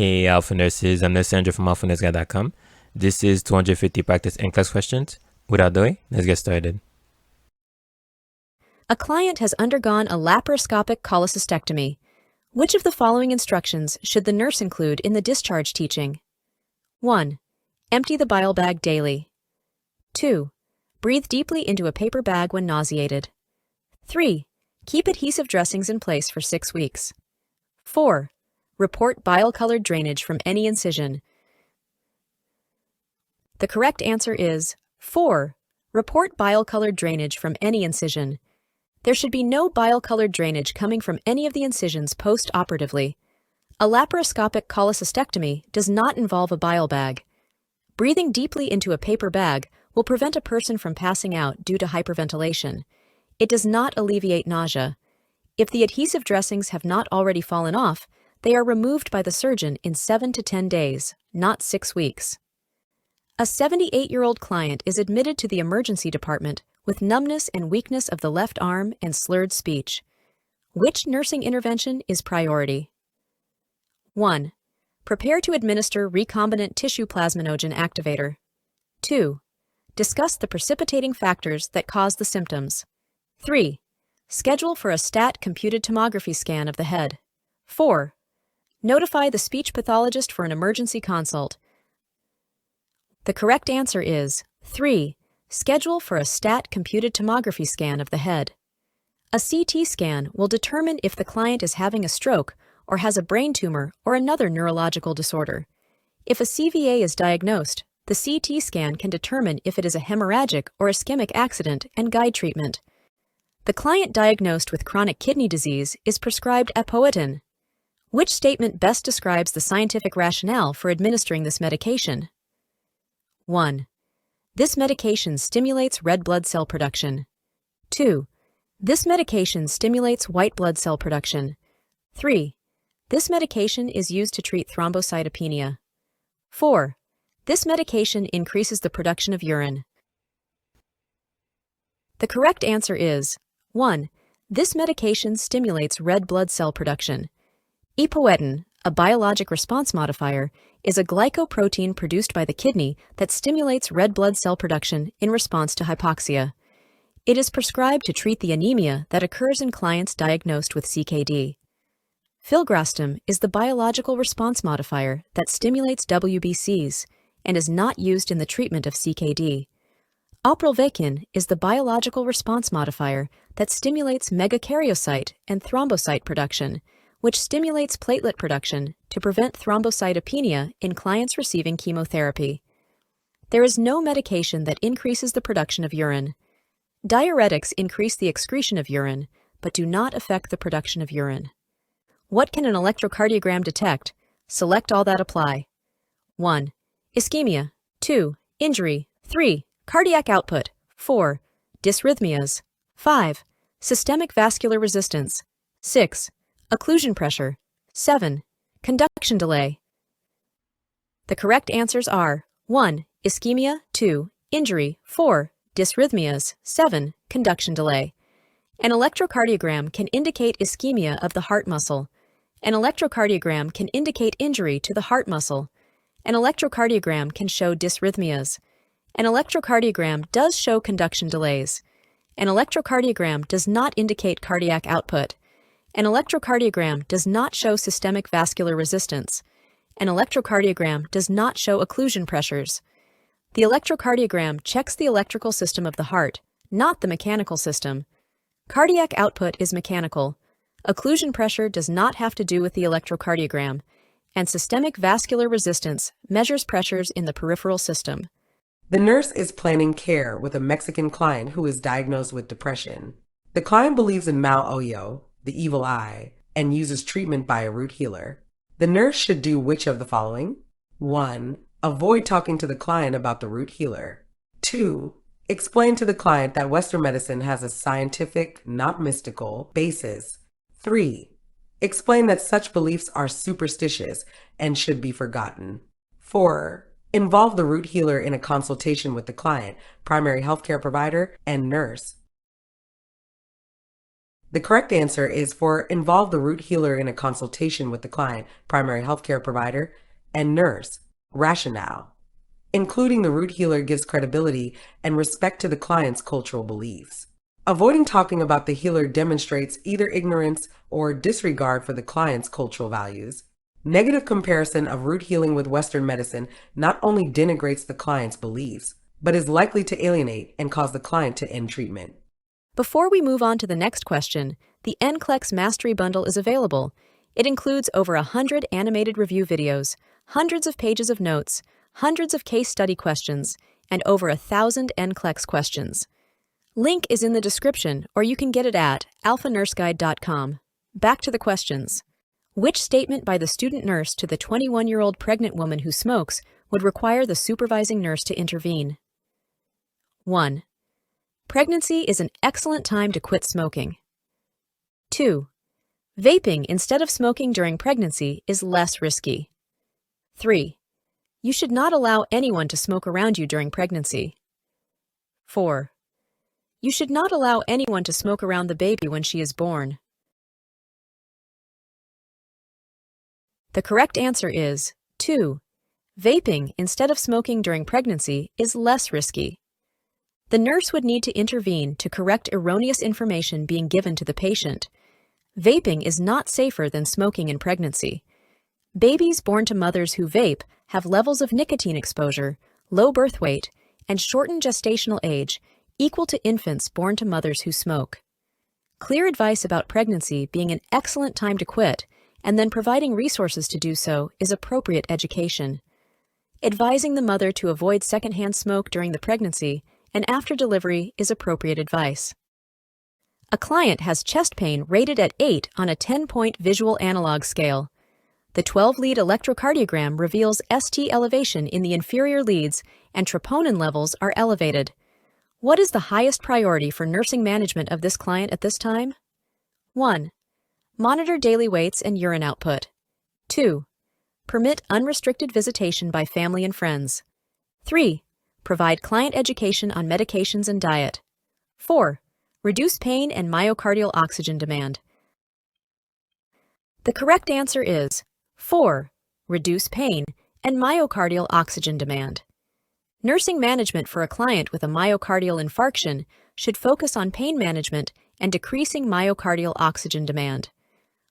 Hey Alpha Nurses, I'm Licensure from AlphaNurseGuy.com. This is 250 practice NCLEX questions. Without delay, let's get started. A client has undergone a laparoscopic cholecystectomy. Which of the following instructions should the nurse include in the discharge teaching? 1. Empty the bile bag daily. 2. Breathe deeply into a paper bag when nauseated. 3. Keep adhesive dressings in place for 6 weeks. 4. Report bile-colored drainage from any incision. The correct answer is 4. Report bile-colored drainage from any incision. There should be no bile-colored drainage coming from any of the incisions post-operatively. A laparoscopic cholecystectomy does not involve a bile bag. Breathing deeply into a paper bag will prevent a person from passing out due to hyperventilation. It does not alleviate nausea. If the adhesive dressings have not already fallen off, they are removed by the surgeon in 7 to 10 days, not 6 weeks. A 78-year-old client is admitted to the emergency department with numbness and weakness of the left arm and slurred speech. Which nursing intervention is priority? 1. Prepare to administer recombinant tissue plasminogen activator. 2. Discuss the precipitating factors that cause the symptoms. 3. Schedule for a stat computed tomography scan of the head. 4. Notify the speech pathologist for an emergency consult. The correct answer is 3. Schedule for a stat computed tomography scan of the head. A CT scan will determine if the client is having a stroke or has a brain tumor or another neurological disorder. If a CVA is diagnosed, the CT scan can determine if it is a hemorrhagic or ischemic accident and guide treatment. The client diagnosed with chronic kidney disease is prescribed apoetin. Which statement best describes the scientific rationale for administering this medication? 1. This medication stimulates red blood cell production. 2. This medication stimulates white blood cell production. 3. This medication is used to treat thrombocytopenia. 4. This medication increases the production of urine. The correct answer is 1. This medication stimulates red blood cell production. Apoetin, a biologic response modifier, is a glycoprotein produced by the kidney that stimulates red blood cell production in response to hypoxia. It is prescribed to treat the anemia that occurs in clients diagnosed with CKD. Filgrastim is the biological response modifier that stimulates WBCs and is not used in the treatment of CKD. Oprelvekin is the biological response modifier that stimulates megakaryocyte and thrombocyte production, which stimulates platelet production to prevent thrombocytopenia in clients receiving chemotherapy. There is no medication that increases the production of urine. Diuretics increase the excretion of urine, but do not affect the production of urine. What can an electrocardiogram detect? Select all that apply. 1. Ischemia. 2. Injury. 3. Cardiac output. 4. Dysrhythmias. 5. Systemic vascular resistance. 6. Occlusion pressure. 7. Conduction delay. The correct answers are 1. Ischemia. 2. Injury. 4. Dysrhythmias. 7. Conduction delay. An electrocardiogram can indicate ischemia of the heart muscle. An electrocardiogram can indicate injury to the heart muscle. An electrocardiogram can show dysrhythmias. An electrocardiogram does show conduction delays. An electrocardiogram does not indicate cardiac output. An electrocardiogram does not show systemic vascular resistance. An electrocardiogram does not show occlusion pressures. The electrocardiogram checks the electrical system of the heart, not the mechanical system. Cardiac output is mechanical. Occlusion pressure does not have to do with the electrocardiogram, and systemic vascular resistance measures pressures in the peripheral system. The nurse is planning care with a Mexican client who is diagnosed with depression. The client believes in Mal Oyo, the evil eye, and uses treatment by a root healer. The nurse should do which of the following? 1. Avoid talking to the client about the root healer. 2. Explain to the client that Western medicine has a scientific, not mystical, basis. 3. Explain that such beliefs are superstitious and should be forgotten. 4. Involve the root healer in a consultation with the client, primary healthcare provider, and nurse. The correct answer is for involve the root healer in a consultation with the client, primary healthcare provider, and nurse. Rationale. Including the root healer gives credibility and respect to the client's cultural beliefs. Avoiding talking about the healer demonstrates either ignorance or disregard for the client's cultural values. Negative comparison of root healing with Western medicine not only denigrates the client's beliefs, but is likely to alienate and cause the client to end treatment. Before we move on to the next question, the NCLEX Mastery Bundle is available. It includes over 100 animated review videos, hundreds of pages of notes, hundreds of case study questions, and over 1,000 NCLEX questions. Link is in the description, or you can get it at alphanurseguide.com. Back to the questions. Which statement by the student nurse to the 21-year-old pregnant woman who smokes would require the supervising nurse to intervene? 1. Pregnancy is an excellent time to quit smoking. 2. Vaping instead of smoking during pregnancy is less risky. 3. You should not allow anyone to smoke around you during pregnancy. 4. You should not allow anyone to smoke around the baby when she is born. The correct answer is 2. Vaping instead of smoking during pregnancy is less risky. The nurse would need to intervene to correct erroneous information being given to the patient. Vaping is not safer than smoking in pregnancy. Babies born to mothers who vape have levels of nicotine exposure, low birth weight, and shortened gestational age equal to infants born to mothers who smoke. Clear advice about pregnancy being an excellent time to quit and then providing resources to do so is appropriate education. Advising the mother to avoid secondhand smoke during the pregnancy and after delivery is appropriate advice. A client has chest pain rated at 8 on a 10-point visual analog scale. The 12-lead electrocardiogram reveals ST elevation in the inferior leads and troponin levels are elevated. What is the highest priority for nursing management of this client at this time? 1. Monitor daily weights and urine output. 2. Permit unrestricted visitation by family and friends. 3. Provide client education on medications and diet. 4. Reduce pain and myocardial oxygen demand. The correct answer is 4. Reduce pain and myocardial oxygen demand. Nursing management for a client with a myocardial infarction should focus on pain management and decreasing myocardial oxygen demand.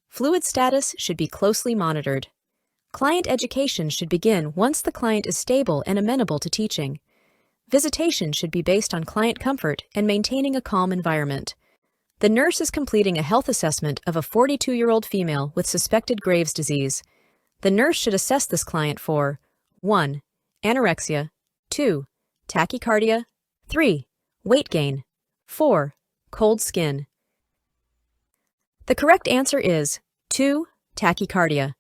Fluid status should be closely monitored. Client education should begin once the client is stable and amenable to teaching. Visitation should be based on client comfort and maintaining a calm environment. The nurse is completing a health assessment of a 42-year-old female with suspected Graves' disease. The nurse should assess this client for 1. Anorexia, 2. Tachycardia, 3. Weight gain, 4. Cold skin. The correct answer is 2. Tachycardia.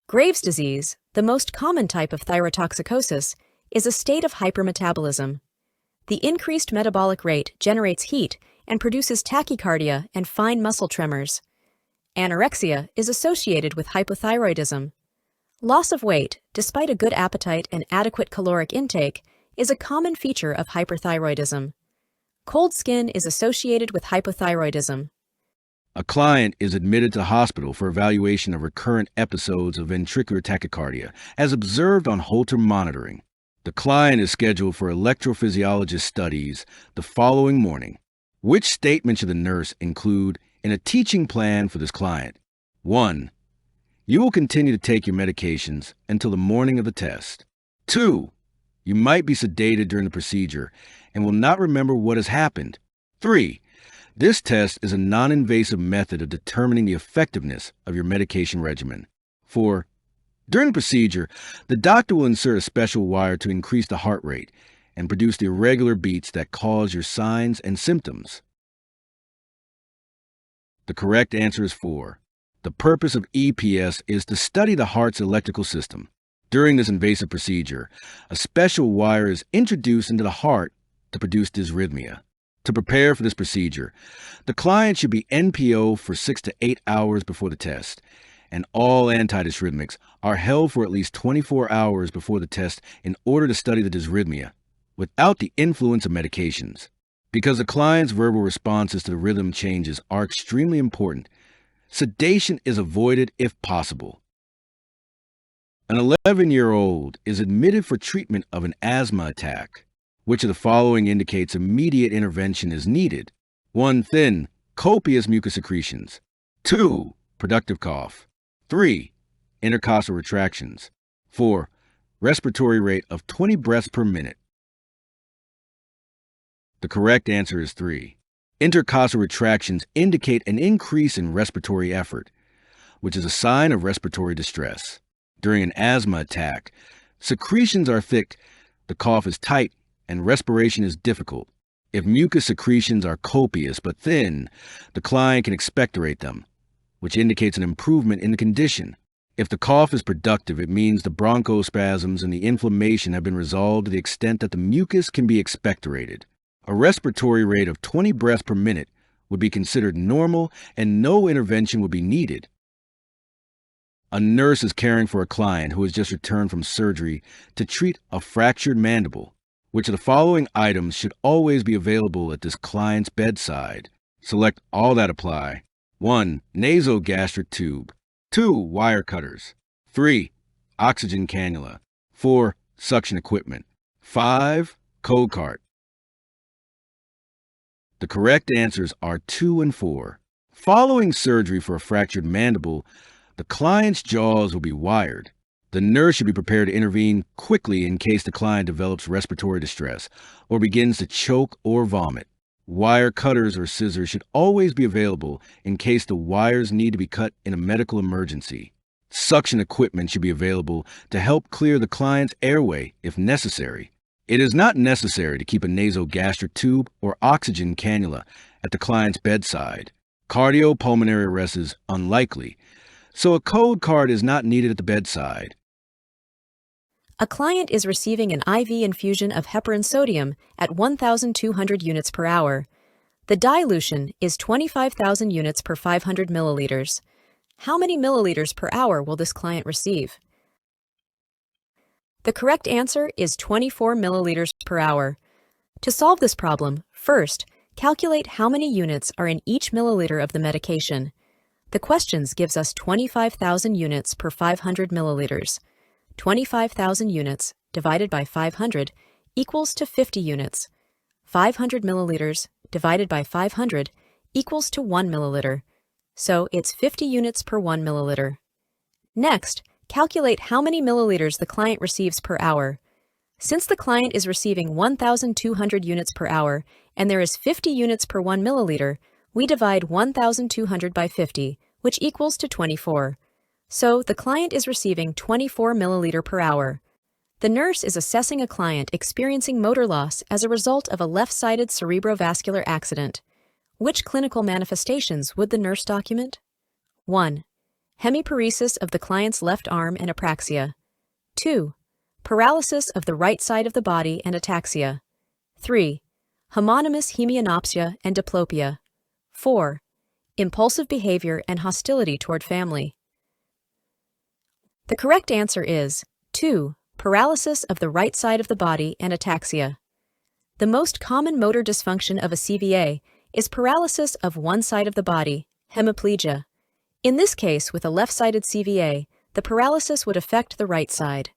Graves' disease, the most common type of thyrotoxicosis, is a state of hypermetabolism. The increased metabolic rate generates heat and produces tachycardia and fine muscle tremors. Anorexia is associated with hypothyroidism. Loss of weight, despite a good appetite and adequate caloric intake, is a common feature of hyperthyroidism. Cold skin is associated with hypothyroidism. A client is admitted to the hospital for evaluation of recurrent episodes of ventricular tachycardia, as observed on Holter monitoring. The client is scheduled for electrophysiologist studies the following morning. Which statement should the nurse include in a teaching plan for this client? 1. You will continue to take your medications until the morning of the test. 2. You might be sedated during the procedure and will not remember what has happened. 3. This test is a non-invasive method of determining the effectiveness of your medication regimen. 4. During the procedure, the doctor will insert a special wire to increase the heart rate and produce the irregular beats that cause your signs and symptoms. The correct answer is 4. The purpose of EPS is to study the heart's electrical system. During this invasive procedure, a special wire is introduced into the heart to produce dysrhythmia. To prepare for this procedure, the client should be NPO for 6 to 8 hours before the test, and all antidysrhythmics are held for at least 24 hours before the test in order to study the dysrhythmia without the influence of medications. Because the client's verbal responses to the rhythm changes are extremely important, sedation is avoided if possible. An 11-year-old is admitted for treatment of an asthma attack. Which of the following indicates immediate intervention is needed? 1. Thin, copious mucus secretions. 2. Productive cough. 3. Intercostal retractions. 4. Respiratory rate of 20 breaths per minute. The correct answer is 3. Intercostal retractions indicate an increase in respiratory effort, which is a sign of respiratory distress. During an asthma attack, secretions are thick, the cough is tight, and respiration is difficult. If mucus secretions are copious but thin, the client can expectorate them, which indicates an improvement in the condition. If the cough is productive, it means the bronchospasms and the inflammation have been resolved to the extent that the mucus can be expectorated. A respiratory rate of 20 breaths per minute would be considered normal and no intervention would be needed. A nurse is caring for a client who has just returned from surgery to treat a fractured mandible. Which of the following items should always be available at this client's bedside? Select all that apply. 1. Nasogastric tube. 2. Wire cutters. 3. Oxygen cannula. 4. Suction equipment. 5. Code cart. The correct answers are 2 and 4. Following surgery for a fractured mandible, the client's jaws will be wired. The nurse should be prepared to intervene quickly in case the client develops respiratory distress or begins to choke or vomit. Wire cutters or scissors should always be available in case the wires need to be cut in a medical emergency. Suction equipment should be available to help clear the client's airway if necessary. It is not necessary to keep a nasogastric tube or oxygen cannula at the client's bedside. Cardiopulmonary arrest is unlikely, so a code card is not needed at the bedside. A client is receiving an IV infusion of heparin sodium at 1,200 units per hour. The dilution is 25,000 units per 500 milliliters. How many milliliters per hour will this client receive? The correct answer is 24 milliliters per hour. To solve this problem, first, calculate how many units are in each milliliter of the medication. The questions gives us 25,000 units per 500 milliliters. 25,000 units divided by 500 equals to 50 units. 500 milliliters divided by 500 equals to 1 milliliter. So it's 50 units per 1 milliliter. Next, calculate how many milliliters the client receives per hour. Since the client is receiving 1,200 units per hour and there is 50 units per 1 milliliter, we divide 1,200 by 50, which equals to 24. So the client is receiving 24 milliliter per hour. The nurse is assessing a client experiencing motor loss as a result of a left-sided cerebrovascular accident. Which clinical manifestations would the nurse document? 1. Hemiparesis of the client's left arm and apraxia. 2. Paralysis of the right side of the body and ataxia. 3. Homonymous hemianopsia and diplopia. 4. Impulsive behavior and hostility toward family. The correct answer is 2. Paralysis of the right side of the body and ataxia. The most common motor dysfunction of a CVA is paralysis of one side of the body, hemiplegia. In this case, with a left-sided CVA, the paralysis would affect the right side.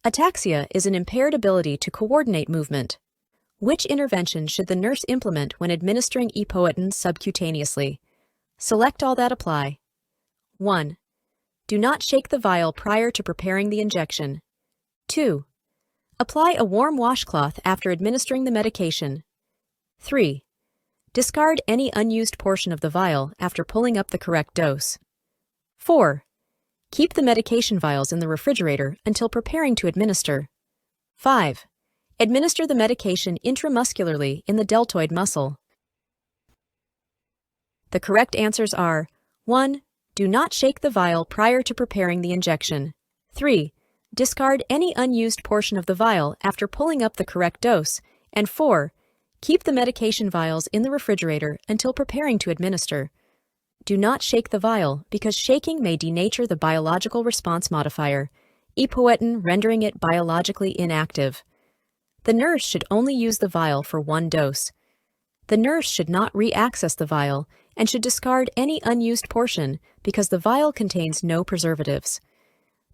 Ataxia is an impaired ability to coordinate movement. Which intervention should the nurse implement when administering epoetin subcutaneously? Select all that apply. 1. Do not shake the vial prior to preparing the injection. 2. Apply a warm washcloth after administering the medication. 3. Discard any unused portion of the vial after pulling up the correct dose. 4. Keep the medication vials in the refrigerator until preparing to administer. 5. Administer the medication intramuscularly in the deltoid muscle. The correct answers are 1. Do not shake the vial prior to preparing the injection. 3. Discard any unused portion of the vial after pulling up the correct dose. And 4. Keep the medication vials in the refrigerator until preparing to administer. Do not shake the vial because shaking may denature the biological response modifier, epoetin, rendering it biologically inactive. The nurse should only use the vial for one dose. The nurse should not re-access the vial and should discard any unused portion because the vial contains no preservatives.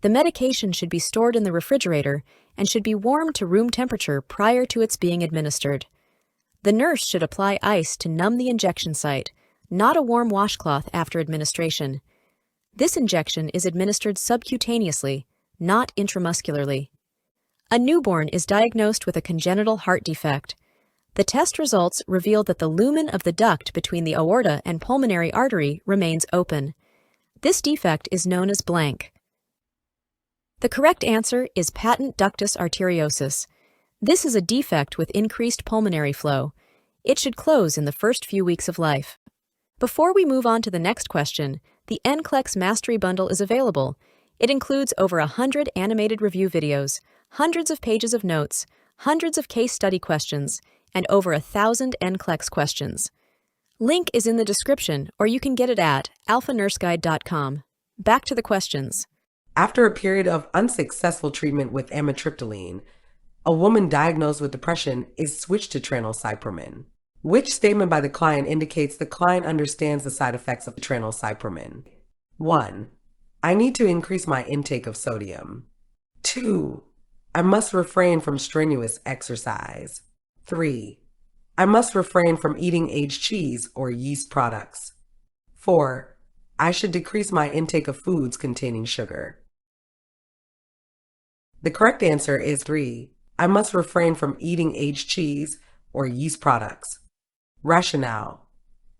The medication should be stored in the refrigerator and should be warmed to room temperature prior to its being administered. The nurse should apply ice to numb the injection site, not a warm washcloth after administration. This injection is administered subcutaneously, not intramuscularly. A newborn is diagnosed with a congenital heart defect. The test results reveal that the lumen of the duct between the aorta and pulmonary artery remains open. This defect is known as blank. The correct answer is patent ductus arteriosus. This is a defect with increased pulmonary flow. It should close in the first few weeks of life. Before we move on to the next question, the NCLEX Mastery Bundle is available. It includes over 100 animated review videos, hundreds of pages of notes, hundreds of case study questions, and over 1,000 NCLEX questions. Link is in the description, or you can get it at alphanurseguide.com. Back to the questions. After a period of unsuccessful treatment with amitriptyline, a woman diagnosed with depression is switched to tranylcypromine. Which statement by the client indicates the client understands the side effects of tranylcypromine? 1. I need to increase my intake of sodium. 2. I must refrain from strenuous exercise. 3. I must refrain from eating aged cheese or yeast products. 4. I should decrease my intake of foods containing sugar. The correct answer is 3. I must refrain from eating aged cheese or yeast products. Rationale.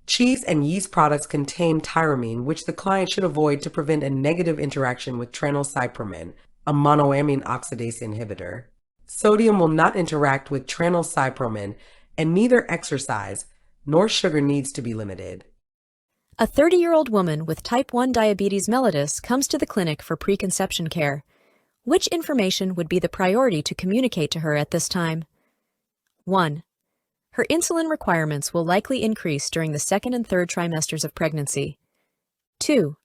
Cheese and yeast products contain tyramine, which the client should avoid to prevent a negative interaction with tranylcypromine, a monoamine oxidase inhibitor. Sodium will not interact with tranylcypromine, and neither exercise nor sugar needs to be limited. A 30-year-old woman with type 1 diabetes mellitus comes to the clinic for preconception care. Which information would be the priority to communicate to her at this time? 1. Her insulin requirements will likely increase during the second and third trimesters of pregnancy. 2.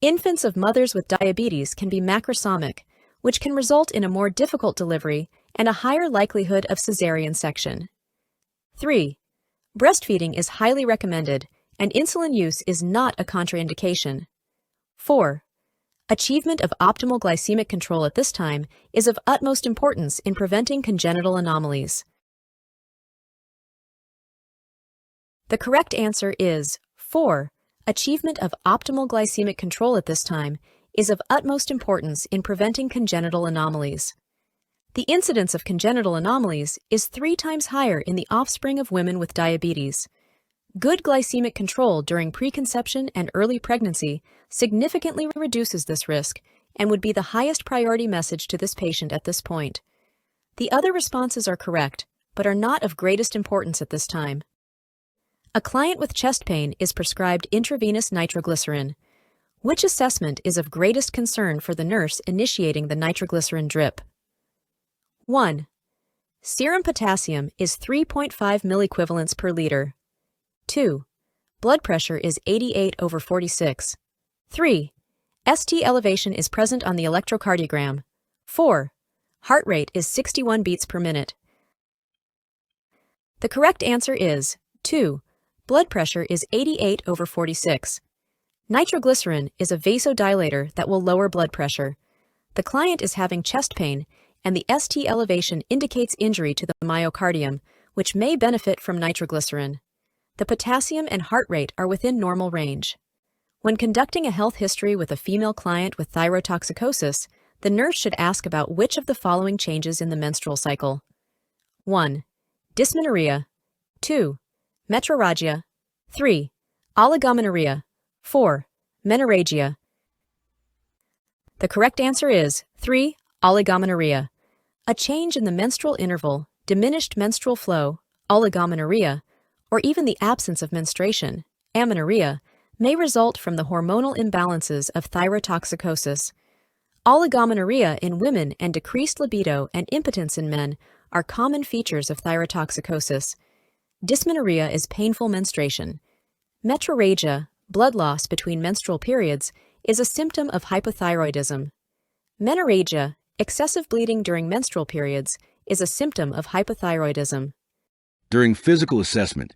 Infants of mothers with diabetes can be macrosomic, which can result in a more difficult delivery and a higher likelihood of cesarean section. 3. Breastfeeding is highly recommended, and insulin use is not a contraindication. 4. Achievement of optimal glycemic control at this time is of utmost importance in preventing congenital anomalies. The correct answer is 4. Achievement of optimal glycemic control at this time is of utmost importance in preventing congenital anomalies. The incidence of congenital anomalies is 3 times higher in the offspring of women with diabetes. Good glycemic control during preconception and early pregnancy significantly reduces this risk and would be the highest priority message to this patient at this point. The other responses are correct, but are not of greatest importance at this time. A client with chest pain is prescribed intravenous nitroglycerin. Which assessment is of greatest concern for the nurse initiating the nitroglycerin drip? 1. Serum potassium is 3.5 milliequivalents per liter. 2. Blood pressure is 88/46. 3. ST elevation is present on the electrocardiogram. 4. Heart rate is 61 beats per minute. The correct answer is 2. Blood pressure is 88/46. Nitroglycerin is a vasodilator that will lower blood pressure. The client is having chest pain, and the ST elevation indicates injury to the myocardium, which may benefit from nitroglycerin. The potassium and heart rate are within normal range. When conducting a health history with a female client with thyrotoxicosis, the nurse should ask about which of the following changes in the menstrual cycle. 1. Dysmenorrhea. 2. Metrorrhagia. 3. Oligomenorrhea. 4. Menorrhagia. The correct answer is 3. Oligomenorrhea. A change in the menstrual interval, diminished menstrual flow, oligomenorrhea, or even the absence of menstruation, amenorrhea, may result from the hormonal imbalances of thyrotoxicosis. Oligomenorrhea in women and decreased libido and impotence in men are common features of thyrotoxicosis. Dysmenorrhea is painful menstruation. Metrorrhagia, blood loss between menstrual periods, is a symptom of hypothyroidism. Menorrhagia, excessive bleeding during menstrual periods, is a symptom of hypothyroidism. During physical assessment,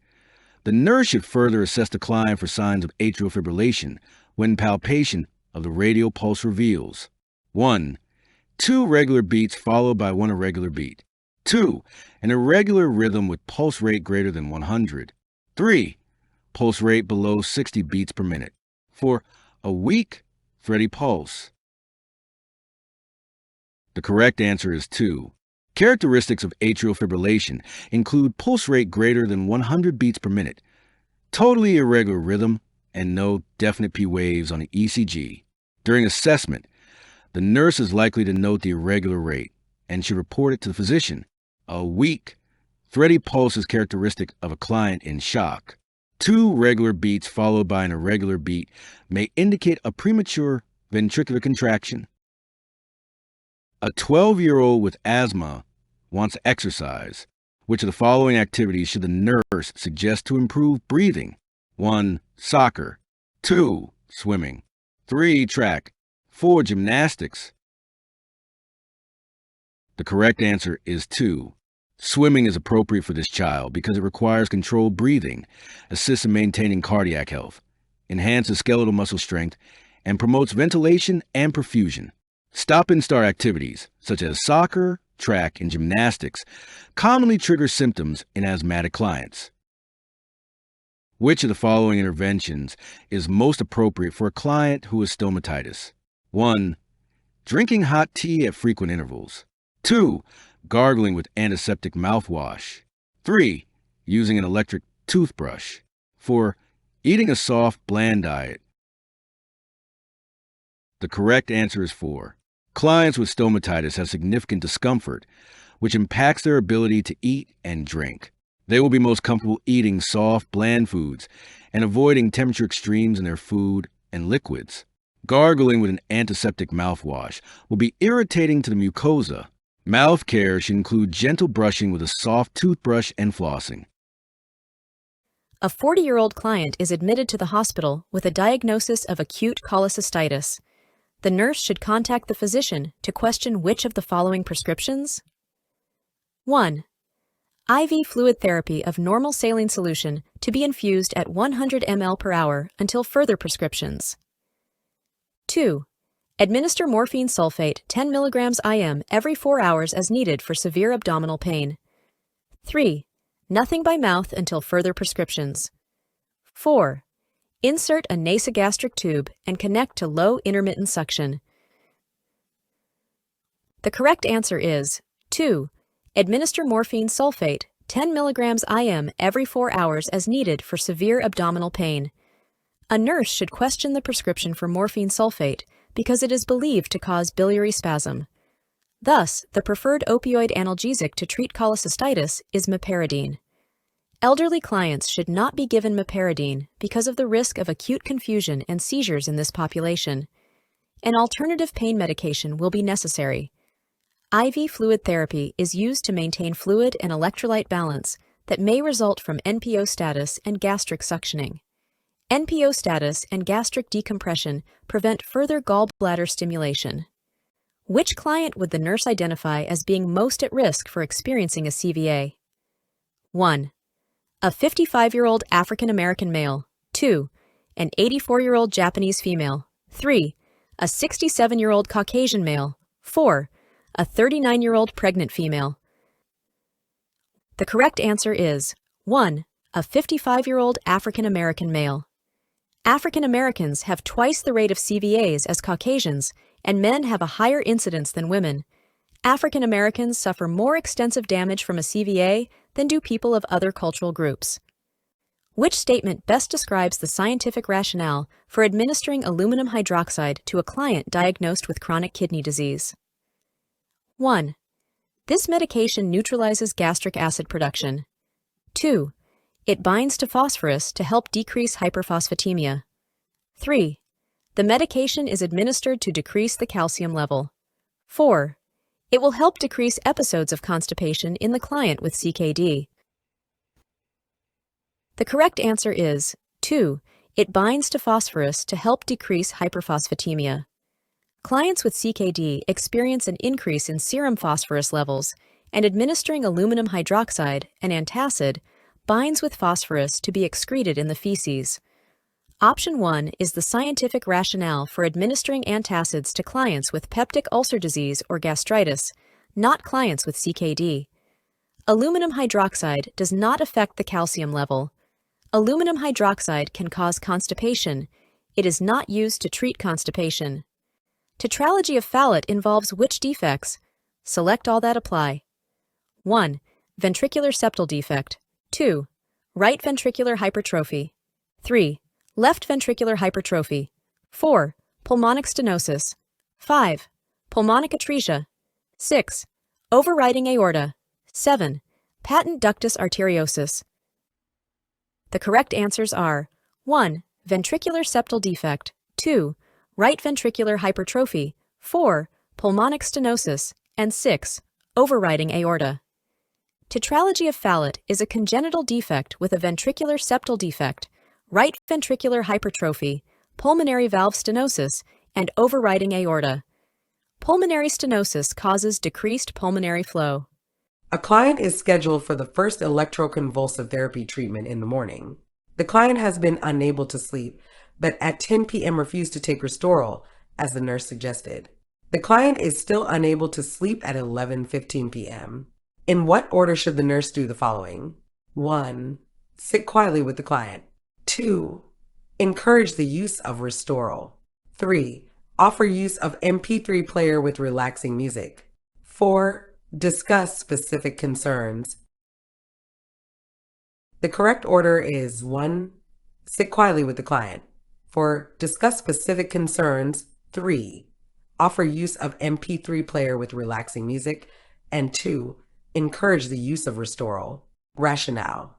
The nurse should further assess the client for signs of atrial fibrillation when palpation of the radial pulse reveals 1. 2 regular beats followed by 1 irregular beat. 2. An irregular rhythm with pulse rate greater than 100. 3. Pulse rate below 60 beats per minute. 4. A weak, steady pulse. The correct answer is 2. Characteristics of atrial fibrillation include pulse rate greater than 100 beats per minute, totally irregular rhythm, and no definite P waves on the ECG. During assessment, the nurse is likely to note the irregular rate and should report it to the physician. A weak, thready pulse is characteristic of a client in shock. 2 regular beats followed by an irregular beat may indicate a premature ventricular contraction. A 12-year-old with asthma wants to exercise. Which of the following activities should the nurse suggest to improve breathing? 1. Soccer. 2. Swimming. 3. Track. 4. Gymnastics. The correct answer is 2. Swimming is appropriate for this child because it requires controlled breathing, assists in maintaining cardiac health, enhances skeletal muscle strength, and promotes ventilation and perfusion. Stop and start activities, such as soccer, track, and gymnastics, commonly trigger symptoms in asthmatic clients. Which of the following interventions is most appropriate for a client who has stomatitis? 1. Drinking hot tea at frequent intervals. 2. Gargling with antiseptic mouthwash. 3. Using an electric toothbrush. 4. Eating a soft, bland diet. The correct answer is 4. Clients with stomatitis have significant discomfort, which impacts their ability to eat and drink. They will be most comfortable eating soft, bland foods and avoiding temperature extremes in their food and liquids. Gargling with an antiseptic mouthwash will be irritating to the mucosa. Mouth care should include gentle brushing with a soft toothbrush and flossing. A 40-year-old client is admitted to the hospital with a diagnosis of acute cholecystitis. The nurse should contact the physician to question which of the following prescriptions? 1. IV fluid therapy of normal saline solution to be infused at 100 ml per hour until further prescriptions. 2. Administer morphine sulfate 10 mg IM every 4 hours as needed for severe abdominal pain. 3. Nothing by mouth until further prescriptions. 4. Insert a nasogastric tube and connect to low intermittent suction. The correct answer is 2. Administer morphine sulfate 10 mg IM every 4 hours as needed for severe abdominal pain. A nurse should question the prescription for morphine sulfate because it is believed to cause biliary spasm. Thus, the preferred opioid analgesic to treat cholecystitis is meperidine. Elderly clients should not be given meperidine because of the risk of acute confusion and seizures in this population. An alternative pain medication will be necessary. IV fluid therapy is used to maintain fluid and electrolyte balance that may result from NPO status and gastric suctioning. NPO status and gastric decompression prevent further gallbladder stimulation. Which client would the nurse identify as being most at risk for experiencing a CVA? 1. A 55-year-old African American male. 2. An 84-year-old Japanese female. 3. A 67-year-old Caucasian male. 4. A 39-year-old pregnant female. The correct answer is 1. A 55-year-old African American male. African Americans have twice the rate of CVAs as Caucasians, and men have a higher incidence than women. African Americans suffer more extensive damage from a CVA than do people of other cultural groups. Which statement best describes the scientific rationale for administering aluminum hydroxide to a client diagnosed with chronic kidney disease? 1. This medication neutralizes gastric acid production. 2. It binds to phosphorus to help decrease hyperphosphatemia. 3. The medication is administered to decrease the calcium level. 4. It will help decrease episodes of constipation in the client with CKD. The correct answer is 2. It binds to phosphorus to help decrease hyperphosphatemia. Clients with CKD experience an increase in serum phosphorus levels, and administering aluminum hydroxide, an antacid, binds with phosphorus to be excreted in the feces. Option 1 is the scientific rationale for administering antacids to clients with peptic ulcer disease or gastritis, not clients with CKD. Aluminum hydroxide does not affect the calcium level. Aluminum hydroxide can cause constipation. It is not used to treat constipation. Tetralogy of Fallot involves which defects? Select all that apply. 1. Ventricular septal defect. 2. Right ventricular hypertrophy. 3. Left ventricular hypertrophy. 4. Pulmonic stenosis. 5. Pulmonic atresia. 6. Overriding aorta. 7. Patent ductus arteriosus. The correct answers are 1. Ventricular septal defect. 2. Right ventricular hypertrophy. 4. Pulmonic stenosis. And 6. Overriding aorta. Tetralogy of Fallot is a congenital defect with a ventricular septal defect, right ventricular hypertrophy, pulmonary valve stenosis, and overriding aorta. Pulmonary stenosis causes decreased pulmonary flow. A client is scheduled for the first electroconvulsive therapy treatment in the morning. The client has been unable to sleep, but at 10 p.m. refused to take Restoral, as the nurse suggested. The client is still unable to sleep at 11:15 p.m. In what order should the nurse do the following? 1. Sit quietly with the client. 2. Encourage the use of Restoral. 3. Offer use of MP3 player with relaxing music. 4. Discuss specific concerns. The correct order is 1. Sit quietly with the client. 4. Discuss specific concerns. 3. Offer use of MP3 player with relaxing music. And 2. Encourage the use of Restoral. Rationale.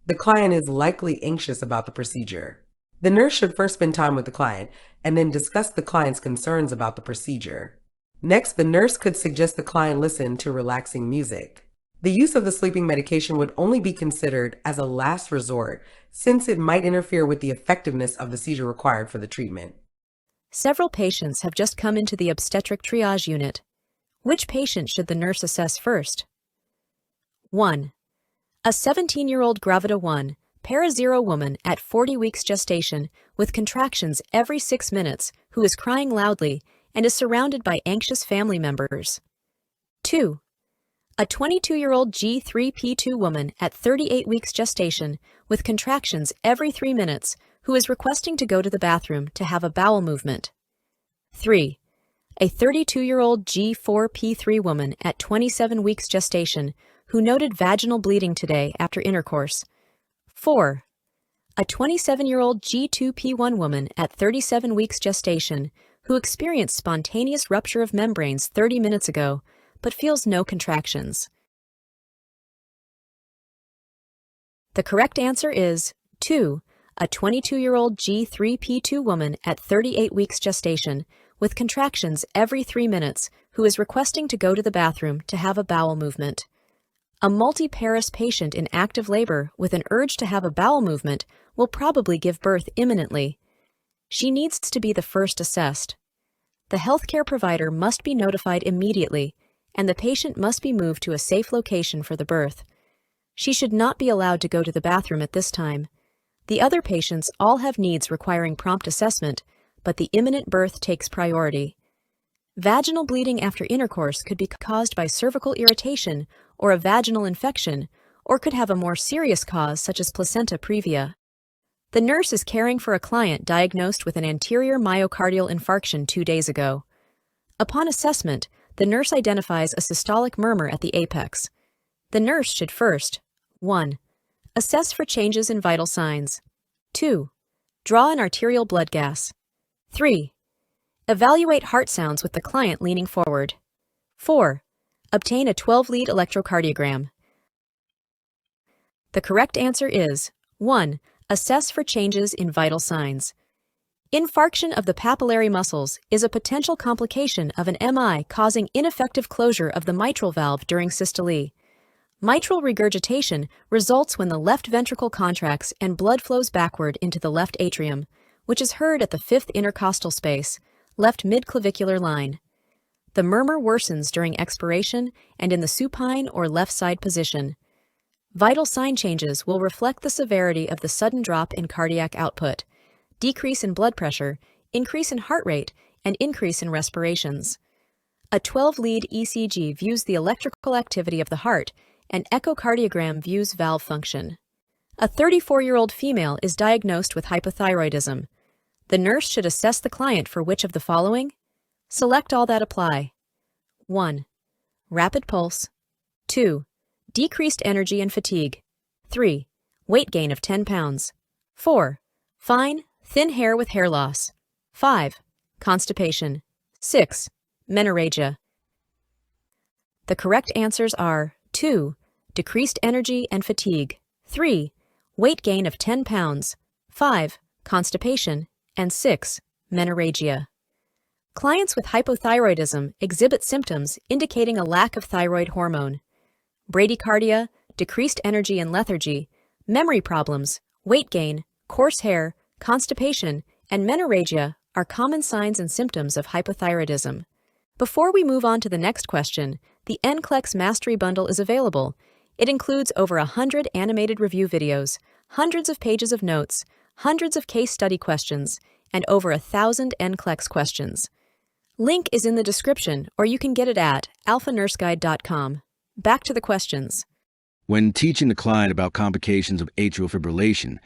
The client is likely anxious about the procedure. The nurse should first spend time with the client and then discuss the client's concerns about the procedure. Next, the nurse could suggest the client listen to relaxing music. The use of the sleeping medication would only be considered as a last resort since it might interfere with the effectiveness of the seizure required for the treatment. Several patients have just come into the obstetric triage unit. Which patient should the nurse assess first? 1. A 17-year-old Gravida 1, para-0 woman at 40 weeks gestation with contractions every 6 minutes who is crying loudly and is surrounded by anxious family members. 2. A 22-year-old G3P2 woman at 38 weeks gestation with contractions every 3 minutes who is requesting to go to the bathroom to have a bowel movement. 3. A 32-year-old G4P3 woman at 27 weeks gestation who noted vaginal bleeding today after intercourse. 4. A 27-year-old G2P1 woman at 37 weeks gestation who experienced spontaneous rupture of membranes 30 minutes ago but feels no contractions. The correct answer is 2. A 22-year-old G3P2 woman at 38 weeks gestation with contractions every 3 minutes who is requesting to go to the bathroom to have a bowel movement. A multiparous patient in active labor with an urge to have a bowel movement will probably give birth imminently. She needs to be the first assessed. The healthcare provider must be notified immediately, and the patient must be moved to a safe location for the birth. She should not be allowed to go to the bathroom at this time. The other patients all have needs requiring prompt assessment, but the imminent birth takes priority. Vaginal bleeding after intercourse could be caused by cervical irritation or a vaginal infection, or could have a more serious cause such as placenta previa. The nurse is caring for a client diagnosed with an anterior myocardial infarction 2 days ago. Upon assessment, the nurse identifies a systolic murmur at the apex. The nurse should first 1. Assess for changes in vital signs. 2. Draw an arterial blood gas. 3. Evaluate heart sounds with the client leaning forward. 4. Obtain a 12-lead electrocardiogram. The correct answer is 1. Assess for changes in vital signs. Infarction of the papillary muscles is a potential complication of an MI causing ineffective closure of the mitral valve during systole. Mitral regurgitation results when the left ventricle contracts and blood flows backward into the left atrium, which is heard at the 5th intercostal space, left midclavicular line. The murmur worsens during expiration and in the supine or left side position. Vital sign changes will reflect the severity of the sudden drop in cardiac output, decrease in blood pressure, increase in heart rate, and increase in respirations. A 12-lead ECG views the electrical activity of the heart, and echocardiogram views valve function. A 34-year-old female is diagnosed with hypothyroidism. The nurse should assess the client for which of the following? Select all that apply. 1. Rapid pulse. 2. Decreased energy and fatigue. 3. Weight gain of 10 pounds. 4. Fine, thin hair with hair loss. 5. Constipation. 6. Menorrhagia. The correct answers are 2. Decreased energy and fatigue. 3. Weight gain of 10 pounds. 5. Constipation. And 6. Menorrhagia. Clients with hypothyroidism exhibit symptoms indicating a lack of thyroid hormone. Bradycardia, decreased energy and lethargy, memory problems, weight gain, coarse hair, constipation, and menorrhagia are common signs and symptoms of hypothyroidism. Before we move on to the next question, the NCLEX Mastery Bundle is available. It includes over 100 animated review videos, hundreds of pages of notes, hundreds of case study questions, and over 1,000 NCLEX questions. Link is in the description, or you can get it at alphanurseguide.com. Back to the questions. When teaching the client about complications of atrial fibrillation,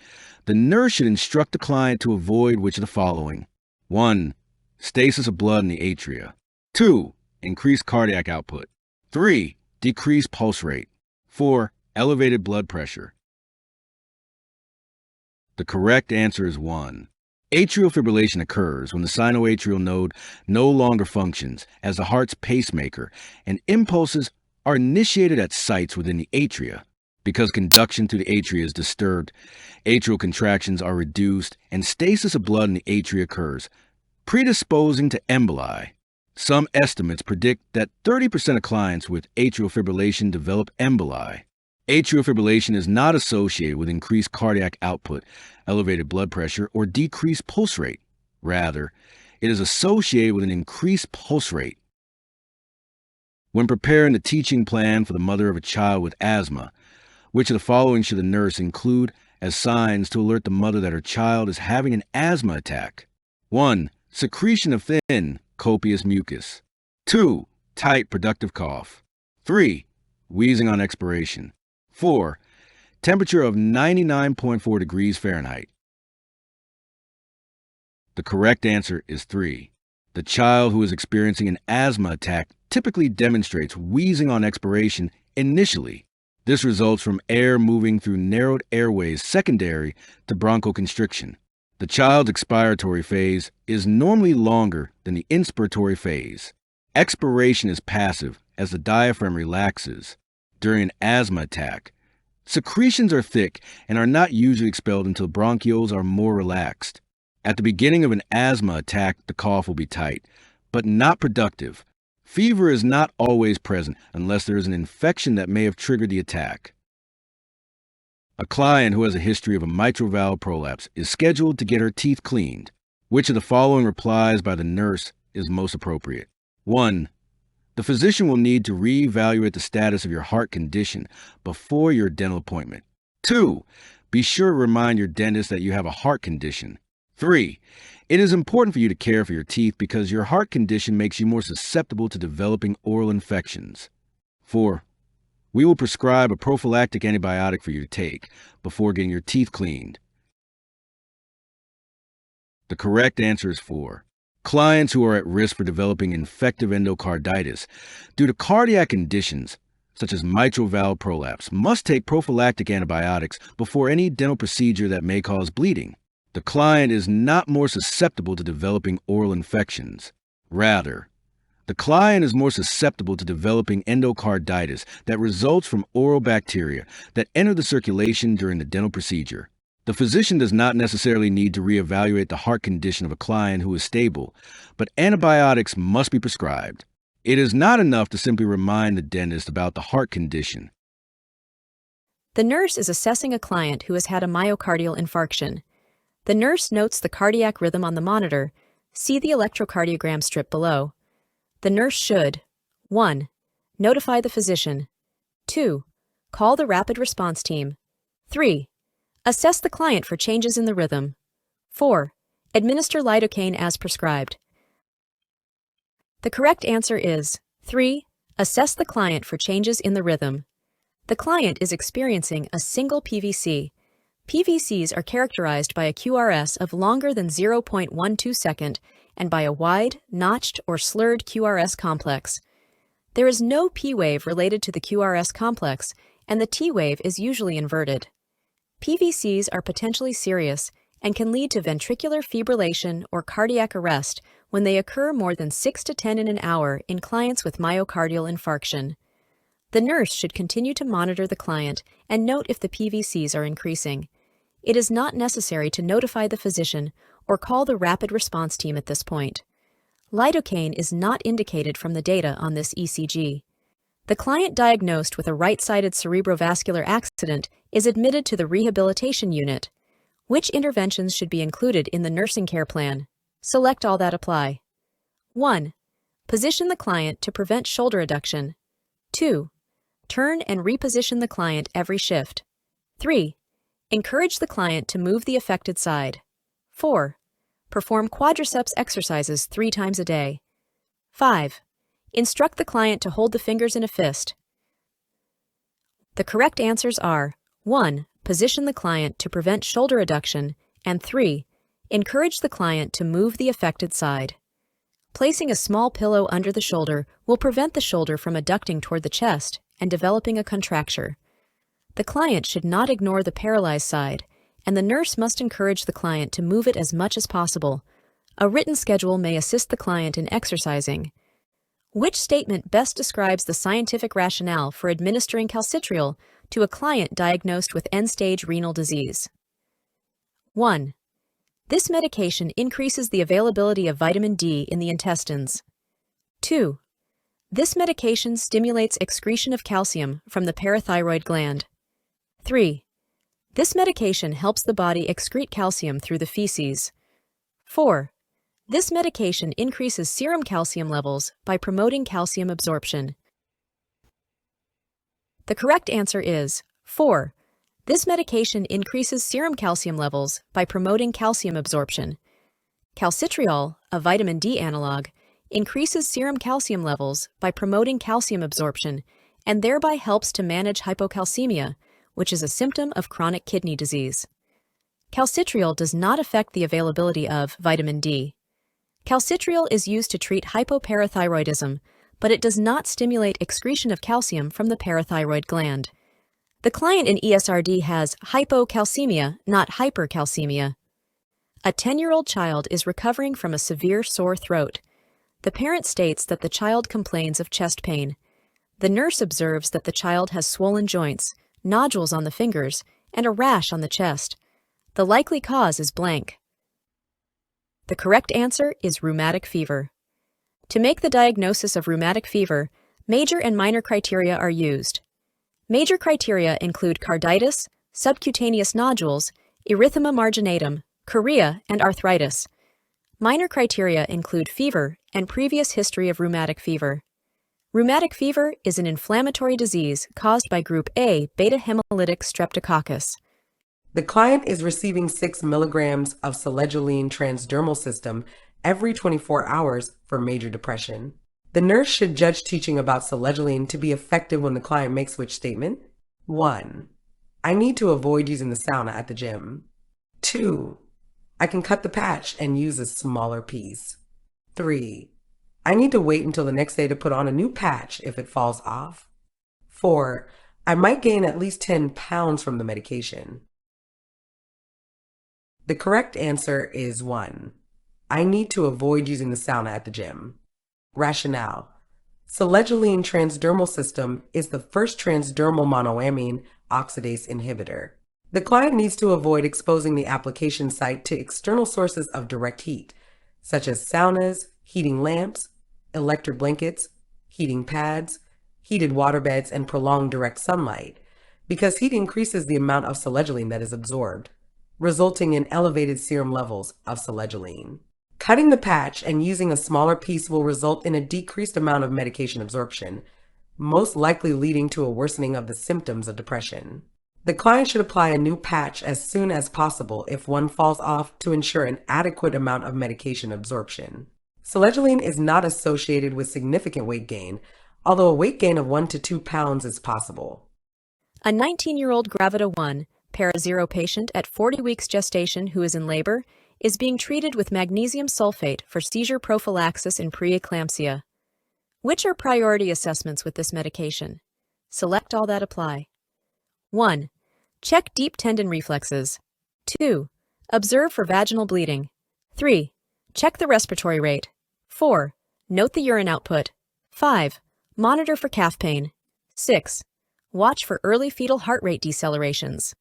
the nurse should instruct the client to avoid which of the following? 1. Stasis of blood in the atria. 2. Increased cardiac output. 3. Decreased pulse rate. 4. Elevated blood pressure. The correct answer is 1. Atrial fibrillation occurs when the sinoatrial node no longer functions as the heart's pacemaker, and impulses are initiated at sites within the atria. Because conduction to the atria is disturbed, atrial contractions are reduced and stasis of blood in the atria occurs, predisposing to emboli. Some estimates predict that 30% of clients with atrial fibrillation develop emboli. Atrial fibrillation is not associated with increased cardiac output, elevated blood pressure, or decreased pulse rate. Rather, it is associated with an increased pulse rate. When preparing the teaching plan for the mother of a child with asthma, which of the following should the nurse include as signs to alert the mother that her child is having an asthma attack? 1. Secretion of thin, copious mucus. 2. Tight, productive cough. 3. Wheezing on expiration. 4. Temperature of 99.4 degrees Fahrenheit. The correct answer is 3. The child who is experiencing an asthma attack typically demonstrates wheezing on expiration initially. This results from air moving through narrowed airways secondary to bronchoconstriction. The child's expiratory phase is normally longer than the inspiratory phase. Expiration is passive as the diaphragm relaxes. During an asthma attack, secretions are thick and are not usually expelled until bronchioles are more relaxed. At the beginning of an asthma attack, the cough will be tight, but not productive. Fever is not always present unless there is an infection that may have triggered the attack. A client who has a history of a mitral valve prolapse is scheduled to get her teeth cleaned. Which of the following replies by the nurse is most appropriate? 1. The physician will need to reevaluate the status of your heart condition before your dental appointment. 2. Be sure to remind your dentist that you have a heart condition. 3. It is important for you to care for your teeth because your heart condition makes you more susceptible to developing oral infections. 4. We will prescribe a prophylactic antibiotic for you to take before getting your teeth cleaned. The correct answer is 4. Clients who are at risk for developing infective endocarditis due to cardiac conditions such as mitral valve prolapse must take prophylactic antibiotics before any dental procedure that may cause bleeding. The client is not more susceptible to developing oral infections. Rather, the client is more susceptible to developing endocarditis that results from oral bacteria that enter the circulation during the dental procedure. The physician does not necessarily need to reevaluate the heart condition of a client who is stable, but antibiotics must be prescribed. It is not enough to simply remind the dentist about the heart condition. The nurse is assessing a client who has had a myocardial infarction. The nurse notes the cardiac rhythm on the monitor. See the electrocardiogram strip below. The nurse should 1. Notify the physician. 2. Call the rapid response team. 3. Assess the client for changes in the rhythm. 4. Administer lidocaine as prescribed. The correct answer is 3. Assess the client for changes in the rhythm. The client is experiencing a single PVC. PVCs are characterized by a QRS of longer than 0.12 second and by a wide, notched, or slurred QRS complex. There is no P wave related to the QRS complex, and the T wave is usually inverted. PVCs are potentially serious and can lead to ventricular fibrillation or cardiac arrest when they occur more than 6 to 10 in an hour in clients with myocardial infarction. The nurse should continue to monitor the client and note if the PVCs are increasing. It is not necessary to notify the physician or call the rapid response team at this point. Lidocaine is not indicated from the data on this ECG. The client diagnosed with a right-sided cerebrovascular accident is admitted to the rehabilitation unit. Which interventions should be included in the nursing care plan? Select all that apply. 1. Position the client to prevent shoulder adduction. 2. Turn and reposition the client every shift. 3. Encourage the client to move the affected side. 4. Perform quadriceps exercises 3 times a day. 5. Instruct the client to hold the fingers in a fist. The correct answers are 1. Position the client to prevent shoulder adduction, and 3. Encourage the client to move the affected side. Placing a small pillow under the shoulder will prevent the shoulder from adducting toward the chest and developing a contracture. The client should not ignore the paralyzed side, and the nurse must encourage the client to move it as much as possible. A written schedule may assist the client in exercising. Which statement best describes the scientific rationale for administering calcitriol to a client diagnosed with end-stage renal disease? 1. This medication increases the availability of vitamin D in the intestines. 2. This medication stimulates excretion of calcium from the parathyroid gland. 3. This medication helps the body excrete calcium through the feces. 4. This medication increases serum calcium levels by promoting calcium absorption. The correct answer is 4. This medication increases serum calcium levels by promoting calcium absorption. Calcitriol, a vitamin D analog, increases serum calcium levels by promoting calcium absorption and thereby helps to manage hypocalcemia, which is a symptom of chronic kidney disease. Calcitriol does not affect the availability of vitamin D. Calcitriol is used to treat hypoparathyroidism, but it does not stimulate excretion of calcium from the parathyroid gland. The client in ESRD has hypocalcemia, not hypercalcemia. A 10-year-old child is recovering from a severe sore throat. The parent states that the child complains of chest pain. The nurse observes that the child has swollen joints, nodules on the fingers, and a rash on the chest. The likely cause is blank. The correct answer is rheumatic fever. To make the diagnosis of rheumatic fever, major and minor criteria are used. Major criteria include carditis, subcutaneous nodules, erythema marginatum, chorea, and arthritis. Minor criteria include fever and previous history of rheumatic fever. Rheumatic fever is an inflammatory disease caused by group A beta-hemolytic streptococcus. The client is receiving 6 milligrams of selegiline transdermal system every 24 hours for major depression. The nurse should judge teaching about selegiline to be effective when the client makes which statement? 1. I need to avoid using the sauna at the gym. 2. I can cut the patch and use a smaller piece. 3. I need to wait until the next day to put on a new patch if it falls off. 4. I might gain at least 10 pounds from the medication. The correct answer is 1. I need to avoid using the sauna at the gym. Rationale. Selegiline transdermal system is the first transdermal monoamine oxidase inhibitor. The client needs to avoid exposing the application site to external sources of direct heat, such as saunas, heating lamps, electric blankets, heating pads, heated waterbeds, and prolonged direct sunlight, because heat increases the amount of selegiline that is absorbed, resulting in elevated serum levels of selegiline. Cutting the patch and using a smaller piece will result in a decreased amount of medication absorption, most likely leading to a worsening of the symptoms of depression. The client should apply a new patch as soon as possible if one falls off to ensure an adequate amount of medication absorption. Selegiline is not associated with significant weight gain, although a weight gain of 1 to 2 pounds is possible. A 19-year-old Gravida 1, para 0 patient at 40 weeks gestation who is in labor is being treated with magnesium sulfate for seizure prophylaxis in preeclampsia. Which are priority assessments with this medication? Select all that apply. 1. Check deep tendon reflexes. 2. Observe for vaginal bleeding. 3. Check the respiratory rate. 4. Note the urine output. 5. Monitor for calf pain. 6. Watch for early fetal heart rate decelerations.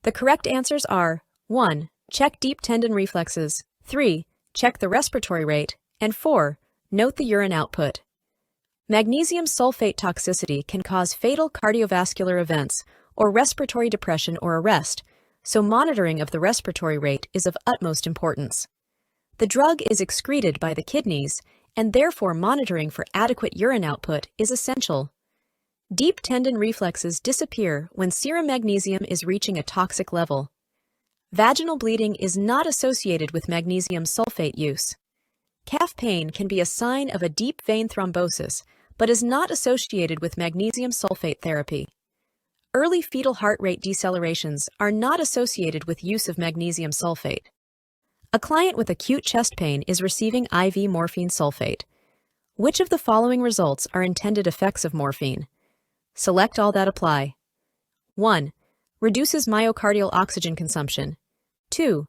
The correct answers are 1. Check deep tendon reflexes. 3. Check the respiratory rate. And 4. Note the urine output. Magnesium sulfate toxicity can cause fatal cardiovascular events or respiratory depression or arrest, so monitoring of the respiratory rate is of utmost importance. The drug is excreted by the kidneys, and therefore monitoring for adequate urine output is essential. Deep tendon reflexes disappear when serum magnesium is reaching a toxic level. Vaginal bleeding is not associated with magnesium sulfate use. Calf pain can be a sign of a deep vein thrombosis, but is not associated with magnesium sulfate therapy. Early fetal heart rate decelerations are not associated with use of magnesium sulfate. A client with acute chest pain is receiving IV morphine sulfate. Which of the following results are intended effects of morphine? Select all that apply. 1. Reduces myocardial oxygen consumption. 2.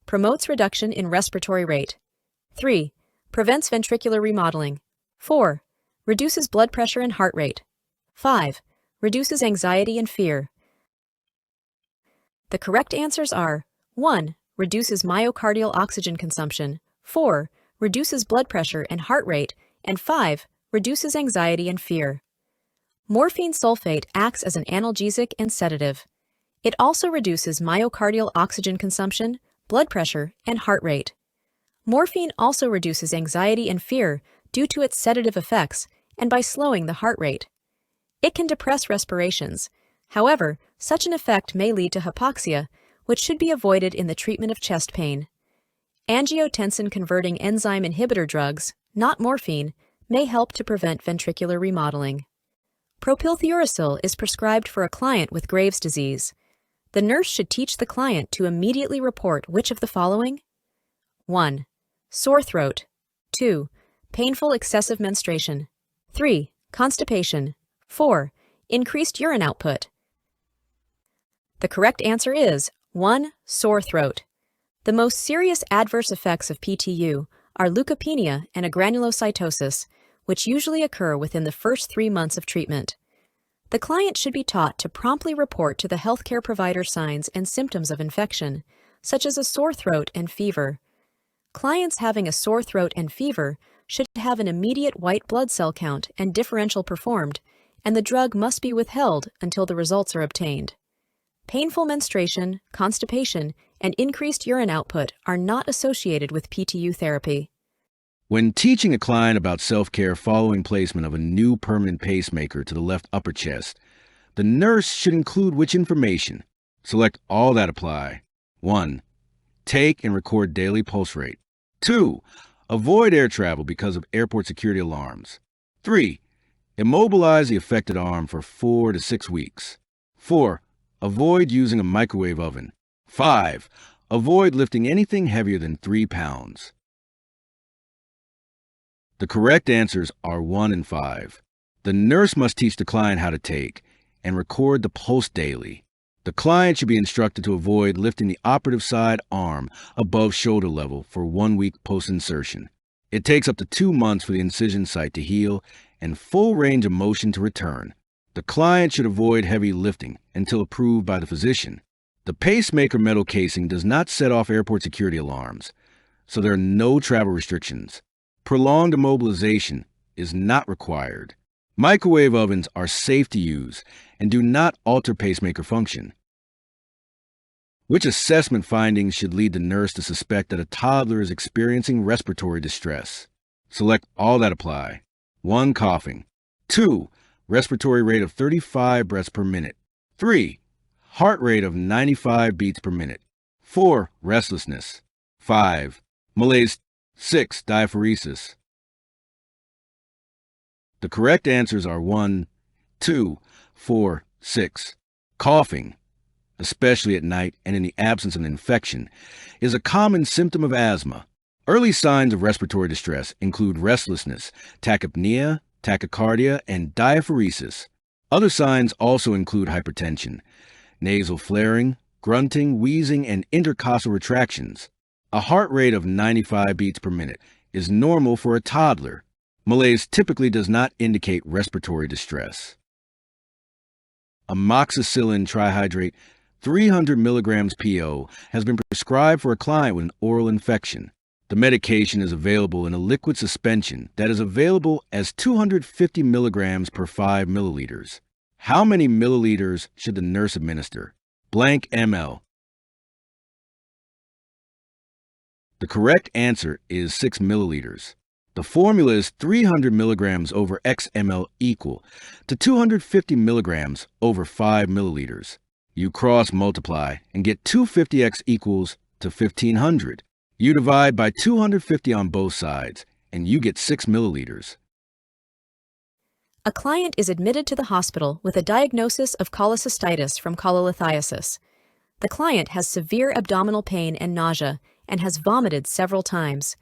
Promotes reduction in respiratory rate. 3. Prevents ventricular remodeling. 4. Reduces blood pressure and heart rate. 5. Reduces anxiety and fear. The correct answers are 1. Reduces myocardial oxygen consumption. 4. Reduces blood pressure and heart rate. And 5. Reduces anxiety and fear. Morphine sulfate acts as an analgesic and sedative. It also reduces myocardial oxygen consumption, blood pressure, and heart rate. Morphine also reduces anxiety and fear due to its sedative effects and by slowing the heart rate. It can depress respirations. However, such an effect may lead to hypoxia, which should be avoided in the treatment of chest pain. Angiotensin-converting enzyme inhibitor drugs, not morphine, may help to prevent ventricular remodeling. Propylthuracil is prescribed for a client with Graves' disease. The nurse should teach the client to immediately report which of the following? 1. Sore throat. 2. Painful excessive menstruation. 3. Constipation. 4. Increased urine output. The correct answer is 1. Sore throat. The most serious adverse effects of PTU are leukopenia and agranulocytosis, which usually occur within the first 3 months of treatment. The client should be taught to promptly report to the healthcare provider signs and symptoms of infection, such as a sore throat and fever. Clients having a sore throat and fever should have an immediate white blood cell count and differential performed, and the drug must be withheld until the results are obtained. Painful menstruation, constipation, and increased urine output are not associated with PTU therapy. When teaching a client about self-care following placement of a new permanent pacemaker to the left upper chest, the nurse should include which information? Select all that apply. 1. Take and record daily pulse rate. 2. Avoid air travel because of airport security alarms. 3. Immobilize the affected arm for 4 to 6 weeks. 4. Avoid using a microwave oven. 5. Avoid lifting anything heavier than 3 pounds. The correct answers are 1 and 5. The nurse must teach the client how to take and record the pulse daily. The client should be instructed to avoid lifting the operative side arm above shoulder level for 1 week post-insertion. It takes up to 2 months for the incision site to heal and full range of motion to return. The client should avoid heavy lifting until approved by the physician. The pacemaker metal casing does not set off airport security alarms, so there are no travel restrictions. Prolonged immobilization is not required. Microwave ovens are safe to use and do not alter pacemaker function. Which assessment findings should lead the nurse to suspect that a toddler is experiencing respiratory distress? Select all that apply. 1. Coughing. 2. Respiratory rate of 35 breaths per minute. 3. Heart rate of 95 beats per minute. 4. Restlessness. 5. Malaise. 6. Diaphoresis. The correct answers are 1, 2, 4, 6. Coughing, especially at night and in the absence of an infection, is a common symptom of asthma. Early signs of respiratory distress include restlessness, tachypnea, tachycardia, and diaphoresis. Other signs also include hypertension, nasal flaring, grunting, wheezing, and intercostal retractions. A heart rate of 95 beats per minute is normal for a toddler. Malaise typically does not indicate respiratory distress. Amoxicillin trihydrate 300 milligrams PO has been prescribed for a client with an oral infection. The medication is available in a liquid suspension that is available as 250 milligrams per 5 milliliters. How many milliliters should the nurse administer? Blank ml. The correct answer is 6 milliliters. The formula is 300 milligrams over X ml equal to 250 milligrams over 5 milliliters. You cross multiply and get 250x equals to 1500. You divide by 250 on both sides and you get 6 milliliters. A client is admitted to the hospital with a diagnosis of cholecystitis from cholelithiasis. The client has severe abdominal pain and nausea and has vomited several times.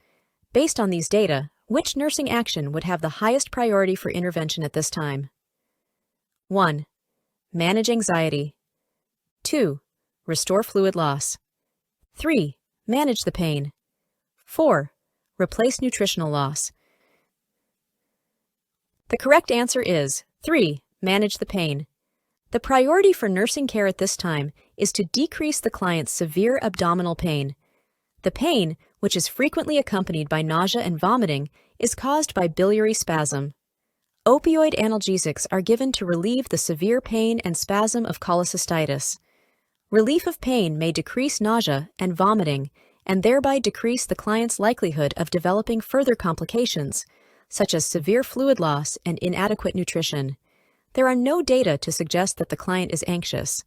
Based on these data, which nursing action would have the highest priority for intervention at this time? 1. Manage anxiety. 2. Restore fluid loss. 3. Manage the pain. 4. Replace nutritional loss. The correct answer is 3. Manage the pain. The priority for nursing care at this time is to decrease the client's severe abdominal pain. The pain, which is frequently accompanied by nausea and vomiting, is caused by biliary spasm. Opioid analgesics are given to relieve the severe pain and spasm of cholecystitis. Relief of pain may decrease nausea and vomiting and thereby decrease the client's likelihood of developing further complications, such as severe fluid loss and inadequate nutrition. There are no data to suggest that the client is anxious.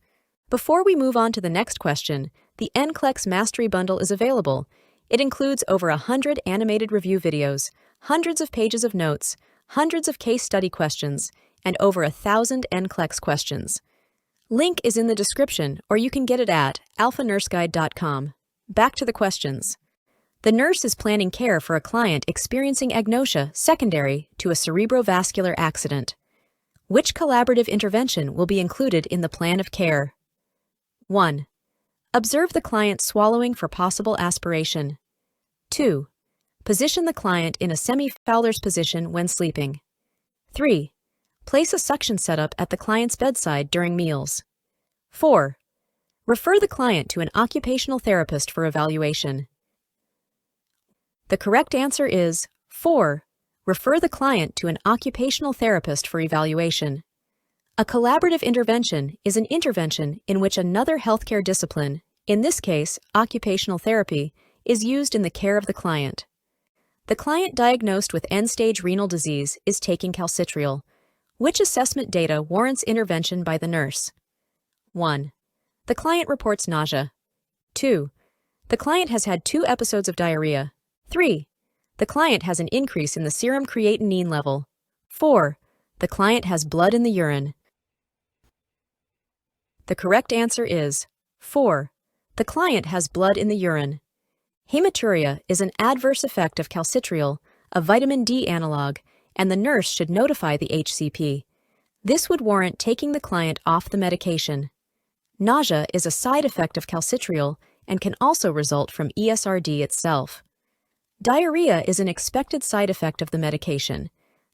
Before we move on to the next question, the NCLEX Mastery Bundle is available. It includes over 100 animated review videos, hundreds of pages of notes, hundreds of case study questions, and over 1,000 NCLEX questions. Link is in the description, or you can get it at alphanurseguide.com. Back to the questions. The nurse is planning care for a client experiencing agnosia secondary to a cerebrovascular accident. Which collaborative intervention will be included in the plan of care? 1. Observe the client swallowing for possible aspiration. 2. Position the client in a semi-Fowler's position when sleeping. 3. Place a suction setup at the client's bedside during meals. 4. Refer the client to an occupational therapist for evaluation. The correct answer is 4. Refer the client to an occupational therapist for evaluation. A collaborative intervention is an intervention in which another healthcare discipline, in this case occupational therapy, is used in the care of the client. The client diagnosed with end-stage renal disease is taking calcitriol. Which assessment data warrants intervention by the nurse? 1. The client reports nausea. 2. The client has had 2 episodes of diarrhea. 3. The client has an increase in the serum creatinine level. 4. The client has blood in the urine. The correct answer is 4. The client has blood in the urine. Hematuria is an adverse effect of calcitriol, a vitamin D analog, and the nurse should notify the HCP. This would warrant taking the client off the medication. Nausea is a side effect of calcitriol and can also result from ESRD itself. Diarrhea is an expected side effect of the medication.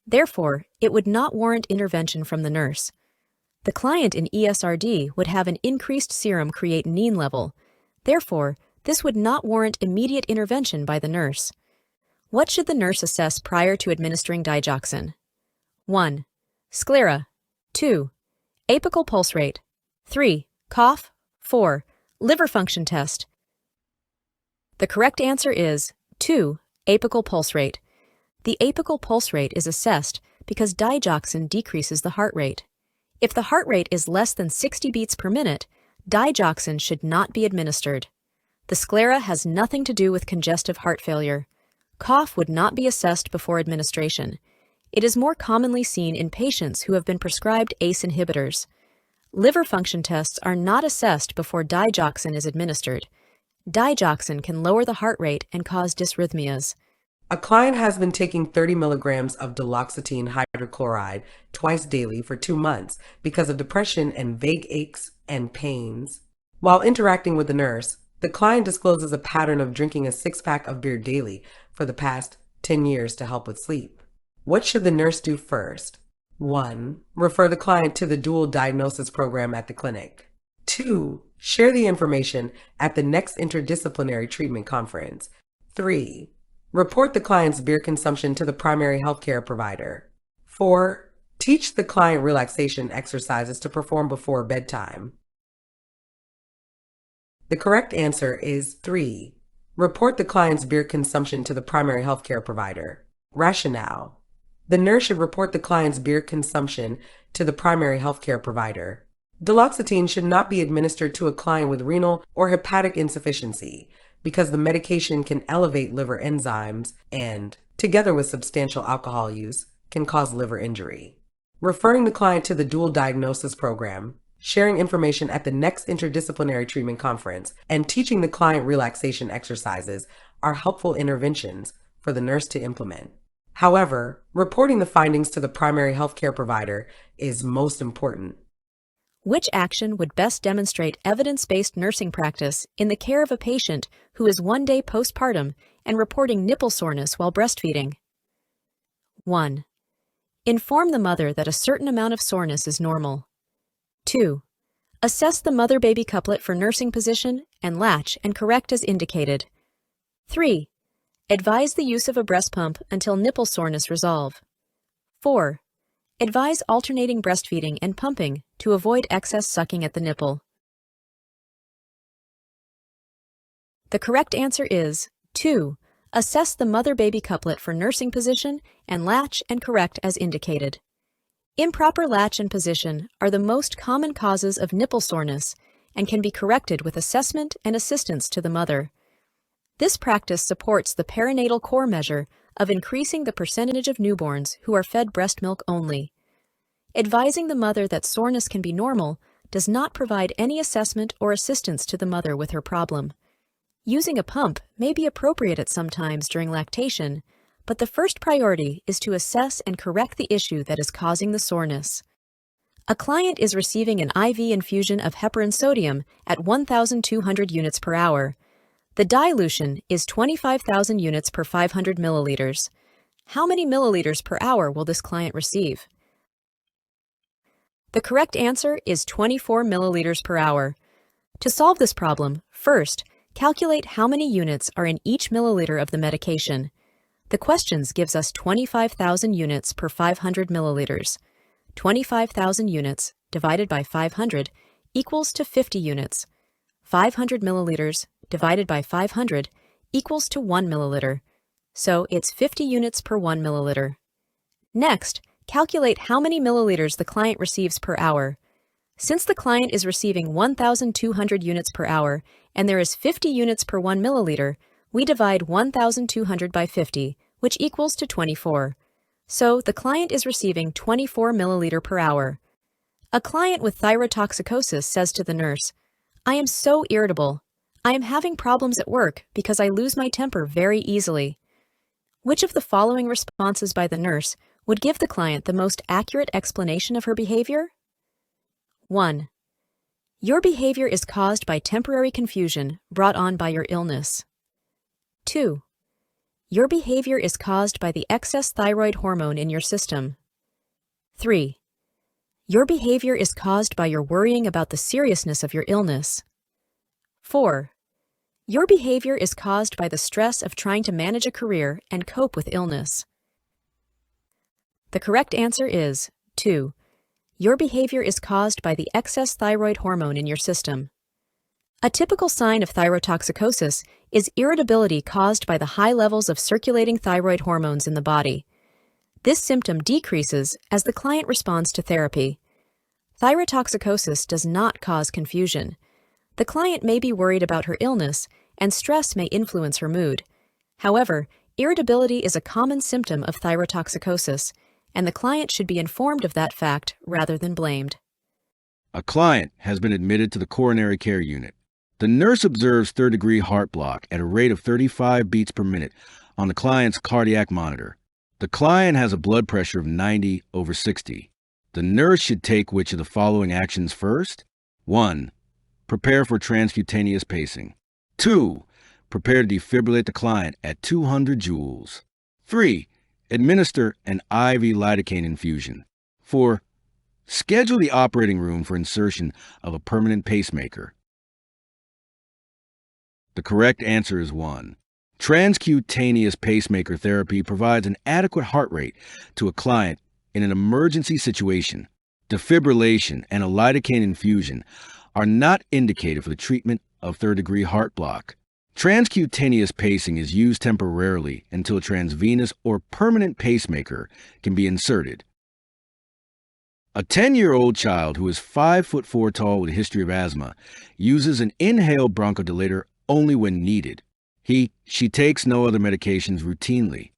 Therefore, it would not warrant intervention from the nurse. The client in ESRD would have an increased serum creatinine level. Therefore, this would not warrant immediate intervention by the nurse. What should the nurse assess prior to administering digoxin? 1. Sclera. 2. Apical pulse rate. 3. Cough. 4. Liver function test. The correct answer is 2. Apical pulse rate. The apical pulse rate is assessed because digoxin decreases the heart rate. If the heart rate is less than 60 beats per minute, digoxin should not be administered. The sclera has nothing to do with congestive heart failure. Cough would not be assessed before administration. It is more commonly seen in patients who have been prescribed ACE inhibitors. Liver function tests are not assessed before digoxin is administered. Digoxin can lower the heart rate and cause dysrhythmias. A client has been taking 30 milligrams of duloxetine hydrochloride twice daily for 2 months because of depression and vague aches and pains. While interacting with the nurse, the client discloses a pattern of drinking a 6-pack of beer daily for the past 10 years to help with sleep. What should the nurse do first? 1. Refer the client to the dual diagnosis program at the clinic. 2. Share the information at the next interdisciplinary treatment conference. 3. Report the client's beer consumption to the primary healthcare provider. 4. Teach the client relaxation exercises to perform before bedtime. The correct answer is 3. Report the client's beer consumption to the primary healthcare provider. Rationale. The nurse should report the client's beer consumption to the primary healthcare provider. Duloxetine should not be administered to a client with renal or hepatic insufficiency because the medication can elevate liver enzymes and, together with substantial alcohol use, can cause liver injury. Referring the client to the dual diagnosis program, sharing information at the next interdisciplinary treatment conference, and teaching the client relaxation exercises are helpful interventions for the nurse to implement. However, reporting the findings to the primary healthcare provider is most important. Which action would best demonstrate evidence-based nursing practice in the care of a patient who is 1 day postpartum and reporting nipple soreness while breastfeeding? 1. Inform the mother that a certain amount of soreness is normal. 2. Assess the mother-baby couplet for nursing position and latch and correct as indicated. 3. Advise the use of a breast pump until nipple soreness resolve. 4. Advise alternating breastfeeding and pumping to avoid excess sucking at the nipple. The correct answer is 2. Assess the mother-baby couplet for nursing position and latch and correct as indicated. Improper latch and position are the most common causes of nipple soreness and can be corrected with assessment and assistance to the mother. This practice supports the perinatal core measure of increasing the percentage of newborns who are fed breast milk only. Advising the mother that soreness can be normal does not provide any assessment or assistance to the mother with her problem. Using a pump may be appropriate at some times during lactation, but the first priority is to assess and correct the issue that is causing the soreness. A client is receiving an IV infusion of heparin sodium at 1,200 units per hour. The dilution is 25,000 units per 500 milliliters. How many milliliters per hour will this client receive? The correct answer is 24 milliliters per hour. To solve this problem, first, calculate how many units are in each milliliter of the medication. The questions gives us 25,000 units per 500 milliliters. 25,000 units divided by 500 equals to 50 units. 500 milliliters divided by 500 equals to 1 milliliter. So it's 50 units per 1 milliliter. Next, calculate how many milliliters the client receives per hour. Since the client is receiving 1,200 units per hour and there is 50 units per 1 milliliter, we divide 1,200 by 50, which equals to 24. So the client is receiving 24 milliliter per hour. A client with thyrotoxicosis says to the nurse, "I am so irritable. I am having problems at work because I lose my temper very easily." Which of the following responses by the nurse would give the client the most accurate explanation of her behavior? 1. Your behavior is caused by temporary confusion brought on by your illness. 2. Your behavior is caused by the excess thyroid hormone in your system. 3. Your behavior is caused by your worrying about the seriousness of your illness. 4. Your behavior is caused by the stress of trying to manage a career and cope with illness. The correct answer is 2. Your behavior is caused by the excess thyroid hormone in your system. A typical sign of thyrotoxicosis is irritability caused by the high levels of circulating thyroid hormones in the body. This symptom decreases as the client responds to therapy. Thyrotoxicosis does not cause confusion. The client may be worried about her illness, and stress may influence her mood. However, irritability is a common symptom of thyrotoxicosis, and the client should be informed of that fact rather than blamed. A client has been admitted to the coronary care unit. The nurse observes third-degree heart block at a rate of 35 beats per minute on the client's cardiac monitor. The client has a blood pressure of 90/60. The nurse should take which of the following actions first? 1. Prepare for transcutaneous pacing. 2. Prepare to defibrillate the client at 200 joules. 3. Administer an IV lidocaine infusion. 4. Schedule the operating room for insertion of a permanent pacemaker. The correct answer is 1. Transcutaneous pacemaker therapy provides an adequate heart rate to a client in an emergency situation. Defibrillation and a lidocaine infusion are not indicated for the treatment of third-degree heart block. Transcutaneous pacing is used temporarily until a transvenous or permanent pacemaker can be inserted. A 10-year-old child who is 5'4" tall with a history of asthma uses an inhaled bronchodilator only when needed. She takes no other medications routinely.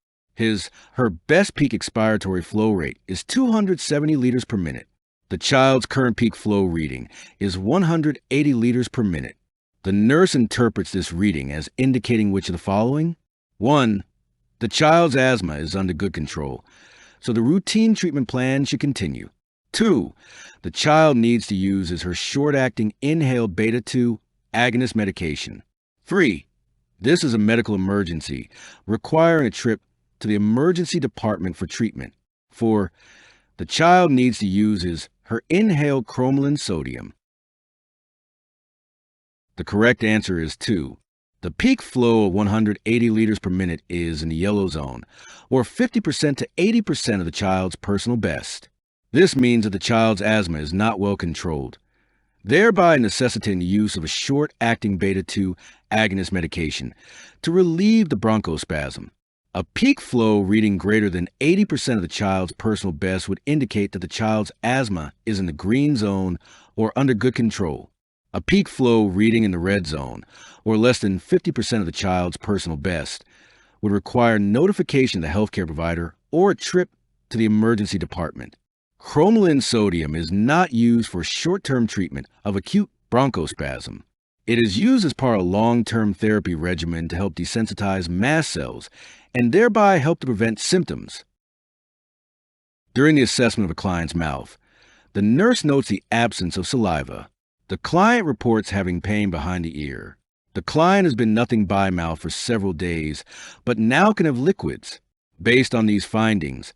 Her best peak expiratory flow rate is 270 liters per minute. The child's current peak flow reading is 180 liters per minute. The nurse interprets this reading as indicating which of the following? 1. The child's asthma is under good control, so the routine treatment plan should continue. 2. The child needs to use her short-acting inhaled beta-2 agonist medication. 3. This is a medical emergency requiring a trip to the emergency department for treatment. 4. The child needs to use her inhaled cromolyn sodium. The correct answer is 2. The peak flow of 180 liters per minute is in the yellow zone, or 50% to 80% of the child's personal best. This means that the child's asthma is not well controlled, thereby necessitating the use of a short-acting beta-2 agonist medication to relieve the bronchospasm. A peak flow reading greater than 80% of the child's personal best would indicate that the child's asthma is in the green zone or under good control. A peak flow reading in the red zone, or less than 50% of the child's personal best, would require notification of the healthcare provider or a trip to the emergency department. Cromolyn sodium is not used for short-term treatment of acute bronchospasm. It is used as part of a long-term therapy regimen to help desensitize mast cells and thereby help to prevent symptoms. During the assessment of a client's mouth, the nurse notes the absence of saliva. The client reports having pain behind the ear. The client has been nothing by mouth for several days, but now can have liquids. Based on these findings,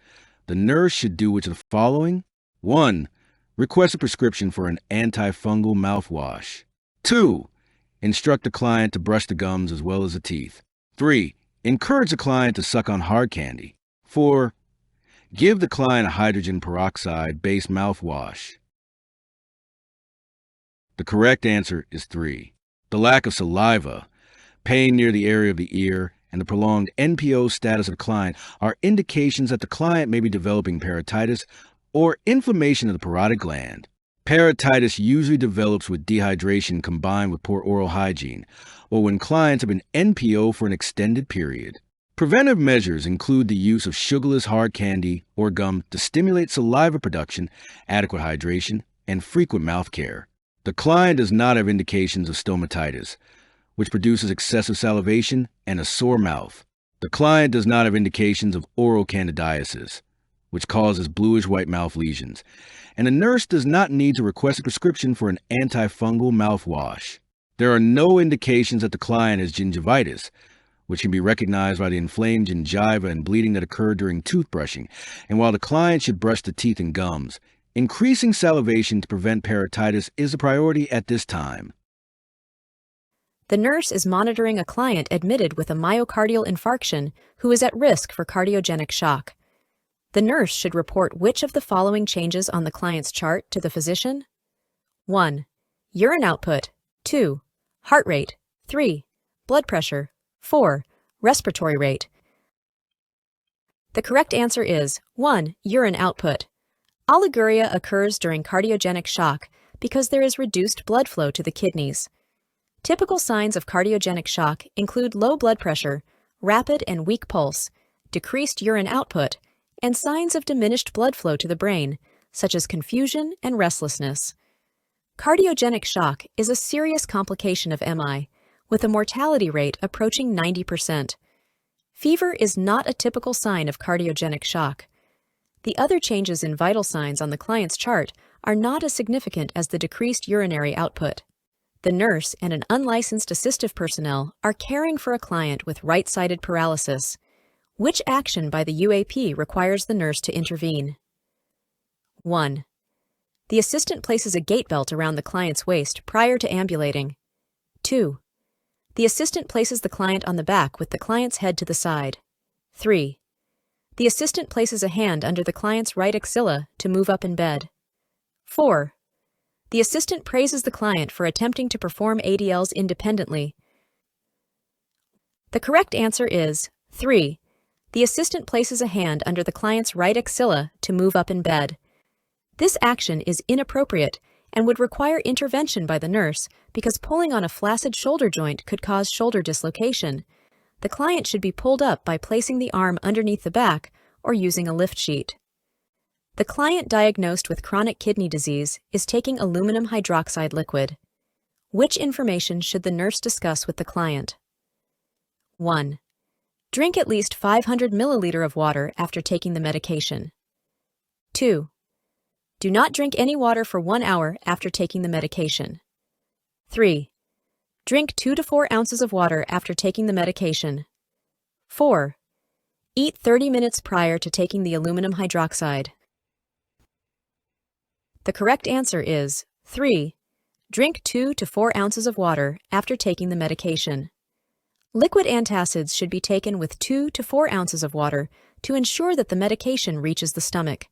the nurse should do which of the following? 1. Request a prescription for an antifungal mouthwash. 2. Instruct the client to brush the gums as well as the teeth. 3. Encourage the client to suck on hard candy. 4. Give the client a hydrogen peroxide-based mouthwash. The correct answer is 3. The lack of saliva, pain near the area of the ear, and the prolonged NPO status of the client are indications that the client may be developing parotitis or inflammation of the parotid gland. Parotitis usually develops with dehydration combined with poor oral hygiene, or when clients have been NPO for an extended period. Preventive measures include the use of sugarless hard candy or gum to stimulate saliva production, adequate hydration, and frequent mouth care. The client does not have indications of stomatitis, which produces excessive salivation and a sore mouth. The client does not have indications of oral candidiasis, which causes bluish-white mouth lesions, and a nurse does not need to request a prescription for an antifungal mouthwash. There are no indications that the client has gingivitis, which can be recognized by the inflamed gingiva and bleeding that occurred during toothbrushing, and while the client should brush the teeth and gums, increasing salivation to prevent parotitis is a priority at this time. The nurse is monitoring a client admitted with a myocardial infarction who is at risk for cardiogenic shock. The nurse should report which of the following changes on the client's chart to the physician? 1. Urine output. 2. heart rate. 3. Blood pressure. 4. Respiratory rate. The correct answer is 1. Urine output. Oliguria occurs during cardiogenic shock because there is reduced blood flow to the kidneys. Typical signs of cardiogenic shock include low blood pressure, rapid and weak pulse, decreased urine output, and signs of diminished blood flow to the brain, such as confusion and restlessness. Cardiogenic shock is a serious complication of MI, with a mortality rate approaching 90%. Fever is not a typical sign of cardiogenic shock. The other changes in vital signs on the client's chart are not as significant as the decreased urinary output. The nurse and an unlicensed assistive personnel are caring for a client with right-sided paralysis. Which action by the UAP requires the nurse to intervene? 1. The assistant places a gait belt around the client's waist prior to ambulating. 2. The assistant places the client on the back with the client's head to the side. 3. The assistant places a hand under the client's right axilla to move up in bed. 4. The assistant praises the client for attempting to perform ADLs independently. The correct answer is 3. The assistant places a hand under the client's right axilla to move up in bed. This action is inappropriate and would require intervention by the nurse because pulling on a flaccid shoulder joint could cause shoulder dislocation. The client should be pulled up by placing the arm underneath the back or using a lift sheet. The client diagnosed with chronic kidney disease is taking aluminum hydroxide liquid. Which information should the nurse discuss with the client? 1. Drink at least 500 milliliter of water after taking the medication. 2. Do not drink any water for 1 hour after taking the medication. 3. Drink 2 to 4 ounces of water after taking the medication. 4. Eat 30 minutes prior to taking the aluminum hydroxide. The correct answer is 3. Drink 2 to 4 ounces of water after taking the medication. Liquid antacids should be taken with 2 to 4 ounces of water to ensure that the medication reaches the stomach.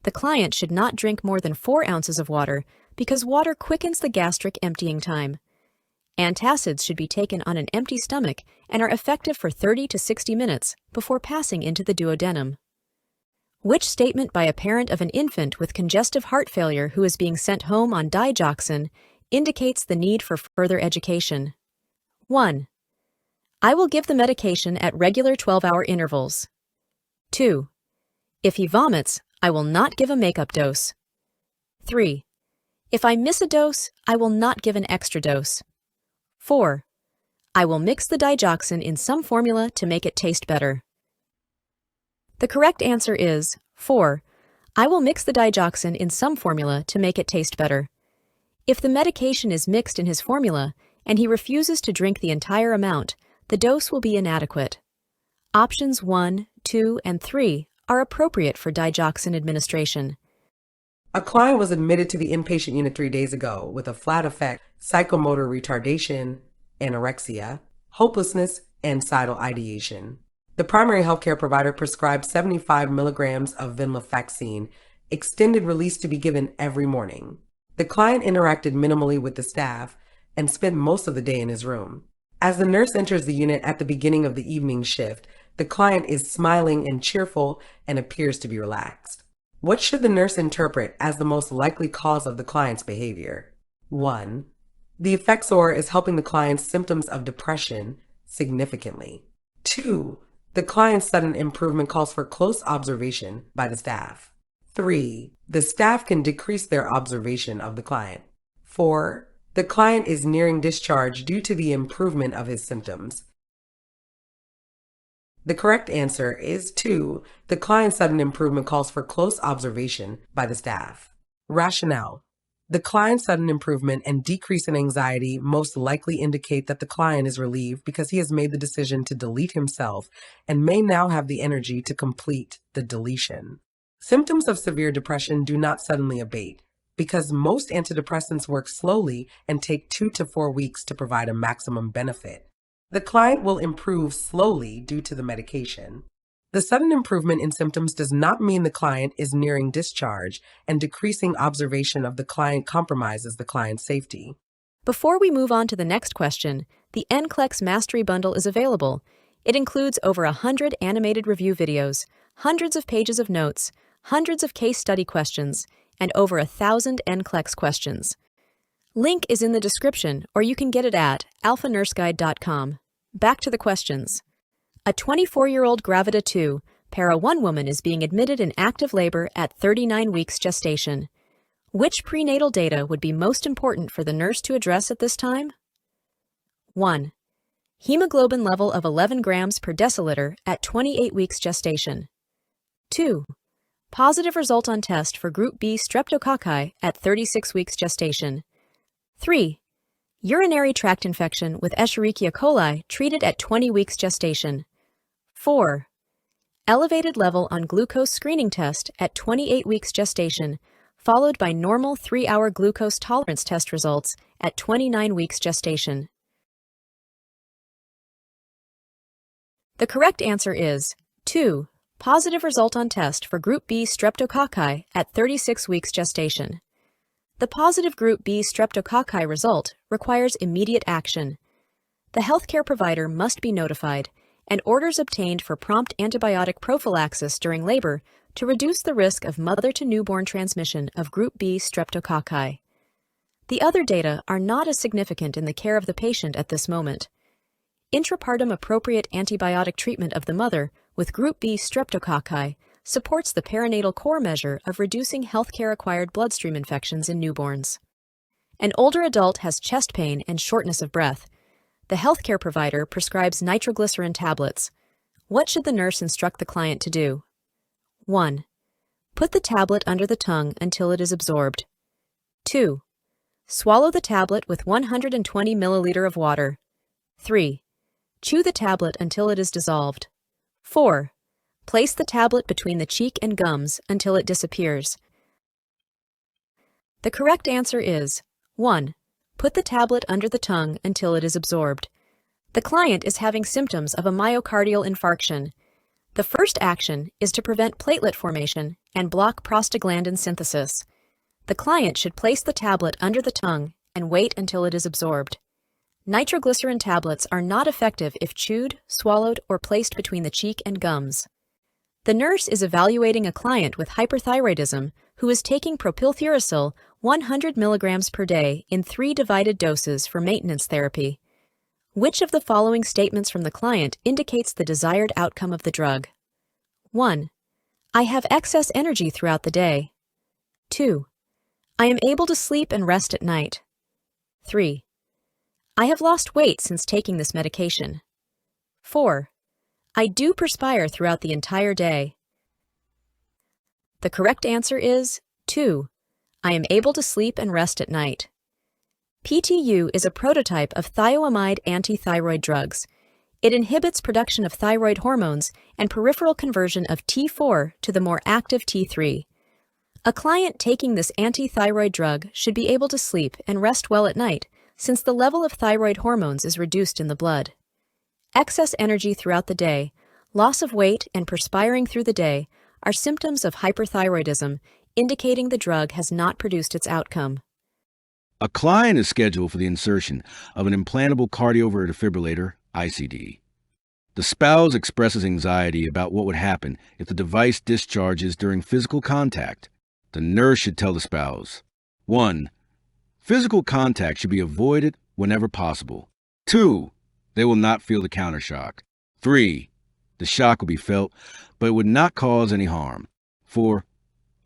The client should not drink more than 4 ounces of water because water quickens the gastric emptying time. Antacids should be taken on an empty stomach and are effective for 30 to 60 minutes before passing into the duodenum. Which statement by a parent of an infant with congestive heart failure who is being sent home on digoxin indicates the need for further education? 1. I will give the medication at regular 12-hour intervals. 2. If he vomits, I will not give a makeup dose. 3. If I miss a dose, I will not give an extra dose. 4. I will mix the digoxin in some formula to make it taste better. The correct answer is 4. I will mix the digoxin in some formula to make it taste better. If the medication is mixed in his formula and he refuses to drink the entire amount, the dose will be inadequate. Options 1, 2, and 3 are appropriate for digoxin administration. A client was admitted to the inpatient unit 3 days ago with a flat affect, psychomotor retardation, anorexia, hopelessness, and suicidal ideation. The primary healthcare provider prescribed 75 milligrams of venlafaxine, extended release to be given every morning. The client interacted minimally with the staff and spent most of the day in his room. As the nurse enters the unit at the beginning of the evening shift, the client is smiling and cheerful and appears to be relaxed. What should the nurse interpret as the most likely cause of the client's behavior? 1. The Effexor is helping the client's symptoms of depression significantly. 2. The client's sudden improvement calls for close observation by the staff. 3. The staff can decrease their observation of the client. 4. The client is nearing discharge due to the improvement of his symptoms. The correct answer is 2. The client's sudden improvement calls for close observation by the staff. Rationale. The client's sudden improvement and decrease in anxiety most likely indicate that the client is relieved because he has made the decision to delete himself and may now have the energy to complete the deletion. Symptoms of severe depression do not suddenly abate because most antidepressants work slowly and take 2 to 4 weeks to provide a maximum benefit. The client will improve slowly due to the medication. The sudden improvement in symptoms does not mean the client is nearing discharge, and decreasing observation of the client compromises the client's safety. Before we move on to the next question, the NCLEX Mastery Bundle is available. It includes over 100 animated review videos, hundreds of pages of notes, hundreds of case study questions, and over 1,000 NCLEX questions. Link is in the description, or you can get it at alphanurseguide.com. Back to the questions. A 24-year-old Gravida 2, Para 1 woman is being admitted in active labor at 39 weeks gestation. Which prenatal data would be most important for the nurse to address at this time? 1. Hemoglobin level of 11 grams per deciliter at 28 weeks gestation. 2. Positive result on test for Group B streptococci at 36 weeks gestation. 3. Urinary tract infection with Escherichia coli treated at 20 weeks gestation. 4. Elevated level on glucose screening test at 28 weeks gestation, followed by normal 3-hour glucose tolerance test results at 29 weeks gestation. The correct answer is 2. Positive result on test for Group B streptococci at 36 weeks gestation. The positive Group B streptococci result requires immediate action. The healthcare provider must be notified, and orders obtained for prompt antibiotic prophylaxis during labor to reduce the risk of mother-to-newborn transmission of Group B streptococci. The other data are not as significant in the care of the patient at this moment. Intrapartum appropriate antibiotic treatment of the mother with Group B streptococci supports the perinatal core measure of reducing healthcare-acquired bloodstream infections in newborns. An older adult has chest pain and shortness of breath. The healthcare provider prescribes nitroglycerin tablets. What should the nurse instruct the client to do? 1. Put the tablet under the tongue until it is absorbed. 2. Swallow the tablet with 120 milliliter of water. 3. Chew the tablet until it is dissolved. 4. Place the tablet between the cheek and gums until it disappears. The correct answer is 1. Put the tablet under the tongue until it is absorbed. The client is having symptoms of a myocardial infarction. The first action is to prevent platelet formation and block prostaglandin synthesis. The client should place the tablet under the tongue and wait until it is absorbed. Nitroglycerin tablets are not effective if chewed, swallowed, or placed between the cheek and gums. The nurse is evaluating a client with hyperthyroidism who is taking propylthuracil 100 mg per day in 3 divided doses for maintenance therapy. Which of the following statements from the client indicates the desired outcome of the drug? 1. I have excess energy throughout the day. 2. I am able to sleep and rest at night. 3. I have lost weight since taking this medication. 4. I do perspire throughout the entire day. The correct answer is 2. I am able to sleep and rest at night. PTU is a prototype of thioamide antithyroid drugs. It inhibits production of thyroid hormones and peripheral conversion of T4 to the more active T3. A client taking this antithyroid drug should be able to sleep and rest well at night, since the level of thyroid hormones is reduced in the blood. Excess energy throughout the day, loss of weight, and perspiring through the day are symptoms of hyperthyroidism, indicating the drug has not produced its outcome. A client is scheduled for the insertion of an implantable cardioverter defibrillator, ICD. The spouse expresses anxiety about what would happen if the device discharges during physical contact. The nurse should tell the spouse, 1. Physical contact should be avoided whenever possible. 2. They will not feel the countershock. 3. The shock will be felt, but it would not cause any harm. 4.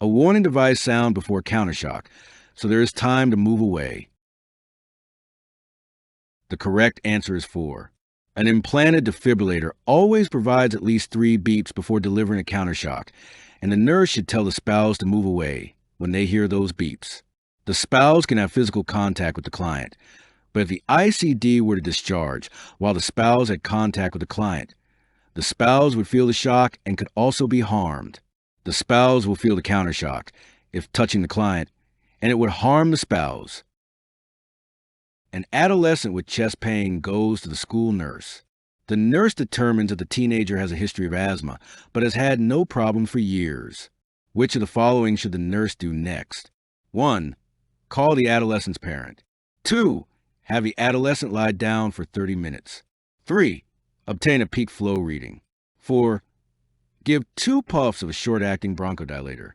A warning device sound before countershock, so there is time to move away. The correct answer is 4. An implanted defibrillator always provides at least 3 beeps before delivering a countershock, and the nurse should tell the spouse to move away when they hear those beeps. The spouse can have physical contact with the client, but if the ICD were to discharge while the spouse had contact with the client, the spouse would feel the shock and could also be harmed. The spouse will feel the countershock if touching the client, and it would harm the spouse. An adolescent with chest pain goes to the school nurse. The nurse determines that the teenager has a history of asthma, but has had no problem for years. Which of the following should the nurse do next? 1. Call the adolescent's parent. 2. Have the adolescent lie down for 30 minutes. 3. Obtain a peak flow reading. 4. Give 2 puffs of a short-acting bronchodilator.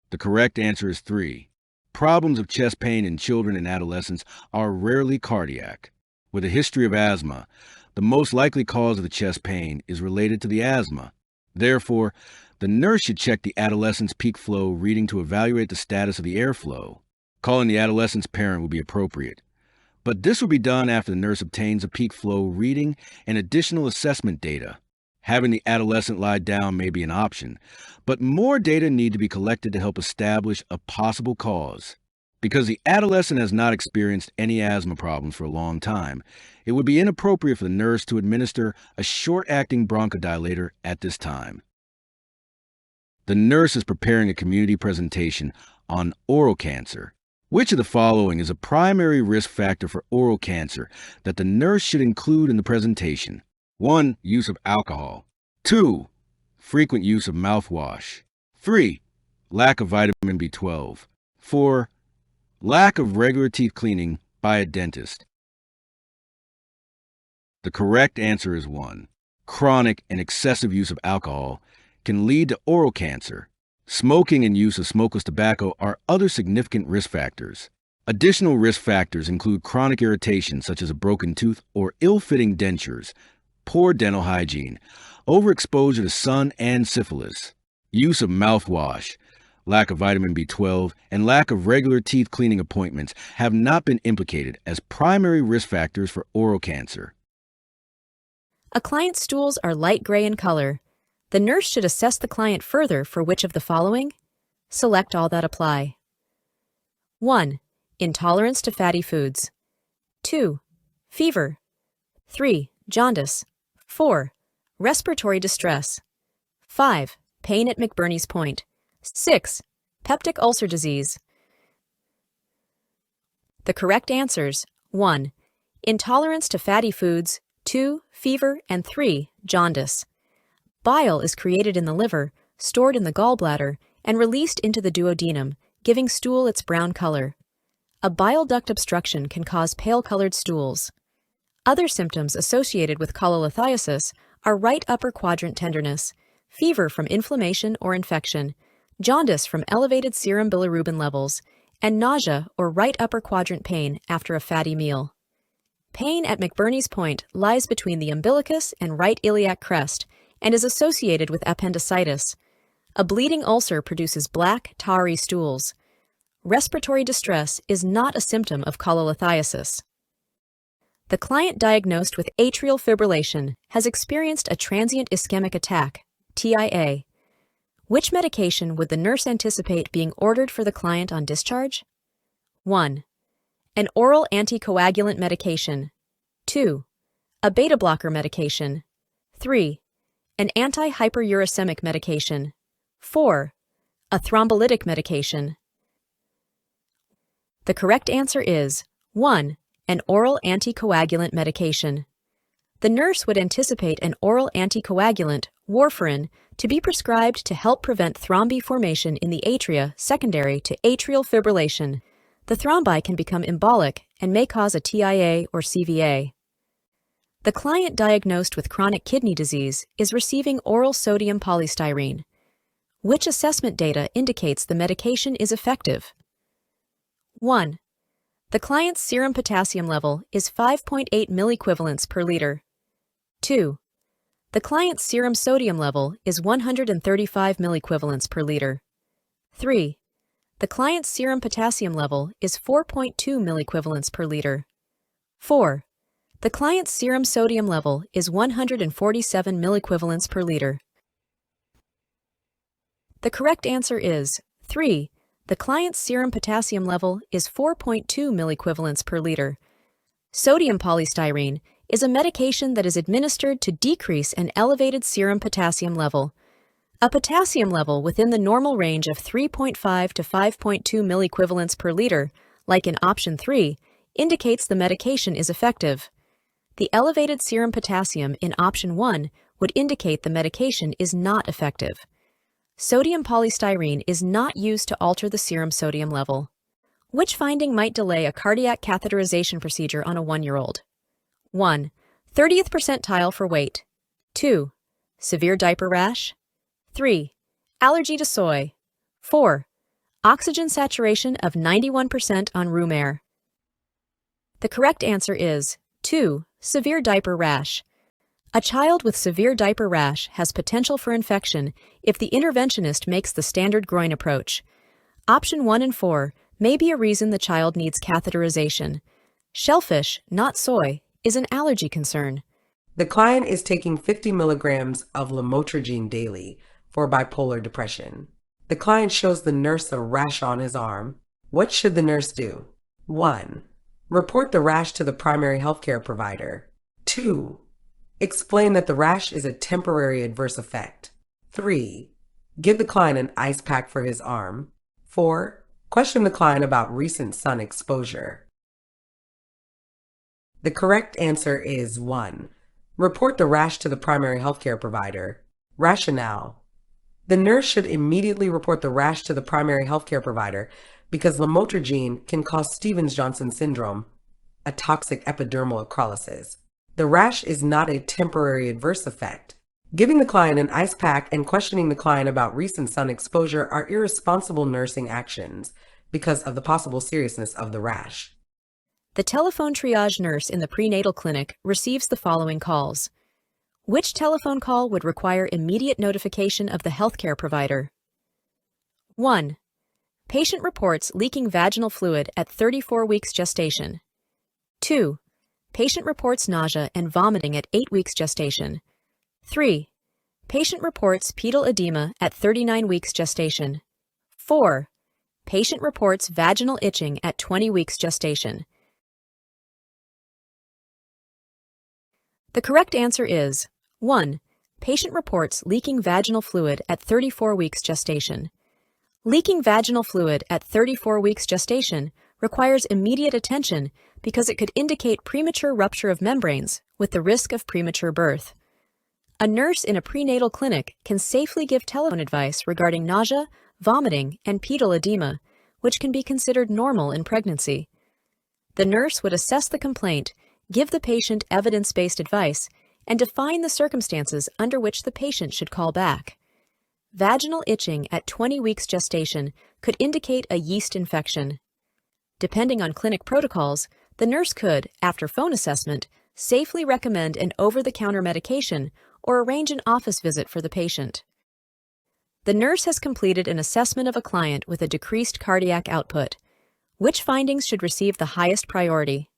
The correct answer is 3. Problems of chest pain in children and adolescents are rarely cardiac. With a history of asthma, the most likely cause of the chest pain is related to the asthma. Therefore, the nurse should check the adolescent's peak flow reading to evaluate the status of the airflow. Calling the adolescent's parent would be appropriate. But this will be done after the nurse obtains a peak flow reading and additional assessment data. Having the adolescent lie down may be an option, but more data need to be collected to help establish a possible cause. Because the adolescent has not experienced any asthma problems for a long time, it would be inappropriate for the nurse to administer a short-acting bronchodilator at this time. The nurse is preparing a community presentation on oral cancer. Which of the following is a primary risk factor for oral cancer that the nurse should include in the presentation? 1. Use of alcohol. 2. Frequent use of mouthwash. 3. Lack of vitamin B12. 4. Lack of regular teeth cleaning by a dentist. The correct answer is 1. Chronic and excessive use of alcohol can lead to oral cancer. Smoking and use of smokeless tobacco are other significant risk factors. Additional risk factors include chronic irritation such as a broken tooth or ill-fitting dentures, poor dental hygiene, overexposure to sun and syphilis, use of mouthwash, lack of vitamin B12, and lack of regular teeth cleaning appointments have not been implicated as primary risk factors for oral cancer. A client's stools are light gray in color. The nurse should assess the client further for which of the following? Select all that apply. 1. Intolerance to fatty foods. 2. Fever. 3. Jaundice. 4. Respiratory distress. 5. Pain at McBurney's point. 6. Peptic ulcer disease. The correct answers: 1. Intolerance to fatty foods. 2. Fever. And 3. Jaundice. Bile is created in the liver, stored in the gallbladder, and released into the duodenum, giving stool its brown color. A bile duct obstruction can cause pale-colored stools. Other symptoms associated with cholelithiasis are right upper quadrant tenderness, fever from inflammation or infection, jaundice from elevated serum bilirubin levels, and nausea or right upper quadrant pain after a fatty meal. Pain at McBurney's point lies between the umbilicus and right iliac crest and is associated with appendicitis. A bleeding ulcer produces black, tarry stools. Respiratory distress is not a symptom of cholelithiasis. The client diagnosed with atrial fibrillation has experienced a transient ischemic attack, TIA. Which medication would the nurse anticipate being ordered for the client on discharge? 1. An oral anticoagulant medication. 2. A beta blocker medication. 3. An anti-hyperuricemic medication. 4. A thrombolytic medication. The correct answer is 1. An oral anticoagulant medication. The nurse would anticipate an oral anticoagulant, warfarin, to be prescribed to help prevent thrombi formation in the atria secondary to atrial fibrillation. The thrombi can become embolic and may cause a TIA or CVA. The client diagnosed with chronic kidney disease is receiving oral sodium polystyrene. Which assessment data indicates the medication is effective? 1. The client's serum potassium level is 5.8 milliequivalents per liter. 2. The client's serum sodium level is 135 milliequivalents per liter. 3. The client's serum potassium level is 4.2 milliequivalents per liter. 4. The client's serum sodium level is 147 milliequivalents per liter. The correct answer is 3. The client's serum potassium level is 4.2 milliequivalents per liter. Sodium polystyrene is a medication that is administered to decrease an elevated serum potassium level. A potassium level within the normal range of 3.5 to 5.2 milliequivalents per liter, like in option 3, indicates the medication is effective. The elevated serum potassium in option 1 would indicate the medication is not effective. Sodium polystyrene is not used to alter the serum sodium level. Which finding might delay a cardiac catheterization procedure on a 1-year-old? 1. 30th percentile for weight. 2. Severe diaper rash. 3. Allergy to soy. 4. Oxygen saturation of 91% on room air. The correct answer is 2. Severe diaper rash. A child with severe diaper rash has potential for infection if the interventionist makes the standard groin approach. Option 1 and 4 may be a reason the child needs catheterization. Shellfish, not soy, is an allergy concern. The client is taking 50 milligrams of lamotrigine daily for bipolar depression. The client shows the nurse a rash on his arm. What should the nurse do? 1. Report the rash to the primary healthcare provider. 2. Explain that the rash is a temporary adverse effect. 3. Give the client an ice pack for his arm. 4. Question the client about recent sun exposure. The correct answer is 1. Report the rash to the primary healthcare provider. Rationale. The nurse should immediately report the rash to the primary healthcare provider because lamotrigine can cause Stevens-Johnson syndrome, a toxic epidermal necrolysis. The rash is not a temporary adverse effect. Giving the client an ice pack and questioning the client about recent sun exposure are irresponsible nursing actions because of the possible seriousness of the rash. The telephone triage nurse in the prenatal clinic receives the following calls. Which telephone call would require immediate notification of the healthcare provider? 1. Patient reports leaking vaginal fluid at 34 weeks gestation. 2. Patient reports nausea and vomiting at 8 weeks gestation. 3. Patient reports pedal edema at 39 weeks gestation. 4. Patient reports vaginal itching at 20 weeks gestation. The correct answer is 1. Patient reports leaking vaginal fluid at 34 weeks gestation. Leaking vaginal fluid at 34 weeks gestation requires immediate attention because it could indicate premature rupture of membranes with the risk of premature birth. A nurse in a prenatal clinic can safely give telephone advice regarding nausea, vomiting, and pedal edema, which can be considered normal in pregnancy. The nurse would assess the complaint, give the patient evidence-based advice, and define the circumstances under which the patient should call back. Vaginal itching at 20 weeks gestation could indicate a yeast infection. Depending on clinic protocols, the nurse could, after phone assessment, safely recommend an over-the-counter medication or arrange an office visit for the patient. The nurse has completed an assessment of a client with a decreased cardiac output. Which findings should receive the highest priority?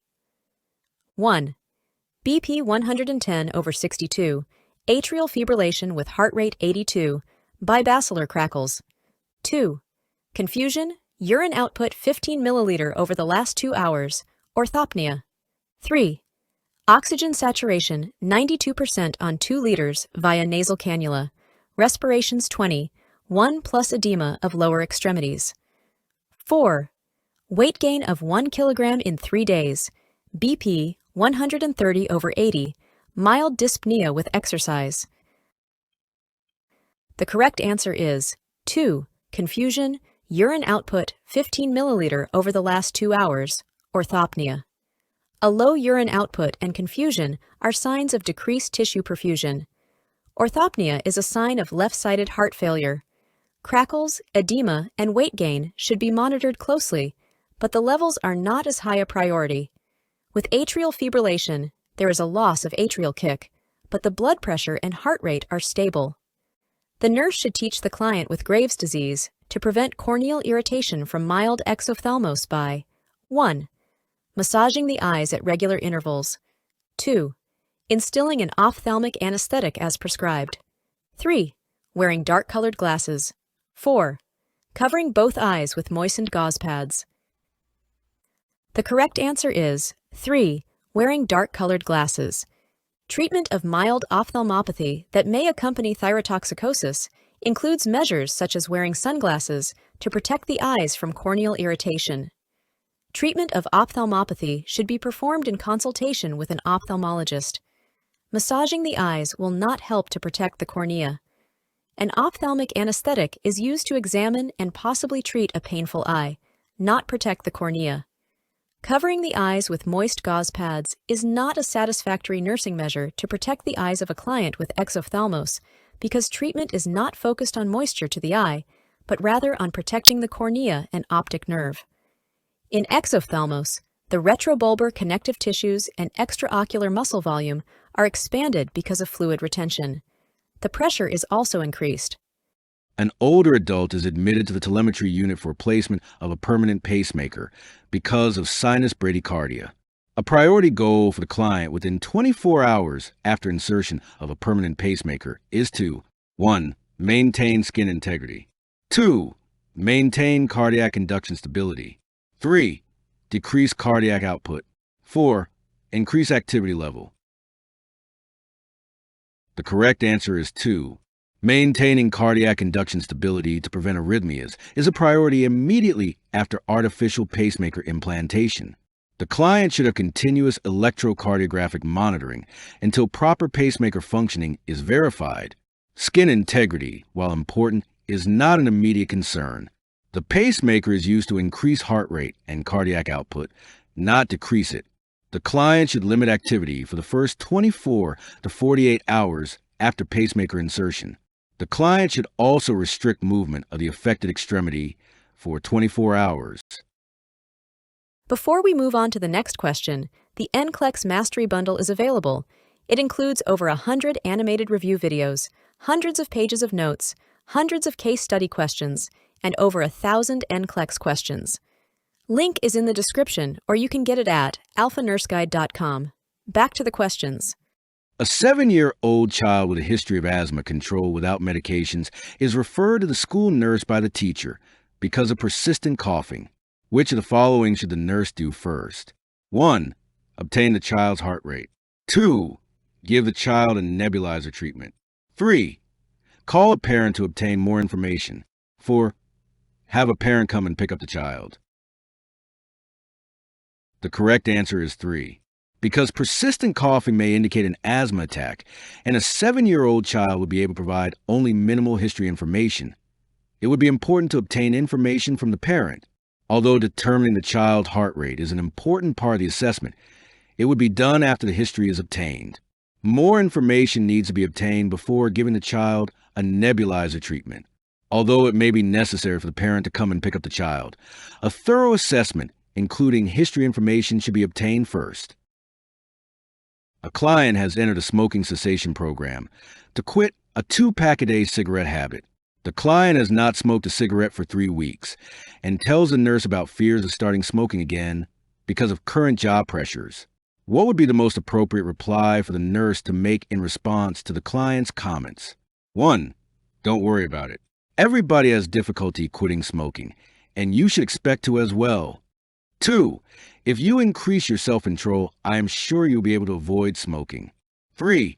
1. BP 110/62, atrial fibrillation with heart rate 82, bibasilar crackles. 2. Confusion, urine output 15 milliliter over the last 2 hours, orthopnea. 3. Oxygen saturation 92% on 2 liters via nasal cannula, respirations 20, 1 plus edema of lower extremities. 4. Weight gain of 1 kilogram in 3 days, BP 130/80, mild dyspnea with exercise. The correct answer is 2. Confusion, urine output 15 milliliter over the last 2 hours, orthopnea. A low urine output and confusion are signs of decreased tissue perfusion. Orthopnea is a sign of left-sided heart failure. Crackles, edema, and weight gain should be monitored closely, but the levels are not as high a priority. With atrial fibrillation, there is a loss of atrial kick, but the blood pressure and heart rate are stable. The nurse should teach the client with Graves' disease to prevent corneal irritation from mild exophthalmos by 1. Massaging the eyes at regular intervals. 2. Instilling an ophthalmic anesthetic as prescribed. 3. Wearing dark-colored glasses. 4. Covering both eyes with moistened gauze pads. The correct answer is 3. Wearing dark-colored glasses. Treatment of mild ophthalmopathy that may accompany thyrotoxicosis includes measures such as wearing sunglasses to protect the eyes from corneal irritation. Treatment of ophthalmopathy should be performed in consultation with an ophthalmologist. Massaging the eyes will not help to protect the cornea. An ophthalmic anesthetic is used to examine and possibly treat a painful eye, not protect the cornea. Covering the eyes with moist gauze pads is not a satisfactory nursing measure to protect the eyes of a client with exophthalmos because treatment is not focused on moisture to the eye, but rather on protecting the cornea and optic nerve. In exophthalmos, the retrobulbar connective tissues and extraocular muscle volume are expanded because of fluid retention. The pressure is also increased. An older adult is admitted to the telemetry unit for placement of a permanent pacemaker because of sinus bradycardia. A priority goal for the client within 24 hours after insertion of a permanent pacemaker is to 1. Maintain skin integrity. 2. Maintain cardiac induction stability. 3. Decrease cardiac output. 4. Increase activity level. The correct answer is 2. Maintaining cardiac induction stability to prevent arrhythmias is a priority immediately after artificial pacemaker implantation. The client should have continuous electrocardiographic monitoring until proper pacemaker functioning is verified. Skin integrity, while important, is not an immediate concern. The pacemaker is used to increase heart rate and cardiac output, not decrease it. The client should limit activity for the first 24 to 48 hours after pacemaker insertion. The client should also restrict movement of the affected extremity for 24 hours. Before we move on to the next question, the NCLEX Mastery Bundle is available. It includes over 100 animated review videos, hundreds of pages of notes, hundreds of case study questions, and over 1,000 NCLEX questions. Link is in the description, or you can get it at alphanurseguide.com. Back to the questions. A 7-year-old child with a history of asthma control without medications is referred to the school nurse by the teacher because of persistent coughing. Which of the following should the nurse do first? 1. Obtain the child's heart rate. 2. Give the child a nebulizer treatment. 3. Call a parent to obtain more information. 4. Have a parent come and pick up the child. The correct answer is 3. Because persistent coughing may indicate an asthma attack, and a 7-year-old child would be able to provide only minimal history information, it would be important to obtain information from the parent. Although determining the child's heart rate is an important part of the assessment, it would be done after the history is obtained. More information needs to be obtained before giving the child a nebulizer treatment. Although it may be necessary for the parent to come and pick up the child, a thorough assessment, including history information, should be obtained first. A client has entered a smoking cessation program to quit a 2-pack-a-day cigarette habit. The client has not smoked a cigarette for 3 weeks and tells the nurse about fears of starting smoking again because of current job pressures. What would be the most appropriate reply for the nurse to make in response to the client's comments? 1. Don't worry about it. Everybody has difficulty quitting smoking, and you should expect to as well. 2. If you increase your self-control, I am sure you'll be able to avoid smoking. 3.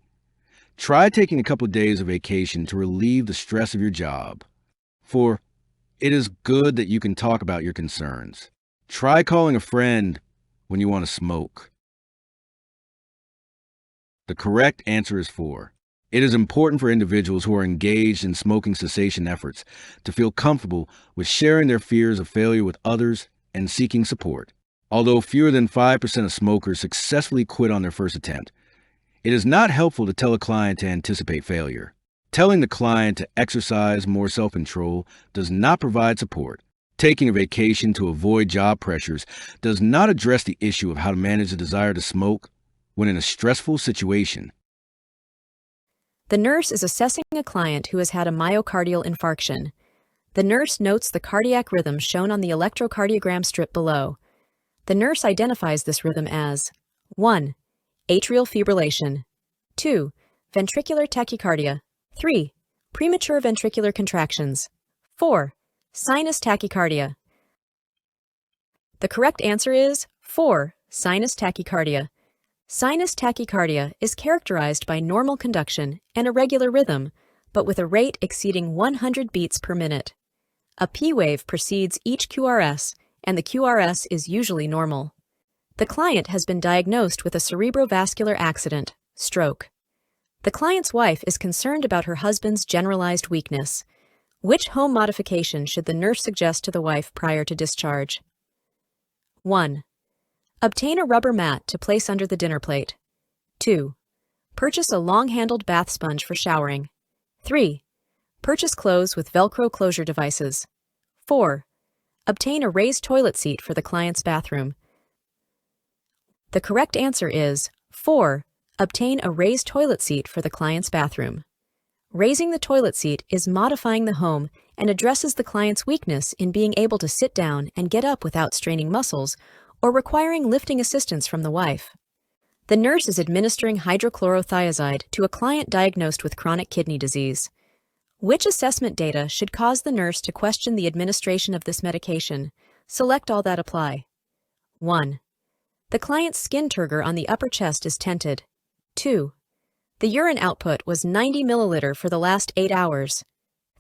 Try taking a couple of days of vacation to relieve the stress of your job. 4. It is good that you can talk about your concerns. Try calling a friend when you want to smoke. The correct answer is 4. It is important for individuals who are engaged in smoking cessation efforts to feel comfortable with sharing their fears of failure with others and seeking support. Although fewer than 5% of smokers successfully quit on their first attempt, it is not helpful to tell a client to anticipate failure. Telling the client to exercise more self-control does not provide support. Taking a vacation to avoid job pressures does not address the issue of how to manage the desire to smoke when in a stressful situation. The nurse is assessing a client who has had a myocardial infarction. The nurse notes the cardiac rhythm shown on the electrocardiogram strip below. The nurse identifies this rhythm as 1. Atrial fibrillation. 2. Ventricular tachycardia. 3. Premature ventricular contractions. 4. Sinus tachycardia. The correct answer is 4. Sinus tachycardia. Sinus tachycardia is characterized by normal conduction and a regular rhythm, but with a rate exceeding 100 beats per minute. A P wave precedes each QRS, and the QRS is usually normal. The client has been diagnosed with a cerebrovascular accident, stroke. The client's wife is concerned about her husband's generalized weakness. Which home modification should the nurse suggest to the wife prior to discharge? 1. Obtain a rubber mat to place under the dinner plate. 2. Purchase a long-handled bath sponge for showering. 3. Purchase clothes with Velcro closure devices. 4. Obtain a raised toilet seat for the client's bathroom. The correct answer is 4. Obtain a raised toilet seat for the client's bathroom. Raising the toilet seat is modifying the home and addresses the client's weakness in being able to sit down and get up without straining muscles or requiring lifting assistance from the wife. The nurse is administering hydrochlorothiazide to a client diagnosed with chronic kidney disease. Which assessment data should cause the nurse to question the administration of this medication? Select all that apply. 1. The client's skin turgor on the upper chest is tented. 2. The urine output was 90 milliliter for the last 8 hours.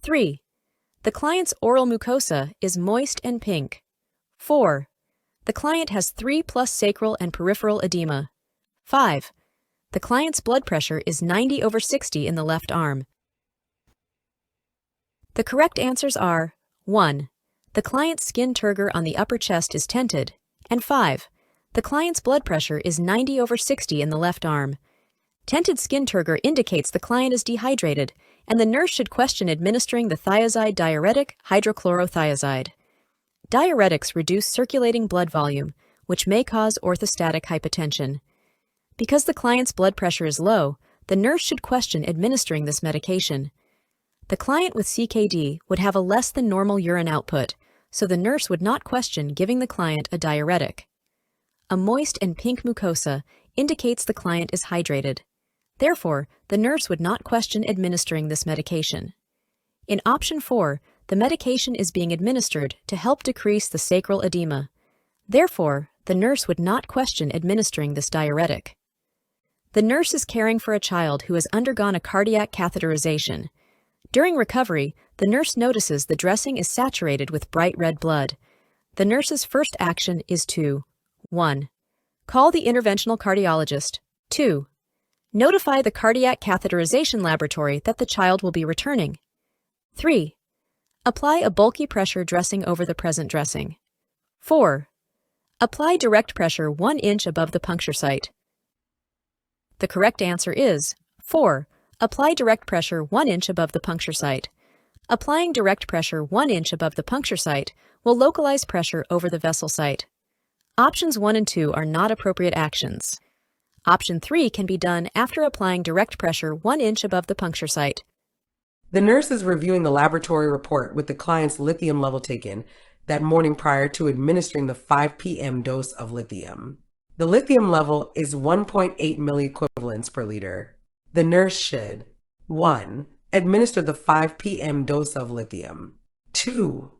3. The client's oral mucosa is moist and pink. 4. The client has 3+ sacral and peripheral edema. 5. The client's blood pressure is 90/60 in the left arm. The correct answers are 1. The client's skin turgor on the upper chest is tented, and 5. The client's blood pressure is 90/60 in the left arm. Tented skin turgor indicates the client is dehydrated, and the nurse should question administering the thiazide diuretic hydrochlorothiazide. Diuretics reduce circulating blood volume, which may cause orthostatic hypotension. Because the client's blood pressure is low, the nurse should question administering this medication. The client with CKD would have a less than normal urine output, so the nurse would not question giving the client a diuretic. A moist and pink mucosa indicates the client is hydrated. Therefore, the nurse would not question administering this medication. In option 4, the medication is being administered to help decrease the sacral edema. Therefore, the nurse would not question administering this diuretic. The nurse is caring for a child who has undergone a cardiac catheterization. During recovery, the nurse notices the dressing is saturated with bright red blood. The nurse's first action is to 1. Call the interventional cardiologist. 2. Notify the cardiac catheterization laboratory that the child will be returning. 3. Apply a bulky pressure dressing over the present dressing. 4. Apply direct pressure 1 inch above the puncture site. The correct answer is 4. Apply direct pressure 1 inch above the puncture site. Applying direct pressure 1 inch above the puncture site will localize pressure over the vessel site. Options 1 and 2 are not appropriate actions. Option 3 can be done after applying direct pressure 1 inch above the puncture site. The nurse is reviewing the laboratory report with the client's lithium level taken that morning prior to administering the 5 p.m. dose of lithium. The lithium level is 1.8 milliequivalents per liter. The nurse should 1. Administer the 5 p.m. dose of lithium. 2.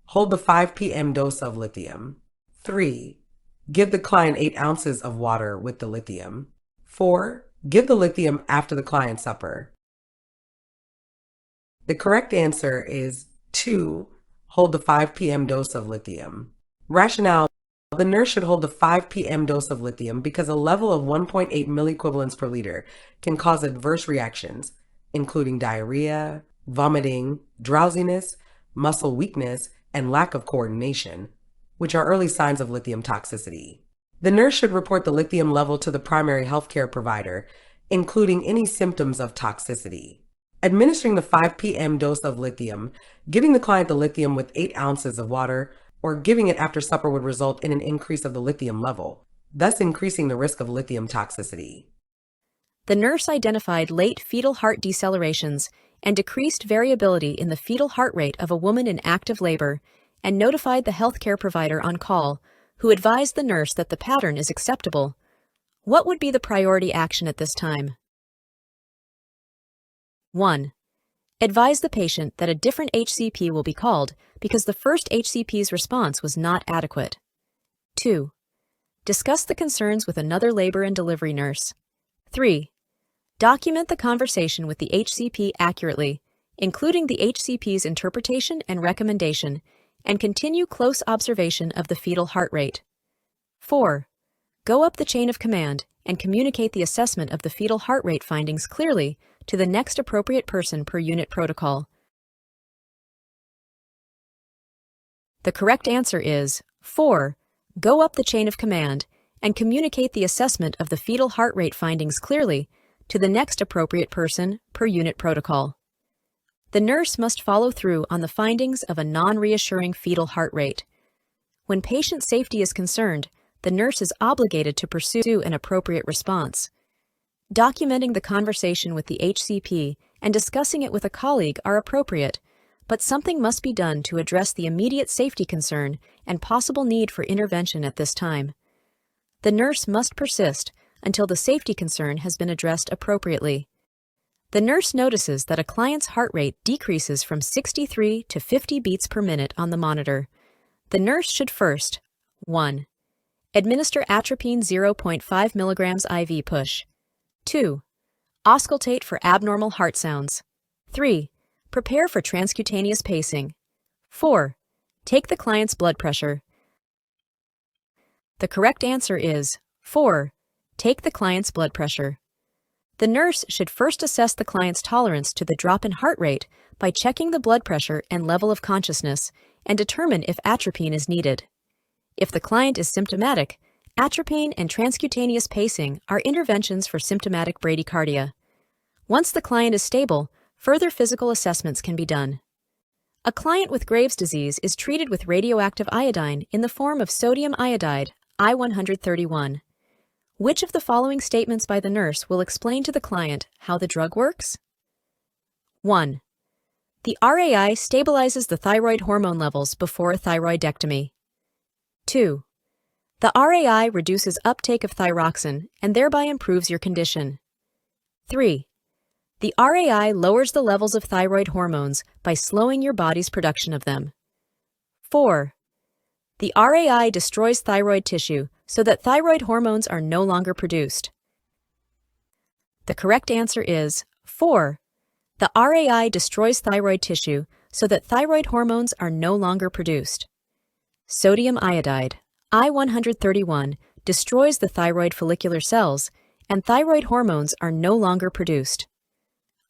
Hold the 5 p.m. dose of lithium. 3. Give the client 8 ounces of water with the lithium. 4. Give the lithium after the client's supper. The correct answer is 2. Hold the 5 p.m. dose of lithium. Rationale: the nurse should hold the 5 p.m. dose of lithium because a level of 1.8 milliequivalents per liter can cause adverse reactions, including diarrhea, vomiting, drowsiness, muscle weakness, and lack of coordination, which are early signs of lithium toxicity. The nurse should report the lithium level to the primary healthcare provider, including any symptoms of toxicity. Administering the 5 p.m. dose of lithium, giving the client the lithium with 8 ounces of water, or giving it after supper would result in an increase of the lithium level, thus increasing the risk of lithium toxicity. The nurse identified late fetal heart decelerations and decreased variability in the fetal heart rate of a woman in active labor and notified the healthcare provider on call, who advised the nurse that the pattern is acceptable. What would be the priority action at this time? 1. Advise the patient that a different HCP will be called because the first HCP's response was not adequate. 2. Discuss the concerns with another labor and delivery nurse. 3. Document the conversation with the HCP accurately, including the HCP's interpretation and recommendation, and continue close observation of the fetal heart rate. 4. Go up the chain of command and communicate the assessment of the fetal heart rate findings clearly to the next appropriate person per unit protocol. The correct answer is 4. Go up the chain of command and communicate the assessment of the fetal heart rate findings clearly to the next appropriate person per unit protocol. The nurse must follow through on the findings of a non-reassuring fetal heart rate. When patient safety is concerned, the nurse is obligated to pursue an appropriate response. Documenting the conversation with the HCP and discussing it with a colleague are appropriate, but something must be done to address the immediate safety concern and possible need for intervention at this time. The nurse must persist until the safety concern has been addressed appropriately. The nurse notices that a client's heart rate decreases from 63 to 50 beats per minute on the monitor. The nurse should first 1. Administer atropine 0.5 mg IV push. 2. Auscultate for abnormal heart sounds. 3. Prepare for transcutaneous pacing. 4. Take the client's blood pressure. The correct answer is 4. Take the client's blood pressure. The nurse should first assess the client's tolerance to the drop in heart rate by checking the blood pressure and level of consciousness and determine if atropine is needed. If the client is symptomatic, atropine and transcutaneous pacing are interventions for symptomatic bradycardia. Once the client is stable, further physical assessments can be done. A client with Graves' disease is treated with radioactive iodine in the form of sodium iodide, I-131. Which of the following statements by the nurse will explain to the client how the drug works? 1. The RAI stabilizes the thyroid hormone levels before a thyroidectomy. 2. The RAI reduces uptake of thyroxine and thereby improves your condition. 3. The RAI lowers the levels of thyroid hormones by slowing your body's production of them. 4. The RAI destroys thyroid tissue so that thyroid hormones are no longer produced. The correct answer is 4. The RAI destroys thyroid tissue so that thyroid hormones are no longer produced. Sodium iodide, I-131, destroys the thyroid follicular cells, and thyroid hormones are no longer produced.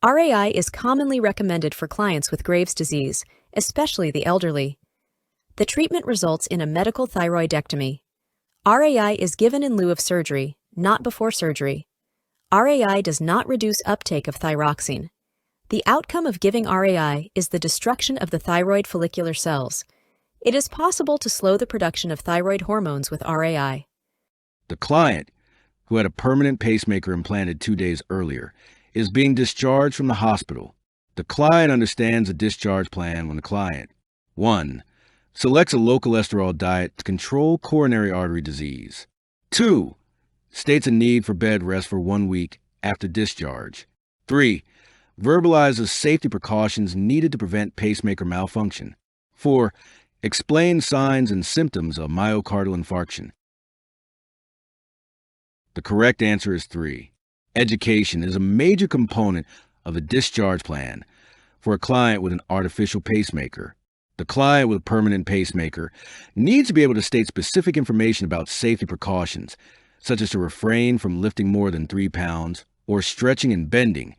RAI is commonly recommended for clients with Graves' disease, especially the elderly. The treatment results in a medical thyroidectomy. RAI is given in lieu of surgery, not before surgery. RAI does not reduce uptake of thyroxine. The outcome of giving RAI is the destruction of the thyroid follicular cells. It is possible to slow the production of thyroid hormones with RAI. The client, who had a permanent pacemaker implanted 2 days earlier, is being discharged from the hospital. The client understands the discharge plan when the client 1. Selects a low cholesterol diet to control coronary artery disease. 2. States a need for bed rest for 1 week after discharge. 3. Verbalizes safety precautions needed to prevent pacemaker malfunction. 4. Explains signs and symptoms of myocardial infarction. The correct answer is 3. Education is a major component of the discharge plan for a client with an artificial pacemaker. The client with a permanent pacemaker needs to be able to state specific information about safety precautions, such as to refrain from lifting more than 3 pounds or stretching and bending,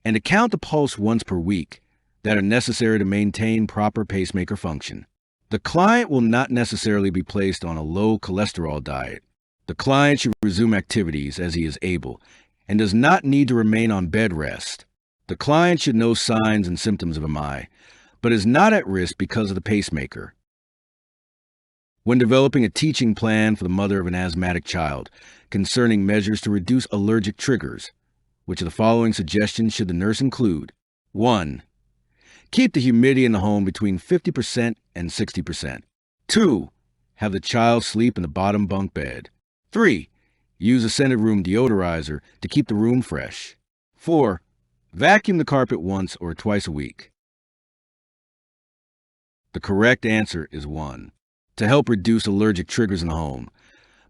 and to count the pulse once per week that are necessary to maintain proper pacemaker function. The client will not necessarily be placed on a low cholesterol diet. The client should resume activities as he is able and does not need to remain on bed rest. The client should know signs and symptoms of MI, but is not at risk because of the pacemaker. When developing a teaching plan for the mother of an asthmatic child concerning measures to reduce allergic triggers, which of the following suggestions should the nurse include? 1. Keep the humidity in the home between 50% and 60%. 2. Have the child sleep in the bottom bunk bed. 3. Use a scented room deodorizer to keep the room fresh. 4. Vacuum the carpet once or twice a week. The correct answer is 1. To help reduce allergic triggers in the home,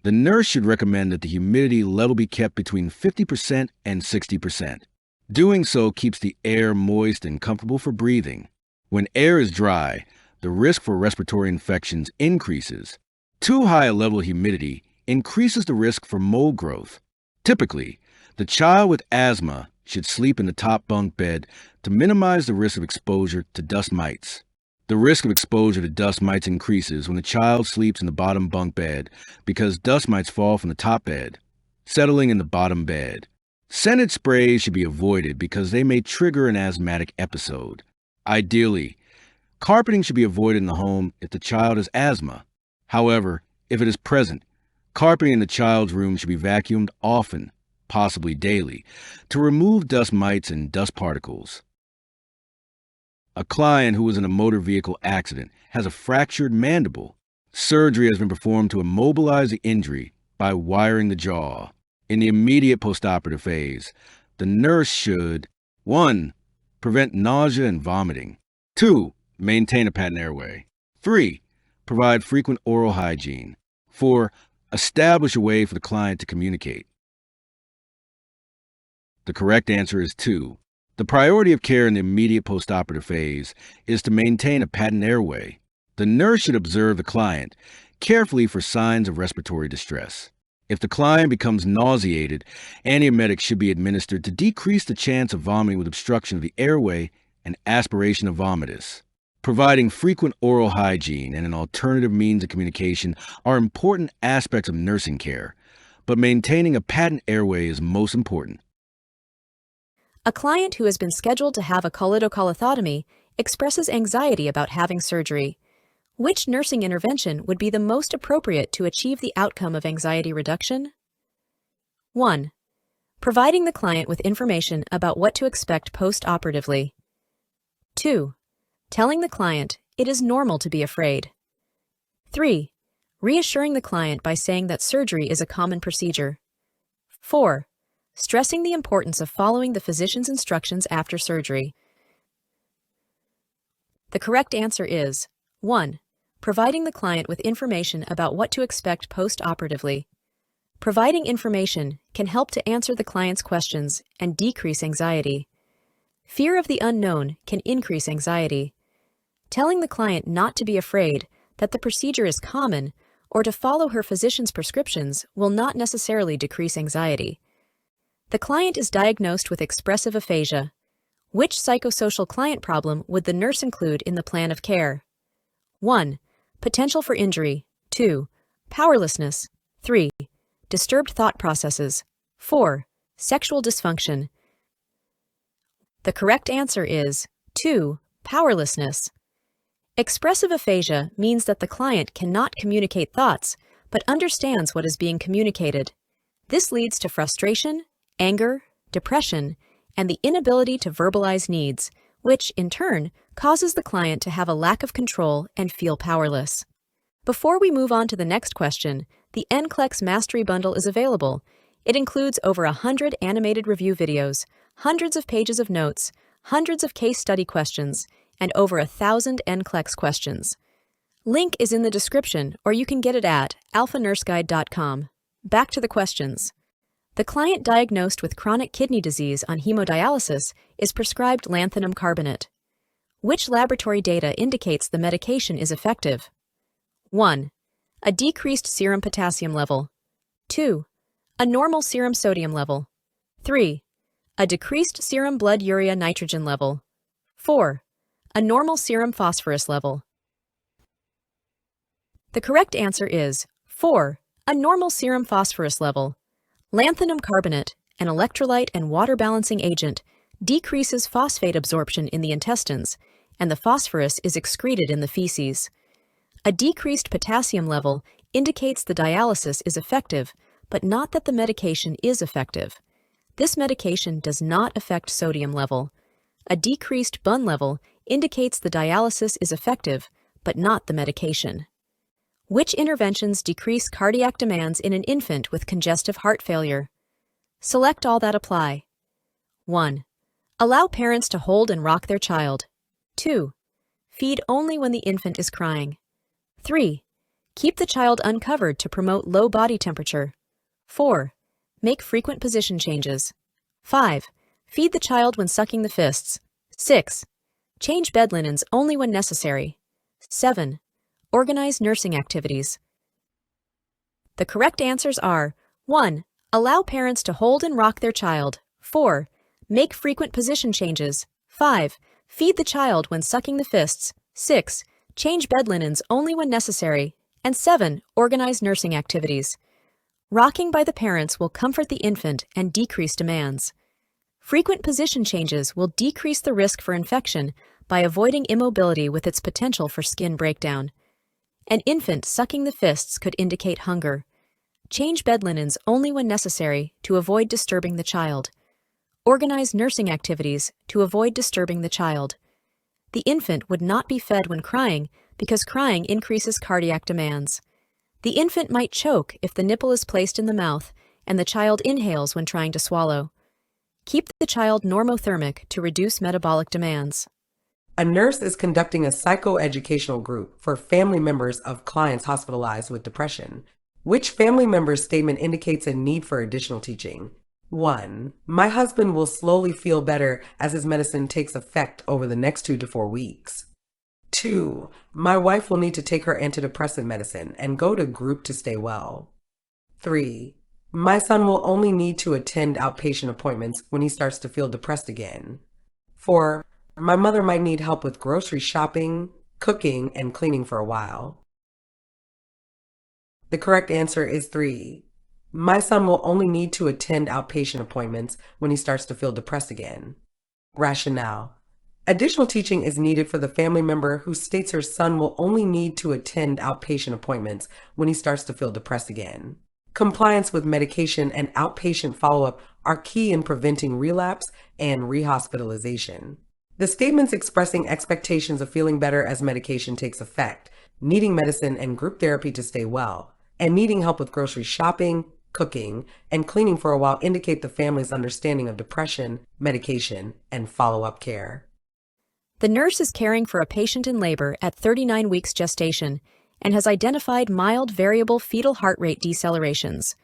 the nurse should recommend that the humidity level be kept between 50% and 60%. Doing so keeps the air moist and comfortable for breathing. When air is dry, the risk for respiratory infections increases. Too high a level of humidity increases the risk for mold growth. Typically, the child with asthma should sleep in the top bunk bed to minimize the risk of exposure to dust mites. The risk of exposure to dust mites increases when the child sleeps in the bottom bunk bed because dust mites fall from the top bed, settling in the bottom bed. Scented sprays should be avoided because they may trigger an asthmatic episode. Ideally, carpeting should be avoided in the home if the child has asthma. However, if it is present, carpeting in the child's room should be vacuumed often, possibly daily, to remove dust mites and dust particles. A client who was in a motor vehicle accident has a fractured mandible. Surgery has been performed to immobilize the injury by wiring the jaw. In the immediate postoperative phase, the nurse should 1. Prevent nausea and vomiting. 2. Maintain a patent airway. 3. Provide frequent oral hygiene. 4. Establish a way for the client to communicate. The correct answer is 2. The priority of care in the immediate postoperative phase is to maintain a patent airway. The nurse should observe the client carefully for signs of respiratory distress. If the client becomes nauseated, antiemetics should be administered to decrease the chance of vomiting with obstruction of the airway and aspiration of vomitus. Providing frequent oral hygiene and an alternative means of communication are important aspects of nursing care, but maintaining a patent airway is most important. A client who has been scheduled to have a cholecystectomy expresses anxiety about having surgery. Which nursing intervention would be the most appropriate to achieve the outcome of anxiety reduction? 1. Providing the client with information about what to expect post-operatively. 2. Telling the client it is normal to be afraid. 3. Reassuring the client by saying that surgery is a common procedure. 4. Stressing the importance of following the physician's instructions after surgery. The correct answer is 1. Providing the client with information about what to expect post-operatively. Providing information can help to answer the client's questions and decrease anxiety. Fear of the unknown can increase anxiety. Telling the client not to be afraid, that the procedure is common, or to follow her physician's prescriptions will not necessarily decrease anxiety. The client is diagnosed with expressive aphasia. Which psychosocial client problem would the nurse include in the plan of care? 1. Potential for injury. 2. Powerlessness. 3. Disturbed thought processes. 4. Sexual dysfunction. The correct answer is 2. Powerlessness. Expressive aphasia means that the client cannot communicate thoughts, but understands what is being communicated. This leads to frustration, anger, depression, and the inability to verbalize needs, which, in turn, causes the client to have a lack of control and feel powerless. Before we move on to the next question, the NCLEX Mastery Bundle is available. It includes over 100 animated review videos, hundreds of pages of notes, hundreds of case study questions, and over 1,000 NCLEX questions. Link is in the description, or you can get it at alphanurseguide.com. Back to the questions. The client diagnosed with chronic kidney disease on hemodialysis is prescribed lanthanum carbonate. Which laboratory data indicates the medication is effective? 1. A decreased serum potassium level. 2. A normal serum sodium level. 3. A decreased serum blood urea nitrogen level. 4. A normal serum phosphorus level. The correct answer is 4. A normal serum phosphorus level. Lanthanum carbonate, an electrolyte and water balancing agent, decreases phosphate absorption in the intestines, and the phosphorus is excreted in the feces. A decreased potassium level indicates the dialysis is effective, but not that the medication is effective. This medication does not affect sodium level. A decreased BUN level indicates the dialysis is effective, but not the medication. Which interventions decrease cardiac demands in an infant with congestive heart failure? Select all that apply. 1. Allow parents to hold and rock their child. 2. Feed only when the infant is crying. 3. Keep the child uncovered to promote low body temperature. 4. Make frequent position changes. 5. Feed the child when sucking the fists. 6. Change bed linens only when necessary. 7. Organize nursing activities. The correct answers are 1. Allow parents to hold and rock their child. 4. Make frequent position changes. 5. Feed the child when sucking the fists. 6. Change bed linens only when necessary. And 7. Organize nursing activities. Rocking by the parents will comfort the infant and decrease demands. Frequent position changes will decrease the risk for infection by avoiding immobility with its potential for skin breakdown. An infant sucking the fists could indicate hunger. Change bed linens only when necessary to avoid disturbing the child. Organize nursing activities to avoid disturbing the child. The infant would not be fed when crying because crying increases cardiac demands. The infant might choke if the nipple is placed in the mouth and the child inhales when trying to swallow. Keep the child normothermic to reduce metabolic demands. A nurse is conducting a psychoeducational group for family members of clients hospitalized with depression. Which family member's statement indicates a need for additional teaching? 1. My husband will slowly feel better as his medicine takes effect over the next 2 to 4 weeks. 2. My wife will need to take her antidepressant medicine and go to group to stay well. 3. My son will only need to attend outpatient appointments when he starts to feel depressed again. 4. My mother might need help with grocery shopping, cooking, and cleaning for a while. The correct answer is 3. My son will only need to attend outpatient appointments when he starts to feel depressed again. Rationale. Additional teaching is needed for the family member who states her son will only need to attend outpatient appointments when he starts to feel depressed again. Compliance with medication and outpatient follow-up are key in preventing relapse and rehospitalization. The statements expressing expectations of feeling better as medication takes effect, needing medicine and group therapy to stay well, and needing help with grocery shopping, cooking, and cleaning for a while indicate the family's understanding of depression, medication, and follow-up care. The nurse is caring for a patient in labor at 39 weeks gestation and has identified mild variable fetal heart rate decelerations.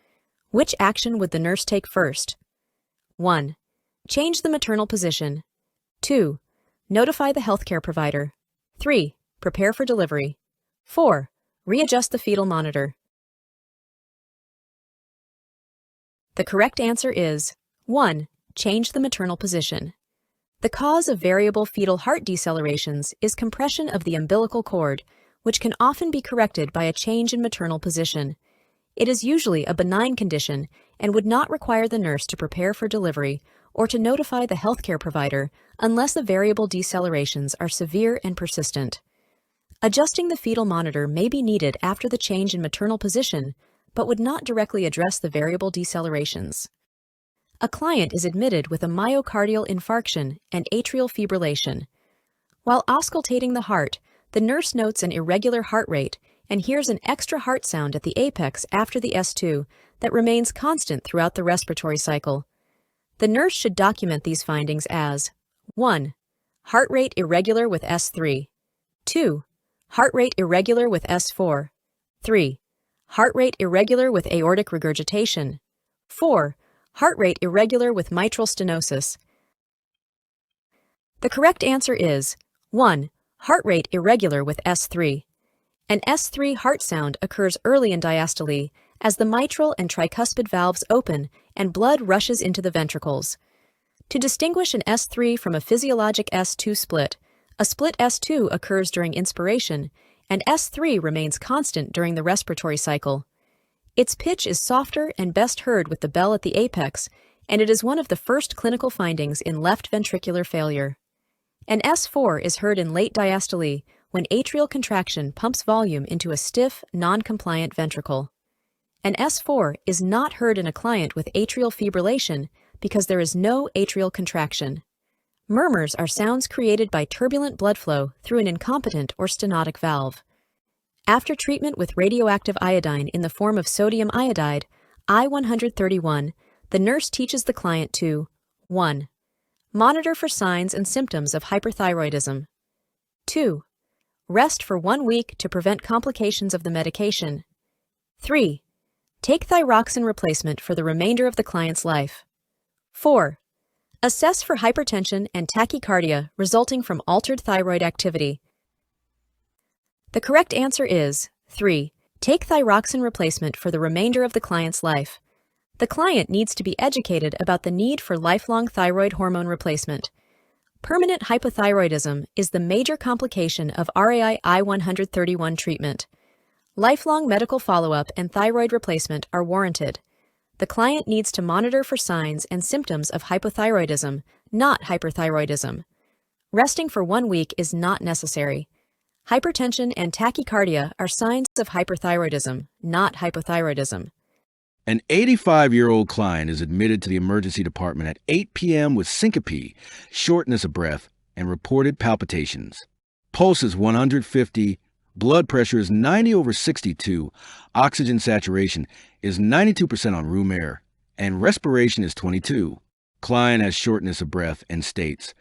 Which action would the nurse take first? 1. Change the maternal position. 2. Notify the healthcare provider. 3. Prepare for delivery. 4. Readjust the fetal monitor. The correct answer is 1. Change the maternal position. The cause of variable fetal heart decelerations is compression of the umbilical cord, which can often be corrected by a change in maternal position. It is usually a benign condition and would not require the nurse to prepare for delivery or to notify the healthcare provider unless the variable decelerations are severe and persistent. Adjusting the fetal monitor may be needed after the change in maternal position, but would not directly address the variable decelerations. A client is admitted with a myocardial infarction and atrial fibrillation. While auscultating the heart, the nurse notes an irregular heart rate and hears an extra heart sound at the apex after the S2 that remains constant throughout the respiratory cycle. The nurse should document these findings as 1. Heart rate irregular with S3. 2. Heart rate irregular with S4. 3. Heart rate irregular with aortic regurgitation. 4. Heart rate irregular with mitral stenosis. The correct answer is 1. Heart rate irregular with S3. An S3 heart sound occurs early in diastole as the mitral and tricuspid valves open and blood rushes into the ventricles. To distinguish an S3 from a physiologic S2 split, a split S2 occurs during inspiration and S3 remains constant during the respiratory cycle. Its pitch is softer and best heard with the bell at the apex, and it is one of the first clinical findings in left ventricular failure. An S4 is heard in late diastole when atrial contraction pumps volume into a stiff, non-compliant ventricle. An S4 is not heard in a client with atrial fibrillation because there is no atrial contraction. Murmurs are sounds created by turbulent blood flow through an incompetent or stenotic valve. After treatment with radioactive iodine in the form of sodium iodide, I-131, the nurse teaches the client to 1. Monitor for signs and symptoms of hyperthyroidism. 2. Rest for 1 week to prevent complications of the medication. 3. Take thyroxine replacement for the remainder of the client's life. 4. Assess for hypertension and tachycardia resulting from altered thyroid activity. The correct answer is 3. Take thyroxine replacement for the remainder of the client's life. The client needs to be educated about the need for lifelong thyroid hormone replacement. Permanent hypothyroidism is the major complication of RAI I-131 treatment. Lifelong medical follow-up and thyroid replacement are warranted. The client needs to monitor for signs and symptoms of hypothyroidism, not hyperthyroidism. Resting for 1 week is not necessary. Hypertension and tachycardia are signs of hyperthyroidism, not hypothyroidism. An 85-year-old client is admitted to the emergency department at 8 p.m. with syncope, shortness of breath, and reported palpitations. Pulse is 150, blood pressure is 90/62, oxygen saturation is 92% on room air, and respiration is 22. Client has shortness of breath and states,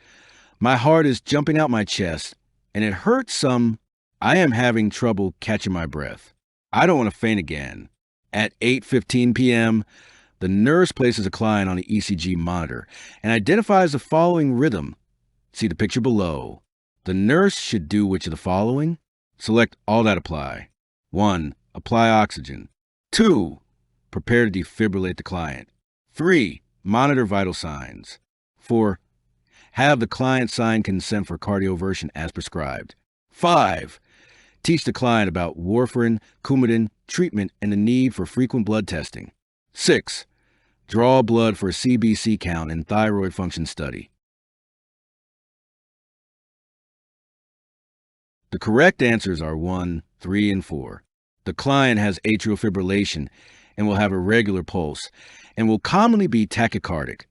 "My heart is jumping out my chest, and it hurts some. I am having trouble catching my breath. I don't want to faint again." At 8:15 p.m., the nurse places a client on the ECG monitor and identifies the following rhythm. See the picture below. The nurse should do which of the following? Select all that apply. 1. Apply oxygen. 2. Prepare to defibrillate the client. 3. Monitor vital signs. 4. Have the client sign consent for cardioversion as prescribed. 5. Teach the client about warfarin, Coumadin, treatment, and the need for frequent blood testing. 6. Draw blood for a CBC count and thyroid function study. The correct answers are 1, 3, and 4. The client has atrial fibrillation and will have a regular pulse and will commonly be tachycardic,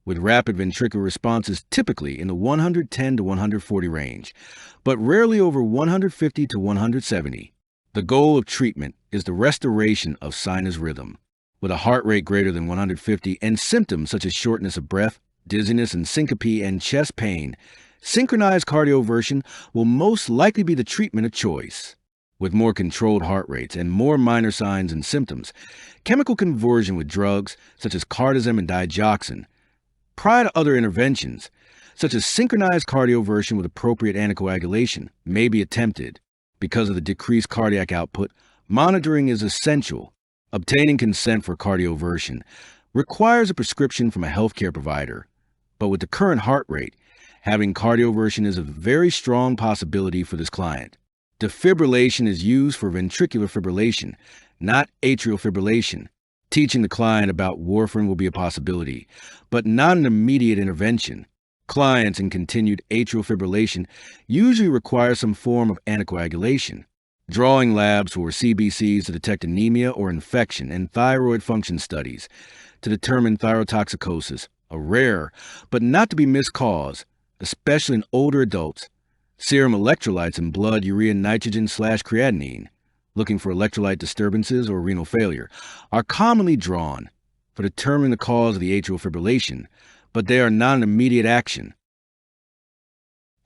with rapid ventricular responses typically in the 110 to 140 range, but rarely over 150 to 170. The goal of treatment is the restoration of sinus rhythm. With a heart rate greater than 150 and symptoms such as shortness of breath, dizziness and syncope and chest pain, synchronized cardioversion will most likely be the treatment of choice. With more controlled heart rates and more minor signs and symptoms, chemical conversion with drugs such as cardizem and digoxin, prior to other interventions, such as synchronized cardioversion with appropriate anticoagulation, may be attempted. Because of the decreased cardiac output, monitoring is essential. Obtaining consent for cardioversion requires a prescription from a healthcare provider, but with the current heart rate, having cardioversion is a very strong possibility for this client. Defibrillation is used for ventricular fibrillation, not atrial fibrillation. Teaching the client about warfarin will be a possibility, but not an immediate intervention. Clients in continued atrial fibrillation usually require some form of anticoagulation. Drawing labs for CBCs to detect anemia or infection and thyroid function studies to determine thyrotoxicosis, a rare but not to be missed cause, especially in older adults. Serum electrolytes in blood, urea, nitrogen/creatinine, looking for electrolyte disturbances or renal failure, are commonly drawn for determining the cause of the atrial fibrillation, but they are not an immediate action.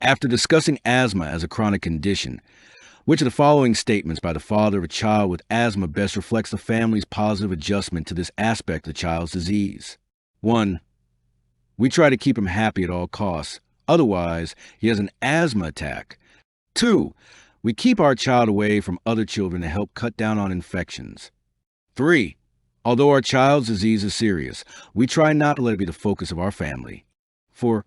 After discussing asthma as a chronic condition, which of the following statements by the father of a child with asthma best reflects the family's positive adjustment to this aspect of the child's disease? 1. We try to keep him happy at all costs. Otherwise, he has an asthma attack. 2. We keep our child away from other children to help cut down on infections. 3. Although our child's disease is serious, we try not to let it be the focus of our family. 4.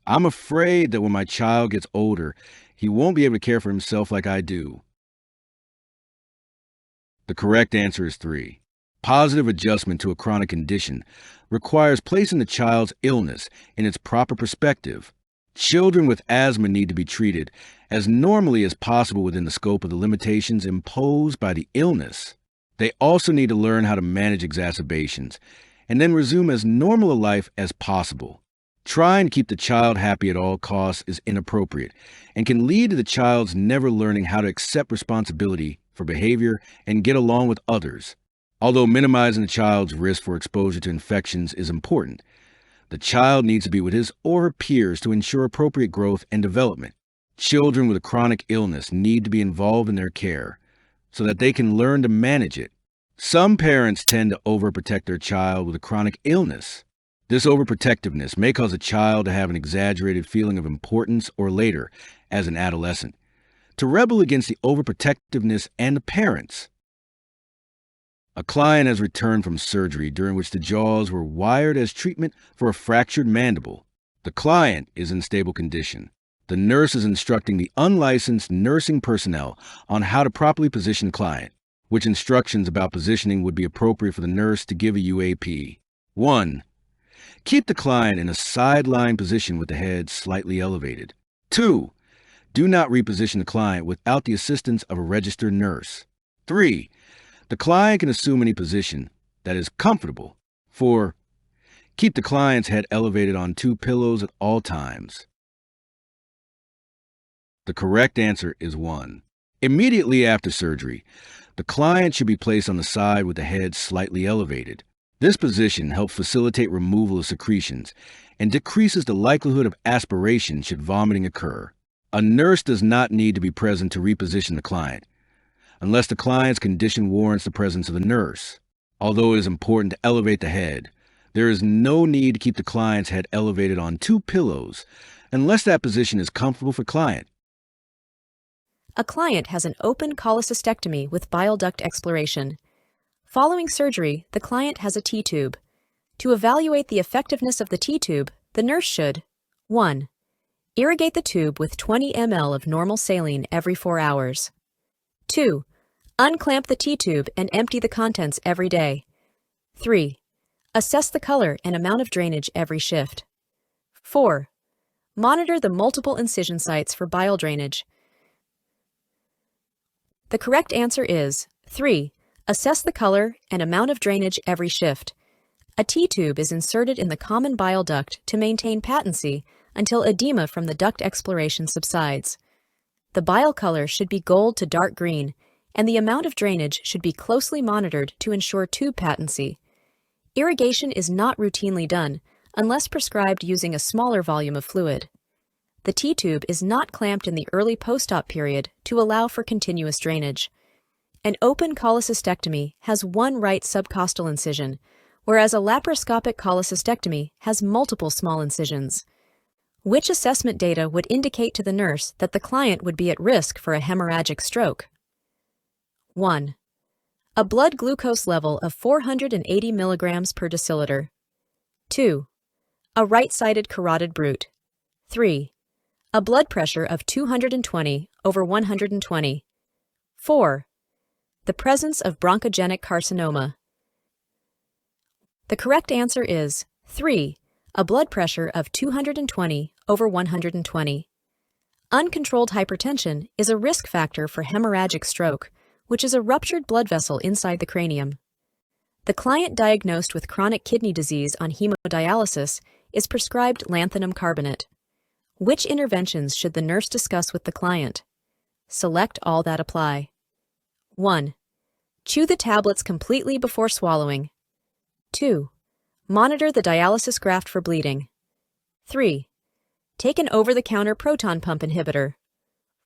I'm afraid that when my child gets older, he won't be able to care for himself like I do. The correct answer is 3. Positive adjustment to a chronic condition requires placing the child's illness in its proper perspective. Children with asthma need to be treated as normally as possible within the scope of the limitations imposed by the illness. They also need to learn how to manage exacerbations and then resume as normal a life as possible. Trying to keep the child happy at all costs is inappropriate and can lead to the child's never learning how to accept responsibility for behavior and get along with others. Although minimizing the child's risk for exposure to infections is important, the child needs to be with his or her peers to ensure appropriate growth and development. Children with a chronic illness need to be involved in their care so that they can learn to manage it. Some parents tend to overprotect their child with a chronic illness. This overprotectiveness may cause a child to have an exaggerated feeling of importance or later, as an adolescent, to rebel against the overprotectiveness and the parents. A client has returned from surgery during which the jaws were wired as treatment for a fractured mandible. The client is in stable condition. The nurse is instructing the unlicensed nursing personnel on how to properly position the client, which instructions about positioning would be appropriate for the nurse to give a UAP. 1. Keep the client in a sideline position with the head slightly elevated. 2. Do not reposition the client without the assistance of a registered nurse. 3. The client can assume any position that is comfortable. 4. Keep the client's head elevated on 2 pillows at all times. The correct answer is 1. Immediately after surgery, the client should be placed on the side with the head slightly elevated. This position helps facilitate removal of secretions and decreases the likelihood of aspiration should vomiting occur. A nurse does not need to be present to reposition the client, unless the client's condition warrants the presence of a nurse. Although it is important to elevate the head, there is no need to keep the client's head elevated on 2 pillows unless that position is comfortable for the client. A client has an open cholecystectomy with bile duct exploration. Following surgery, the client has a T-tube. To evaluate the effectiveness of the T-tube, the nurse should 1. Irrigate the tube with 20 ml of normal saline every 4 hours. 2. Unclamp the T-tube and empty the contents every day. 3. Assess the color and amount of drainage every shift. 4. Monitor the multiple incision sites for bile drainage. The correct answer is 3. Assess the color and amount of drainage every shift. A T-tube is inserted in the common bile duct to maintain patency until edema from the duct exploration subsides. The bile color should be gold to dark green, and the amount of drainage should be closely monitored to ensure tube patency. Irrigation is not routinely done unless prescribed using a smaller volume of fluid. The T-tube is not clamped in the early post-op period to allow for continuous drainage. An open cholecystectomy has one right subcostal incision, whereas a laparoscopic cholecystectomy has multiple small incisions. Which assessment data would indicate to the nurse that the client would be at risk for a hemorrhagic stroke? 1. A blood glucose level of 480 milligrams per deciliter. 2. A right-sided carotid brute. 3. A blood pressure of 220/120. 4. The presence of bronchogenic carcinoma. The correct answer is 3. A blood pressure of 220/120. Uncontrolled hypertension is a risk factor for hemorrhagic stroke, which is a ruptured blood vessel inside the cranium. The client diagnosed with chronic kidney disease on hemodialysis is prescribed lanthanum carbonate. Which interventions should the nurse discuss with the client? Select all that apply. 1. Chew the tablets completely before swallowing. 2. Monitor the dialysis graft for bleeding. 3. Take an over-the-counter proton pump inhibitor.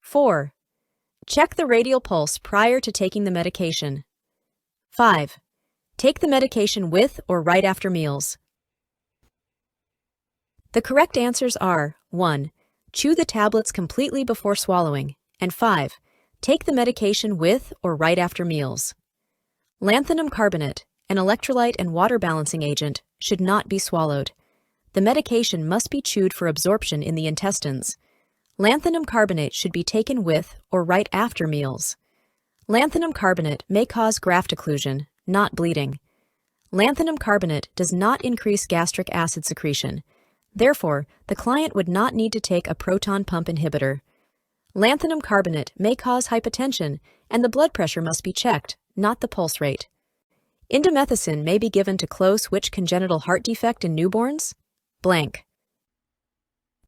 4. Check the radial pulse prior to taking the medication. 5. Take the medication with or right after meals. The correct answers are 1. Chew the tablets completely before swallowing, and 5. Take the medication with or right after meals. Lanthanum carbonate, an electrolyte and water balancing agent, should not be swallowed. The medication must be chewed for absorption in the intestines. Lanthanum carbonate should be taken with or right after meals. Lanthanum carbonate may cause graft occlusion, not bleeding. Lanthanum carbonate does not increase gastric acid secretion. Therefore, the client would not need to take a proton pump inhibitor. Lanthanum carbonate may cause hypotension, and the blood pressure must be checked, not the pulse rate. Indomethacin may be given to close which congenital heart defect in newborns? Blank.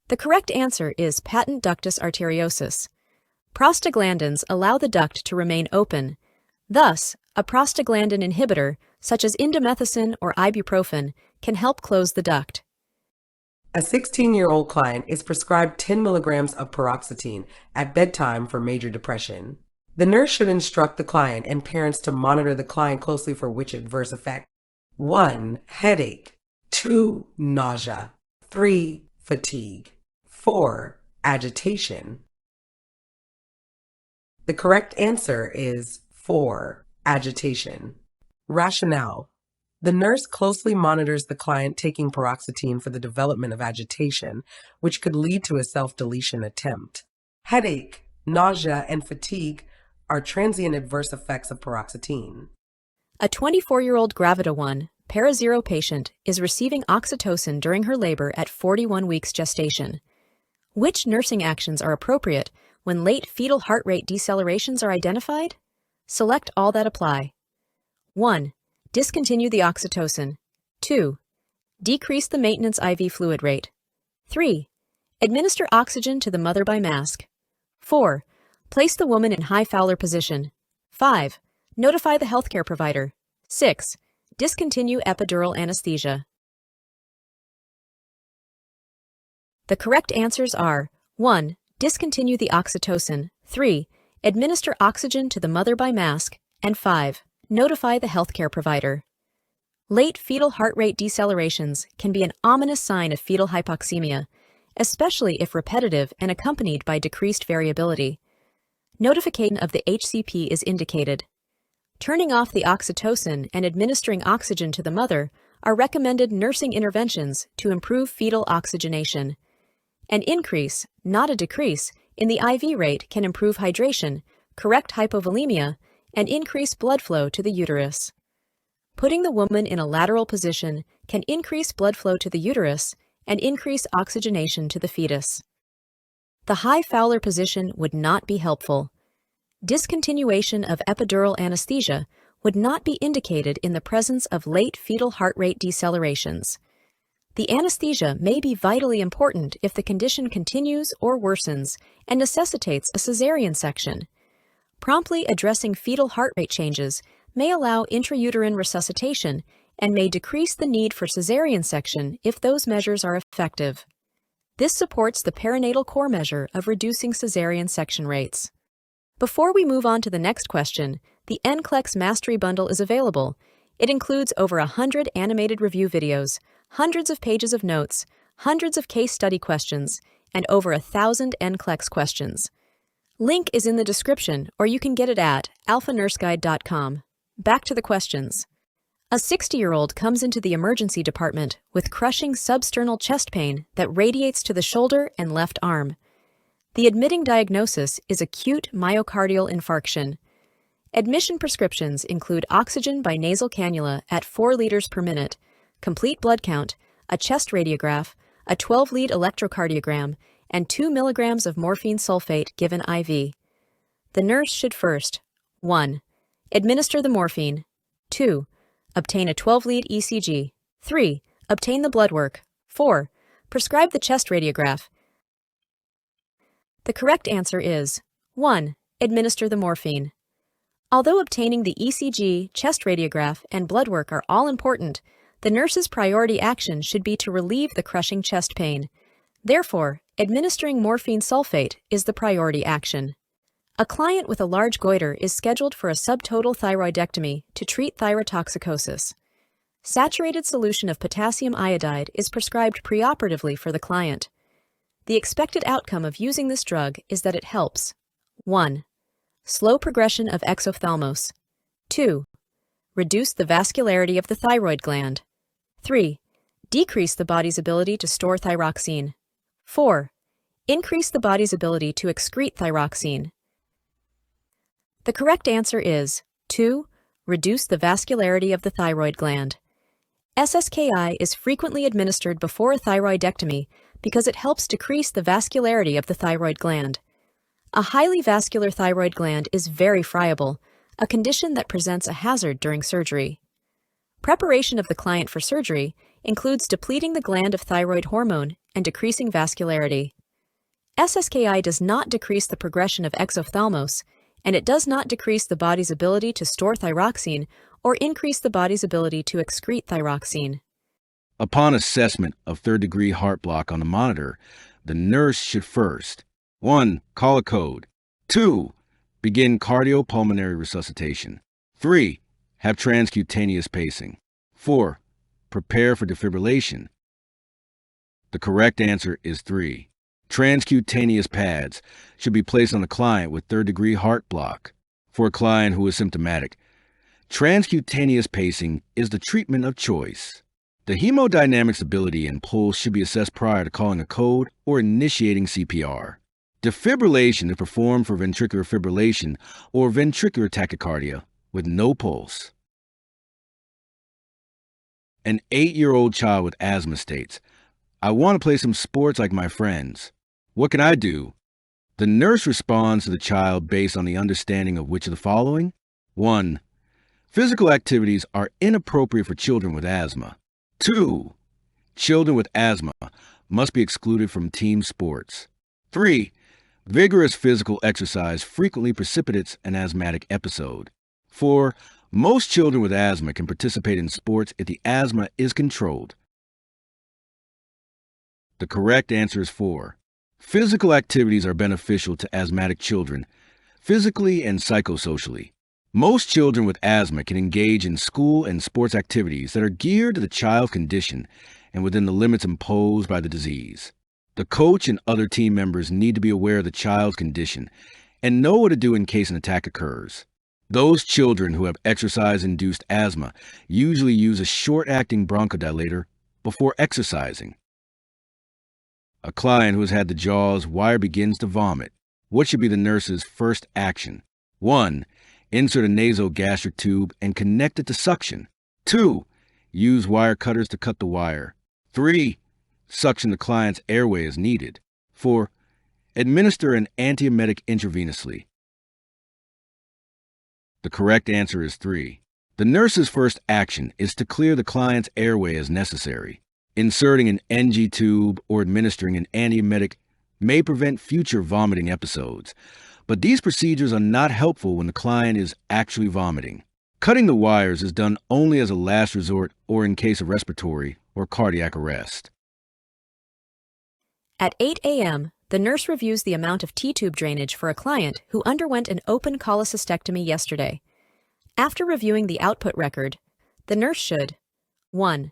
The correct answer is patent ductus arteriosus. Prostaglandins allow the duct to remain open. Thus, a prostaglandin inhibitor, such as indomethacin or ibuprofen, can help close the duct. A 16-year-old client is prescribed 10 milligrams of paroxetine at bedtime for major depression. The nurse should instruct the client and parents to monitor the client closely for which adverse effect. 1. Headache. 2. Nausea. 3. Fatigue. 4. Agitation. The correct answer is 4. Agitation. Rationale. The nurse closely monitors the client taking paroxetine for the development of agitation, which could lead to a self-deletion attempt. Headache, nausea, and fatigue are transient adverse effects of paroxetine. A 24-year-old Gravida 1 para-0 patient is receiving oxytocin during her labor at 41 weeks gestation. Which nursing actions are appropriate when late fetal heart rate decelerations are identified? Select all that apply. 1. Discontinue the oxytocin. 2. Decrease the maintenance IV fluid rate. 3. Administer oxygen to the mother by mask. 4. Place the woman in high Fowler position. 5. Notify the healthcare provider. 6. Discontinue epidural anesthesia. The correct answers are 1. Discontinue the oxytocin. 3. Administer oxygen to the mother by mask. And 5. Notify the healthcare provider. Late fetal heart rate decelerations can be an ominous sign of fetal hypoxemia, especially if repetitive and accompanied by decreased variability. Notification of the HCP is indicated. Turning off the oxytocin and administering oxygen to the mother are recommended nursing interventions to improve fetal oxygenation. An increase, not a decrease, in the IV rate can improve hydration, correct hypovolemia, and increase blood flow to the uterus. Putting the woman in a lateral position can increase blood flow to the uterus and increase oxygenation to the fetus. The high Fowler position would not be helpful. Discontinuation of epidural anesthesia would not be indicated in the presence of late fetal heart rate decelerations. The anesthesia may be vitally important if the condition continues or worsens and necessitates a cesarean section. Promptly addressing fetal heart rate changes may allow intrauterine resuscitation and may decrease the need for cesarean section if those measures are effective. This supports the perinatal core measure of reducing cesarean section rates. Before we move on to the next question, the NCLEX Mastery Bundle is available. It includes over 100 animated review videos, hundreds of pages of notes, hundreds of case study questions, and over 1,000 NCLEX questions. Link is in the description, or you can get it at alphanurseguide.com. Back to the questions. A 60-year-old comes into the emergency department with crushing substernal chest pain that radiates to the shoulder and left arm. The admitting diagnosis is acute myocardial infarction. Admission prescriptions include oxygen by nasal cannula at 4 liters per minute, complete blood count, a chest radiograph, a 12-lead electrocardiogram, and 2 milligrams of morphine sulfate given IV. The nurse should first 1. Administer the morphine. 2. Obtain a 12-lead ECG. 3. Obtain the blood work. 4. Prescribe the chest radiograph. The correct answer is 1. Administer the morphine. Although obtaining the ECG, chest radiograph, and blood work are all important, the nurse's priority action should be to relieve the crushing chest pain. Therefore, administering morphine sulfate is the priority action. A client with a large goiter is scheduled for a subtotal thyroidectomy to treat thyrotoxicosis. Saturated solution of potassium iodide is prescribed preoperatively for the client. The expected outcome of using this drug is that it helps 1. Slow progression of exophthalmos. 2. Reduce the vascularity of the thyroid gland. 3. Decrease the body's ability to store thyroxine. 4. Increase the body's ability to excrete thyroxine. The correct answer is 2. Reduce the vascularity of the thyroid gland. SSKI is frequently administered before a thyroidectomy because it helps decrease the vascularity of the thyroid gland. A highly vascular thyroid gland is very friable, a condition that presents a hazard during surgery. Preparation of the client for surgery includes depleting the gland of thyroid hormone and decreasing vascularity. SSKI does not decrease the progression of exophthalmos, and it does not decrease the body's ability to store thyroxine or increase the body's ability to excrete thyroxine. Upon assessment of third-degree heart block on the monitor, the nurse should first 1. Call a code. 2. Begin cardiopulmonary resuscitation. 3. Have transcutaneous pacing. 4. Prepare for defibrillation. The correct answer is 3. Transcutaneous pads should be placed on a client with third-degree heart block. For a client who is symptomatic, Transcutaneous pacing is the treatment of choice. The hemodynamic stability and pulse should be assessed prior to calling a code or initiating CPR. Defibrillation is performed for ventricular fibrillation or ventricular tachycardia with no pulse. An 8-year-old child with asthma states, "I want to play some sports like my friends. What can I do?" The nurse responds to the child based on the understanding of which of the following? 1. Physical activities are inappropriate for children with asthma. 2. Children with asthma must be excluded from team sports. 3. Vigorous physical exercise frequently precipitates an asthmatic episode. 4. Most children with asthma can participate in sports if the asthma is controlled. The correct answer is 4. Physical activities are beneficial to asthmatic children, physically and psychosocially. Most children with asthma can engage in school and sports activities that are geared to the child's condition and within the limits imposed by the disease. The coach and other team members need to be aware of the child's condition and know what to do in case an attack occurs. Those children who have exercise-induced asthma usually use a short-acting bronchodilator before exercising. A client who has had the jaws wire begins to vomit. What should be the nurse's first action? 1. Insert a nasogastric tube and connect it to suction. 2. Use wire cutters to cut the wire. 3. Suction the client's airway as needed. 4. Administer an antiemetic intravenously. The correct answer is 3. The nurse's first action is to clear the client's airway as necessary. Inserting an NG tube or administering an antiemetic may prevent future vomiting episodes, but these procedures are not helpful when the client is actually vomiting. Cutting the wires is done only as a last resort or in case of respiratory or cardiac arrest. At 8 a.m., the nurse reviews the amount of T-tube drainage for a client who underwent an open cholecystectomy yesterday. After reviewing the output record, the nurse should 1.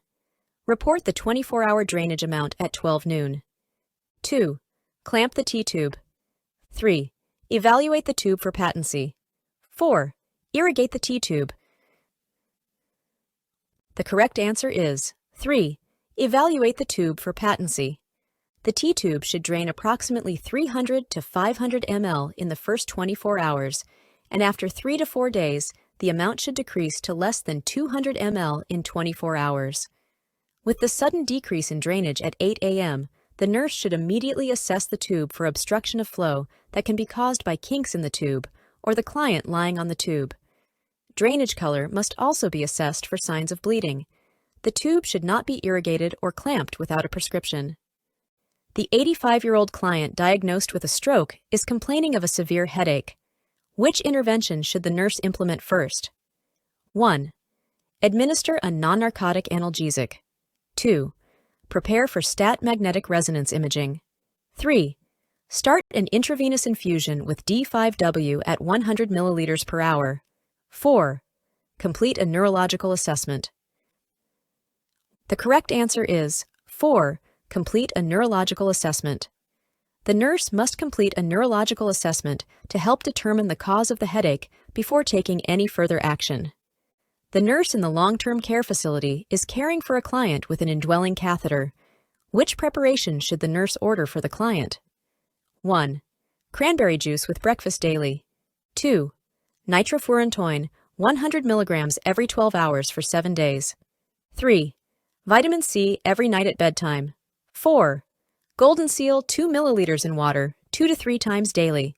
Report the 24-hour drainage amount at 12 noon. 2. Clamp the T-tube. 3. Evaluate the tube for patency. 4. Irrigate the T-tube. The correct answer is 3. Evaluate the tube for patency. The T-tube should drain approximately 300 to 500 ml in the first 24 hours, and after 3 to 4 days, the amount should decrease to less than 200 ml in 24 hours. With the sudden decrease in drainage at 8 a.m., the nurse should immediately assess the tube for obstruction of flow that can be caused by kinks in the tube or the client lying on the tube. Drainage color must also be assessed for signs of bleeding. The tube should not be irrigated or clamped without a prescription. The 85-year-old client diagnosed with a stroke is complaining of a severe headache. Which intervention should the nurse implement first? 1. Administer a non-narcotic analgesic. 2. Prepare for stat magnetic resonance imaging. 3. Start an intravenous infusion with D5W at 100 milliliters per hour. 4. Complete a neurological assessment. The correct answer is 4. Complete a neurological assessment. The nurse must complete a neurological assessment to help determine the cause of the headache before taking any further action. The nurse in the long-term care facility is caring for a client with an indwelling catheter. Which preparation should the nurse order for the client? 1. Cranberry juice with breakfast daily. 2. Nitrofurantoin, 100 milligrams every 12 hours for 7 days. 3. Vitamin C every night at bedtime. 4. Golden Seal 2 milliliters in water 2 to 3 times daily.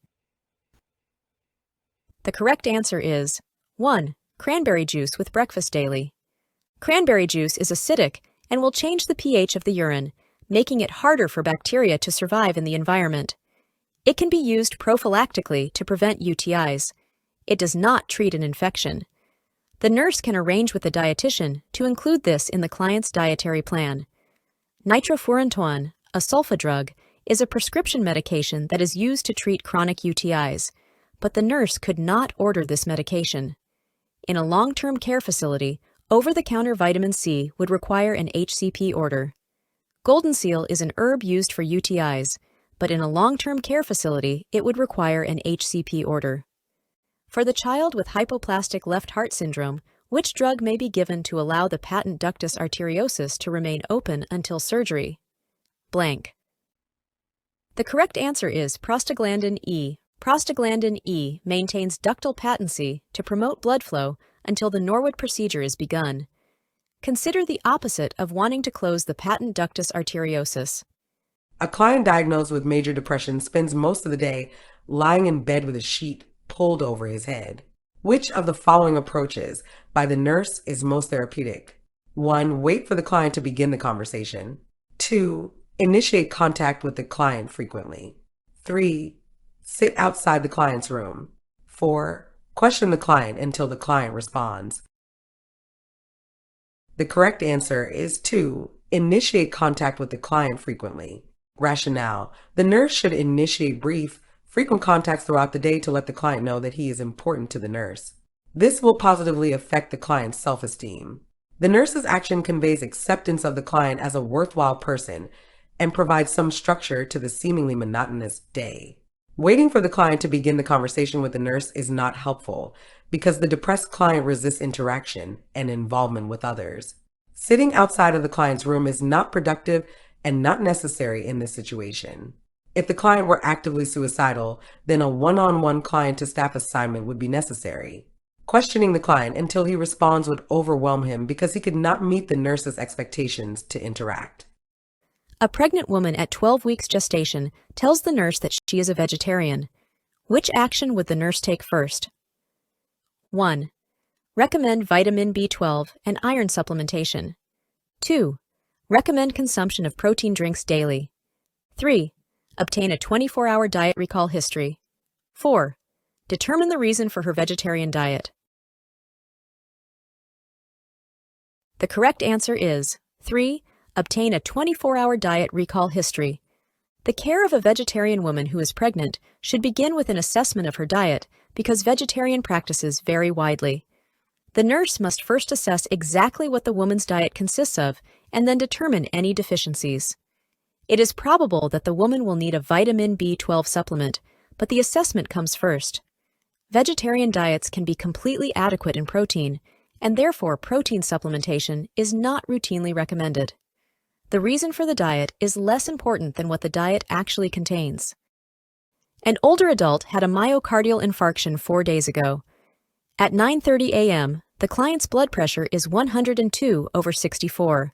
The correct answer is 1. Cranberry juice with breakfast daily. Cranberry juice is acidic and will change the pH of the urine, making it harder for bacteria to survive in the environment. It can be used prophylactically to prevent UTIs. It does not treat an infection. The nurse can arrange with the dietitian to include this in the client's dietary plan. Nitrofurantoin, a sulfa drug, is a prescription medication that is used to treat chronic UTIs, but the nurse could not order this medication. In a long-term care facility, over-the-counter vitamin C would require an HCP order. Golden Seal is an herb used for UTIs, but in a long-term care facility, it would require an HCP order. For the child with hypoplastic left heart syndrome, which drug may be given to allow the patent ductus arteriosus to remain open until surgery? Blank. The correct answer is prostaglandin E. Prostaglandin E maintains ductal patency to promote blood flow until the Norwood procedure is begun. Consider the opposite of wanting to close the patent ductus arteriosus. A client diagnosed with major depression spends most of the day lying in bed with a sheet pulled over his head. Which of the following approaches by the nurse is most therapeutic? 1. Wait for the client to begin the conversation. 2. Initiate contact with the client frequently. 3. Sit outside the client's room. 4. Question the client until the client responds. The correct answer is 2. Initiate contact with the client frequently. Rationale: the nurse should initiate brief, frequent contacts throughout the day to let the client know that he is important to the nurse. This will positively affect the client's self-esteem. The nurse's action conveys acceptance of the client as a worthwhile person and provides some structure to the seemingly monotonous day. Waiting for the client to begin the conversation with the nurse is not helpful because the depressed client resists interaction and involvement with others. Sitting outside of the client's room is not productive and not necessary in this situation. If the client were actively suicidal, then a one-on-one client-to-staff assignment would be necessary. Questioning the client until he responds would overwhelm him because he could not meet the nurse's expectations to interact. A pregnant woman at 12 weeks gestation tells the nurse that she is a vegetarian. Which action would the nurse take first? 1. Recommend vitamin B12 and iron supplementation. 2. Recommend consumption of protein drinks daily. 3. Obtain a 24-hour diet recall history. 4. Determine the reason for her vegetarian diet. The correct answer is 3. Obtain a 24-hour diet recall history. The care of a vegetarian woman who is pregnant should begin with an assessment of her diet because vegetarian practices vary widely. The nurse must first assess exactly what the woman's diet consists of and then determine any deficiencies. It is probable that the woman will need a vitamin B12 supplement, but the assessment comes first. Vegetarian diets can be completely adequate in protein, and therefore protein supplementation is not routinely recommended. The reason for the diet is less important than what the diet actually contains. An older adult had a myocardial infarction 4 days ago. At 9:30 a.m., the client's blood pressure is 102/64.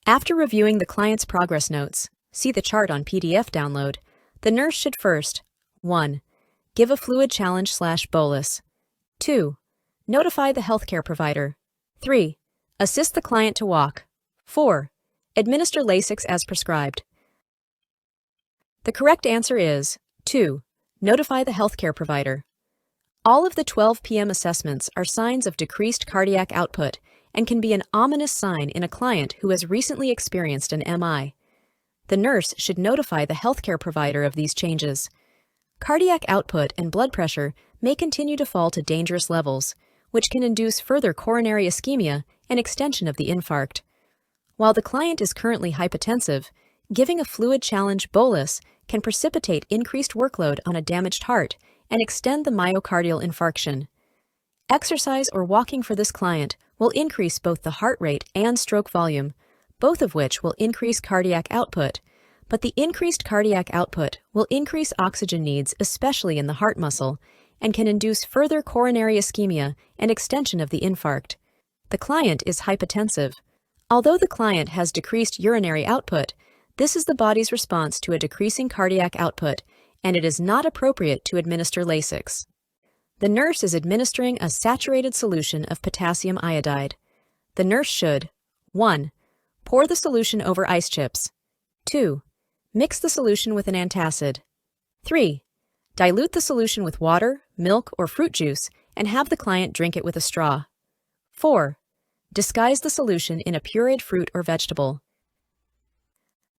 After reviewing the client's progress notes, see the chart on PDF download, the nurse should first 1. Give a fluid challenge/bolus. 2. Notify the healthcare provider. 3. Assist the client to walk. 4. Administer Lasix as prescribed. The correct answer is 2. Notify the healthcare provider. All of the 12 p.m. assessments are signs of decreased cardiac output and can be an ominous sign in a client who has recently experienced an MI. The nurse should notify the healthcare provider of these changes. Cardiac output and blood pressure may continue to fall to dangerous levels, which can induce further coronary ischemia and extension of the infarct. While the client is currently hypotensive, giving a fluid challenge bolus can precipitate increased workload on a damaged heart and extend the myocardial infarction. Exercise or walking for this client will increase both the heart rate and stroke volume, both of which will increase cardiac output, but the increased cardiac output will increase oxygen needs, especially in the heart muscle, and can induce further coronary ischemia and extension of the infarct. The client is hypotensive. Although the client has decreased urinary output, this is the body's response to a decreasing cardiac output, and it is not appropriate to administer Lasix. The nurse is administering a saturated solution of potassium iodide. The nurse should 1. Pour the solution over ice chips. 2. Mix the solution with an antacid. 3. Dilute the solution with water, milk, or fruit juice and have the client drink it with a straw. 4. Disguise the solution in a pureed fruit or vegetable.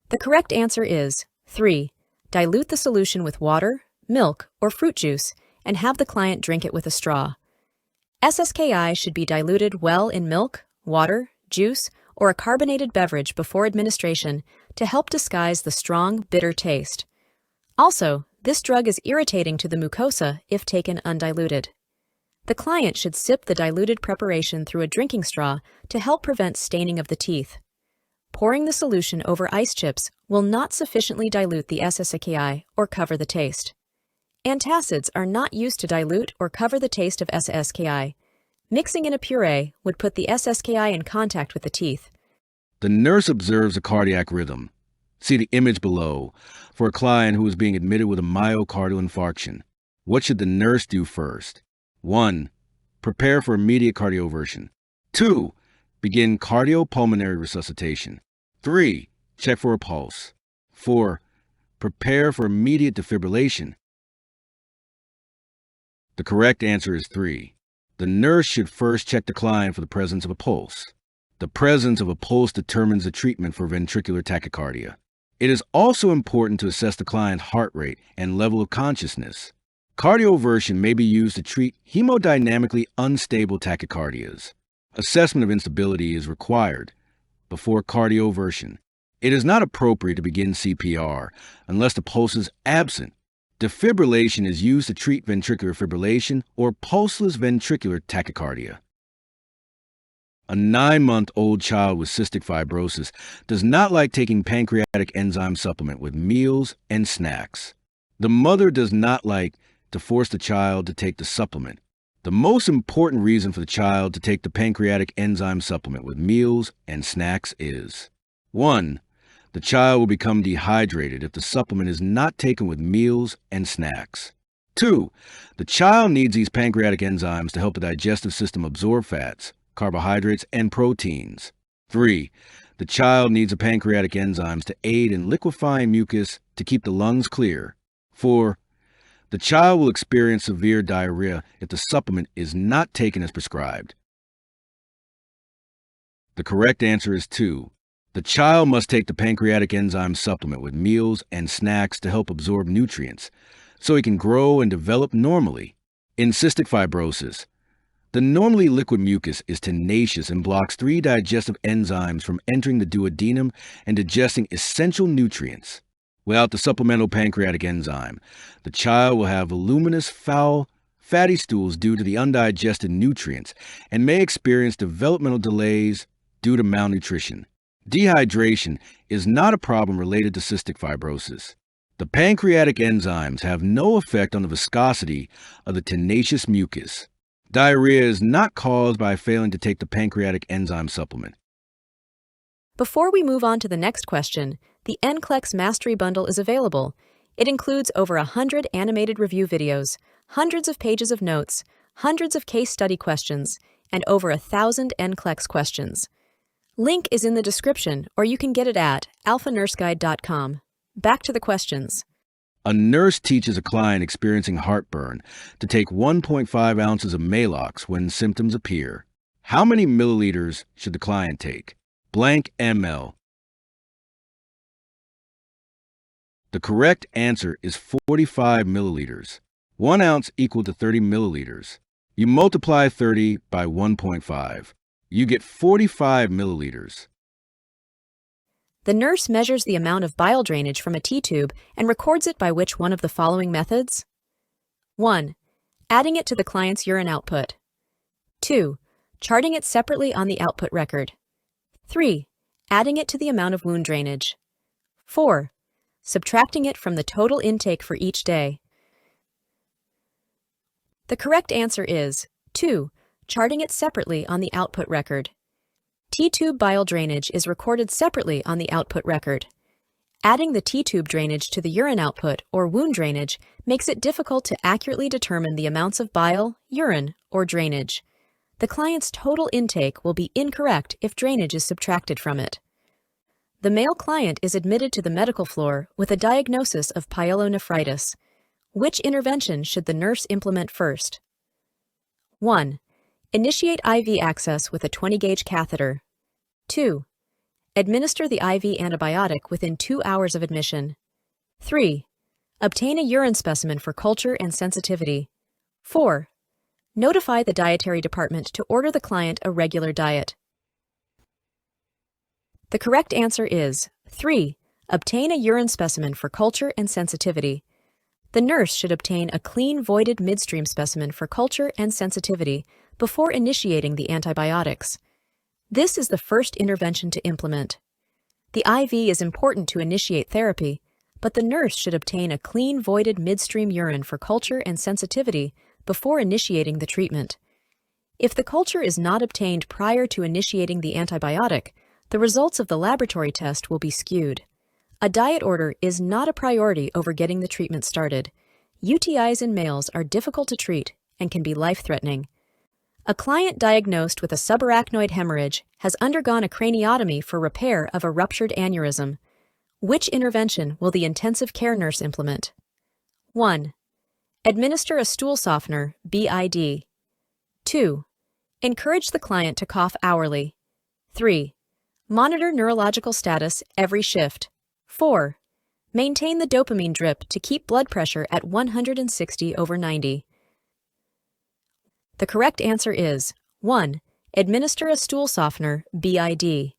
The correct answer is 3. Dilute the solution with water, milk, or fruit juice and have the client drink it with a straw. SSKI should be diluted well in milk, water, juice, or a carbonated beverage before administration to help disguise the strong, bitter taste. Also, this drug is irritating to the mucosa if taken undiluted. The client should sip the diluted preparation through a drinking straw to help prevent staining of the teeth. Pouring the solution over ice chips will not sufficiently dilute the SSKI or cover the taste. Antacids are not used to dilute or cover the taste of SSKI. Mixing in a puree would put the SSKI in contact with the teeth. The nurse observes a cardiac rhythm. See the image below for a client who is being admitted with a myocardial infarction. What should the nurse do first? 1. Prepare for immediate cardioversion. 2. Begin cardiopulmonary resuscitation. 3. Check for a pulse. 4. Prepare for immediate defibrillation. The correct answer is 3. The nurse should first check the client for the presence of a pulse. The presence of a pulse determines the treatment for ventricular tachycardia. It is also important to assess the client's heart rate and level of consciousness. Cardioversion may be used to treat hemodynamically unstable tachycardias. Assessment of instability is required before cardioversion. It is not appropriate to begin CPR unless the pulse is absent. Defibrillation is used to treat ventricular fibrillation or pulseless ventricular tachycardia. A 9-month-old child with cystic fibrosis does not like taking pancreatic enzyme supplement with meals and snacks. The mother does not like to force the child to take the supplement. The most important reason for the child to take the pancreatic enzyme supplement with meals and snacks is 1. The child will become dehydrated if the supplement is not taken with meals and snacks. 2. The child needs these pancreatic enzymes to help the digestive system absorb fats, carbohydrates, and proteins. 3. The child needs the pancreatic enzymes to aid in liquefying mucus to keep the lungs clear. 4. The child will experience severe diarrhea if the supplement is not taken as prescribed. The correct answer is 2. The child must take the pancreatic enzyme supplement with meals and snacks to help absorb nutrients, so he can grow and develop normally. In cystic fibrosis, the normally liquid mucus is tenacious and blocks 3 digestive enzymes from entering the duodenum and digesting essential nutrients. Without the supplemental pancreatic enzyme, the child will have voluminous, foul, fatty stools due to the undigested nutrients and may experience developmental delays due to malnutrition. Dehydration is not a problem related to cystic fibrosis. The pancreatic enzymes have no effect on the viscosity of the tenacious mucus. Diarrhea is not caused by failing to take the pancreatic enzyme supplement. Before we move on to the next question, the NCLEX Mastery Bundle is available. It includes over 100 animated review videos, hundreds of pages of notes, hundreds of case study questions, and over 1,000 NCLEX questions. Link is in the description, or you can get it at alphanurseguide.com. Back to the questions. A nurse teaches a client experiencing heartburn to take 1.5 ounces of Maalox when symptoms appear. How many milliliters should the client take? Blank ml. The correct answer is 45 milliliters. 1 ounce equal to 30 milliliters. You multiply 30 by 1.5. You get 45 milliliters. The nurse measures the amount of bile drainage from a T-tube and records it by which one of the following methods? 1. Adding it to the client's urine output. 2. Charting it separately on the output record. 3. Adding it to the amount of wound drainage. 4. Subtracting it from the total intake for each day. The correct answer is 2. Charting it separately on the output record. T-tube bile drainage is recorded separately on the output record. Adding the T-tube drainage to the urine output or wound drainage makes it difficult to accurately determine the amounts of bile, urine, or drainage. The client's total intake will be incorrect if drainage is subtracted from it. The male client is admitted to the medical floor with a diagnosis of pyelonephritis. Which intervention should the nurse implement first? 1. Initiate IV access with a 20-gauge catheter. 2. Administer the IV antibiotic within 2 hours of admission. 3. Obtain a urine specimen for culture and sensitivity. 4. Notify the dietary department to order the client a regular diet. The correct answer is 3. Obtain a urine specimen for culture and sensitivity. The nurse should obtain a clean voided midstream specimen for culture and sensitivity before initiating the antibiotics. This is the first intervention to implement. The IV is important to initiate therapy, but the nurse should obtain a clean voided midstream urine for culture and sensitivity before initiating the treatment. If the culture is not obtained prior to initiating the antibiotic, the results of the laboratory test will be skewed. A diet order is not a priority over getting the treatment started. UTIs in males are difficult to treat and can be life-threatening. A client diagnosed with a subarachnoid hemorrhage has undergone a craniotomy for repair of a ruptured aneurysm. Which intervention will the intensive care nurse implement? 1. Administer a stool softener, BID. 2. Encourage the client to cough hourly. 3. Monitor neurological status every shift. 4. Maintain the dopamine drip to keep blood pressure at 160/90. The correct answer is 1. Administer a stool softener, BID.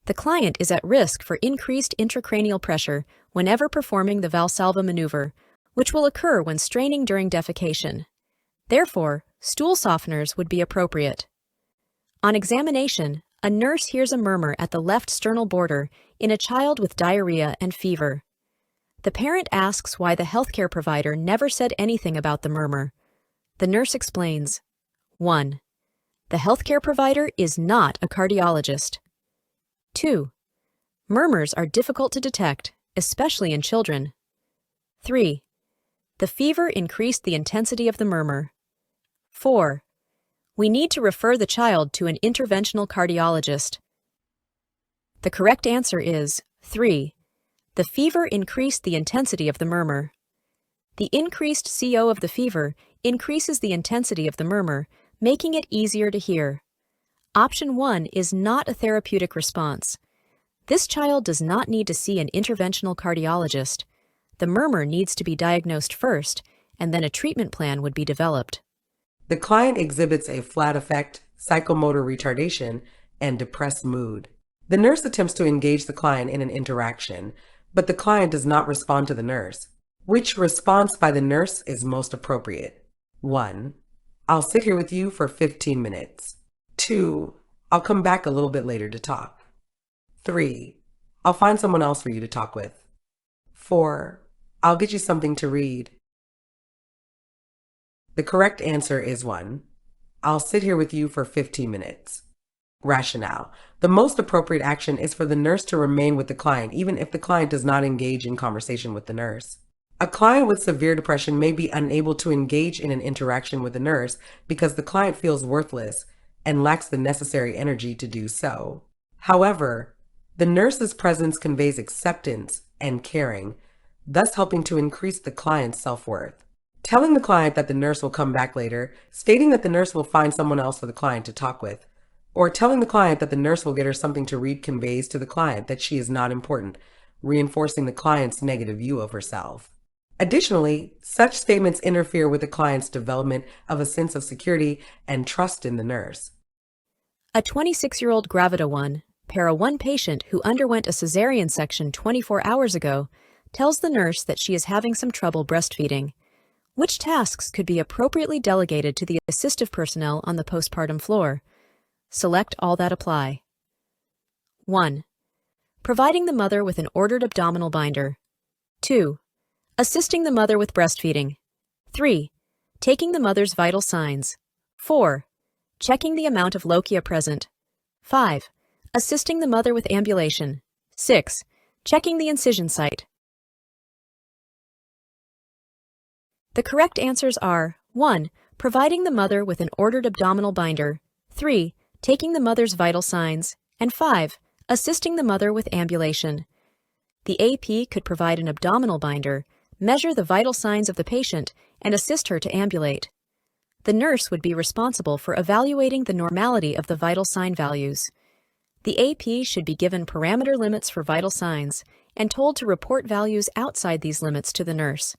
The client is at risk for increased intracranial pressure whenever performing the Valsalva maneuver, which will occur when straining during defecation. Therefore, stool softeners would be appropriate. On examination, a nurse hears a murmur at the left sternal border in a child with diarrhea and fever. The parent asks why the healthcare provider never said anything about the murmur. The nurse explains. 1. The healthcare provider is not a cardiologist. 2. Murmurs are difficult to detect, especially in children. 3. The fever increased the intensity of the murmur. 4. We need to refer the child to an interventional cardiologist. The correct answer is 3. The fever increased the intensity of the murmur. The increased CO of the fever increases the intensity of the murmur, making it easier to hear. Option 1 is not a therapeutic response. This child does not need to see an interventional cardiologist. The murmur needs to be diagnosed first, and then a treatment plan would be developed. The client exhibits a flat affect, psychomotor retardation, and depressed mood. The nurse attempts to engage the client in an interaction, but the client does not respond to the nurse. Which response by the nurse is most appropriate? 1. I'll sit here with you for 15 minutes. 2. I'll come back a little bit later to talk. 3. I'll find someone else for you to talk with. 4. I'll get you something to read. The correct answer is 1. I'll sit here with you for 15 minutes. Rationale. The most appropriate action is for the nurse to remain with the client even if the client does not engage in conversation with the nurse. A client with severe depression may be unable to engage in an interaction with the nurse because the client feels worthless and lacks the necessary energy to do so. However, the nurse's presence conveys acceptance and caring, thus helping to increase the client's self-worth. Telling the client that the nurse will come back later, stating that the nurse will find someone else for the client to talk with, or telling the client that the nurse will get her something to read conveys to the client that she is not important, reinforcing the client's negative view of herself. Additionally, such statements interfere with the client's development of a sense of security and trust in the nurse. A 26-year-old Gravida 1, Para 1 patient who underwent a cesarean section 24 hours ago tells the nurse that she is having some trouble breastfeeding. Which tasks could be appropriately delegated to the assistive personnel on the postpartum floor? Select all that apply. 1. Providing the mother with an ordered abdominal binder. 2. Assisting the mother with breastfeeding. 3. Taking the mother's vital signs. 4. Checking the amount of lochia present. 5. Assisting the mother with ambulation. 6. Checking the incision site. The correct answers are 1. Providing the mother with an ordered abdominal binder. 3. Taking the mother's vital signs. And 5. Assisting the mother with ambulation. The AP could provide an abdominal binder, measure the vital signs of the patient, and assist her to ambulate. The nurse would be responsible for evaluating the normality of the vital sign values. The AP should be given parameter limits for vital signs and told to report values outside these limits to the nurse.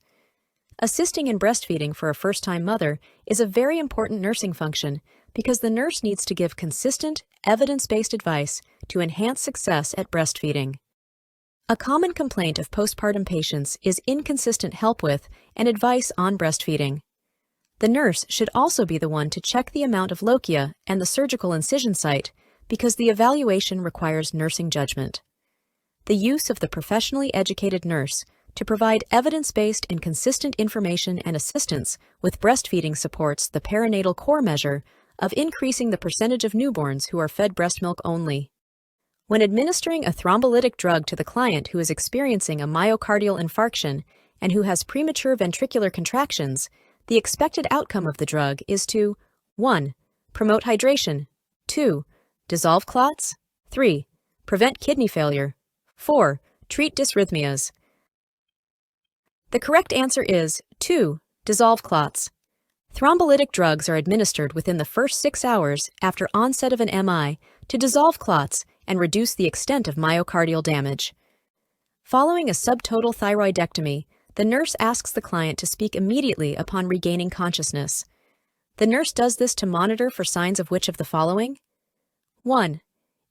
Assisting in breastfeeding for a first-time mother is a very important nursing function because the nurse needs to give consistent, evidence-based advice to enhance success at breastfeeding. A common complaint of postpartum patients is inconsistent help with and advice on breastfeeding. The nurse should also be the one to check the amount of lochia and the surgical incision site because the evaluation requires nursing judgment. The use of the professionally educated nurse to provide evidence-based and consistent information and assistance with breastfeeding supports the perinatal core measure of increasing the percentage of newborns who are fed breast milk only. When administering a thrombolytic drug to the client who is experiencing a myocardial infarction and who has premature ventricular contractions, the expected outcome of the drug is to 1. Promote hydration, 2. Dissolve clots, 3. Prevent kidney failure, 4. Treat dysrhythmias. The correct answer is 2. Dissolve clots. Thrombolytic drugs are administered within the first 6 hours after onset of an MI to dissolve clots and reduce the extent of myocardial damage. Following a subtotal thyroidectomy, the nurse asks the client to speak immediately upon regaining consciousness. The nurse does this to monitor for signs of which of the following? 1.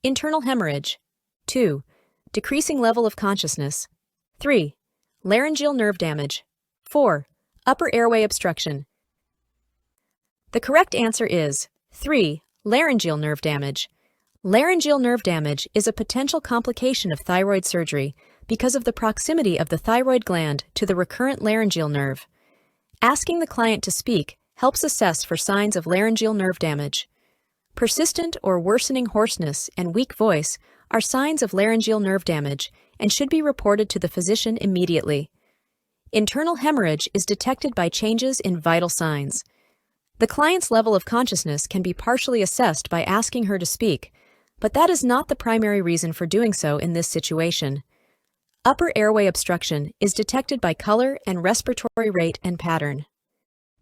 Internal hemorrhage. 2. Decreasing level of consciousness. 3. Laryngeal nerve damage. 4. Upper airway obstruction. The correct answer is 3. Laryngeal nerve damage. Laryngeal nerve damage is a potential complication of thyroid surgery because of the proximity of the thyroid gland to the recurrent laryngeal nerve. Asking the client to speak helps assess for signs of laryngeal nerve damage. Persistent or worsening hoarseness and weak voice are signs of laryngeal nerve damage and should be reported to the physician immediately. Internal hemorrhage is detected by changes in vital signs. The client's level of consciousness can be partially assessed by asking her to speak, but that is not the primary reason for doing so in this situation. Upper airway obstruction is detected by color and respiratory rate and pattern.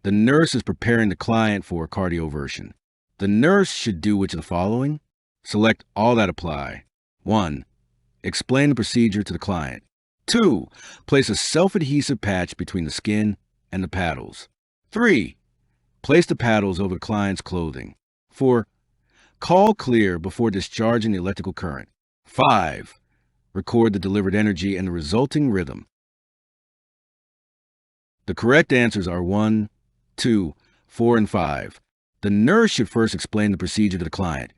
The nurse is preparing the client for cardioversion. The nurse should do which of the following? Select all that apply. 1. Explain the procedure to the client. 2. Place a self-adhesive patch between the skin and the paddles. 3. Place the paddles over the client's clothing. 4. Call clear before discharging the electrical current. 5. Record the delivered energy and the resulting rhythm. The correct answers are 1, 2, 4, and 5. The nurse should first explain the procedure to the client,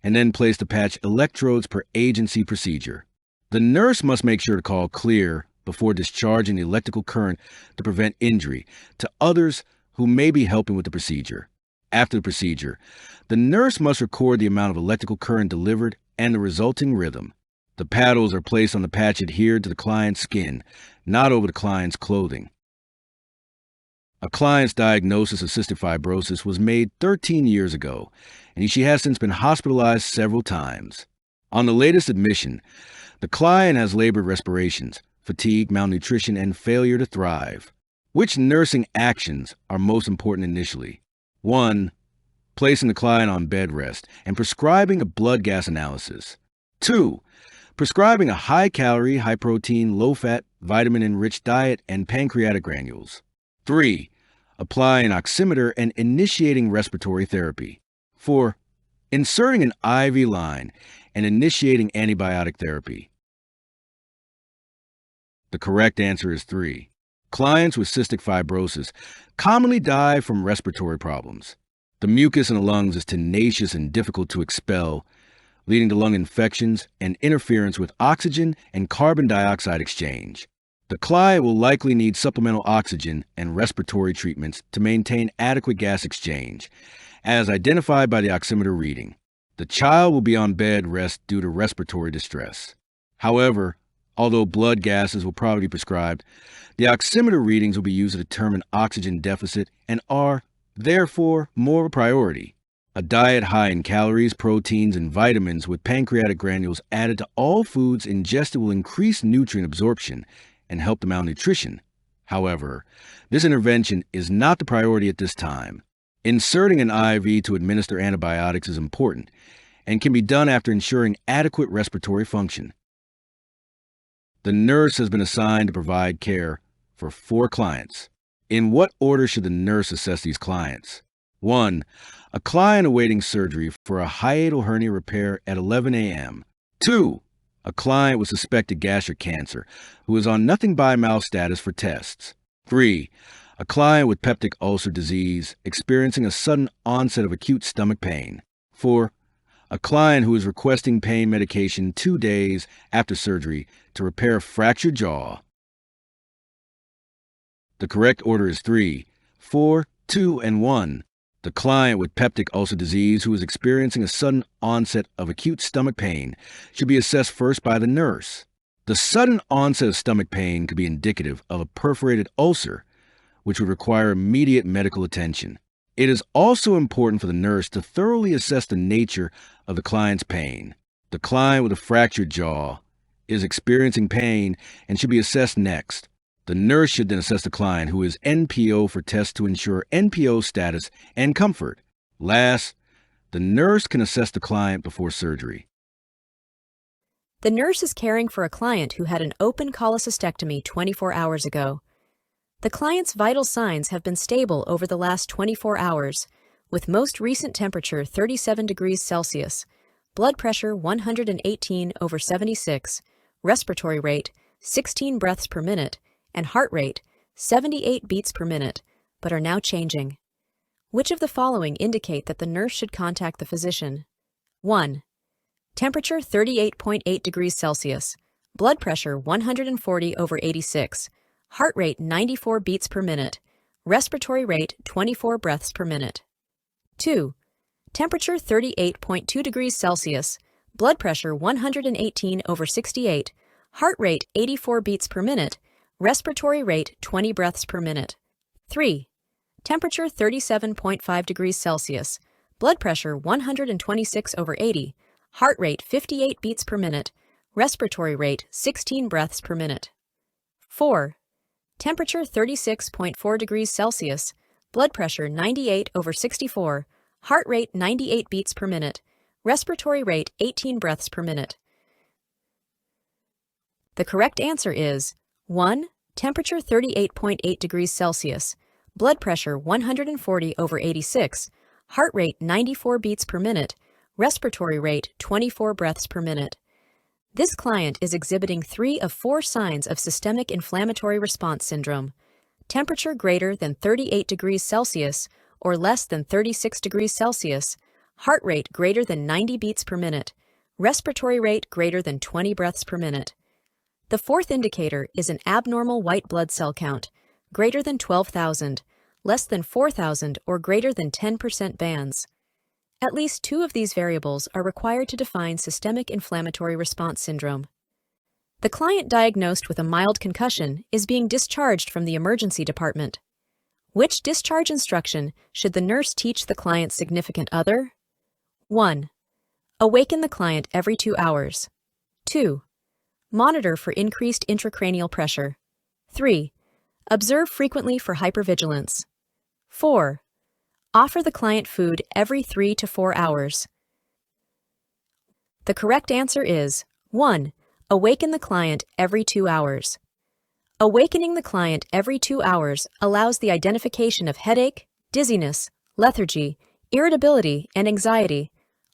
and then place the patch electrodes per agency procedure. The nurse must make sure to call clear before discharging the electrical current to prevent injury to others who may be helping with the procedure. After the procedure, the nurse must record the amount of electrical current delivered and the resulting rhythm. The paddles are placed on the patch adhered to the client's skin, not over the client's clothing. A client's diagnosis of cystic fibrosis was made 13 years ago, and she has since been hospitalized several times. On the latest admission, the client has labored respirations, fatigue, malnutrition, and failure to thrive. Which nursing actions are most important initially? 1. Placing the client on bed rest and prescribing a blood gas analysis. 2. Prescribing a high-calorie, high-protein, low-fat, vitamin-enriched diet and pancreatic granules. 3. Applying an oximeter and initiating respiratory therapy. 4. Inserting an IV line and initiating antibiotic therapy. The correct answer is 3. Clients with cystic fibrosis commonly die from respiratory problems. The mucus in the lungs is tenacious and difficult to expel, leading to lung infections and interference with oxygen and carbon dioxide exchange. The client will likely need supplemental oxygen and respiratory treatments to maintain adequate gas exchange, as identified by the oximeter reading. The child will be on bed rest due to respiratory distress. However, although blood gases will probably be prescribed, the oximeter readings will be used to determine oxygen deficit and are, therefore, more of a priority. A diet high in calories, proteins, and vitamins with pancreatic granules added to all foods ingested will increase nutrient absorption and help the malnutrition. However, this intervention is not the priority at this time. Inserting an IV to administer antibiotics is important and can be done after ensuring adequate respiratory function. The nurse has been assigned to provide care for 4 clients. In what order should the nurse assess these clients? 1. A client awaiting surgery for a hiatal hernia repair at 11 a.m. 2. A client with suspected gastric cancer who is on nothing by mouth status for tests. 3. A client with peptic ulcer disease experiencing a sudden onset of acute stomach pain. 4. A client who is requesting pain medication 2 days after surgery to repair fractured jaw. The correct order is 3, 4, 2, and 1. The client with peptic ulcer disease who is experiencing a sudden onset of acute stomach pain should be assessed first by the nurse. The sudden onset of stomach pain could be indicative of a perforated ulcer, which would require immediate medical attention. It is also important for the nurse to thoroughly assess the nature of the client's pain. The client with a fractured jaw is experiencing pain and should be assessed next. The nurse should then assess the client who is NPO for tests to ensure NPO status and comfort. Last, the nurse can assess the client before surgery. The nurse is caring for a client who had an open cholecystectomy 24 hours ago. The client's vital signs have been stable over the last 24 hours, with most recent temperature 37 degrees Celsius, blood pressure 118/76, respiratory rate 16 breaths per minute, and heart rate 78 beats per minute, but are now changing. Which of the following indicate that the nurse should contact the physician? 1. Temperature 38.8 degrees Celsius, blood pressure 140/86, heart rate 94 beats per minute, respiratory rate 24 breaths per minute. 2. Temperature 38.2 degrees Celsius, blood pressure 118/68, heart rate 84 beats per minute, respiratory rate 20 breaths per minute. 3. Temperature 37.5 degrees Celsius, blood pressure 126/80, heart rate 58 beats per minute, respiratory rate 16 breaths per minute. 4. Temperature 36.4 degrees Celsius, blood pressure 98/64, heart rate 98 beats per minute, respiratory rate 18 breaths per minute. The correct answer is 1. Temperature 38.8 degrees Celsius, blood pressure 140/86, heart rate 94 beats per minute, respiratory rate 24 breaths per minute. This client is exhibiting 3 of 4 signs of systemic inflammatory response syndrome: temperature greater than 38 degrees Celsius or less than 36 degrees Celsius, heart rate greater than 90 beats per minute, respiratory rate greater than 20 breaths per minute. The fourth indicator is an abnormal white blood cell count, greater than 12,000, less than 4,000, or greater than 10% bands. At least 2 of these variables are required to define systemic inflammatory response syndrome. The client diagnosed with a mild concussion is being discharged from the emergency department. Which discharge instruction should the nurse teach the client's significant other? 1. Awaken the client every 2 hours. 2. Monitor for increased intracranial pressure. 3. Observe frequently for hypervigilance. 4. Offer the client food every 3 to 4 hours. The correct answer is 1. Awaken the client every 2 hours. Awakening the client every 2 hours allows the identification of headache, dizziness, lethargy, irritability, and anxiety,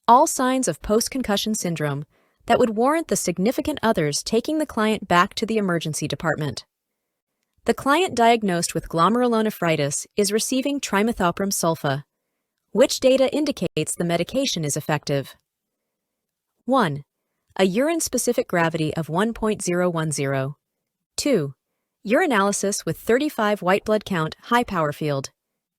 all signs of post-concussion syndrome that would warrant the significant others taking the client back to the emergency department. The client diagnosed with glomerulonephritis is receiving trimethoprim sulfa. Which data indicates the medication is effective? 1. A urine-specific gravity of 1.010. 2. Urinalysis with 35 white blood count high power field.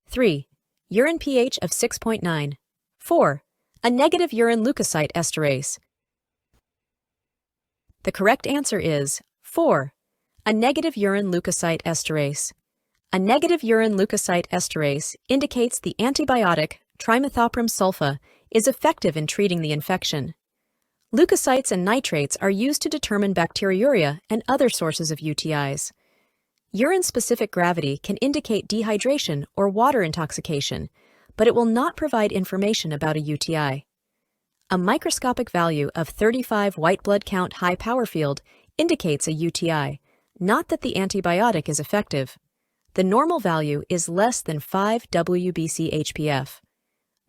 3. Urine pH of 6.9. 4. A negative urine leukocyte esterase. The correct answer is 4. A negative urine leukocyte esterase. A negative urine leukocyte esterase indicates the antibiotic trimethoprim sulfa is effective in treating the infection. Leukocytes and nitrates are used to determine bacteriuria and other sources of UTIs. Urine-specific gravity can indicate dehydration or water intoxication, but it will not provide information about a UTI. A microscopic value of 35 white blood count high power field indicates a UTI, not that the antibiotic is effective. The normal value is less than 5 WBC-HPF.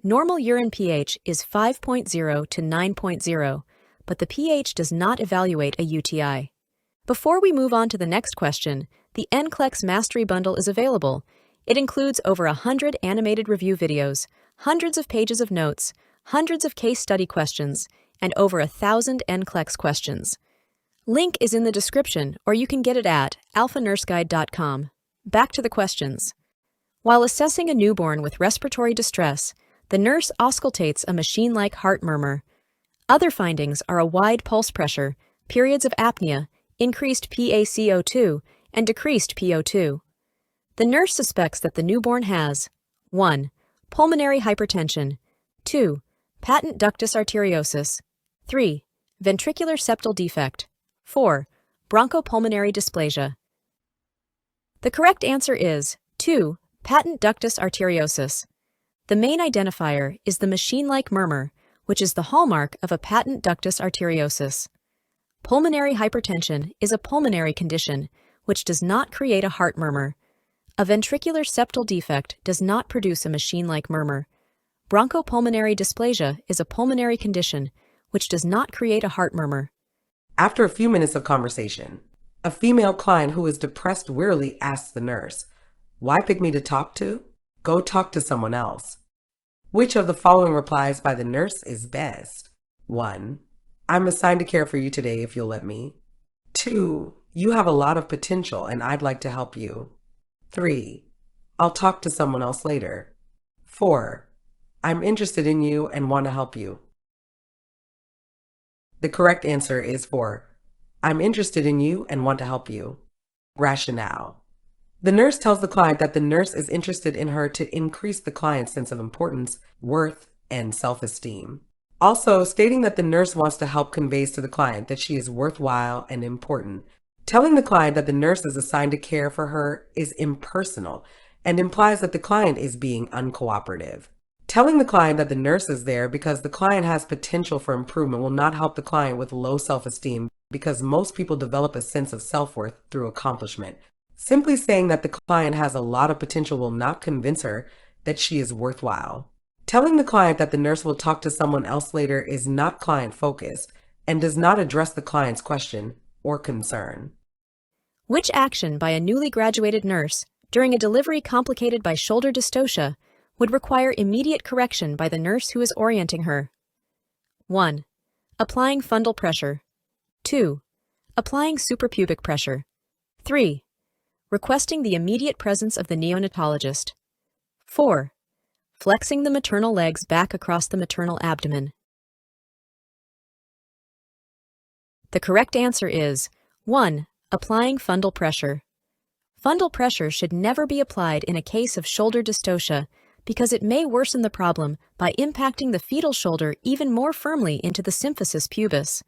Normal urine pH is 5.0 to 9.0, but but the pH does not evaluate a UTI. Before we move on to the next question, the NCLEX Mastery Bundle is available. It includes over 100 animated review videos, hundreds of pages of notes, hundreds of case study questions, and over 1,000 NCLEX questions. Link is in the description, or you can get it at alphanurseguide.com. Back to the questions. While assessing a newborn with respiratory distress, the nurse auscultates a machine-like heart murmur. Other findings are a wide pulse pressure, periods of apnea, increased PaCO2, and decreased PO2. The nurse suspects that the newborn has 1. Pulmonary hypertension, 2. Patent ductus arteriosus, 3. Ventricular septal defect, 4. Bronchopulmonary dysplasia. The correct answer is 2. Patent ductus arteriosus. The main identifier is the machine-like murmur, which is the hallmark of a patent ductus arteriosus. Pulmonary hypertension is a pulmonary condition which does not create a heart murmur. A ventricular septal defect does not produce a machine-like murmur. Bronchopulmonary dysplasia is a pulmonary condition which does not create a heart murmur. After a few minutes of conversation, a female client who is depressed wearily asks the nurse, "Why pick me to talk to? Go talk to someone else." Which of the following replies by the nurse is best? 1. I'm assigned to care for you today if you'll let me. 2. You have a lot of potential and I'd like to help you. 3. I'll talk to someone else later. 4. I'm interested in you and want to help you. The correct answer is 4. I'm interested in you and want to help you. Rationale. The nurse tells the client that the nurse is interested in her to increase the client's sense of importance, worth, and self-esteem. Also, stating that the nurse wants to help conveys to the client that she is worthwhile and important. Telling the client that the nurse is assigned to care for her is impersonal and implies that the client is being uncooperative. Telling the client that the nurse is there because the client has potential for improvement will not help the client with low self-esteem because most people develop a sense of self-worth through accomplishment. Simply saying that the client has a lot of potential will not convince her that she is worthwhile. Telling the client that the nurse will talk to someone else later is not client-focused and does not address the client's question or concern. Which action by a newly graduated nurse during a delivery complicated by shoulder dystocia would require immediate correction by the nurse who is orienting her? 1. Applying fundal pressure. 2. Applying suprapubic pressure. 3. Requesting the immediate presence of the neonatologist. 4. Flexing the maternal legs back across the maternal abdomen. The correct answer is 1. Applying fundal pressure. Fundal pressure should never be applied in a case of shoulder dystocia because it may worsen the problem by impacting the fetal shoulder even more firmly into the symphysis pubis.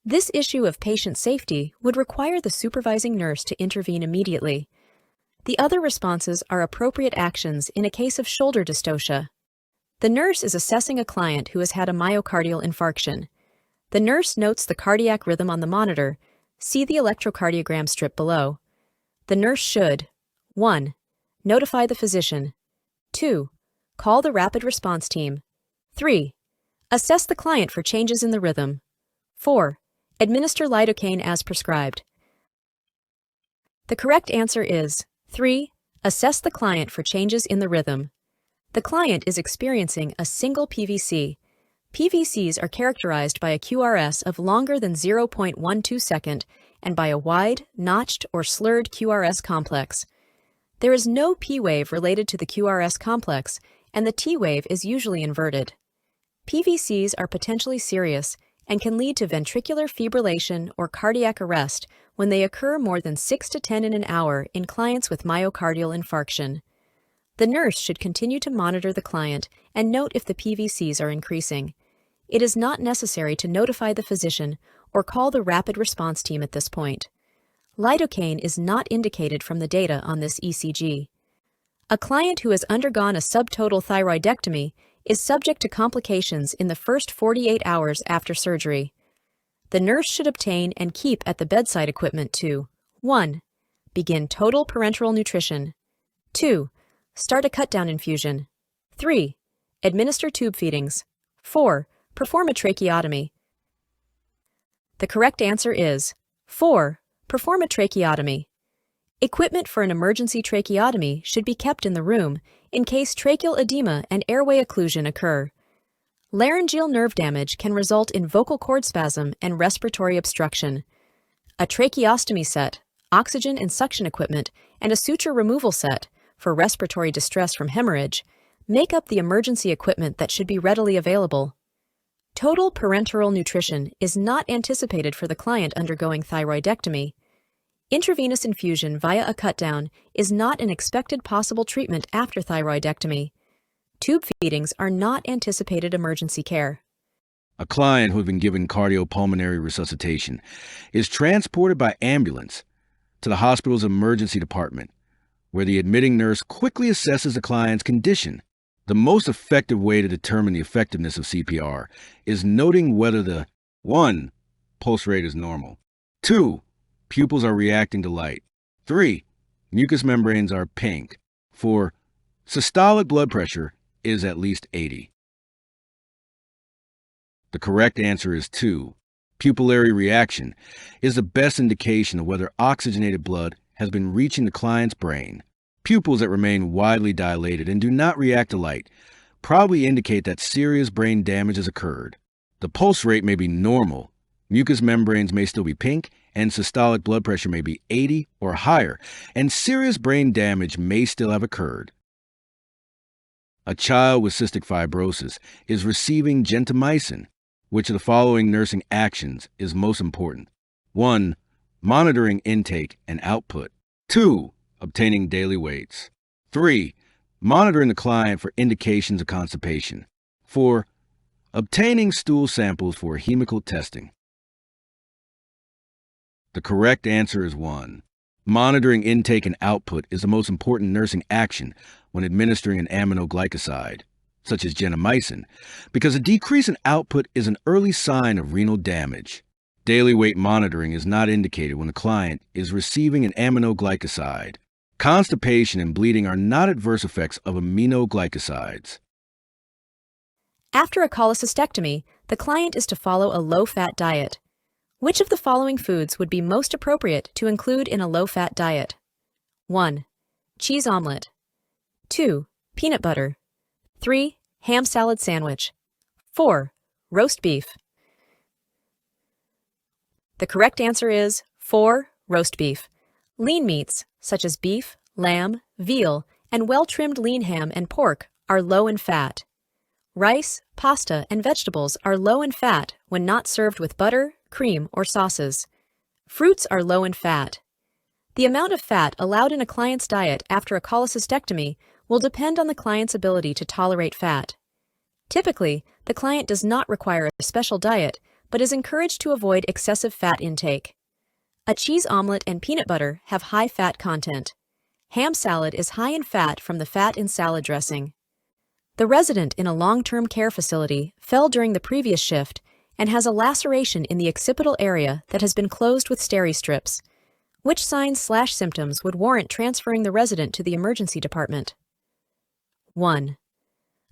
This issue of patient safety would require the supervising nurse to intervene immediately. The other responses are appropriate actions in a case of shoulder dystocia. The nurse is assessing a client who has had a myocardial infarction. The nurse notes the cardiac rhythm on the monitor. See the electrocardiogram strip below. The nurse should 1. Notify the physician. 2. Call the rapid response team. 3. Assess the client for changes in the rhythm. 4. Administer lidocaine as prescribed. The correct answer is 3. Assess the client for changes in the rhythm. The client is experiencing a single PVC. PVCs are characterized by a QRS of longer than 0.12 second and by a wide, notched, or slurred QRS complex. There is no P wave related to the QRS complex, and the T wave is usually inverted. PVCs are potentially serious and can lead to ventricular fibrillation or cardiac arrest when they occur more than 6 to 10 in an hour in clients with myocardial infarction. The nurse should continue to monitor the client and note if the PVCs are increasing. It is not necessary to notify the physician or call the rapid response team at this point. Lidocaine is not indicated from the data on this ECG. A client who has undergone a subtotal thyroidectomy is subject to complications in the first 48 hours after surgery. The nurse should obtain and keep at the bedside equipment to 1. Begin total parenteral nutrition. 2. Start a cut-down infusion. 3. Administer tube feedings. 4. Perform a tracheotomy. The correct answer is 4. Perform a tracheotomy. Equipment for an emergency tracheotomy should be kept in the room in case tracheal edema and airway occlusion occur. Laryngeal nerve damage can result in vocal cord spasm and respiratory obstruction. A tracheostomy set, oxygen and suction equipment, and a suture removal set for respiratory distress from hemorrhage make up the emergency equipment that should be readily available. Total parenteral nutrition is not anticipated for the client undergoing thyroidectomy. Intravenous infusion via a cut-down is not an expected possible treatment after thyroidectomy. Tube feedings are not anticipated emergency care. A client who has been given cardiopulmonary resuscitation is transported by ambulance to the hospital's emergency department, where the admitting nurse quickly assesses the client's condition. The most effective way to determine the effectiveness of CPR is noting whether the 1. Pulse rate is normal, 2. Pupils are reacting to light, 3. Mucous membranes are pink, 4. Systolic blood pressure is at least 80. The correct answer is 2. Pupillary reaction is the best indication of whether oxygenated blood has been reaching the client's brain. Pupils that remain widely dilated and do not react to light probably indicate that serious brain damage has occurred. The pulse rate may be normal, mucous membranes may still be pink, and systolic blood pressure may be 80 or higher, and serious brain damage may still have occurred. A child with cystic fibrosis is receiving gentamicin. Which of the following nursing actions is most important? 1. Monitoring intake and output. 2. Obtaining daily weights. 3. Monitoring the client for indications of constipation. 4. Obtaining stool samples for hemical testing. The correct answer is 1. Monitoring intake and output is the most important nursing action when administering an aminoglycoside, such as gentamicin, because a decrease in output is an early sign of renal damage. Daily weight monitoring is not indicated when the client is receiving an aminoglycoside. Constipation and bleeding are not adverse effects of aminoglycosides. After a cholecystectomy, the client is to follow a low-fat diet. Which of the following foods would be most appropriate to include in a low-fat diet? 1. Cheese omelet. 2. Peanut butter. 3. Ham salad sandwich. 4. Roast beef. The correct answer is 4. Roast beef. Lean meats, such as beef, lamb, veal, and well-trimmed lean ham and pork, are low in fat. Rice, pasta, and vegetables are low in fat when not served with butter, cream, or sauces. Fruits are low in fat. The amount of fat allowed in a client's diet after a cholecystectomy will depend on the client's ability to tolerate fat. Typically, the client does not require a special diet, but is encouraged to avoid excessive fat intake. A cheese omelet and peanut butter have high fat content. Ham salad is high in fat from the fat in salad dressing. The resident in a long-term care facility fell during the previous shift and has a laceration in the occipital area that has been closed with steri strips. Which signs/symptoms would warrant transferring the resident to the emergency department? 1.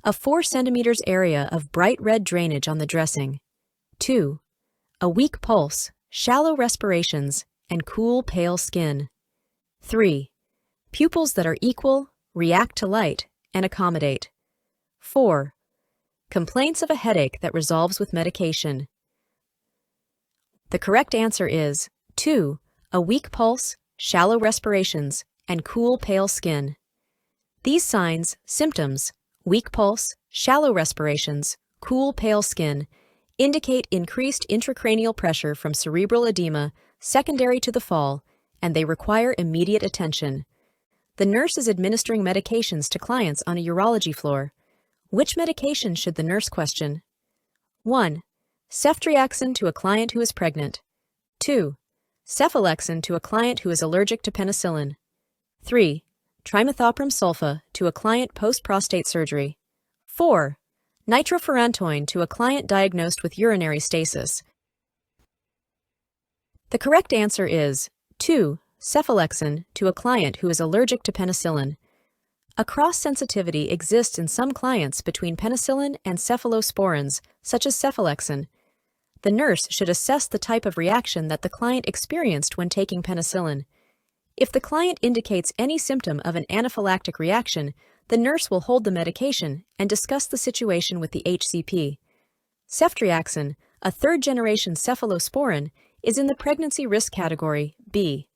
A 4 centimeters area of bright red drainage on the dressing. 2. A weak pulse, shallow respirations, and cool, pale skin. 3. Pupils that are equal, react to light, and accommodate. 4. Complaints of a headache that resolves with medication. The correct answer is 2. A weak pulse, shallow respirations, and cool, pale skin. These signs, symptoms, weak pulse, shallow respirations, cool, pale skin, indicate increased intracranial pressure from cerebral edema secondary to the fall, and they require immediate attention. The nurse is administering medications to clients on a urology floor. Which medication should the nurse question? 1. Ceftriaxone to a client who is pregnant. 2. Cephalexin to a client who is allergic to penicillin. 3. Trimethoprim sulfa to a client post-prostate surgery. 4. Nitrofurantoin to a client diagnosed with urinary stasis. The correct answer is 2. Cephalexin to a client who is allergic to penicillin. A cross-sensitivity exists in some clients between penicillin and cephalosporins, such as cephalexin. The nurse should assess the type of reaction that the client experienced when taking penicillin. If the client indicates any symptom of an anaphylactic reaction, the nurse will hold the medication and discuss the situation with the HCP. Ceftriaxone, a third-generation cephalosporin, is in the pregnancy risk category B.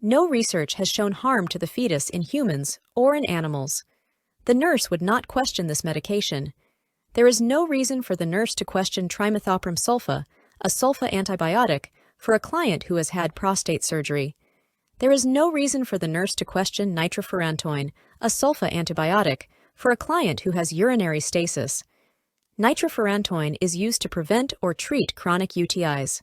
No research has shown harm to the fetus in humans or in animals. The nurse would not question this medication. There is no reason for the nurse to question trimethoprim sulfa, a sulfa antibiotic, for a client who has had prostate surgery. There is no reason for the nurse to question nitrofurantoin, a sulfa antibiotic, for a client who has urinary stasis. Nitrofurantoin is used to prevent or treat chronic UTIs.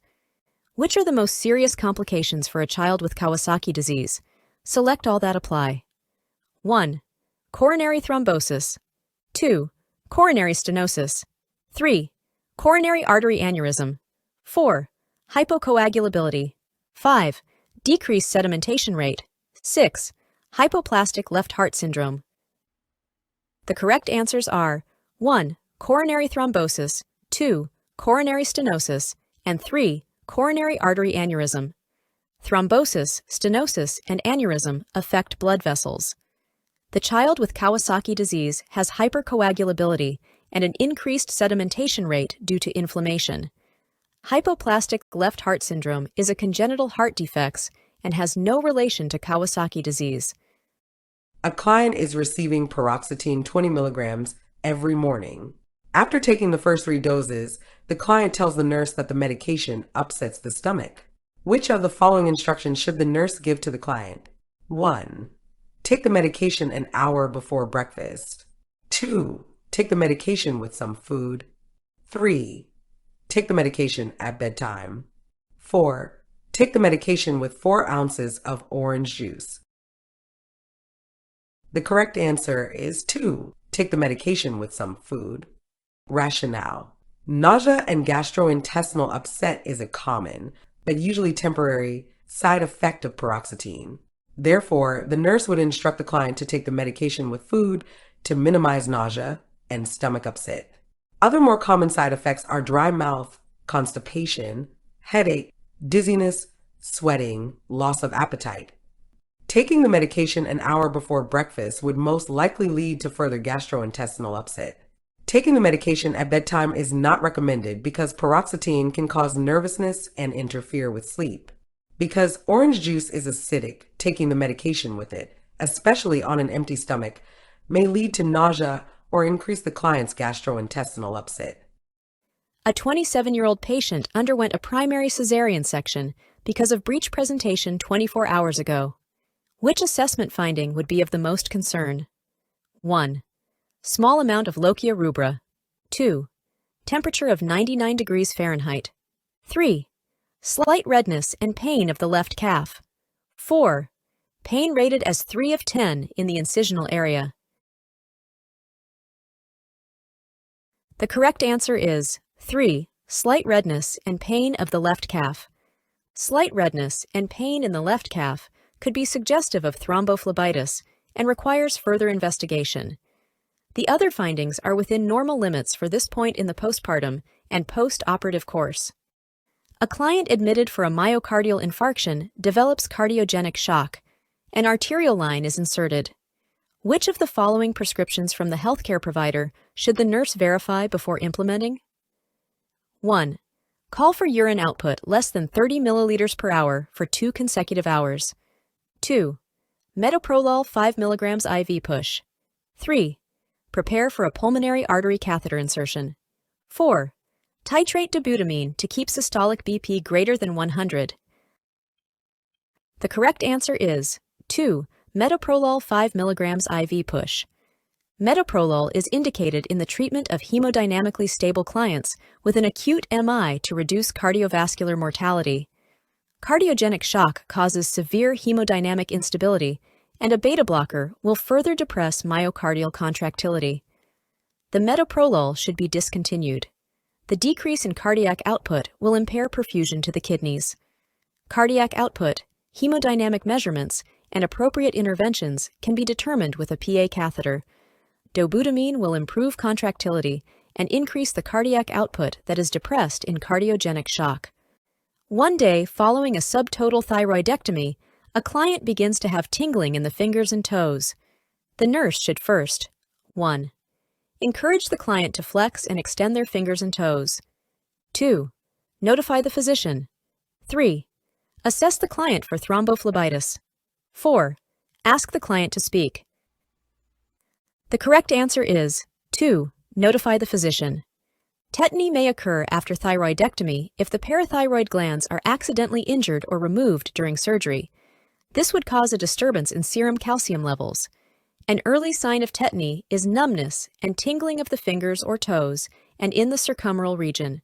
Which are the most serious complications for a child with Kawasaki disease? Select all that apply. 1. Coronary thrombosis. 2. Coronary stenosis. 3. Coronary artery aneurysm. 4. Hypocoagulability. 5. Decreased sedimentation rate. 6. Hypoplastic left heart syndrome. The correct answers are 1. Coronary thrombosis, 2. Coronary stenosis, and 3. Coronary artery aneurysm. Thrombosis, stenosis, and aneurysm affect blood vessels. The child with Kawasaki disease has hypercoagulability and an increased sedimentation rate due to inflammation. Hypoplastic left heart syndrome is a congenital heart defect and has no relation to Kawasaki disease. A client is receiving paroxetine 20 milligrams every morning. After taking the first 3 doses, the client tells the nurse that the medication upsets the stomach. Which of the following instructions should the nurse give to the client? 1. Take the medication an hour before breakfast. 2. Take the medication with some food. 3. Take the medication at bedtime. 4. Take the medication with 4 ounces of orange juice. The correct answer is 2. Take the medication with some food. Rationale. Nausea and gastrointestinal upset is a common, but usually temporary, side effect of paroxetine. Therefore, the nurse would instruct the client to take the medication with food to minimize nausea and stomach upset. Other more common side effects are dry mouth, constipation, headache, dizziness, sweating, loss of appetite. Taking the medication an hour before breakfast would most likely lead to further gastrointestinal upset. Taking the medication at bedtime is not recommended because paroxetine can cause nervousness and interfere with sleep. Because orange juice is acidic, taking the medication with it, especially on an empty stomach, may lead to nausea or increase the client's gastrointestinal upset. A 27-year-old patient underwent a primary cesarean section because of breech presentation 24 hours ago. Which assessment finding would be of the most concern? 1. Small amount of lochia rubra. 2. Temperature of 99 degrees Fahrenheit. 3. Slight redness and pain of the left calf. 4. Pain rated as 3 of 10 in the incisional area. The correct answer is 3. Slight redness and pain of the left calf. Slight redness and pain in the left calf could be suggestive of thrombophlebitis and requires further investigation. The other findings are within normal limits for this point in the postpartum and post-operative course. A client admitted for a myocardial infarction develops cardiogenic shock. An arterial line is inserted. Which of the following prescriptions from the healthcare provider should the nurse verify before implementing? 1. Call for urine output less than 30 milliliters per hour for 2 consecutive hours. 2. Metoprolol 5 milligrams IV push. 3. Prepare for a pulmonary artery catheter insertion. 4. Titrate dobutamine to keep systolic BP greater than 100. The correct answer is 2. Metoprolol 5 milligrams IV push. Metoprolol is indicated in the treatment of hemodynamically stable clients with an acute MI to reduce cardiovascular mortality. Cardiogenic shock causes severe hemodynamic instability, and a beta blocker will further depress myocardial contractility. The metoprolol should be discontinued. The decrease in cardiac output will impair perfusion to the kidneys. Cardiac output, hemodynamic measurements, and appropriate interventions can be determined with a PA catheter. Dobutamine will improve contractility and increase the cardiac output that is depressed in cardiogenic shock. One day, following a subtotal thyroidectomy, a client begins to have tingling in the fingers and toes. The nurse should first 1. Encourage the client to flex and extend their fingers and toes. 2. Notify the physician. 3. Assess the client for thrombophlebitis. 4. Ask the client to speak. The correct answer is 2. Notify the physician. Tetany may occur after thyroidectomy if the parathyroid glands are accidentally injured or removed during surgery. This would cause a disturbance in serum calcium levels. An early sign of tetany is numbness and tingling of the fingers or toes and in the circumferal region.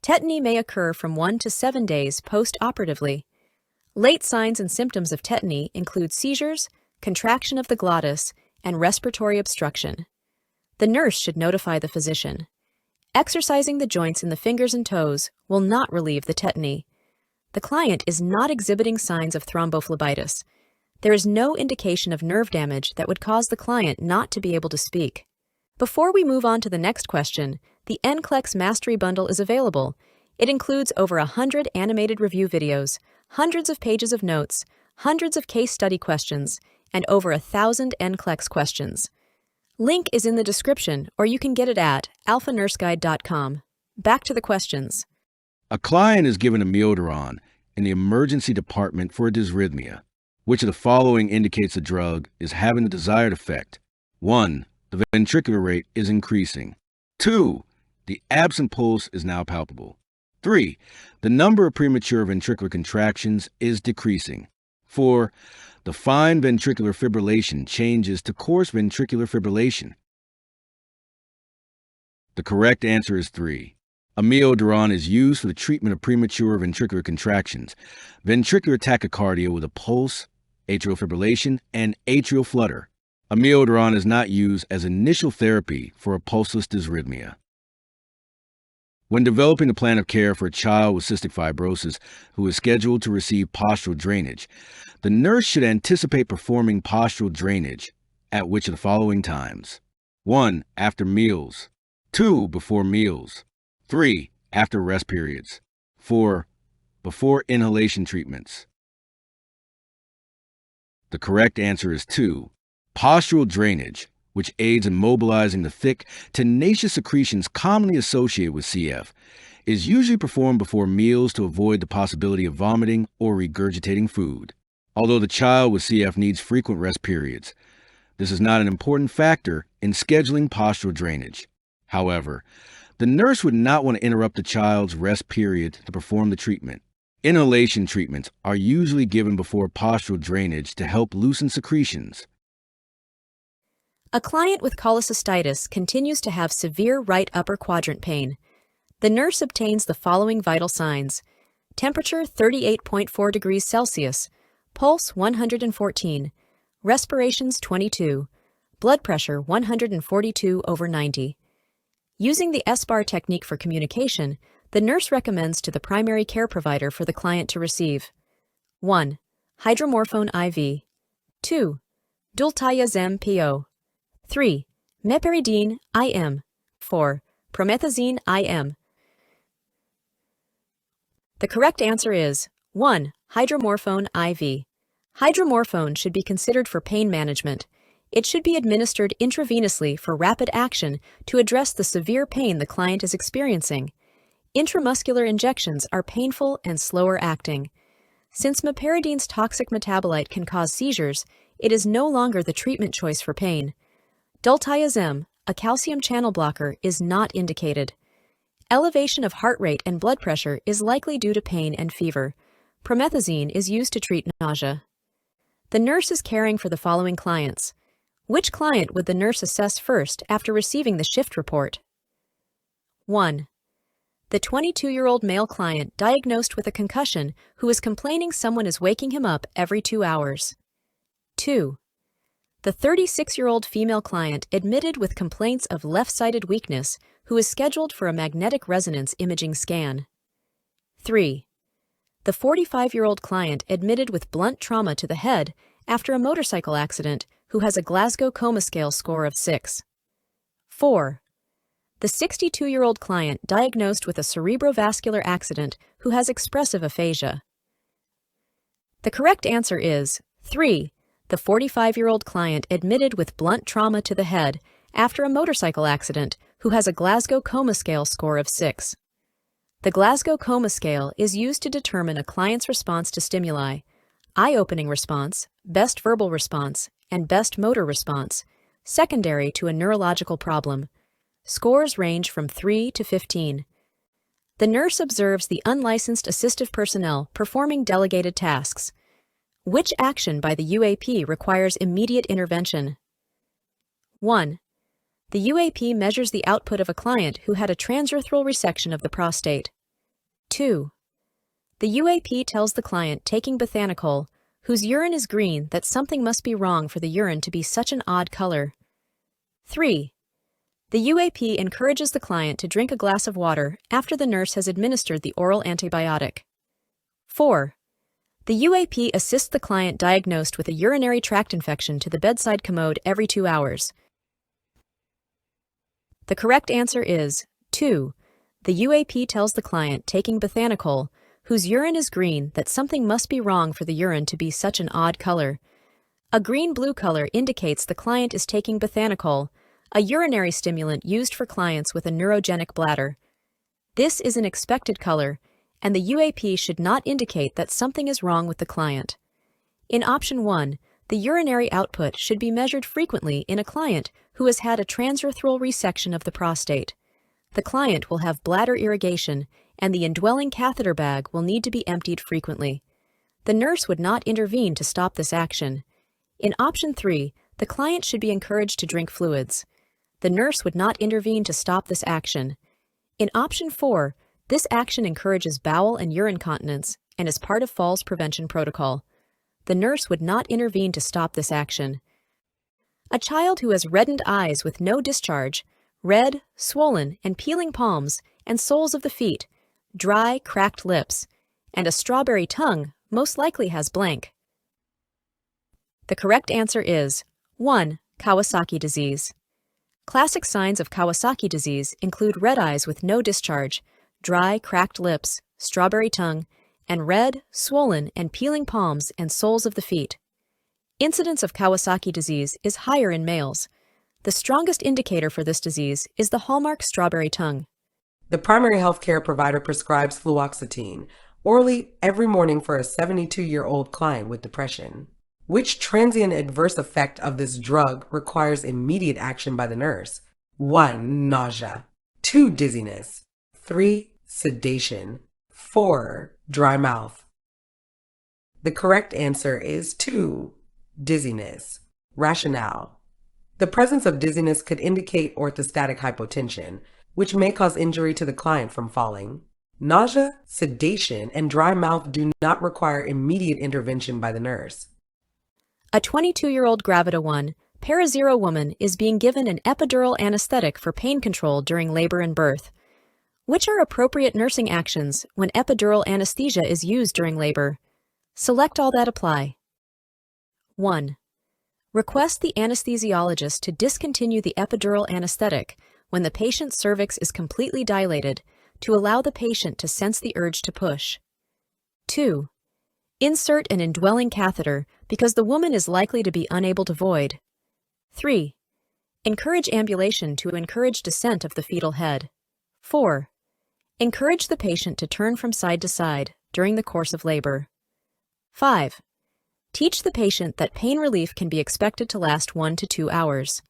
Tetany may occur from 1 to 7 days post-operatively. Late signs and symptoms of tetany include seizures, contraction of the glottis, and respiratory obstruction. The nurse should notify the physician. Exercising the joints in the fingers and toes will not relieve the tetany. The client is not exhibiting signs of thrombophlebitis. There is no indication of nerve damage that would cause the client not to be able to speak. Before we move on to the next question, the NCLEX Mastery Bundle is available. It includes over 100 animated review videos, hundreds of pages of notes, hundreds of case study questions, and over 1,000 NCLEX questions. Link is in the description, or you can get it at alphanurseguide.com. Back to the questions. A client is given amiodarone in the emergency department for a dysrhythmia. Which of the following indicates the drug is having the desired effect? 1. The ventricular rate is increasing. 2. The absent pulse is now palpable. 3. The number of premature ventricular contractions is decreasing. 4. The fine ventricular fibrillation changes to coarse ventricular fibrillation. The correct answer is 3. Amiodarone is used for the treatment of premature ventricular contractions, ventricular tachycardia with a pulse, atrial fibrillation, and atrial flutter. Amiodarone is not used as initial therapy for a pulseless dysrhythmia. When developing a plan of care for a child with cystic fibrosis who is scheduled to receive postural drainage, the nurse should anticipate performing postural drainage at which of the following times? 1. After meals. 2. Before meals. 3. After rest periods. 4. Before inhalation treatments. The correct answer is 2. Postural drainage, which aids in mobilizing the thick, tenacious secretions commonly associated with CF, is usually performed before meals to avoid the possibility of vomiting or regurgitating food. Although the child with CF needs frequent rest periods, this is not an important factor in scheduling postural drainage. However, the nurse would not want to interrupt the child's rest period to perform the treatment. Inhalation treatments are usually given before postural drainage to help loosen secretions. A client with cholecystitis continues to have severe right upper quadrant pain. The nurse obtains the following vital signs: temperature 38.4 degrees Celsius, pulse 114, respirations 22, blood pressure 142/90. Using the S-bar technique for communication, the nurse recommends to the primary care provider for the client to receive 1. Hydromorphone IV. 2. Dultazem PO. 3. Meperidine IM. 4. Promethazine IM. The correct answer is 1. Hydromorphone IV. Hydromorphone should be considered for pain management. It should be administered intravenously for rapid action to address the severe pain the client is experiencing. Intramuscular injections are painful and slower acting. Since meperidine's toxic metabolite can cause seizures, it is no longer the treatment choice for pain. Dultazem, a calcium channel blocker, is not indicated. Elevation of heart rate and blood pressure is likely due to pain and fever. Promethazine is used to treat nausea. The nurse is caring for the following clients. Which client would the nurse assess first after receiving the shift report? 1. The 22-year-old male client diagnosed with a concussion who is complaining someone is waking him up every 2 hours. 2. The 36-year-old female client admitted with complaints of left-sided weakness who is scheduled for a magnetic resonance imaging scan. 3. The 45-year-old client admitted with blunt trauma to the head after a motorcycle accident who has a Glasgow Coma Scale score of 6. 4. the 62-year-old client diagnosed with a cerebrovascular accident who has expressive aphasia? The correct answer is 3. The 45-year-old client admitted with blunt trauma to the head after a motorcycle accident who has a Glasgow Coma Scale score of 6. The Glasgow Coma Scale is used to determine a client's response to stimuli, eye-opening response, best verbal response, and best motor response, secondary to a neurological problem. Scores range from 3 to 15. The nurse observes the unlicensed assistive personnel performing delegated tasks. Which action by the UAP requires immediate intervention? 1. The UAP measures the output of a client who had a transurethral resection of the prostate. 2. The UAP tells the client taking bethanechol, whose urine is green, that something must be wrong for the urine to be such an odd color. 3. The UAP encourages the client to drink a glass of water after the nurse has administered the oral antibiotic. 4. The UAP assists the client diagnosed with a urinary tract infection to the bedside commode every 2 hours. The correct answer is 2. The UAP tells the client taking bethanechol, whose urine is green, that something must be wrong for the urine to be such an odd color. A green-blue color indicates the client is taking bethanechol, a urinary stimulant used for clients with a neurogenic bladder. This is an expected color, and the UAP should not indicate that something is wrong with the client. In option 1, the urinary output should be measured frequently in a client who has had a transurethral resection of the prostate. The client will have bladder irrigation, and the indwelling catheter bag will need to be emptied frequently. The nurse would not intervene to stop this action. In option 3, the client should be encouraged to drink fluids. The nurse would not intervene to stop this action. In option 4, this action encourages bowel and urine continence and is part of falls prevention protocol. The nurse would not intervene to stop this action. A child who has reddened eyes with no discharge, red, swollen, and peeling palms and soles of the feet, dry, cracked lips, and a strawberry tongue most likely has blank. The correct answer is 1. Kawasaki disease. Classic signs of Kawasaki disease include red eyes with no discharge, dry, cracked lips, strawberry tongue, and red, swollen, and peeling palms and soles of the feet. Incidence of Kawasaki disease is higher in males. The strongest indicator for this disease is the hallmark strawberry tongue. The primary health care provider prescribes fluoxetine orally every morning for a 72-year-old client with depression. Which transient adverse effect of this drug requires immediate action by the nurse? 1. Nausea. 2. Dizziness. 3. Sedation. 4. Dry mouth. The correct answer is 2. Dizziness. Rationale. The presence of dizziness could indicate orthostatic hypotension, which may cause injury to the client from falling. Nausea, sedation, and dry mouth do not require immediate intervention by the nurse. A 22-year-old Gravida 1, para-0 woman is being given an epidural anesthetic for pain control during labor and birth. Which are appropriate nursing actions when epidural anesthesia is used during labor? Select all that apply. 1. Request the anesthesiologist to discontinue the epidural anesthetic when the patient's cervix is completely dilated to allow the patient to sense the urge to push. 2. Insert an indwelling catheter because the woman is likely to be unable to void. 3. Encourage ambulation to encourage descent of the fetal head. 4. Encourage the patient to turn from side to side during the course of labor. 5. Teach the patient that pain relief can be expected to last 1 to 2 hours.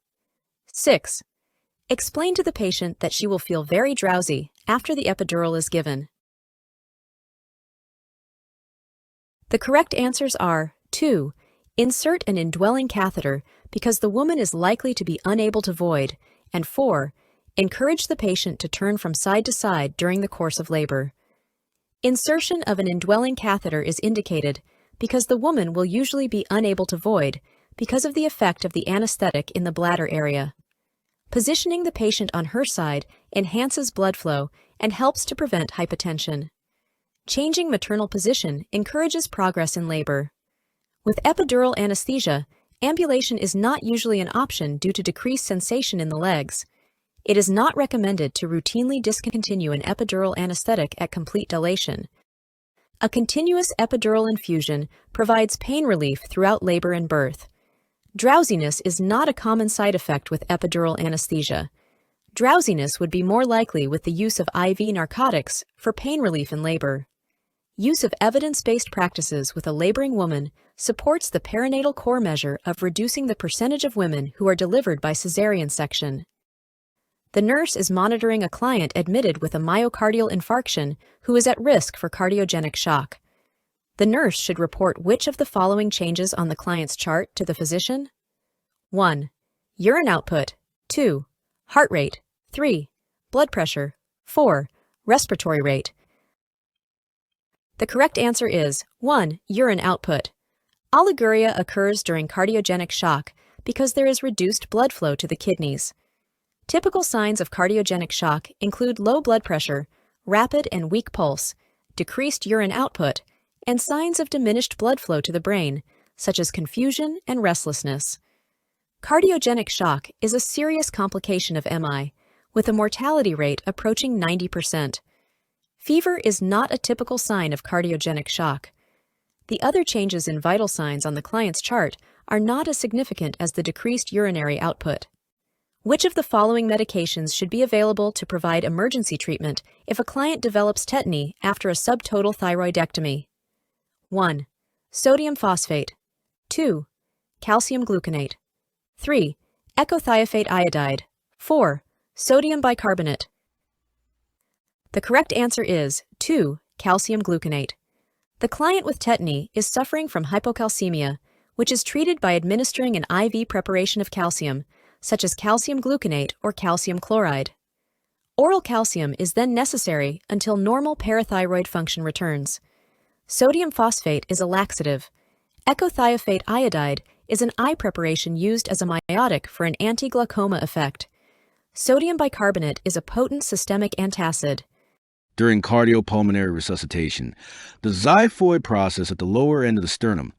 6. Explain to the patient that she will feel very drowsy after the epidural is given. The correct answers are 2. Insert an indwelling catheter because the woman is likely to be unable to void, and 4. Encourage the patient to turn from side to side during the course of labor. Insertion of an indwelling catheter is indicated because the woman will usually be unable to void because of the effect of the anesthetic in the bladder area. Positioning the patient on her side enhances blood flow and helps to prevent hypotension. Changing maternal position encourages progress in labor. With epidural anesthesia, ambulation is not usually an option due to decreased sensation in the legs. It is not recommended to routinely discontinue an epidural anesthetic at complete dilation. A continuous epidural infusion provides pain relief throughout labor and birth. Drowsiness is not a common side effect with epidural anesthesia. Drowsiness would be more likely with the use of IV narcotics for pain relief in labor. Use of evidence-based practices with a laboring woman supports the perinatal core measure of reducing the percentage of women who are delivered by cesarean section. The nurse is monitoring a client admitted with a myocardial infarction who is at risk for cardiogenic shock. The nurse should report which of the following changes on the client's chart to the physician? 1. Urine output. 2. Heart rate. 3. Blood pressure. 4. Respiratory rate. The correct answer is 1. Urine output. Oliguria occurs during cardiogenic shock because there is reduced blood flow to the kidneys. Typical signs of cardiogenic shock include low blood pressure, rapid and weak pulse, decreased urine output, and signs of diminished blood flow to the brain, such as confusion and restlessness. Cardiogenic shock is a serious complication of MI, with a mortality rate approaching 90%. Fever is not a typical sign of cardiogenic shock. The other changes in vital signs on the client's chart are not as significant as the decreased urinary output. Which of the following medications should be available to provide emergency treatment if a client develops tetany after a subtotal thyroidectomy? 1. Sodium phosphate. 2. Calcium gluconate. 3. Ecothiopate iodide. 4. Sodium bicarbonate. The correct answer is 2. Calcium gluconate. The client with tetany is suffering from hypocalcemia, which is treated by administering an IV preparation of calcium, such as calcium gluconate or calcium chloride. Oral calcium is then necessary until normal parathyroid function returns. Sodium phosphate is a laxative. Ecothiopate iodide is an eye preparation used as a miotic for an anti-glaucoma effect. Sodium bicarbonate is a potent systemic antacid. During cardiopulmonary resuscitation, the xiphoid process at the lower end of the sternum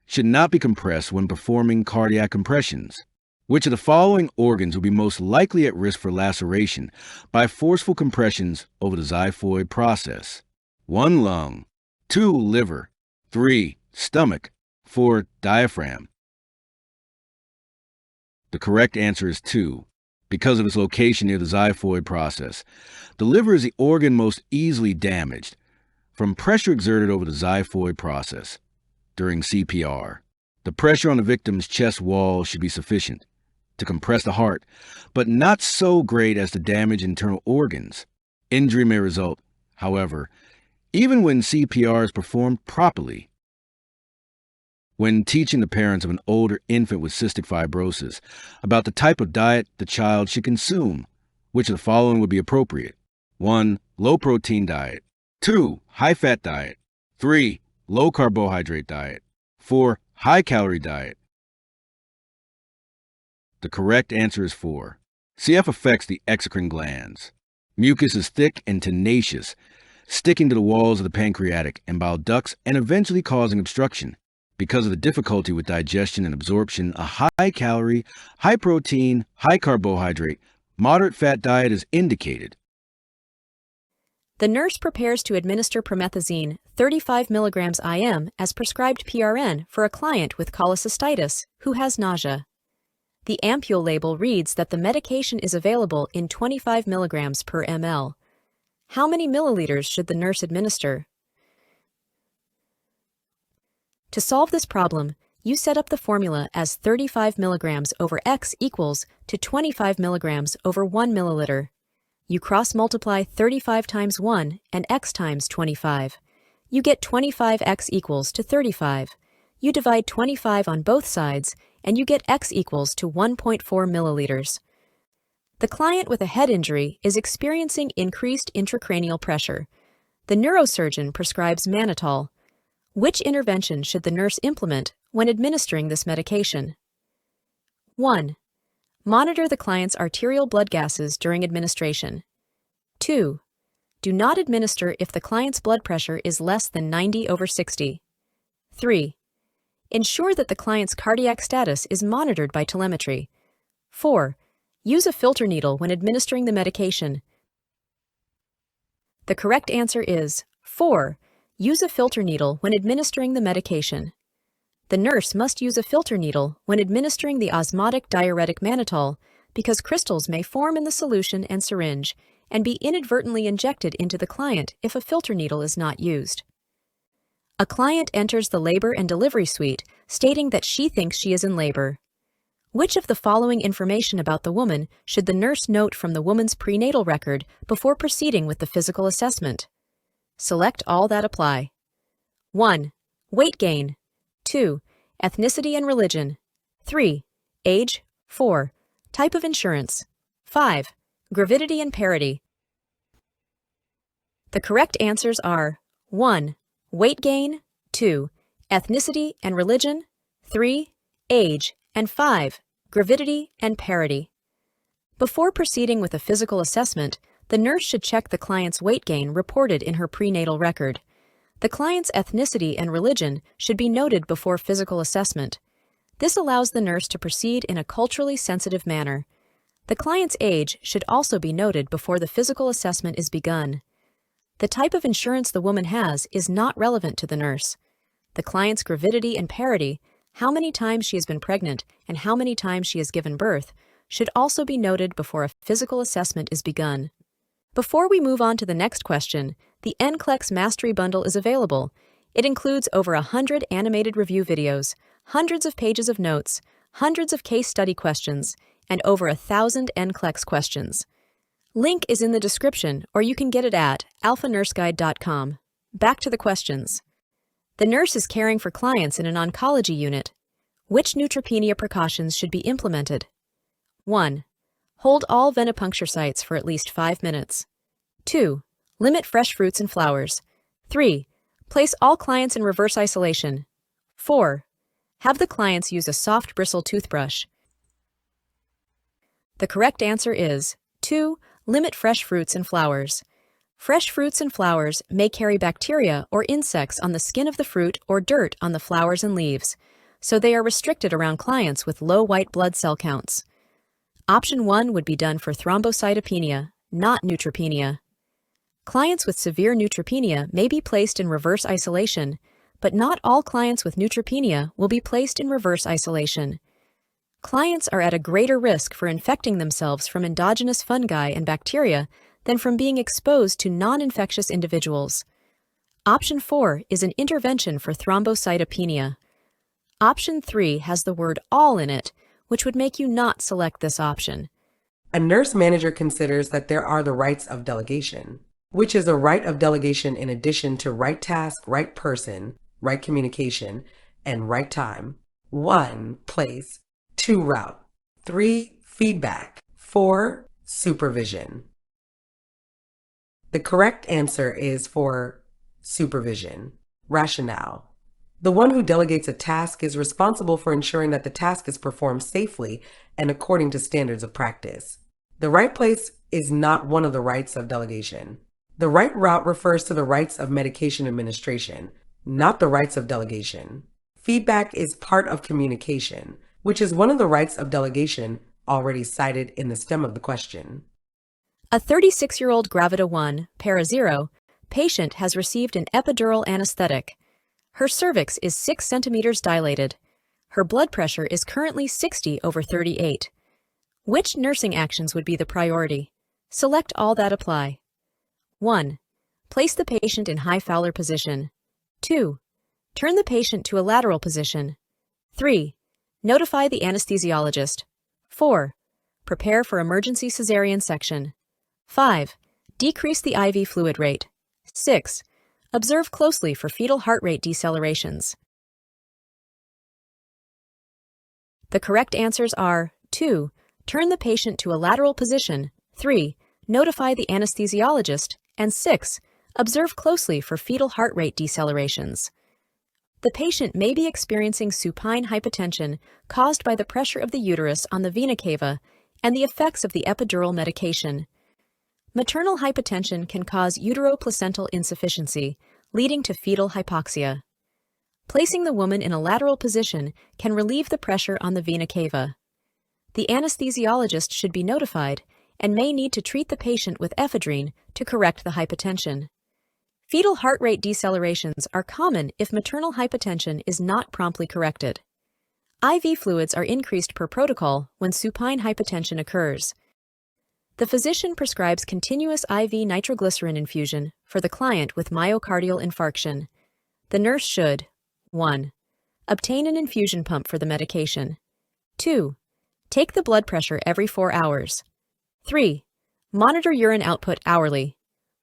should not be compressed when performing cardiac compressions. Which of the following organs will be most likely at risk for laceration by forceful compressions over the xiphoid process? 1. Lung. 2. Liver. 3. Stomach. 4. Diaphragm. The correct answer is 2. Because of its location near the xiphoid process, the liver is the organ most easily damaged from pressure exerted over the xiphoid process. During CPR, the pressure on the victim's chest wall should be sufficient to compress the heart, but not so great as to damage internal organs. Injury may result, however, even when CPR is performed properly. When teaching the parents of an older infant with cystic fibrosis about the type of diet the child should consume, which of the following would be appropriate? 1. Low-protein diet. 2. High-fat diet. 3. Low-carbohydrate diet. 4. High-calorie diet. The correct answer is 4. CF affects the exocrine glands. Mucus is thick and tenacious, sticking to the walls of the pancreatic and bile ducts and eventually causing obstruction. Because of the difficulty with digestion and absorption, a high-calorie, high-protein, high-carbohydrate, moderate-fat diet is indicated. The nurse prepares to administer promethazine 35 mg IM as prescribed PRN for a client with cholecystitis who has nausea. The ampule label reads that the medication is available in 25 mg per ml. How many milliliters should the nurse administer? To solve this problem, you set up the formula as 35 mg over X equals to 25 mg over 1 milliliter. You cross-multiply 35 times 1 and X times 25. You get 25X equals to 35. You divide 25 on both sides, and you get X equals to 1.4 milliliters. The client with a head injury is experiencing increased intracranial pressure. The neurosurgeon prescribes mannitol. Which intervention should the nurse implement when administering this medication? 1. Monitor the client's arterial blood gases during administration. 2. Do not administer if the client's blood pressure is less than 90/60. 3. Ensure that the client's cardiac status is monitored by telemetry. 4. use a filter needle when administering the medication? The correct answer is 4. Use a filter needle when administering the medication. The nurse must use a filter needle when administering the osmotic diuretic mannitol because crystals may form in the solution and syringe and be inadvertently injected into the client if a filter needle is not used. A client enters the labor and delivery suite stating that she thinks she is in labor. Which of the following information about the woman should the nurse note from the woman's prenatal record before proceeding with the physical assessment? Select all that apply. 1. Weight gain. 2. Ethnicity and religion. 3. Age. 4. Type of insurance. 5. Gravidity and parity. The correct answers are 1. Weight gain. 2. Ethnicity and religion. 3. Age. And 5. Gravidity and parity. Before proceeding with a physical assessment, the nurse should check the client's weight gain reported in her prenatal record. The client's ethnicity and religion should be noted before physical assessment. This allows the nurse to proceed in a culturally sensitive manner. The client's age should also be noted before the physical assessment is begun. The type of insurance the woman has is not relevant to the nurse. The client's gravidity and parity, how many times she has been pregnant and how many times she has given birth, should also be noted before a physical assessment is begun. Before we move on to the next question, the NCLEX Mastery Bundle is available. It includes over 100 animated review videos, hundreds of pages of notes, hundreds of case study questions, and over 1,000 NCLEX questions. Link is in the description, or you can get it at alphanurseguide.com. Back to the questions. The nurse is caring for clients in an oncology unit. Which neutropenia precautions should be implemented? 1. Hold all venipuncture sites for at least 5 minutes. 2. Limit fresh fruits and flowers. 3. Place all clients in reverse isolation. 4. Have the clients use a soft bristle toothbrush. The correct answer is 2. Limit fresh fruits and flowers. Fresh fruits and flowers may carry bacteria or insects on the skin of the fruit or dirt on the flowers and leaves, so they are restricted around clients with low white blood cell counts. Option 1 would be done for thrombocytopenia, not neutropenia. Clients with severe neutropenia may be placed in reverse isolation, but not all clients with neutropenia will be placed in reverse isolation. Clients are at a greater risk for infecting themselves from endogenous fungi and bacteria than from being exposed to non-infectious individuals. Option 4 is an intervention for thrombocytopenia. Option 3 has the word all in it, which would make you not select this option. A nurse manager considers that there are the rights of delegation, which is a right of delegation in addition to right task, right person, right communication, and right time. 1. Place. 2. Route. 3. Feedback. 4. Supervision. The correct answer is for supervision. Rationale. The one who delegates a task is responsible for ensuring that the task is performed safely and according to standards of practice. The right place is not one of the rights of delegation. The right route refers to the rights of medication administration, not the rights of delegation. Feedback is part of communication, which is one of the rights of delegation already cited in the stem of the question. A 36-year-old Gravida 1, Para 0, patient has received an epidural anesthetic. Her cervix is 6 centimeters dilated. Her blood pressure is currently 60/38. Which nursing actions would be the priority? Select all that apply. 1. Place the patient in high Fowler position. 2. Turn the patient to a lateral position. 3. Notify the anesthesiologist. 4. Prepare for emergency cesarean section. 5. Decrease the IV fluid rate. 6. Observe closely for fetal heart rate decelerations. The correct answers are 2. Turn the patient to a lateral position. 3. Notify the anesthesiologist. And 6. Observe closely for fetal heart rate decelerations. The patient may be experiencing supine hypotension caused by the pressure of the uterus on the vena cava and the effects of the epidural medication. Maternal hypotension can cause uteroplacental insufficiency, leading to fetal hypoxia. Placing the woman in a lateral position can relieve the pressure on the vena cava. the anesthesiologist should be notified and may need to treat the patient with ephedrine to correct the hypotension. Fetal heart rate decelerations are common if maternal hypotension is not promptly corrected. IV fluids are increased per protocol when supine hypotension occurs. The physician prescribes continuous IV nitroglycerin infusion for the client with myocardial infarction. The nurse should 1. Obtain an infusion pump for the medication. 2. Take the blood pressure every 4 hours. 3. Monitor urine output hourly.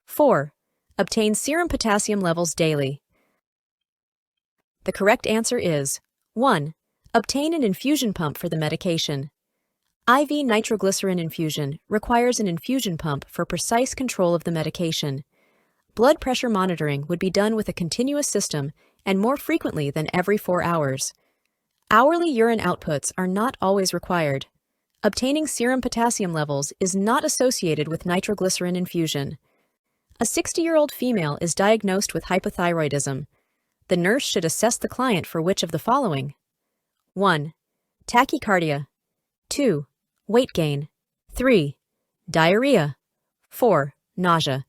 4. Obtain serum potassium levels daily. The correct answer is 1. Obtain an infusion pump for the medication. IV nitroglycerin infusion requires an infusion pump for precise control of the medication. Blood pressure monitoring would be done with a continuous system and more frequently than every 4 hours. Hourly urine outputs are not always required. Obtaining serum potassium levels is not associated with nitroglycerin infusion. A 60-year-old female is diagnosed with hypothyroidism. The nurse should assess the client for which of the following? 1. Tachycardia. 2. Weight gain. 3. Diarrhea. 4. Nausea.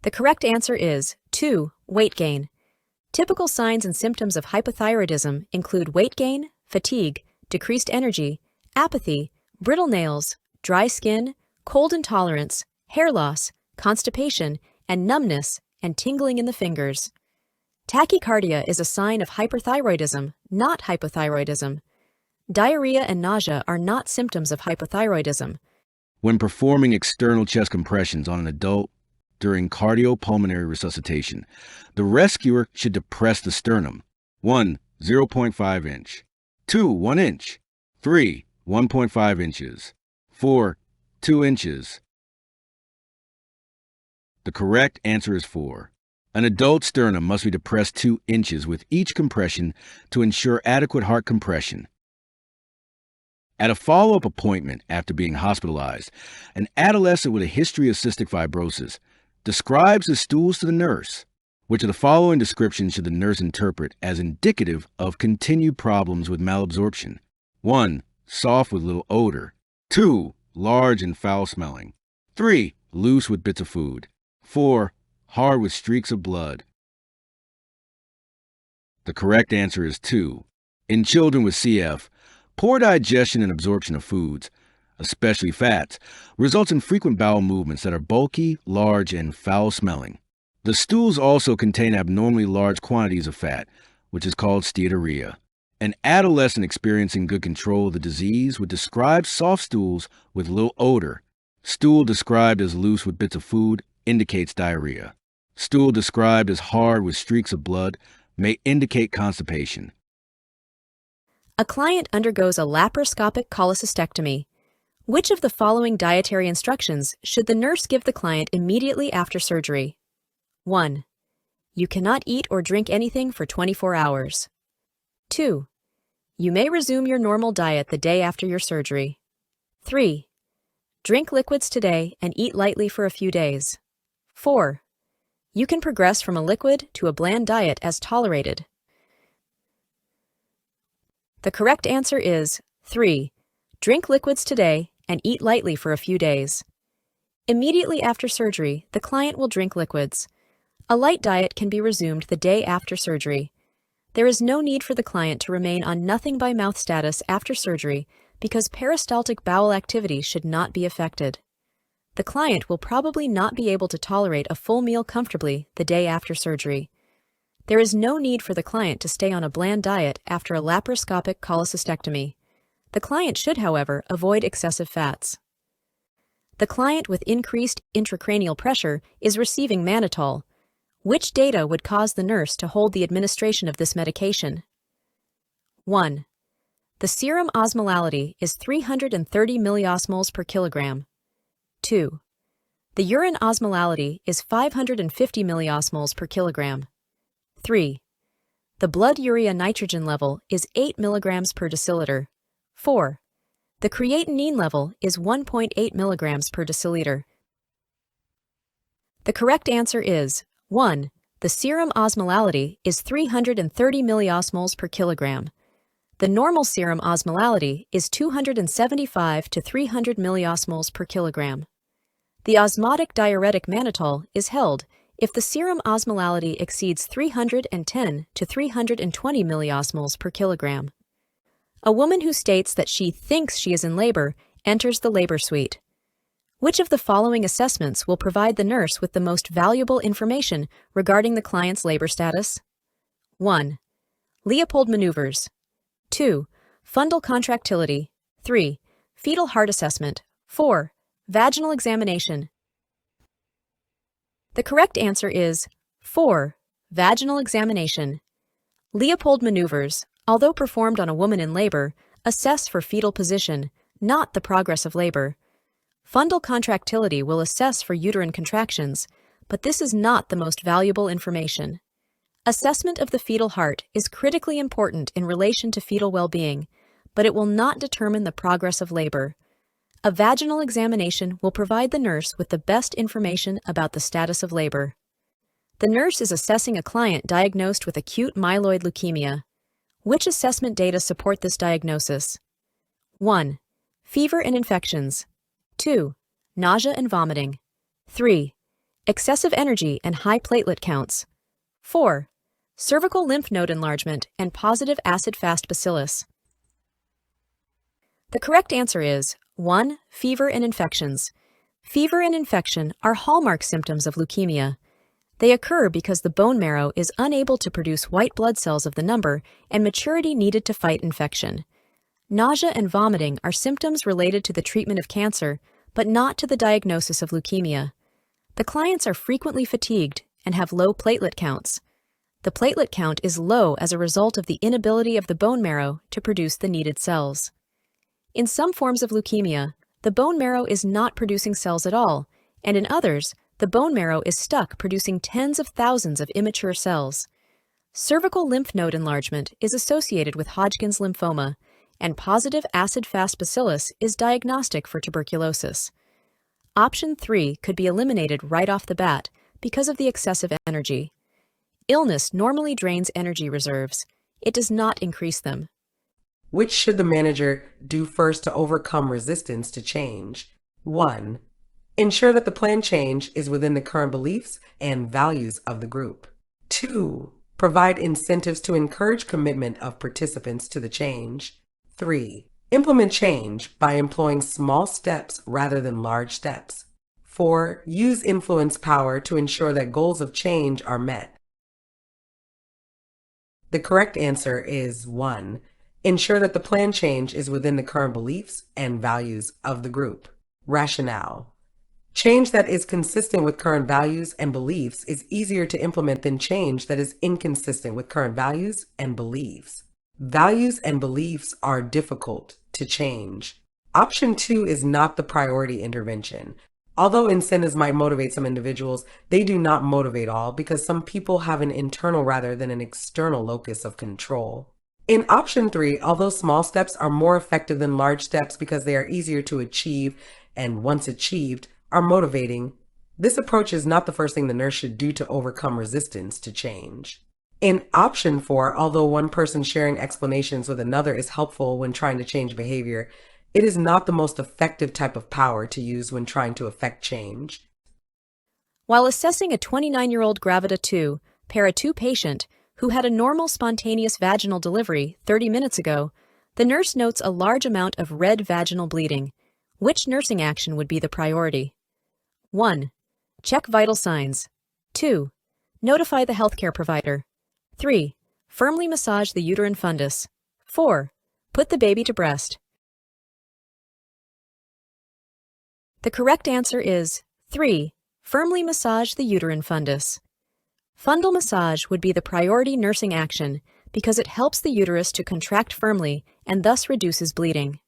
The correct answer is 2. Weight gain. Typical signs and symptoms of hypothyroidism include weight gain, fatigue, decreased energy, apathy, brittle nails, dry skin, cold intolerance, hair loss, constipation, and numbness and tingling in the fingers. Tachycardia is a sign of hyperthyroidism, not hypothyroidism. Diarrhea and nausea are not symptoms of hypothyroidism. When performing external chest compressions on an adult during cardiopulmonary resuscitation, the rescuer should depress the sternum. 1. 0.5 inch. 2. 1 inch. 3. 1.5 inches. 4. 2 inches. The correct answer is 4. An adult sternum must be depressed 2 inches with each compression to ensure adequate heart compression. At a follow-up appointment after being hospitalized, an adolescent with a history of cystic fibrosis describes his stools to the nurse. Which of the following descriptions should the nurse interpret as indicative of continued problems with malabsorption? 1. Soft with little odor. 2. Large and foul-smelling. 3. Loose with bits of food. 4. Hard with streaks of blood. The correct answer is 2. In children with CF, poor digestion and absorption of foods, especially fats, results in frequent bowel movements that are bulky, large, and foul-smelling. The stools also contain abnormally large quantities of fat, which is called steatorrhea. An adolescent experiencing good control of the disease would describe soft stools with little odor. Stool described as loose with bits of food indicates diarrhea. Stool described as hard with streaks of blood may indicate constipation. A client undergoes a laparoscopic cholecystectomy. Which of the following dietary instructions should the nurse give the client immediately after surgery? 1. You cannot eat or drink anything for 24 hours. 2. You may resume your normal diet the day after your surgery. 3. Drink liquids today and eat lightly for a few days. 4. You can progress from a liquid to a bland diet as tolerated. The correct answer is 3. Drink liquids today and eat lightly for a few days. Immediately after surgery, the client will drink liquids. A light diet can be resumed the day after surgery. There is no need for the client to remain on nothing by mouth status after surgery because peristaltic bowel activity should not be affected. The client will probably not be able to tolerate a full meal comfortably the day after surgery. There is no need for the client to stay on a bland diet after a laparoscopic cholecystectomy. The client should, however, avoid excessive fats. The client with increased intracranial pressure is receiving mannitol. Which data would cause the nurse to hold the administration of this medication? 1. The serum osmolality is 330 milliosmoles per kilogram. 2. The urine osmolality is 550 milliosmoles per kilogram. 3. The blood urea nitrogen level is 8 milligrams per deciliter. 4. The creatinine level is 1.8 milligrams per deciliter. The correct answer is 1. The serum osmolality is 330 milliosmoles per kilogram. The normal serum osmolality is 275 to 300 milliosmoles per kilogram. The osmotic diuretic mannitol is held if the serum osmolality exceeds 310 to 320 milliosmoles per kilogram. A woman who states that she thinks she is in labor enters the labor suite. Which of the following assessments will provide the nurse with the most valuable information regarding the client's labor status? 1. Leopold maneuvers. 2. Fundal contractility. 3. Fetal heart assessment. 4. Vaginal examination. The correct answer is 4. Vaginal examination. Leopold maneuvers, although performed on a woman in labor, assess for fetal position, not the progress of labor. Fundal contractility will assess for uterine contractions, but this is not the most valuable information. Assessment of the fetal heart is critically important in relation to fetal well-being, but it will not determine the progress of labor. A vaginal examination will provide the nurse with the best information about the status of labor. The nurse is assessing a client diagnosed with acute myeloid leukemia. Which assessment data support this diagnosis? 1. Fever and infections. 2. Nausea and vomiting. 3. Excessive energy and high platelet counts. 4. Cervical lymph node enlargement and positive acid-fast bacillus. The correct answer is 1. Fever and infections. Fever and infection are hallmark symptoms of leukemia. They occur because the bone marrow is unable to produce white blood cells of the number and maturity needed to fight infection. Nausea and vomiting are symptoms related to the treatment of cancer, but not to the diagnosis of leukemia. The clients are frequently fatigued and have low platelet counts. The platelet count is low as a result of the inability of the bone marrow to produce the needed cells. In some forms of leukemia, the bone marrow is not producing cells at all, and in others, the bone marrow is stuck producing tens of thousands of immature cells. Cervical lymph node enlargement is associated with Hodgkin's lymphoma, and positive acid-fast bacillus is diagnostic for tuberculosis. Option 3 could be eliminated right off the bat because of the excessive energy. Illness normally drains energy reserves. It does not increase them. Which should the manager do first to overcome resistance to change? 1. Ensure that the plan change is within the current beliefs and values of the group. 2. Provide incentives to encourage commitment of participants to the change. 3. Implement change by employing small steps rather than large steps. 4. Use influence power to ensure that goals of change are met. The correct answer is 1. Ensure that the plan change is within the current beliefs and values of the group. Rationale. Change that is consistent with current values and beliefs is easier to implement than change that is inconsistent with current values and beliefs. Values and beliefs are difficult to change. Option 2 is not the priority intervention. Although incentives might motivate some individuals, they do not motivate all because some people have an internal rather than an external locus of control. In option 3, although small steps are more effective than large steps because they are easier to achieve and once achieved are motivating, this approach is not the first thing the nurse should do to overcome resistance to change. In option 4, although one person sharing explanations with another is helpful when trying to change behavior, it is not the most effective type of power to use when trying to affect change. While assessing a 29-year-old Gravida 2, Para 2 patient who had a normal spontaneous vaginal delivery 30 minutes ago, the nurse notes a large amount of red vaginal bleeding. Which nursing action would be the priority? 1. Check vital signs. 2. Notify the healthcare provider. 3. Firmly massage the uterine fundus. 4. Put the baby to breast. The correct answer is 3. Firmly massage the uterine fundus. Fundal massage would be the priority nursing action because it helps the uterus to contract firmly and thus reduces bleeding.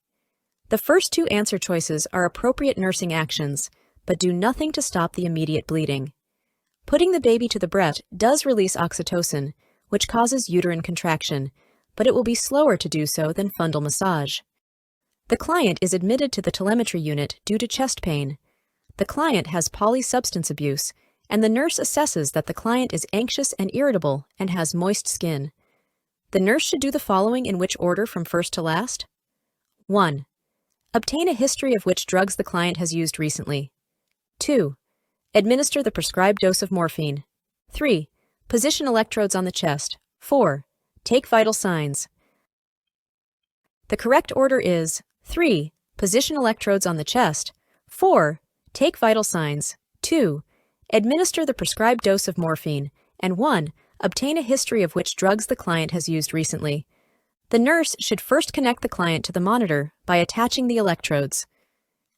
The first two answer choices are appropriate nursing actions, but do nothing to stop the immediate bleeding. Putting the baby to the breast does release oxytocin, which causes uterine contraction, but it will be slower to do so than fundal massage. The client is admitted to the telemetry unit due to chest pain. The client has polysubstance abuse, and the nurse assesses that the client is anxious and irritable and has moist skin. The nurse should do the following in which order from first to last? 1. Obtain a history of which drugs the client has used recently. 2. Administer the prescribed dose of morphine. 3. Position electrodes on the chest. 4. Take vital signs. The correct order is 3. Position electrodes on the chest. 4. Take vital signs. 2. Administer the prescribed dose of morphine. And 1. Obtain a history of which drugs the client has used recently. The nurse should first connect the client to the monitor by attaching the electrodes.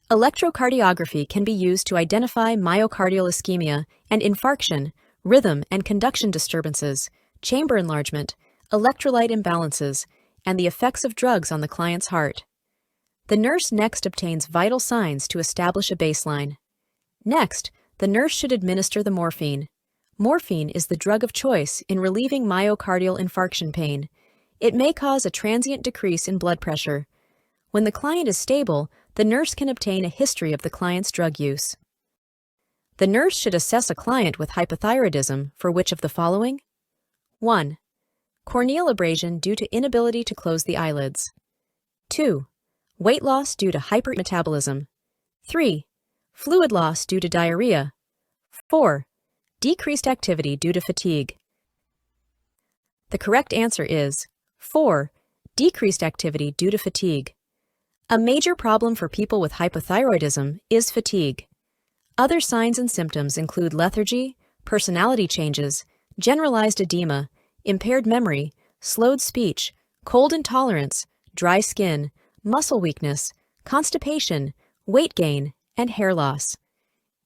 Electrocardiography can be used to identify myocardial ischemia and infarction, rhythm and conduction disturbances, chamber enlargement, electrolyte imbalances, and the effects of drugs on the client's heart. The nurse next obtains vital signs to establish a baseline. Next, the nurse should administer the morphine. Morphine is the drug of choice in relieving myocardial infarction pain. It may cause a transient decrease in blood pressure. When the client is stable, the nurse can obtain a history of the client's drug use. The nurse should assess a client with hypothyroidism for which of the following? 1. Corneal abrasion due to inability to close the eyelids. 2. Weight loss due to hypermetabolism. 3. Fluid loss due to diarrhea. 4. Decreased activity due to fatigue. The correct answer is 4. Decreased activity due to fatigue. A major problem for people with hypothyroidism is fatigue. Other signs and symptoms include lethargy, personality changes, generalized edema, impaired memory, slowed speech, cold intolerance, dry skin, muscle weakness, constipation, weight gain, and hair loss.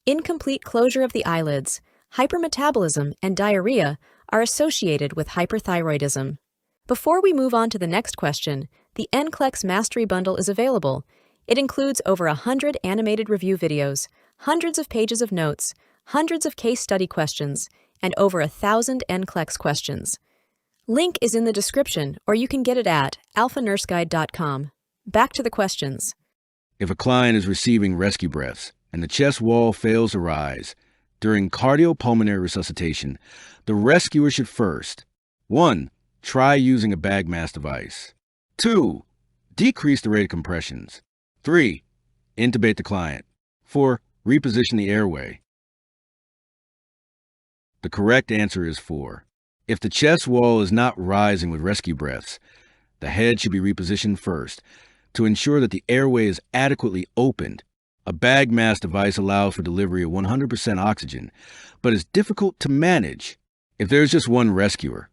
Incomplete closure of the eyelids, hypermetabolism, and diarrhea are associated with hyperthyroidism. Before we move on to the next question, the NCLEX Mastery Bundle is available. It includes over 100 animated review videos, hundreds of pages of notes, hundreds of case study questions, and over 1,000 NCLEX questions. Link is in the description, or you can get it at alphanurseguide.com. Back to the questions. If a client is receiving rescue breaths and the chest wall fails to rise, during cardiopulmonary resuscitation, the rescuer should first 1. Try using a bag mask device. 2. Decrease the rate of compressions. 3. Intubate the client. 4. Reposition the airway. The correct answer is 4. If the chest wall is not rising with rescue breaths, the head should be repositioned first to ensure that the airway is adequately opened. A bag mask device allows for delivery of 100% oxygen, but is difficult to manage if there is just one rescuer.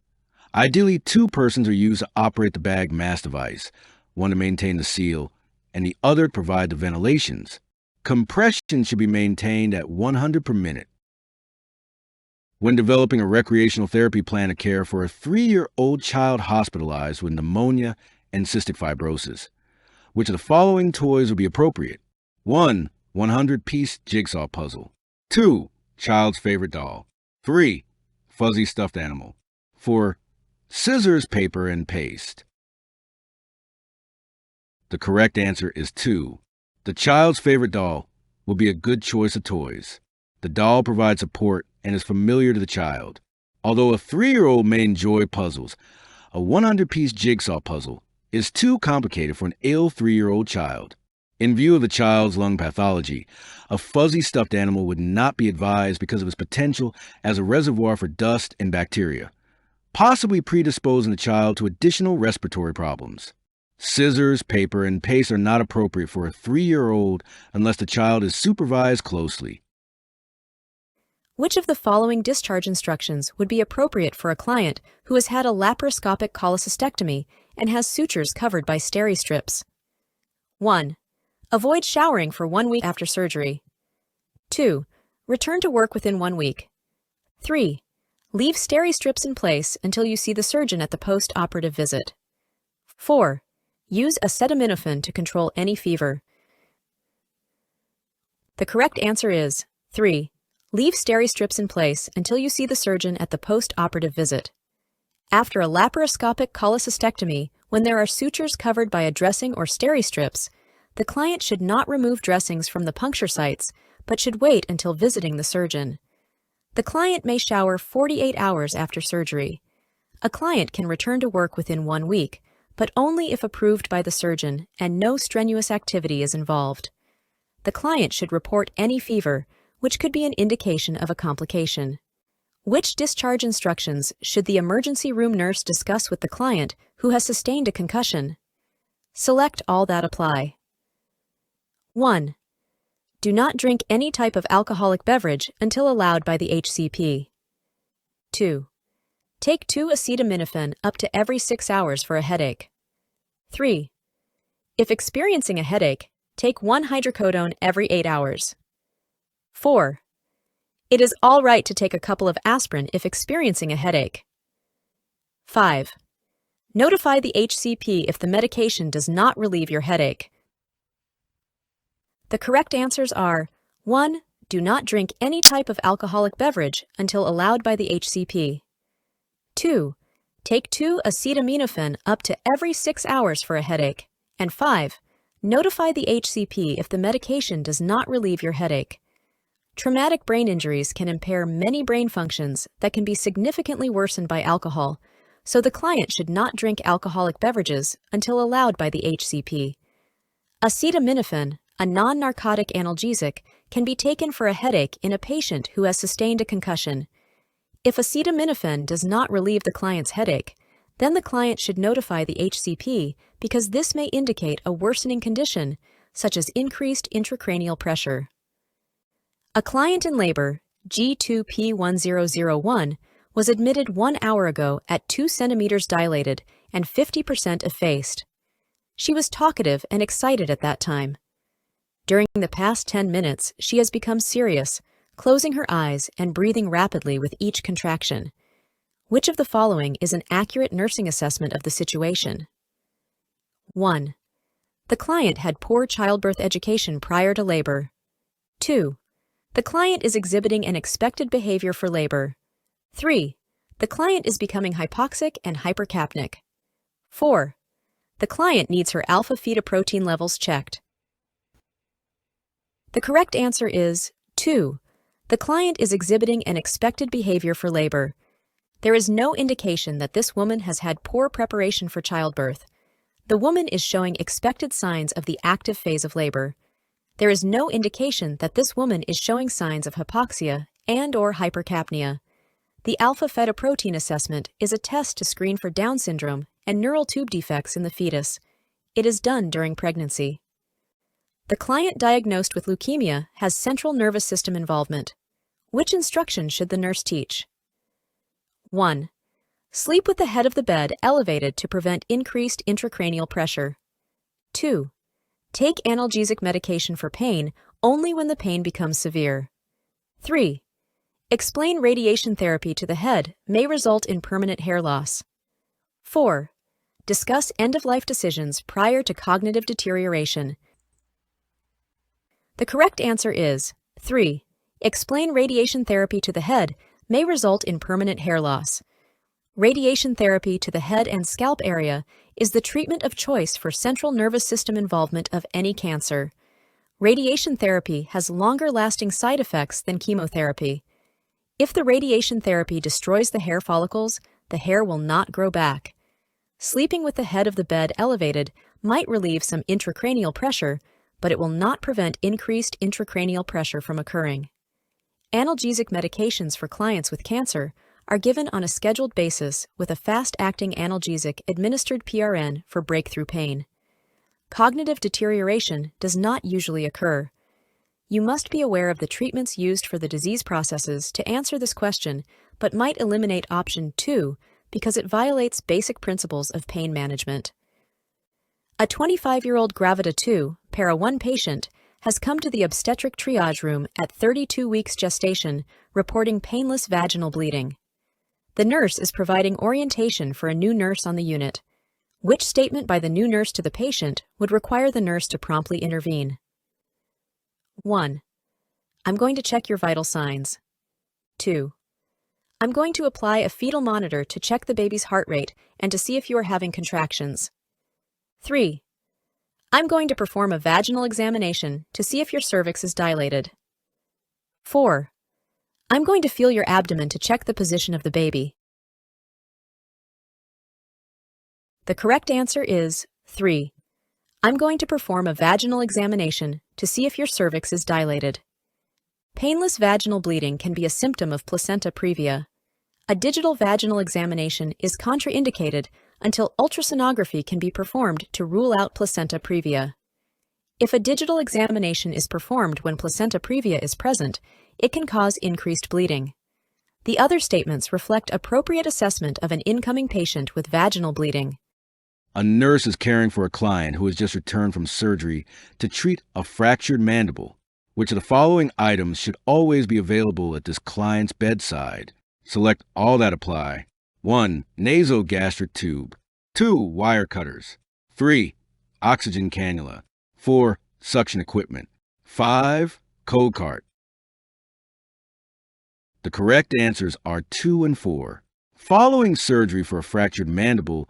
Ideally, 2 persons are used to operate the bag mask device, one to maintain the seal, and the other to provide the ventilations. Compression should be maintained at 100 per minute. When developing a recreational therapy plan of care for a 3-year-old child hospitalized with pneumonia and cystic fibrosis, which of the following toys would be appropriate? 1. 100-piece jigsaw puzzle. 2. Child's favorite doll. 3. Fuzzy stuffed animal. 4. Scissors, paper, and paste. The correct answer is 2. The child's favorite doll will be a good choice of toys. The doll provides support and is familiar to the child. Although a 3-year-old may enjoy puzzles, a 100-piece jigsaw puzzle is too complicated for an ill 3-year-old child. In view of the child's lung pathology, a fuzzy stuffed animal would not be advised because of its potential as a reservoir for dust and bacteria, possibly predisposing the child to additional respiratory problems. Scissors, paper, and paste are not appropriate for a 3-year-old unless the child is supervised closely. Which of the following discharge instructions would be appropriate for a client who has had a laparoscopic cholecystectomy and has sutures covered by steri-strips? 1. Avoid showering for 1 week after surgery. 2. Return to work within 1 week. 3. Leave steri-strips in place until you see the surgeon at the post-operative visit. 4. Use acetaminophen to control any fever. The correct answer is 3. Leave steri-strips in place until you see the surgeon at the post-operative visit. After a laparoscopic cholecystectomy, when there are sutures covered by a dressing or steri-strips, the client should not remove dressings from the puncture sites, but should wait until visiting the surgeon. The client may shower 48 hours after surgery. A client can return to work within 1 week, but only if approved by the surgeon and no strenuous activity is involved. The client should report any fever, which could be an indication of a complication. Which discharge instructions should the emergency room nurse discuss with the client who has sustained a concussion? Select all that apply. 1. Do not drink any type of alcoholic beverage until allowed by the HCP. 2. Take 2 acetaminophen up to every 6 hours for a headache. 3. If experiencing a headache, take 1 hydrocodone every 8 hours. 4. It is all right to take a couple of aspirin if experiencing a headache. 5. Notify the HCP if the medication does not relieve your headache. The correct answers are 1. Do not drink any type of alcoholic beverage until allowed by the HCP. 2. Take 2 acetaminophen up to every 6 hours for a headache. And 5. Notify the HCP if the medication does not relieve your headache. Traumatic brain injuries can impair many brain functions that can be significantly worsened by alcohol, so the client should not drink alcoholic beverages until allowed by the HCP. Acetaminophen, a non-narcotic analgesic, can be taken for a headache in a patient who has sustained a concussion. If acetaminophen does not relieve the client's headache, then the client should notify the HCP because this may indicate a worsening condition, such as increased intracranial pressure. A client in labor, G2P1001, was admitted 1 hour ago at 2 centimeters dilated and 50% effaced. She was talkative and excited at that time. During the past 10 minutes, she has become serious, closing her eyes and breathing rapidly with each contraction. Which of the following is an accurate nursing assessment of the situation? 1. The client had poor childbirth education prior to labor. 2. The client is exhibiting an expected behavior for labor. 3. The client is becoming hypoxic and hypercapnic. 4. The client needs her alpha-fetoprotein levels checked. The correct answer is 2. The client is exhibiting an expected behavior for labor. There is no indication that this woman has had poor preparation for childbirth. The woman is showing expected signs of the active phase of labor. There is no indication that this woman is showing signs of hypoxia and/or hypercapnia. The alpha-fetoprotein assessment is a test to screen for Down syndrome and neural tube defects in the fetus. It is done during pregnancy. The client diagnosed with leukemia has central nervous system involvement. Which instruction should the nurse teach? 1. Sleep with the head of the bed elevated to prevent increased intracranial pressure. 2. Take analgesic medication for pain only when the pain becomes severe. 3. Explain radiation therapy to the head may result in permanent hair loss. 4. Discuss end-of-life decisions prior to cognitive deterioration. The correct answer is 3. Explain radiation therapy to the head may result in permanent hair loss. Radiation therapy to the head and scalp area is the treatment of choice for central nervous system involvement of any cancer. Radiation therapy has longer-lasting side effects than chemotherapy. If the radiation therapy destroys the hair follicles, the hair will not grow back. Sleeping with the head of the bed elevated might relieve some intracranial pressure, but it will not prevent increased intracranial pressure from occurring. Analgesic medications for clients with cancer are given on a scheduled basis with a fast-acting analgesic administered PRN for breakthrough pain. Cognitive deterioration does not usually occur. You must be aware of the treatments used for the disease processes to answer this question, but might eliminate option 2 because it violates basic principles of pain management. A 25-year-old Gravida 2, Para 1 patient has come to the obstetric triage room at 32 weeks gestation, reporting painless vaginal bleeding. The nurse is providing orientation for a new nurse on the unit. Which statement by the new nurse to the patient would require the nurse to promptly intervene? 1. I'm going to check your vital signs. 2. I'm going to apply a fetal monitor to check the baby's heart rate and to see if you are having contractions. 3. I'm going to perform a vaginal examination to see if your cervix is dilated. 4. I'm going to feel your abdomen to check the position of the baby. The correct answer is 3. I'm going to perform a vaginal examination to see if your cervix is dilated. Painless vaginal bleeding can be a symptom of placenta previa. A digital vaginal examination is contraindicated until ultrasonography can be performed to rule out placenta previa. If a digital examination is performed when placenta previa is present, it can cause increased bleeding. The other statements reflect appropriate assessment of an incoming patient with vaginal bleeding. A nurse is caring for a client who has just returned from surgery to treat a fractured mandible. Which of the following items should always be available at this client's bedside? Select all that apply. 1. Nasogastric tube. 2. Wire cutters. 3. Oxygen cannula. 4. Suction equipment. 5. Code cart. The correct answers are 2 and 4. Following surgery for a fractured mandible,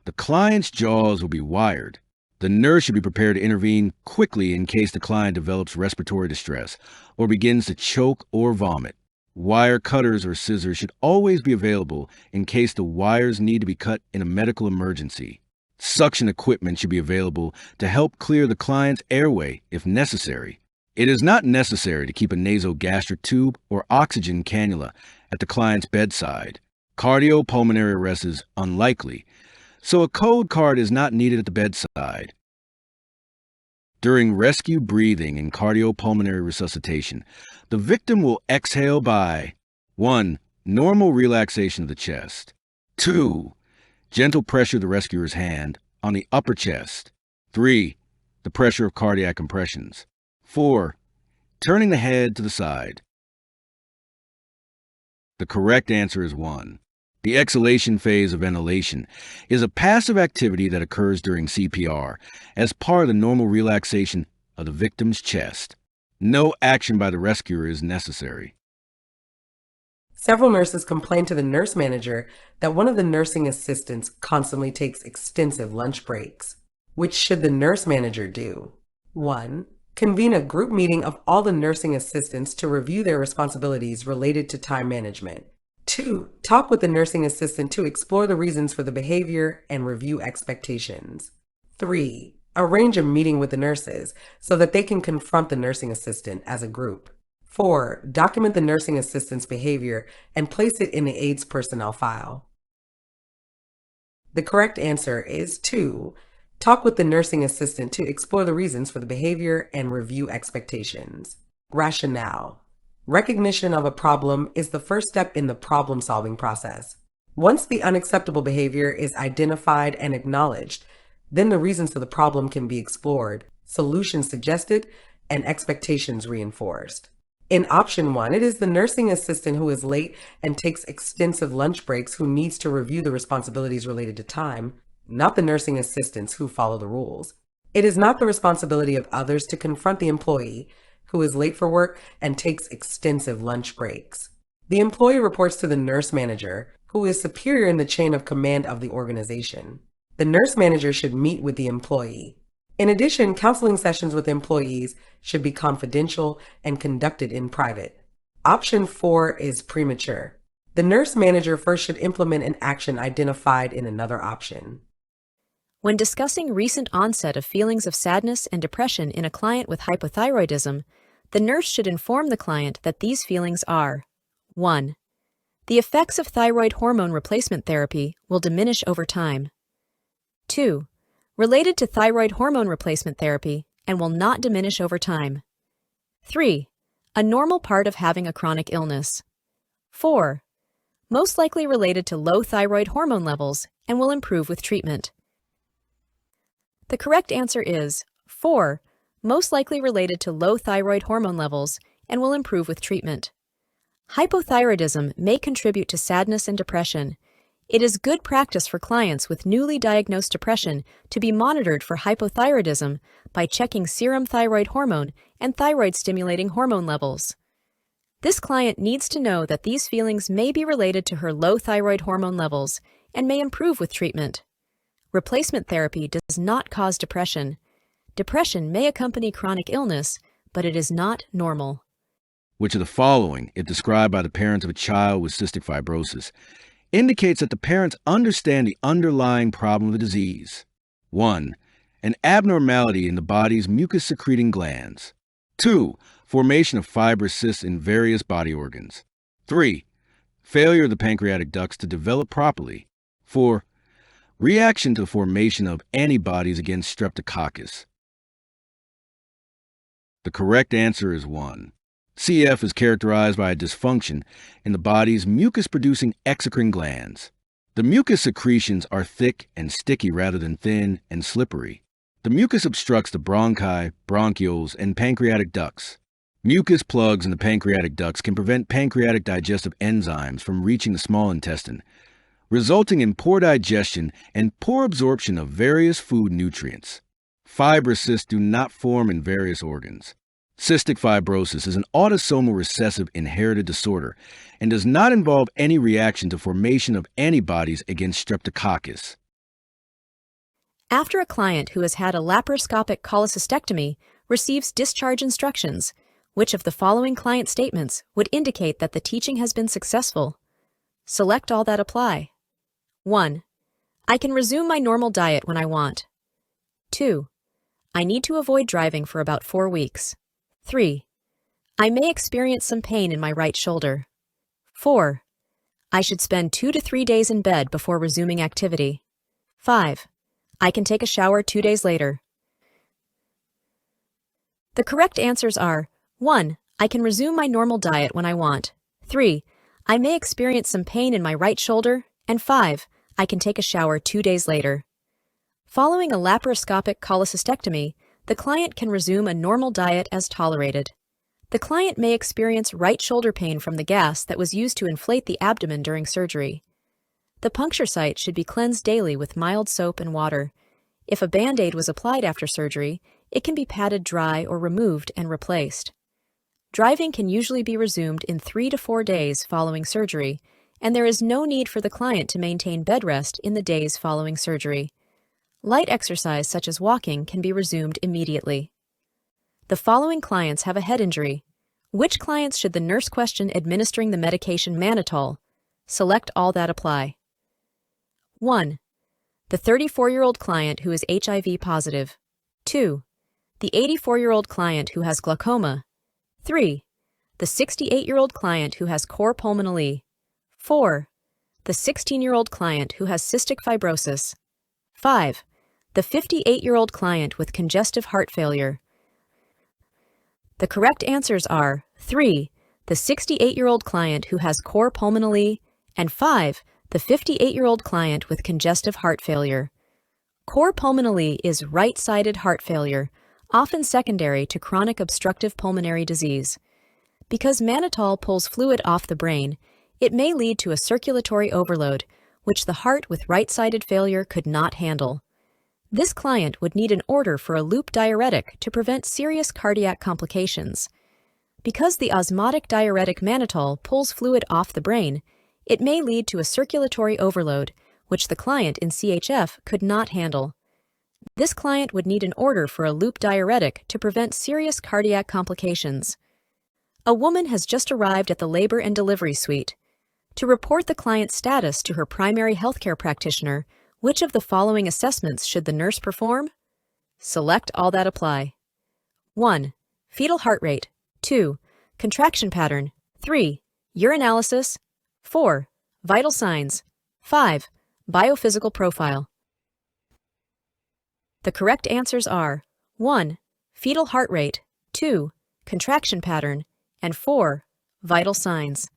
the client's jaws will be wired. The nurse should be prepared to intervene quickly in case the client develops respiratory distress or begins to choke or vomit. Wire cutters or scissors should always be available in case the wires need to be cut in a medical emergency. Suction equipment should be available to help clear the client's airway if necessary. It is not necessary to keep a nasogastric tube or oxygen cannula at the client's bedside. Cardiopulmonary arrest is unlikely, so a code card is not needed at the bedside. During rescue breathing and cardiopulmonary resuscitation, the victim will exhale by 1. Normal relaxation of the chest. 2. Gentle pressure of the rescuer's hand on the upper chest. 3. The pressure of cardiac compressions. 4. Turning the head to the side. The correct answer is 1. The exhalation phase of ventilation is a passive activity that occurs during CPR as part of the normal relaxation of the victim's chest. No action by the rescuer is necessary. Several nurses complained to the nurse manager that one of the nursing assistants constantly takes extensive lunch breaks. Which should the nurse manager do? 1. Convene a group meeting of all the nursing assistants to review their responsibilities related to time management. 2. Talk with the nursing assistant to explore the reasons for the behavior and review expectations. 3. Arrange a meeting with the nurses so that they can confront the nursing assistant as a group. 4. Document the nursing assistant's behavior and place it in the AIDS personnel file. The correct answer is 2. Talk with the nursing assistant to explore the reasons for the behavior and review expectations. Rationale. Recognition of a problem is the first step in the problem-solving process. Once the unacceptable behavior is identified and acknowledged, then the reasons for the problem can be explored, solutions suggested, and expectations reinforced. In option 1, it is the nursing assistant who is late and takes extensive lunch breaks who needs to review the responsibilities related to time, not the nursing assistants who follow the rules. It is not the responsibility of others to confront the employee who is late for work and takes extensive lunch breaks. The employee reports to the nurse manager, who is superior in the chain of command of the organization. The nurse manager should meet with the employee. In addition, counseling sessions with employees should be confidential and conducted in private. Option 4 is premature. The nurse manager first should implement an action identified in another option. When discussing recent onset of feelings of sadness and depression in a client with hypothyroidism, the nurse should inform the client that these feelings are 1. The effects of thyroid hormone replacement therapy will diminish over time. 2. Related to thyroid hormone replacement therapy and will not diminish over time. 3. A normal part of having a chronic illness. 4. Most likely related to low thyroid hormone levels and will improve with treatment. The correct answer is 4. Most likely related to low thyroid hormone levels and will improve with treatment. Hypothyroidism may contribute to sadness and depression. It is good practice for clients with newly diagnosed depression to be monitored for hypothyroidism by checking serum thyroid hormone and thyroid-stimulating hormone levels. This client needs to know that these feelings may be related to her low thyroid hormone levels and may improve with treatment. Replacement therapy does not cause depression. Depression may accompany chronic illness, but it is not normal. Which of the following, if described by the parents of a child with cystic fibrosis, indicates that the parents understand the underlying problem of the disease. 1. An abnormality in the body's mucus-secreting glands. 2. Formation of fibrous cysts in various body organs. 3. Failure of the pancreatic ducts to develop properly. 4. Reaction to the formation of antibodies against streptococcus. The correct answer is 1. CF is characterized by a dysfunction in the body's mucus-producing exocrine glands. The mucus secretions are thick and sticky rather than thin and slippery. The mucus obstructs the bronchi, bronchioles, and pancreatic ducts. Mucus plugs in the pancreatic ducts can prevent pancreatic digestive enzymes from reaching the small intestine, resulting in poor digestion and poor absorption of various food nutrients. Fibrous cysts do not form in various organs. Cystic fibrosis is an autosomal recessive inherited disorder and does not involve any reaction to formation of antibodies against streptococcus. After a client who has had a laparoscopic cholecystectomy receives discharge instructions, which of the following client statements would indicate that the teaching has been successful? Select all that apply. 1. I can resume my normal diet when I want. 2. I need to avoid driving for about 4 weeks. 3. I may experience some pain in my right shoulder. 4. I should spend 2 to 3 days in bed before resuming activity. 5. I can take a shower 2 days later. The correct answers are 1. I can resume my normal diet when I want. 3. I may experience some pain in my right shoulder. And 5. I can take a shower 2 days later. Following a laparoscopic cholecystectomy, the client can resume a normal diet as tolerated. The client may experience right shoulder pain from the gas that was used to inflate the abdomen during surgery. The puncture site should be cleansed daily with mild soap and water. If a Band-Aid was applied after surgery, it can be patted dry or removed and replaced. Driving can usually be resumed in 3 to 4 days following surgery, and there is no need for the client to maintain bed rest in the days following surgery. Light exercise such as walking can be resumed immediately. The following clients have a head injury. Which clients should the nurse question administering the medication mannitol? Select all that apply. 1. The 34-year-old client who is HIV positive. 2. The 84-year-old client who has glaucoma. 3. The 68-year-old client who has cor pulmonale. 4. The 16-year-old client who has cystic fibrosis. 5. The 58-year-old client with congestive heart failure. The correct answers are 3. The 68-year-old client who has cor pulmonale, and 5. The 58-year-old client with congestive heart failure. Cor pulmonale is right-sided heart failure, often secondary to chronic obstructive pulmonary disease. Because mannitol pulls fluid off the brain, it may lead to a circulatory overload, which the heart with right-sided failure could not handle. This client would need an order for a loop diuretic to prevent serious cardiac complications. Because the osmotic diuretic mannitol pulls fluid off the brain, it may lead to a circulatory overload, which the client in CHF could not handle. This client would need an order for a loop diuretic to prevent serious cardiac complications. A woman has just arrived at the labor and delivery suite. To report the client's status to her primary healthcare practitioner, which of the following assessments should the nurse perform? Select all that apply. 1. Fetal heart rate. 2. Contraction pattern. 3. Urinalysis. 4. Vital signs. 5. Biophysical profile. The correct answers are 1. Fetal heart rate. 2. Contraction pattern. And 4. Vital signs.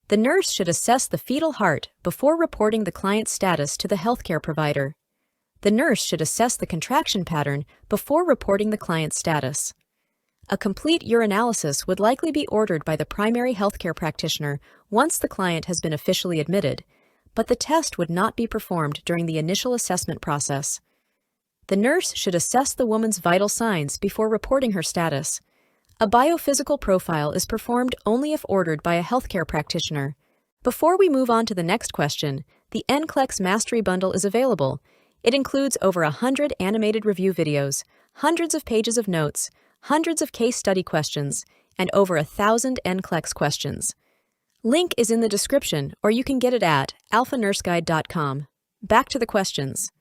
The nurse should assess the fetal heart before reporting the client's status to the healthcare provider. The nurse should assess the contraction pattern before reporting the client's status. A complete urinalysis would likely be ordered by the primary healthcare practitioner once the client has been officially admitted, but the test would not be performed during the initial assessment process. The nurse should assess the woman's vital signs before reporting her status. A biophysical profile is performed only if ordered by a healthcare practitioner. Before we move on to the next question, the NCLEX Mastery Bundle is available. It includes over 100 animated review videos, hundreds of pages of notes, hundreds of case study questions, and over 1,000 NCLEX questions. Link is in the description, or you can get it at alphanurseguide.com. Back to the questions.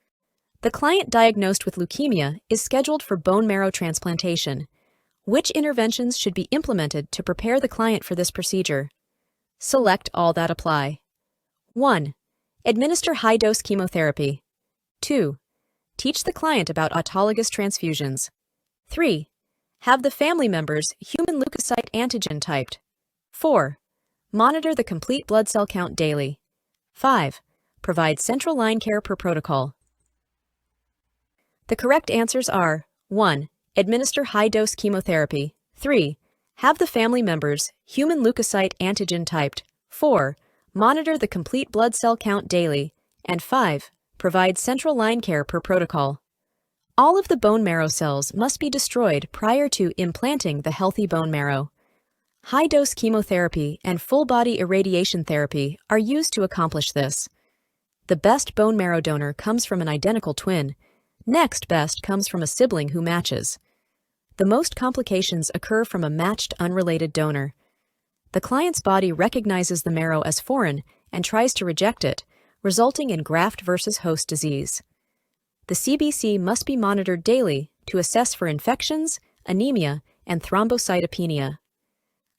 The client diagnosed with leukemia is scheduled for bone marrow transplantation. Which interventions should be implemented to prepare the client for this procedure? Select all that apply. 1. Administer high-dose chemotherapy. 2. Teach the client about autologous transfusions. 3. Have the family members human leukocyte antigen typed. 4. Monitor the complete blood cell count daily. 5. Provide central line care per protocol. The correct answers are 1. Administer high-dose chemotherapy. 3. Have the family members human leukocyte antigen typed. 4. Monitor the complete blood cell count daily. And 5. Provide central line care per protocol. All of the bone marrow cells must be destroyed prior to implanting the healthy bone marrow. High-dose chemotherapy and full-body irradiation therapy are used to accomplish this. The best bone marrow donor comes from an identical twin. Next best comes from a sibling who matches. The most complications occur from a matched unrelated donor. The client's body recognizes the marrow as foreign and tries to reject it, resulting in graft versus host disease. The CBC must be monitored daily to assess for infections, anemia, and thrombocytopenia.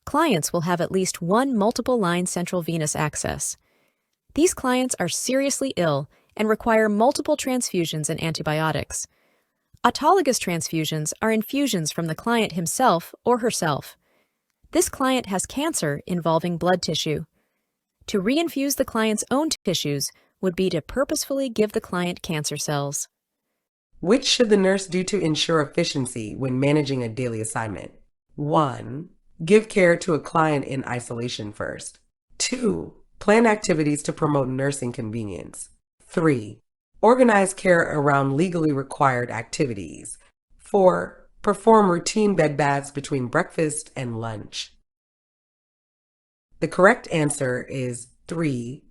Clients will have at least one multiple line central venous access. These clients are seriously ill and require multiple transfusions and antibiotics. Autologous transfusions are infusions from the client himself or herself. This client has cancer involving blood tissue. To reinfuse the client's own tissues would be to purposefully give the client cancer cells. Which should the nurse do to ensure efficiency when managing a daily assignment? 1. Give care to a client in isolation first. 2. Plan activities to promote nursing convenience. 3. Organize care around legally required activities. 4. Perform routine bed baths between breakfast and lunch. The correct answer is 3.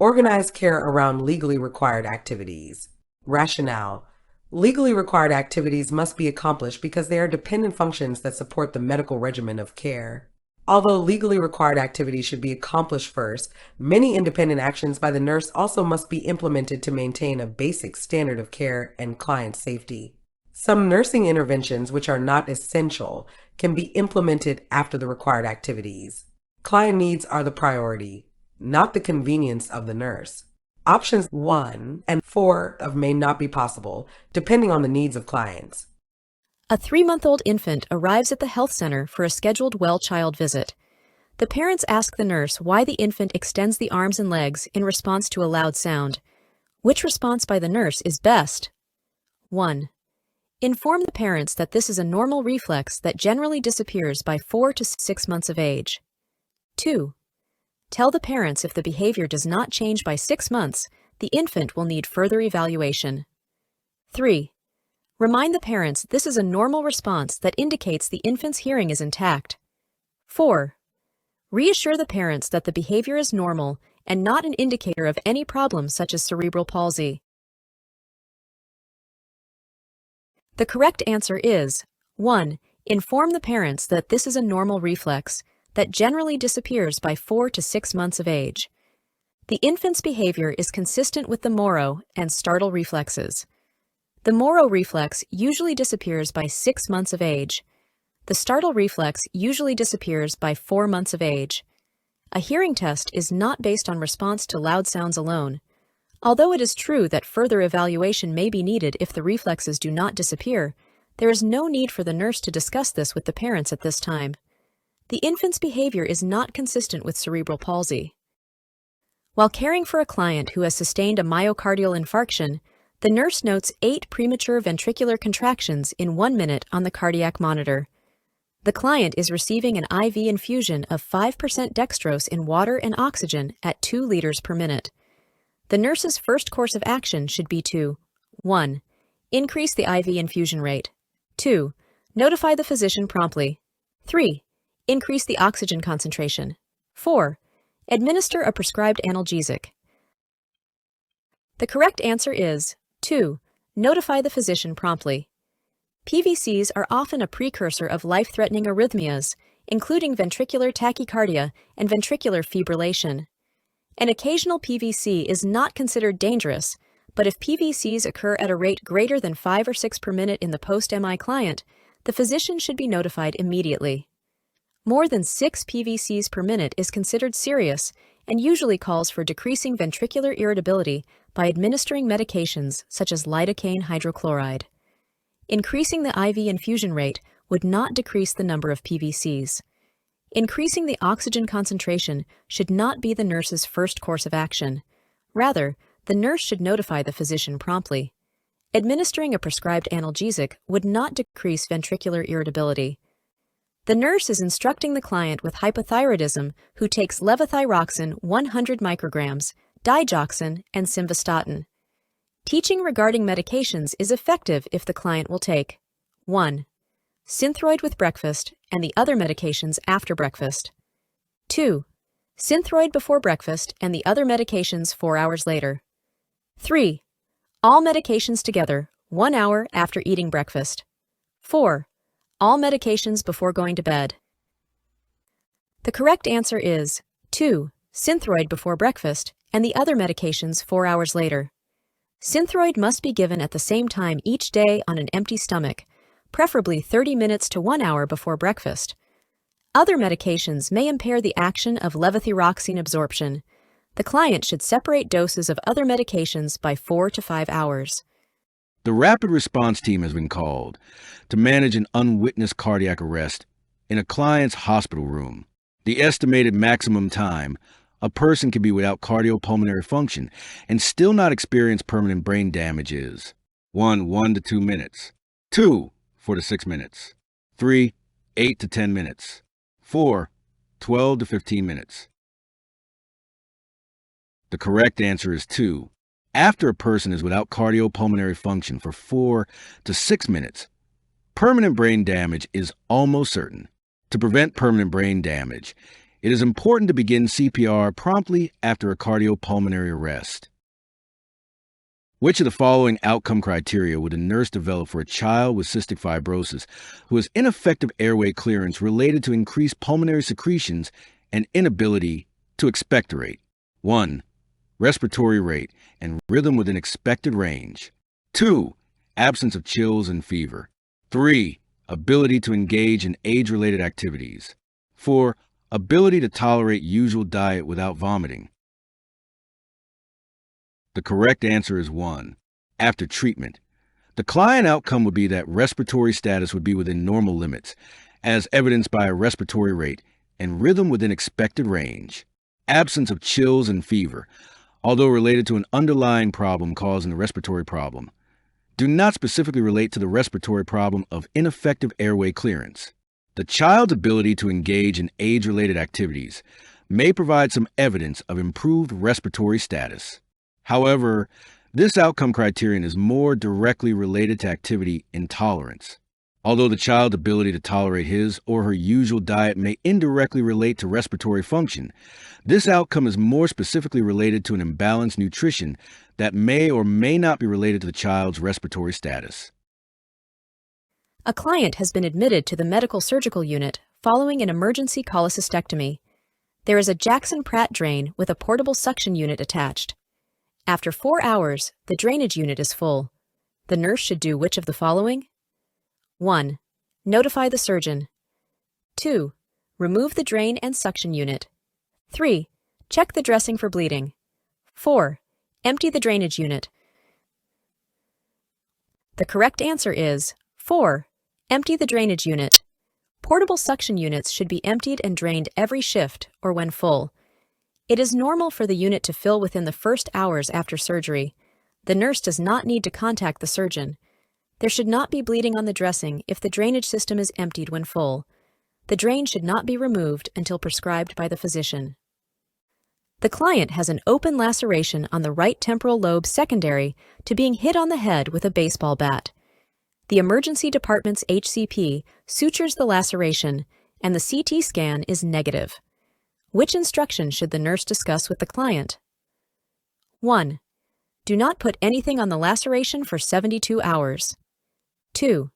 Organize care around legally required activities. Rationale: legally required activities must be accomplished because they are dependent functions that support the medical regimen of care. Although legally required activities should be accomplished first, many independent actions by the nurse also must be implemented to maintain a basic standard of care and client safety. Some nursing interventions, which are not essential, can be implemented after the required activities. Client needs are the priority, not the convenience of the nurse. Options 1 and 4 may not be possible, depending on the needs of clients. A 3-month-old infant arrives at the health center for a scheduled well child visit. The parents ask the nurse why the infant extends the arms and legs in response to a loud sound. Which response by the nurse is best? 1. Inform the parents that this is a normal reflex that generally disappears by 4 to 6 months of age. 2. Tell the parents if the behavior does not change by 6 months, the infant will need further evaluation. 3. Remind the parents this is a normal response that indicates the infant's hearing is intact. 4. Reassure the parents that the behavior is normal and not an indicator of any problem such as cerebral palsy. The correct answer is 1. Inform the parents that this is a normal reflex that generally disappears by 4 to 6 months of age. The infant's behavior is consistent with the Moro and startle reflexes. The Moro reflex usually disappears by 6 months of age. The startle reflex usually disappears by 4 months of age. A hearing test is not based on response to loud sounds alone. Although it is true that further evaluation may be needed if the reflexes do not disappear, there is no need for the nurse to discuss this with the parents at this time. The infant's behavior is not consistent with cerebral palsy. While caring for a client who has sustained a myocardial infarction, the nurse notes 8 premature ventricular contractions in 1 minute on the cardiac monitor. The client is receiving an IV infusion of 5% dextrose in water and oxygen at 2 liters per minute. The nurse's first course of action should be to 1. Increase the IV infusion rate. 2. Notify the physician promptly. 3. Increase the oxygen concentration. 4. Administer a prescribed analgesic. The correct answer is 2. Notify the physician promptly. PVCs are often a precursor of life-threatening arrhythmias, including ventricular tachycardia and ventricular fibrillation. An occasional PVC is not considered dangerous, but if PVCs occur at a rate greater than 5 or 6 per minute in the post-MI client, the physician should be notified immediately. More than 6 PVCs per minute is considered serious and usually calls for decreasing ventricular irritability by administering medications such as lidocaine hydrochloride. Increasing the IV infusion rate would not decrease the number of PVCs. Increasing the oxygen concentration should not be the nurse's first course of action. Rather, the nurse should notify the physician promptly. Administering a prescribed analgesic would not decrease ventricular irritability. The nurse is instructing the client with hypothyroidism who takes levothyroxine 100 micrograms, digoxin, and simvastatin. Teaching regarding medications is effective if the client will take 1. Synthroid with breakfast and the other medications after breakfast. 2. Synthroid before breakfast and the other medications 4 hours later. 3. All medications together 1 hour after eating breakfast. 4. All medications before going to bed. The correct answer is 2. Synthroid before breakfast and the other medications 4 hours later. Synthroid must be given at the same time each day on an empty stomach, preferably 30 minutes to 1 hour before breakfast. Other medications may impair the action of levothyroxine absorption. The client should separate doses of other medications by 4 to 5 hours. The rapid response team has been called to manage an unwitnessed cardiac arrest in a client's hospital room. The estimated maximum time a person can be without cardiopulmonary function and still not experience permanent brain damage is 1 to 2 minutes, 2 4 to 6 minutes, 3 8 to 10 minutes, 4 12 to 15 minutes. The correct answer is 2. After a person is without cardiopulmonary function for 4 to 6 minutes, permanent brain damage is almost certain. To prevent permanent brain damage, it is important to begin CPR promptly after a cardiopulmonary arrest. Which of the following outcome criteria would a nurse develop for a child with cystic fibrosis who has ineffective airway clearance related to increased pulmonary secretions and inability to expectorate? 1. Respiratory rate and rhythm within expected range. 2. Absence of chills and fever. 3. Ability to engage in age-related activities. 4. Ability to tolerate usual diet without vomiting. The correct answer is 1. After treatment, the client outcome would be that respiratory status would be within normal limits, as evidenced by a respiratory rate and rhythm within expected range. Absence of chills and fever, although related to an underlying problem causing the respiratory problem, do not specifically relate to the respiratory problem of ineffective airway clearance. The child's ability to engage in age-related activities may provide some evidence of improved respiratory status. However, this outcome criterion is more directly related to activity intolerance. Although the child's ability to tolerate his or her usual diet may indirectly relate to respiratory function, this outcome is more specifically related to an imbalanced nutrition that may or may not be related to the child's respiratory status. A client has been admitted to the medical surgical unit following an emergency cholecystectomy. There is a Jackson Pratt drain with a portable suction unit attached. After 4 hours, the drainage unit is full. The nurse should do which of the following? 1. Notify the surgeon. 2. Remove the drain and suction unit. 3. Check the dressing for bleeding. 4. Empty the drainage unit. The correct answer is 4. Empty the drainage unit. Portable suction units should be emptied and drained every shift or when full. It is normal for the unit to fill within the first hours after surgery. The nurse does not need to contact the surgeon. There should not be bleeding on the dressing if the drainage system is emptied when full. The drain should not be removed until prescribed by the physician. The client has an open laceration on the right temporal lobe secondary to being hit on the head with a baseball bat. The emergency department's HCP sutures the laceration, and the CT scan is negative. Which instruction should the nurse discuss with the client? 1. Do not put anything on the laceration for 72 hours. 2.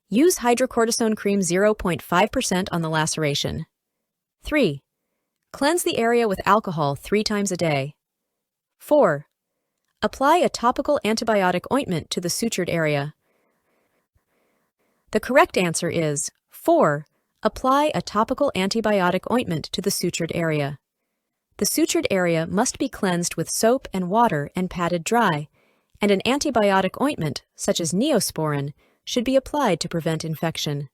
Use hydrocortisone cream 0.5% on the laceration. 3. Cleanse the area with alcohol 3 times a day. 4. Apply a topical antibiotic ointment to the sutured area. The correct answer is 4. Apply a topical antibiotic ointment to the sutured area. The sutured area must be cleansed with soap and water and patted dry, and an antibiotic ointment, such as Neosporin, should be applied to prevent infection.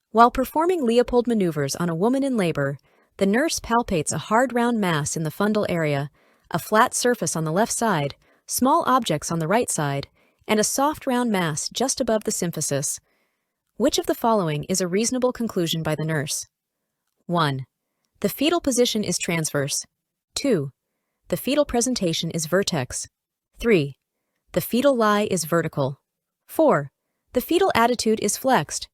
While performing Leopold maneuvers on a woman in labor, the nurse palpates a hard round mass in the fundal area, a flat surface on the left side, small objects on the right side, and a soft round mass just above the symphysis. Which of the following is a reasonable conclusion by the nurse? 1. The fetal position is transverse. 2. The fetal presentation is vertex. 3. The fetal lie is vertical. 4. The fetal attitude is flexed.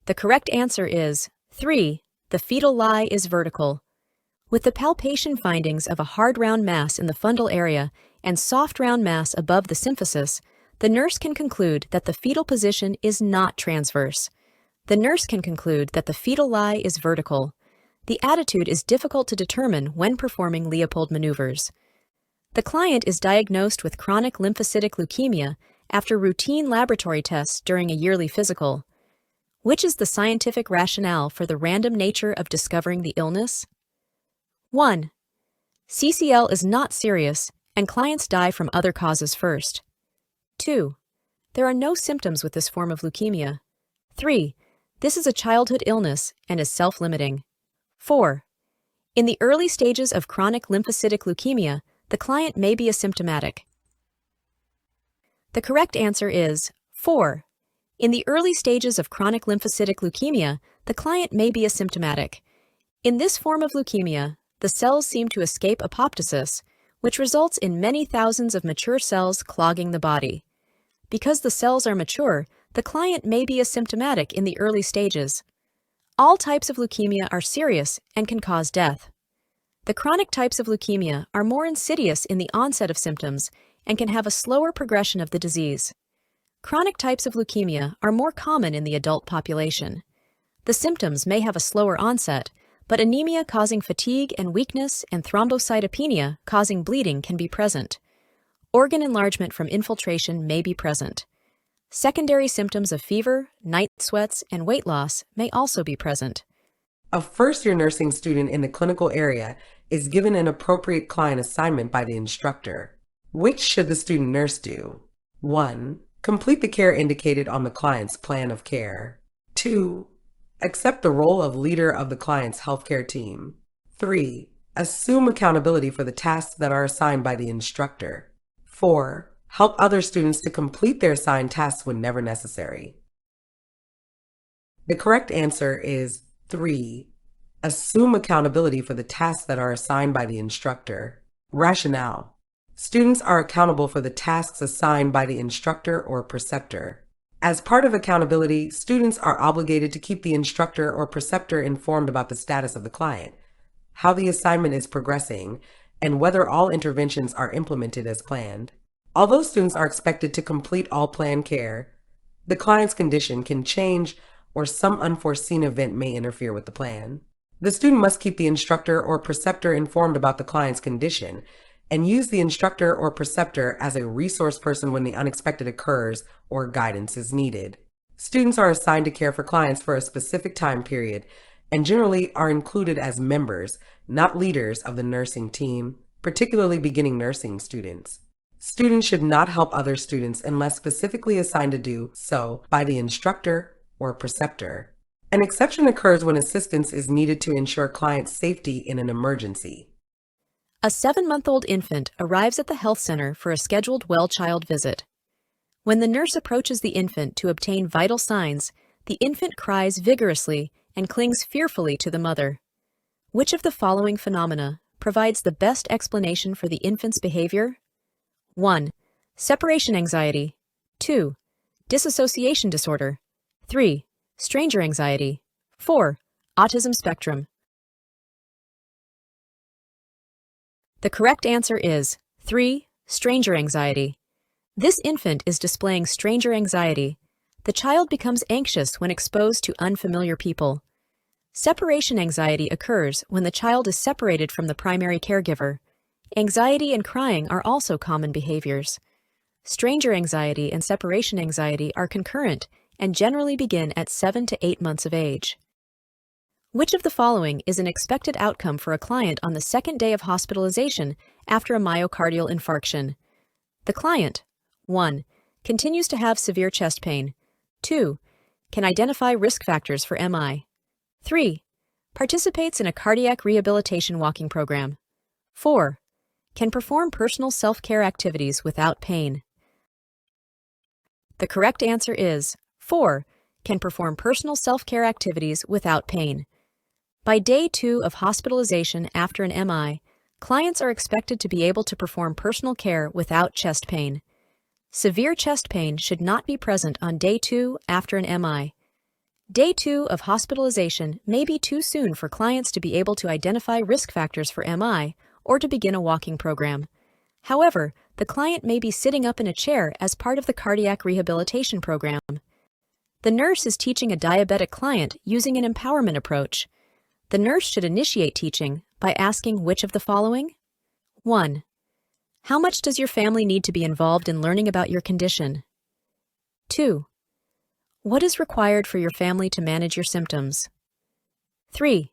The correct answer is 3. The fetal lie is vertical. With the palpation findings of a hard round mass in the fundal area and soft round mass above the symphysis, the nurse can conclude that the fetal position is not transverse. The nurse can conclude that the fetal lie is vertical. The attitude is difficult to determine when performing Leopold maneuvers. The client is diagnosed with chronic lymphocytic leukemia after routine laboratory tests during a yearly physical. Which is the scientific rationale for the random nature of discovering the illness? 1. CCL is not serious, and clients die from other causes first. 2. There are no symptoms with this form of leukemia. 3. This is a childhood illness and is self-limiting. 4. In the early stages of chronic lymphocytic leukemia, the client may be asymptomatic. The correct answer is 4. In the early stages of chronic lymphocytic leukemia, the client may be asymptomatic. In this form of leukemia, the cells seem to escape apoptosis, which results in many thousands of mature cells clogging the body. Because the cells are mature, the client may be asymptomatic in the early stages. All types of leukemia are serious and can cause death. The chronic types of leukemia are more insidious in the onset of symptoms and can have a slower progression of the disease. Chronic types of leukemia are more common in the adult population. The symptoms may have a slower onset, but anemia causing fatigue and weakness and thrombocytopenia causing bleeding can be present. Organ enlargement from infiltration may be present. Secondary symptoms of fever, night sweats, and weight loss may also be present. A first-year nursing student in the clinical area is given an appropriate client assignment by the instructor. Which should the student nurse do? 1. Complete the care indicated on the client's plan of care. 2. Accept the role of leader of the client's healthcare team. 3. Assume accountability for the tasks that are assigned by the instructor. 4. Help other students to complete their assigned tasks whenever necessary. The correct answer is 3. Assume accountability for the tasks that are assigned by the instructor. Rationale. Students are accountable for the tasks assigned by the instructor or preceptor. As part of accountability, students are obligated to keep the instructor or preceptor informed about the status of the client, how the assignment is progressing, and whether all interventions are implemented as planned. Although students are expected to complete all planned care, the client's condition can change or some unforeseen event may interfere with the plan. The student must keep the instructor or preceptor informed about the client's condition and use the instructor or preceptor as a resource person when the unexpected occurs or guidance is needed. Students are assigned to care for clients for a specific time period and generally are included as members, not leaders of the nursing team, particularly beginning nursing students. Students should not help other students unless specifically assigned to do so by the instructor or preceptor. An exception occurs when assistance is needed to ensure client safety in an emergency. A 7-month-old infant arrives at the health center for a scheduled well-child visit. When the nurse approaches the infant to obtain vital signs, the infant cries vigorously and clings fearfully to the mother. Which of the following phenomena provides the best explanation for the infant's behavior? 1. Separation anxiety. 2. Dissociation disorder. 3. Stranger anxiety. 4. Autism spectrum. The correct answer is 3. Stranger anxiety. This infant is displaying stranger anxiety. The child becomes anxious when exposed to unfamiliar people. Separation anxiety occurs when the child is separated from the primary caregiver. Anxiety and crying are also common behaviors. Stranger anxiety and separation anxiety are concurrent and generally begin at 7 to 8 months of age. Which of the following is an expected outcome for a client on the second day of hospitalization after a myocardial infarction? The client: 1. Continues to have severe chest pain. 2. Can identify risk factors for MI. 3. Participates in a cardiac rehabilitation walking program. 4. Can perform personal self-care activities without pain. The correct answer is 4. Can perform personal self-care activities without pain. By day 2 of hospitalization after an MI, clients are expected to be able to perform personal care without chest pain. Severe chest pain should not be present on day 2 after an MI. Day 2 of hospitalization may be too soon for clients to be able to identify risk factors for MI or to begin a walking program. However, the client may be sitting up in a chair as part of the cardiac rehabilitation program. The nurse is teaching a diabetic client using an empowerment approach. The nurse should initiate teaching by asking which of the following? 1. How much does your family need to be involved in learning about your condition? 2. What is required for your family to manage your symptoms? 3.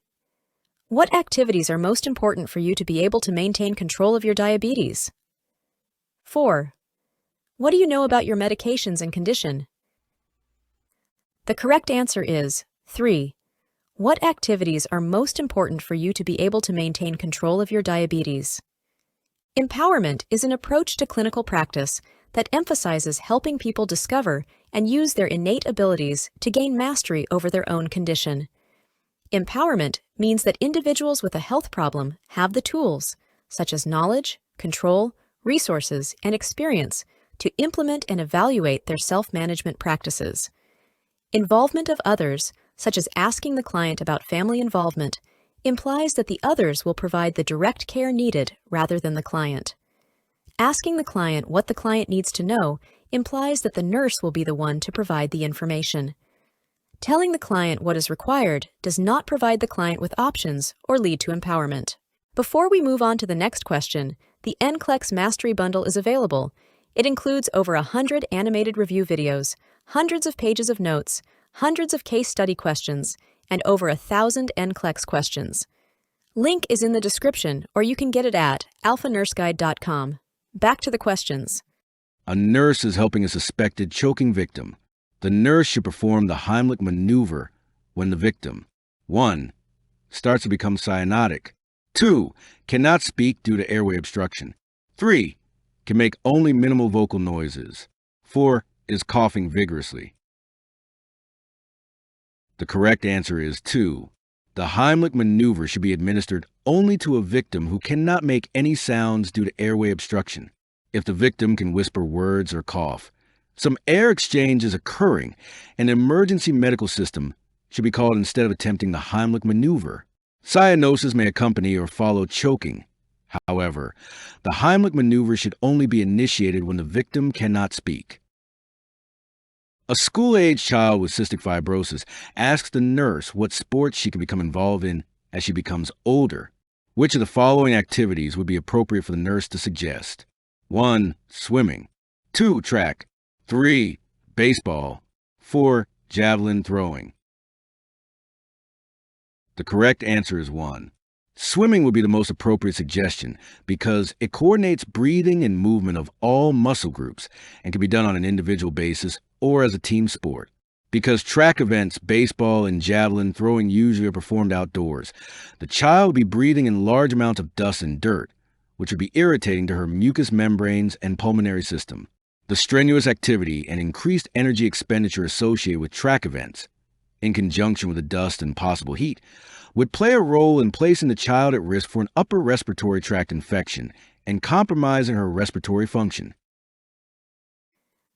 What activities are most important for you to be able to maintain control of your diabetes? 4. What do you know about your medications and condition? The correct answer is 3. What activities are most important for you to be able to maintain control of your diabetes? Empowerment is an approach to clinical practice that emphasizes helping people discover and use their innate abilities to gain mastery over their own condition. Empowerment means that individuals with a health problem have the tools, such as knowledge, control, resources, and experience, to implement and evaluate their self-management practices. Involvement of others, such as asking the client about family involvement, implies that the others will provide the direct care needed rather than the client. Asking the client what the client needs to know implies that the nurse will be the one to provide the information. Telling the client what is required does not provide the client with options or lead to empowerment. Before we move on to the next question, the NCLEX Mastery Bundle is available. It includes over 100 animated review videos, hundreds of pages of notes, hundreds of case study questions, and over 1,000 NCLEX questions. Link is in the description, or you can get it at alphanurseguide.com. Back to the questions. A nurse is helping a suspected choking victim. The nurse should perform the Heimlich maneuver when the victim: 1. Starts to become cyanotic. 2. Cannot speak due to airway obstruction. 3. Can make only minimal vocal noises. 4. Is coughing vigorously. The correct answer is 2. The Heimlich maneuver should be administered only to a victim who cannot make any sounds due to airway obstruction. If the victim can whisper words or cough, some air exchange is occurring, an emergency medical system should be called instead of attempting the Heimlich maneuver. Cyanosis may accompany or follow choking. However, the Heimlich maneuver should only be initiated when the victim cannot speak. A school-age child with cystic fibrosis asks the nurse what sports she can become involved in as she becomes older. Which of the following activities would be appropriate for the nurse to suggest? 1. Swimming. 2. Track. 3. Baseball. 4. Javelin throwing. The correct answer is 1. Swimming would be the most appropriate suggestion because it coordinates breathing and movement of all muscle groups and can be done on an individual basis or as a team sport. Because track events, baseball, and javelin throwing usually are performed outdoors, the child would be breathing in large amounts of dust and dirt, which would be irritating to her mucous membranes and pulmonary system. The strenuous activity and increased energy expenditure associated with track events, in conjunction with the dust and possible heat, would play a role in placing the child at risk for an upper respiratory tract infection and compromising her respiratory function.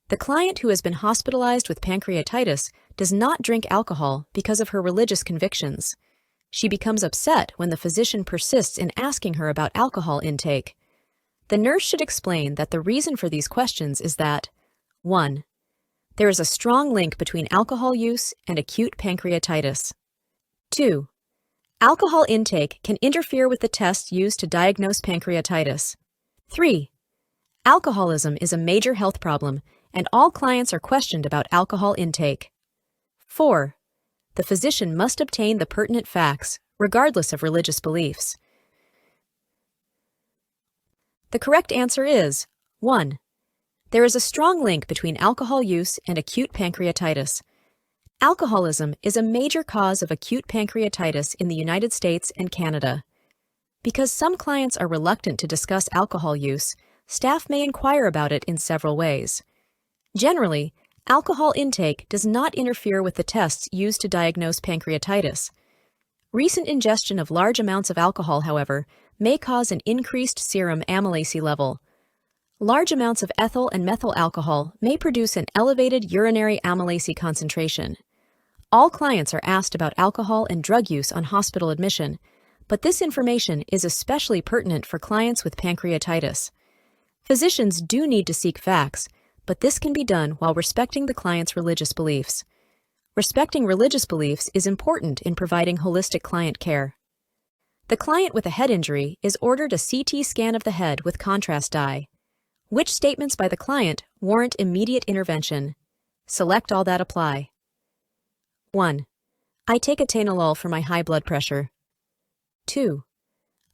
The client who has been hospitalized with pancreatitis does not drink alcohol because of her religious convictions. She becomes upset when the physician persists in asking her about alcohol intake. The nurse should explain that the reason for these questions is that 1. There is a strong link between alcohol use and acute pancreatitis. 2. Alcohol intake can interfere with the tests used to diagnose pancreatitis. 3. Alcoholism is a major health problem, and all clients are questioned about alcohol intake. 4. The physician must obtain the pertinent facts, regardless of religious beliefs. The correct answer is 1. There is a strong link between alcohol use and acute pancreatitis. Alcoholism is a major cause of acute pancreatitis in the United States and Canada. Because some clients are reluctant to discuss alcohol use, staff may inquire about it in several ways. Generally, alcohol intake does not interfere with the tests used to diagnose pancreatitis. Recent ingestion of large amounts of alcohol, however, may cause an increased serum amylase level. Large amounts of ethyl and methyl alcohol may produce an elevated urinary amylase concentration. All clients are asked about alcohol and drug use on hospital admission, but this information is especially pertinent for clients with pancreatitis. Physicians do need to seek facts, but this can be done while respecting the client's religious beliefs. Respecting religious beliefs is important in providing holistic client care. The client with a head injury is ordered a CT scan of the head with contrast dye. Which statements by the client warrant immediate intervention? Select all that apply. 1. I take atenolol for my high blood pressure. 2.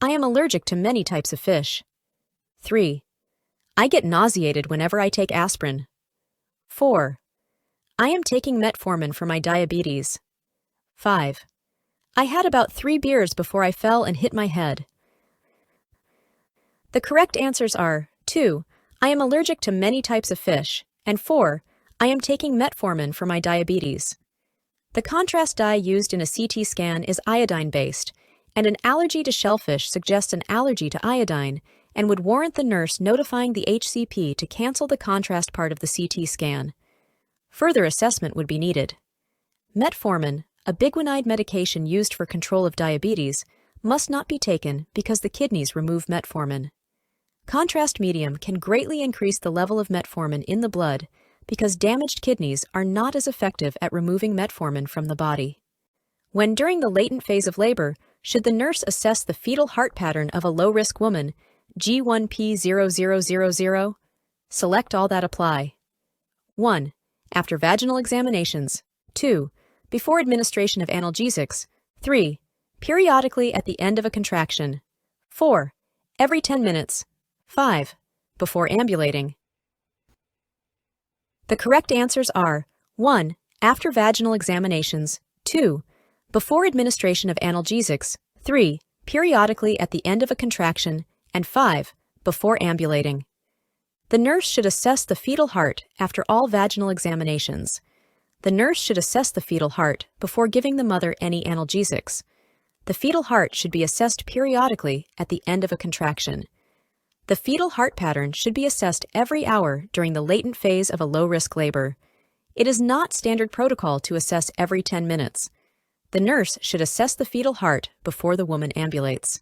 I am allergic to many types of fish. 3. I get nauseated whenever I take aspirin. 4. I am taking metformin for my diabetes. 5. I had about 3 beers before I fell and hit my head. The correct answers are 2. I am allergic to many types of fish, and 4. I am taking metformin for my diabetes. The contrast dye used in a CT scan is iodine-based, and an allergy to shellfish suggests an allergy to iodine and would warrant the nurse notifying the HCP to cancel the contrast part of the CT scan. Further assessment would be needed. Metformin, a biguanide medication used for control of diabetes, must not be taken because the kidneys remove metformin. Contrast medium can greatly increase the level of metformin in the blood because damaged kidneys are not as effective at removing metformin from the body. When during the latent phase of labor, should the nurse assess the fetal heart pattern of a low-risk woman, G1P0000? Select all that apply. 1. After vaginal examinations. 2. Before administration of analgesics. 3. Periodically at the end of a contraction. 4. Every 10 minutes. 5. Before ambulating. The correct answers are 1. After vaginal examinations. 2. Before administration of analgesics. 3. Periodically at the end of a contraction. And 5. Before ambulating. The nurse should assess the fetal heart after all vaginal examinations. The nurse should assess the fetal heart before giving the mother any analgesics. The fetal heart should be assessed periodically at the end of a contraction. The fetal heart pattern should be assessed every hour during the latent phase of a low-risk labor. It is not standard protocol to assess every 10 minutes. The nurse should assess the fetal heart before the woman ambulates.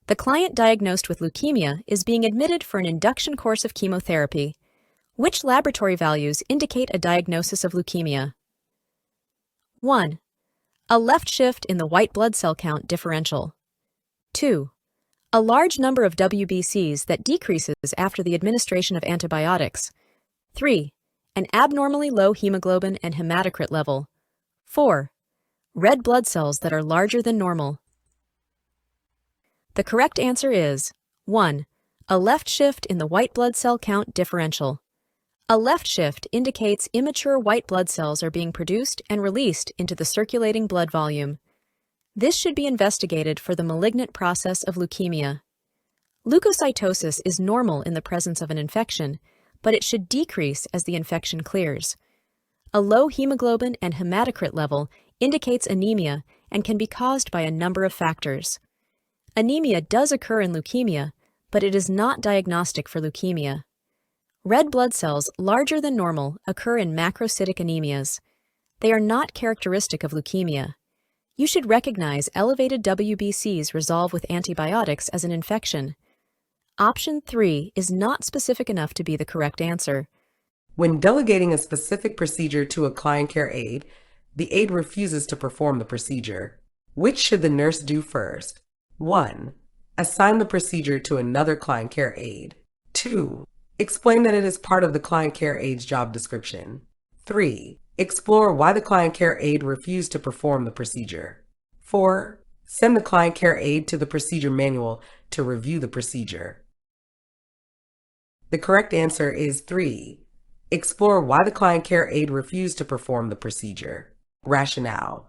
The client diagnosed with leukemia is being admitted for an induction course of chemotherapy. Which laboratory values indicate a diagnosis of leukemia? 1. A left shift in the white blood cell count differential. 2. A large number of WBCs that decreases after the administration of antibiotics. 3. An abnormally low hemoglobin and hematocrit level. 4. Red blood cells that are larger than normal. The correct answer is 1. A left shift in the white blood cell count differential. A left shift indicates immature white blood cells are being produced and released into the circulating blood volume. This should be investigated for the malignant process of leukemia. Leukocytosis is normal in the presence of an infection, but it should decrease as the infection clears. A low hemoglobin and hematocrit level indicates anemia and can be caused by a number of factors. Anemia does occur in leukemia, but it is not diagnostic for leukemia. Red blood cells larger than normal occur in macrocytic anemias. They are not characteristic of leukemia. You should recognize elevated WBCs resolve with antibiotics as an infection. Option 3 is not specific enough to be the correct answer. When delegating a specific procedure to a client care aide, the aide refuses to perform the procedure. Which should the nurse do first? 1. Assign the procedure to another client care aide. 2. Explain that it is part of the client care aide's job description. 3. Explore why the client care aide refused to perform the procedure. 4. Send the client care aide to the procedure manual to review the procedure. The correct answer is 3. Explore why the client care aide refused to perform the procedure. Rationale.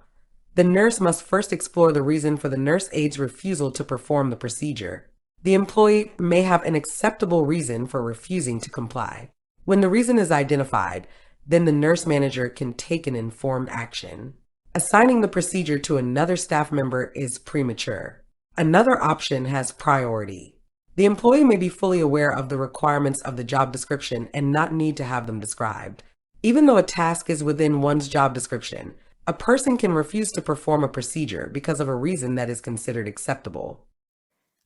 The nurse must first explore the reason for the nurse aide's refusal to perform the procedure. The employee may have an acceptable reason for refusing to comply. When the reason is identified, then the nurse manager can take an informed action. Assigning the procedure to another staff member is premature. Another option has priority. The employee may be fully aware of the requirements of the job description and not need to have them described. Even though a task is within one's job description, a person can refuse to perform a procedure because of a reason that is considered acceptable.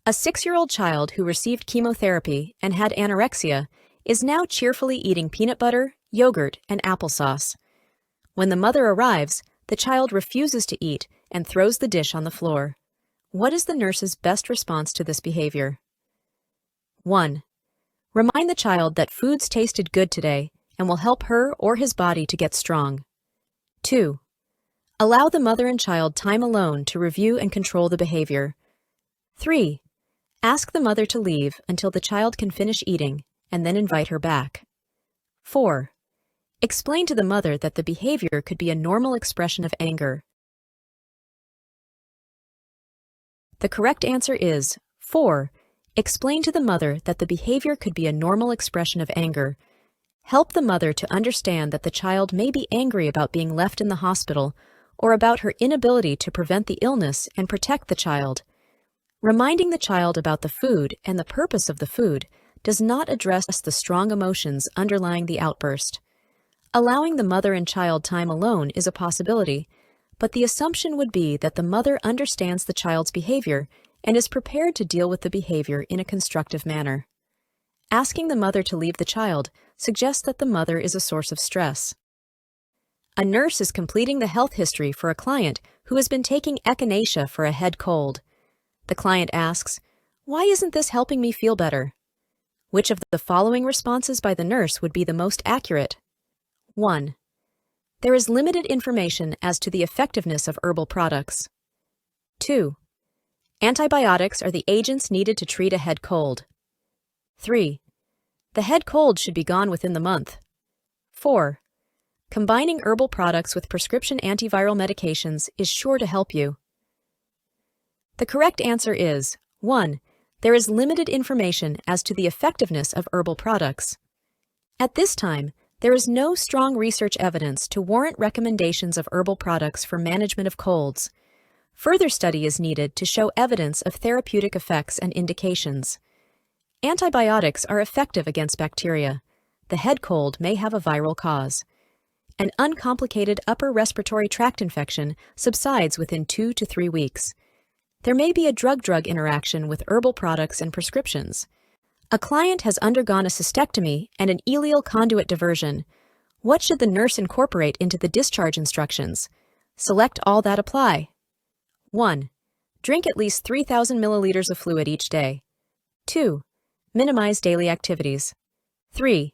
A 6-year-old child who received chemotherapy and had anorexia is now cheerfully eating peanut butter, yogurt, and applesauce. When the mother arrives, the child refuses to eat and throws the dish on the floor. What is the nurse's best response to this behavior? 1. Remind the child that foods tasted good today and will help her or his body to get strong. 2. Allow the mother and child time alone to review and control the behavior. 3. Ask the mother to leave until the child can finish eating and then invite her back. 4. Explain to the mother that the behavior could be a normal expression of anger. The correct answer is 4. Explain to the mother that the behavior could be a normal expression of anger. Help the mother to understand that the child may be angry about being left in the hospital or about her inability to prevent the illness and protect the child. Reminding the child about the food and the purpose of the food does not address the strong emotions underlying the outburst. Allowing the mother and child time alone is a possibility, but the assumption would be that the mother understands the child's behavior and is prepared to deal with the behavior in a constructive manner. Asking the mother to leave the child suggests that the mother is a source of stress. A nurse is completing the health history for a client who has been taking echinacea for a head cold. The client asks, "Why isn't this helping me feel better?" Which of the following responses by the nurse would be the most accurate? 1. There is limited information as to the effectiveness of herbal products. 2. Antibiotics are the agents needed to treat a head cold. 3. The head cold should be gone within the month. 4. Combining herbal products with prescription antiviral medications is sure to help you. The correct answer is 1. There is limited information as to the effectiveness of herbal products. At this time, there is no strong research evidence to warrant recommendations of herbal products for management of colds. Further study is needed to show evidence of therapeutic effects and indications. Antibiotics are effective against bacteria. The head cold may have a viral cause. An uncomplicated upper respiratory tract infection subsides within 2 to 3 weeks. There may be a drug-drug interaction with herbal products and prescriptions. A client has undergone a cystectomy and an ileal conduit diversion. What should the nurse incorporate into the discharge instructions? Select all that apply. 1. Drink at least 3,000 milliliters of fluid each day. 2. Minimize daily activities. 3.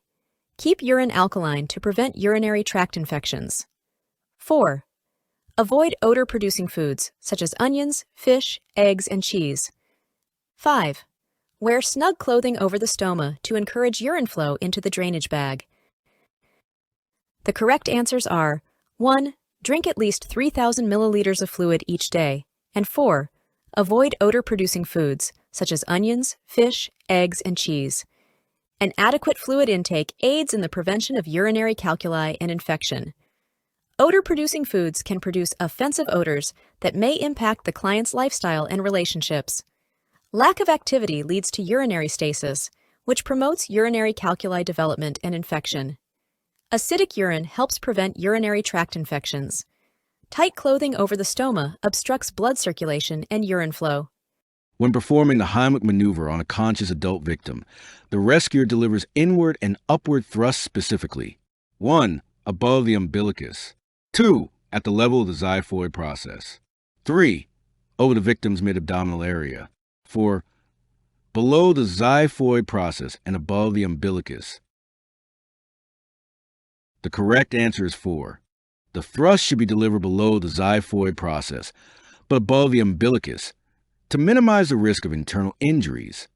Keep urine alkaline to prevent urinary tract infections. 4. Avoid odor-producing foods, such as onions, fish, eggs, and cheese. 5. Wear snug clothing over the stoma to encourage urine flow into the drainage bag. The correct answers are 1. Drink at least 3,000 milliliters of fluid each day, and 4. Avoid odor-producing foods, such as onions, fish, eggs, and cheese. An adequate fluid intake aids in the prevention of urinary calculi and infection. Odor-producing foods can produce offensive odors that may impact the client's lifestyle and relationships. Lack of activity leads to urinary stasis, which promotes urinary calculi development and infection. Acidic urine helps prevent urinary tract infections. Tight clothing over the stoma obstructs blood circulation and urine flow. When performing the Heimlich maneuver on a conscious adult victim, the rescuer delivers inward and upward thrusts specifically. 1. Above the umbilicus. 2. At the level of the xiphoid process. 3. Over the victim's mid-abdominal area. 4. Below the xiphoid process and above the umbilicus. The correct answer is 4. The thrust should be delivered below the xiphoid process, but above the umbilicus, to minimize the risk of internal injuries.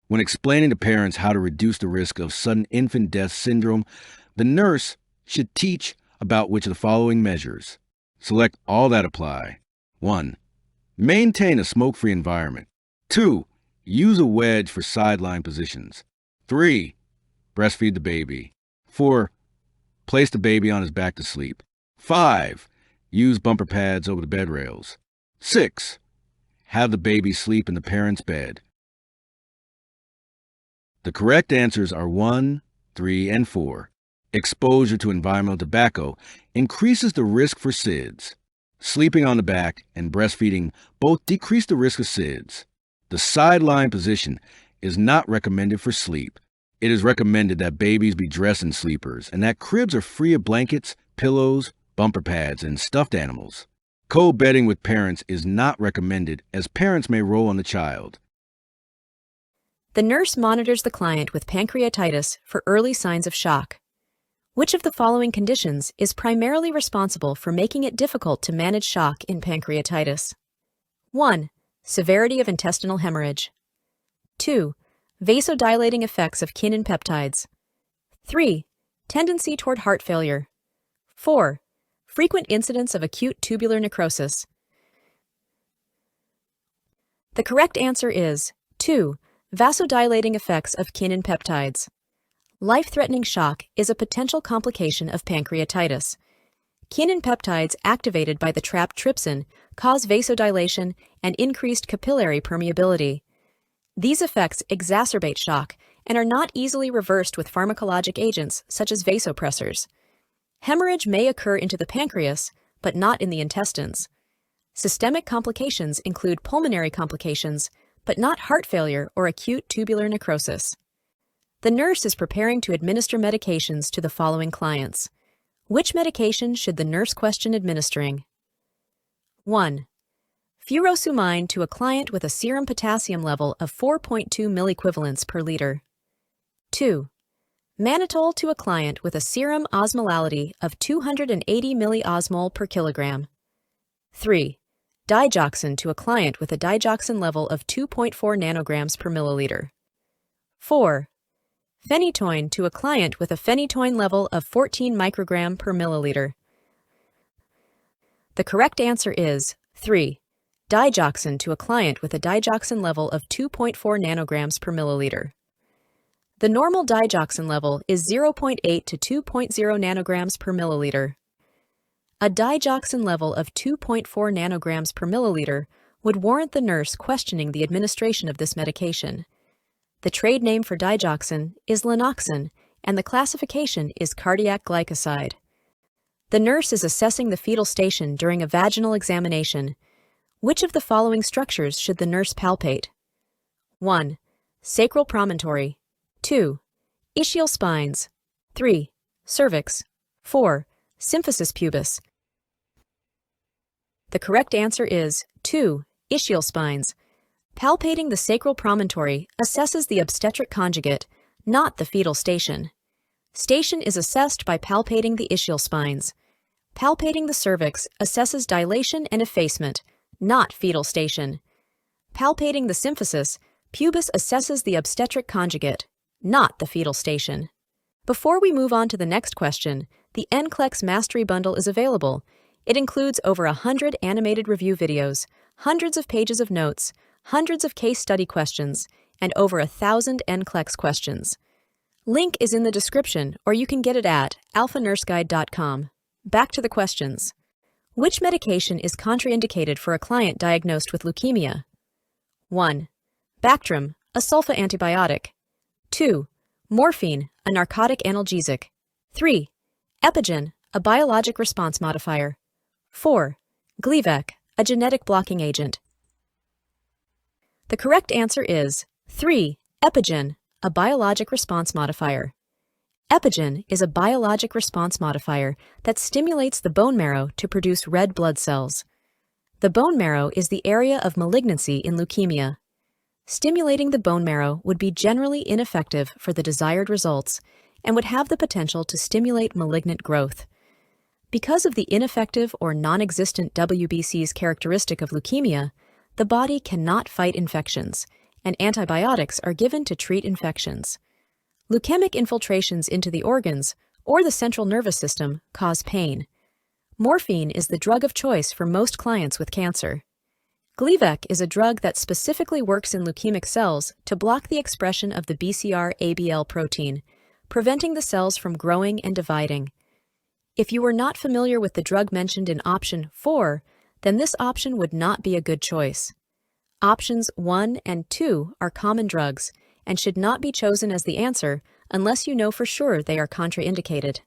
When explaining to parents how to reduce the risk of sudden infant death syndrome, the nurse should teach about which of the following measures. Select all that apply. 1. Maintain a smoke-free environment. 2. Use a wedge for sideline positions. 3. Breastfeed the baby. 4. Place the baby on his back to sleep. 5. Use bumper pads over the bed rails. 6. Have the baby sleep in the parent's bed. The correct answers are 1, 3, and 4. Exposure to environmental tobacco increases the risk for SIDS. Sleeping on the back and breastfeeding both decrease the risk of SIDS. The sideline position is not recommended for sleep. It is recommended that babies be dressed in sleepers and that cribs are free of blankets, pillows, bumper pads, and stuffed animals. Co-bedding with parents is not recommended as parents may roll on the child. The nurse monitors the client with pancreatitis for early signs of shock. Which of the following conditions is primarily responsible for making it difficult to manage shock in pancreatitis? 1. Severity of intestinal hemorrhage. 2. Vasodilating effects of kinin peptides. 3. Tendency toward heart failure. 4. Frequent incidence of acute tubular necrosis. The correct answer is 2. Vasodilating effects of kinin peptides. Life-threatening shock is a potential complication of pancreatitis. Kinin peptides activated by the trap trypsin cause vasodilation and increased capillary permeability. These effects exacerbate shock and are not easily reversed with pharmacologic agents such as vasopressors. Hemorrhage may occur into the pancreas, but not in the intestines. Systemic complications include pulmonary complications, but not heart failure or acute tubular necrosis. The nurse is preparing to administer medications to the following clients. Which medication should the nurse question administering? 1. Furosemide to a client with a serum potassium level of 4.2 milliequivalents per liter. 2. Mannitol to a client with a serum osmolality of 280 milliosmol per kilogram. 3. Digoxin to a client with a digoxin level of 2.4 nanograms per milliliter. 4. Phenytoin to a client with a phenytoin level of 14 microgram per milliliter. The correct answer is 3. Digoxin to a client with a digoxin level of 2.4 nanograms per milliliter. The normal digoxin level is 0.8 to 2.0 nanograms per milliliter. A digoxin level of 2.4 nanograms per milliliter would warrant the nurse questioning the administration of this medication. The trade name for digoxin is lanoxin, and the classification is cardiac glycoside. The nurse is assessing the fetal station during a vaginal examination. Which of the following structures should the nurse palpate? 1. Sacral promontory. 2. Ischial spines. 3. Cervix. 4. Symphysis pubis. The correct answer is 2. Ischial spines. Palpating the sacral promontory assesses the obstetric conjugate, not the fetal station. Station is assessed by palpating the ischial spines. Palpating the cervix assesses dilation and effacement, not fetal station. Palpating the symphysis, pubis assesses the obstetric conjugate, not the fetal station. Before we move on to the next question, the NCLEX Mastery Bundle is available. It includes over 100 animated review videos, hundreds of pages of notes, hundreds of case study questions, and over 1,000 NCLEX questions. Link is in the description, or you can get it at alphanurseguide.com. Back to the questions. Which medication is contraindicated for a client diagnosed with leukemia? 1. Bactrim, a sulfa antibiotic. 2. Morphine, a narcotic analgesic. 3. Epigen, a biologic response modifier. 4. Gleevec, a genetic blocking agent. The correct answer is 3. Epigen, a biologic response modifier. Epigen is a biologic response modifier that stimulates the bone marrow to produce red blood cells. The bone marrow is the area of malignancy in leukemia. Stimulating the bone marrow would be generally ineffective for the desired results and would have the potential to stimulate malignant growth. Because of the ineffective or non-existent WBC's characteristic of leukemia, the body cannot fight infections, and antibiotics are given to treat infections. Leukemic infiltrations into the organs or the central nervous system cause pain. Morphine is the drug of choice for most clients with cancer. Gleevec is a drug that specifically works in leukemic cells to block the expression of the BCR-ABL protein, preventing the cells from growing and dividing. If you were not familiar with the drug mentioned in option 4, then this option would not be a good choice. Options 1 and 2 are common drugs and should not be chosen as the answer unless you know for sure they are contraindicated.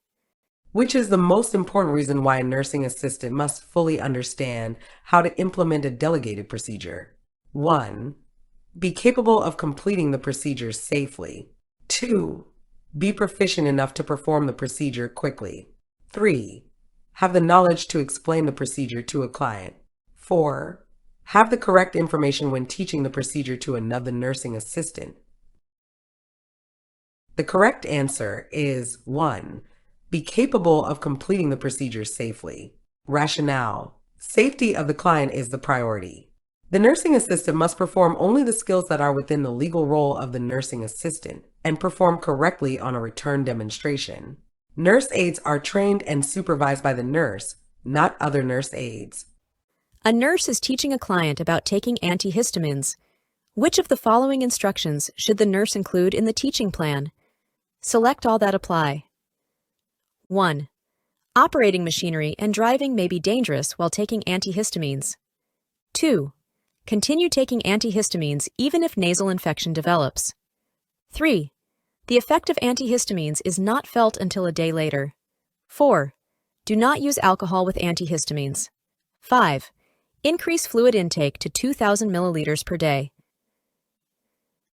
Which is the most important reason why a nursing assistant must fully understand how to implement a delegated procedure. 1. Be capable of completing the procedure safely. 2. Be proficient enough to perform the procedure quickly. 3. Have the knowledge to explain the procedure to a client. 4. Have the correct information when teaching the procedure to another nursing assistant. The correct answer is 1. Be capable of completing the procedure safely. Rationale: safety of the client is the priority. The nursing assistant must perform only the skills that are within the legal role of the nursing assistant and perform correctly on a return demonstration. Nurse aides are trained and supervised by the nurse, not other nurse aides. A nurse is teaching a client about taking antihistamines. Which of the following instructions should the nurse include in the teaching plan? Select all that apply. 1. Operating machinery and driving may be dangerous while taking antihistamines. 2. Continue taking antihistamines even if nasal infection develops. 3. The effect of antihistamines is not felt until a day later. 4. Do not use alcohol with antihistamines. 5. Increase fluid intake to 2,000 milliliters per day.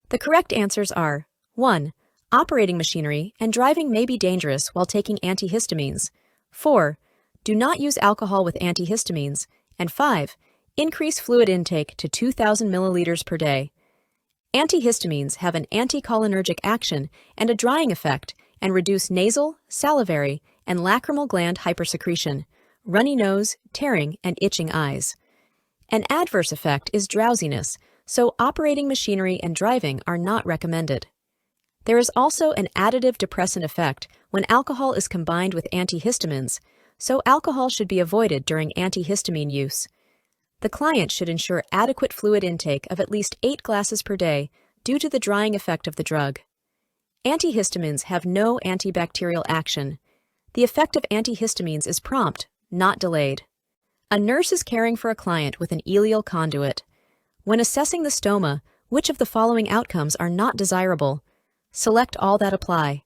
The correct answers are 1. Operating machinery and driving may be dangerous while taking antihistamines. 4. Do not use alcohol with antihistamines. And 5. Increase fluid intake to 2,000 milliliters per day. Antihistamines have an anticholinergic action and a drying effect and reduce nasal, salivary, and lacrimal gland hypersecretion, runny nose, tearing, and itching eyes. An adverse effect is drowsiness, so operating machinery and driving are not recommended. There is also an additive depressant effect when alcohol is combined with antihistamines, so alcohol should be avoided during antihistamine use. The client should ensure adequate fluid intake of at least 8 glasses per day due to the drying effect of the drug. Antihistamines have no antibacterial action. The effect of antihistamines is prompt, not delayed. A nurse is caring for a client with an ileal conduit. When assessing the stoma, which of the following outcomes are not desirable? Select all that apply.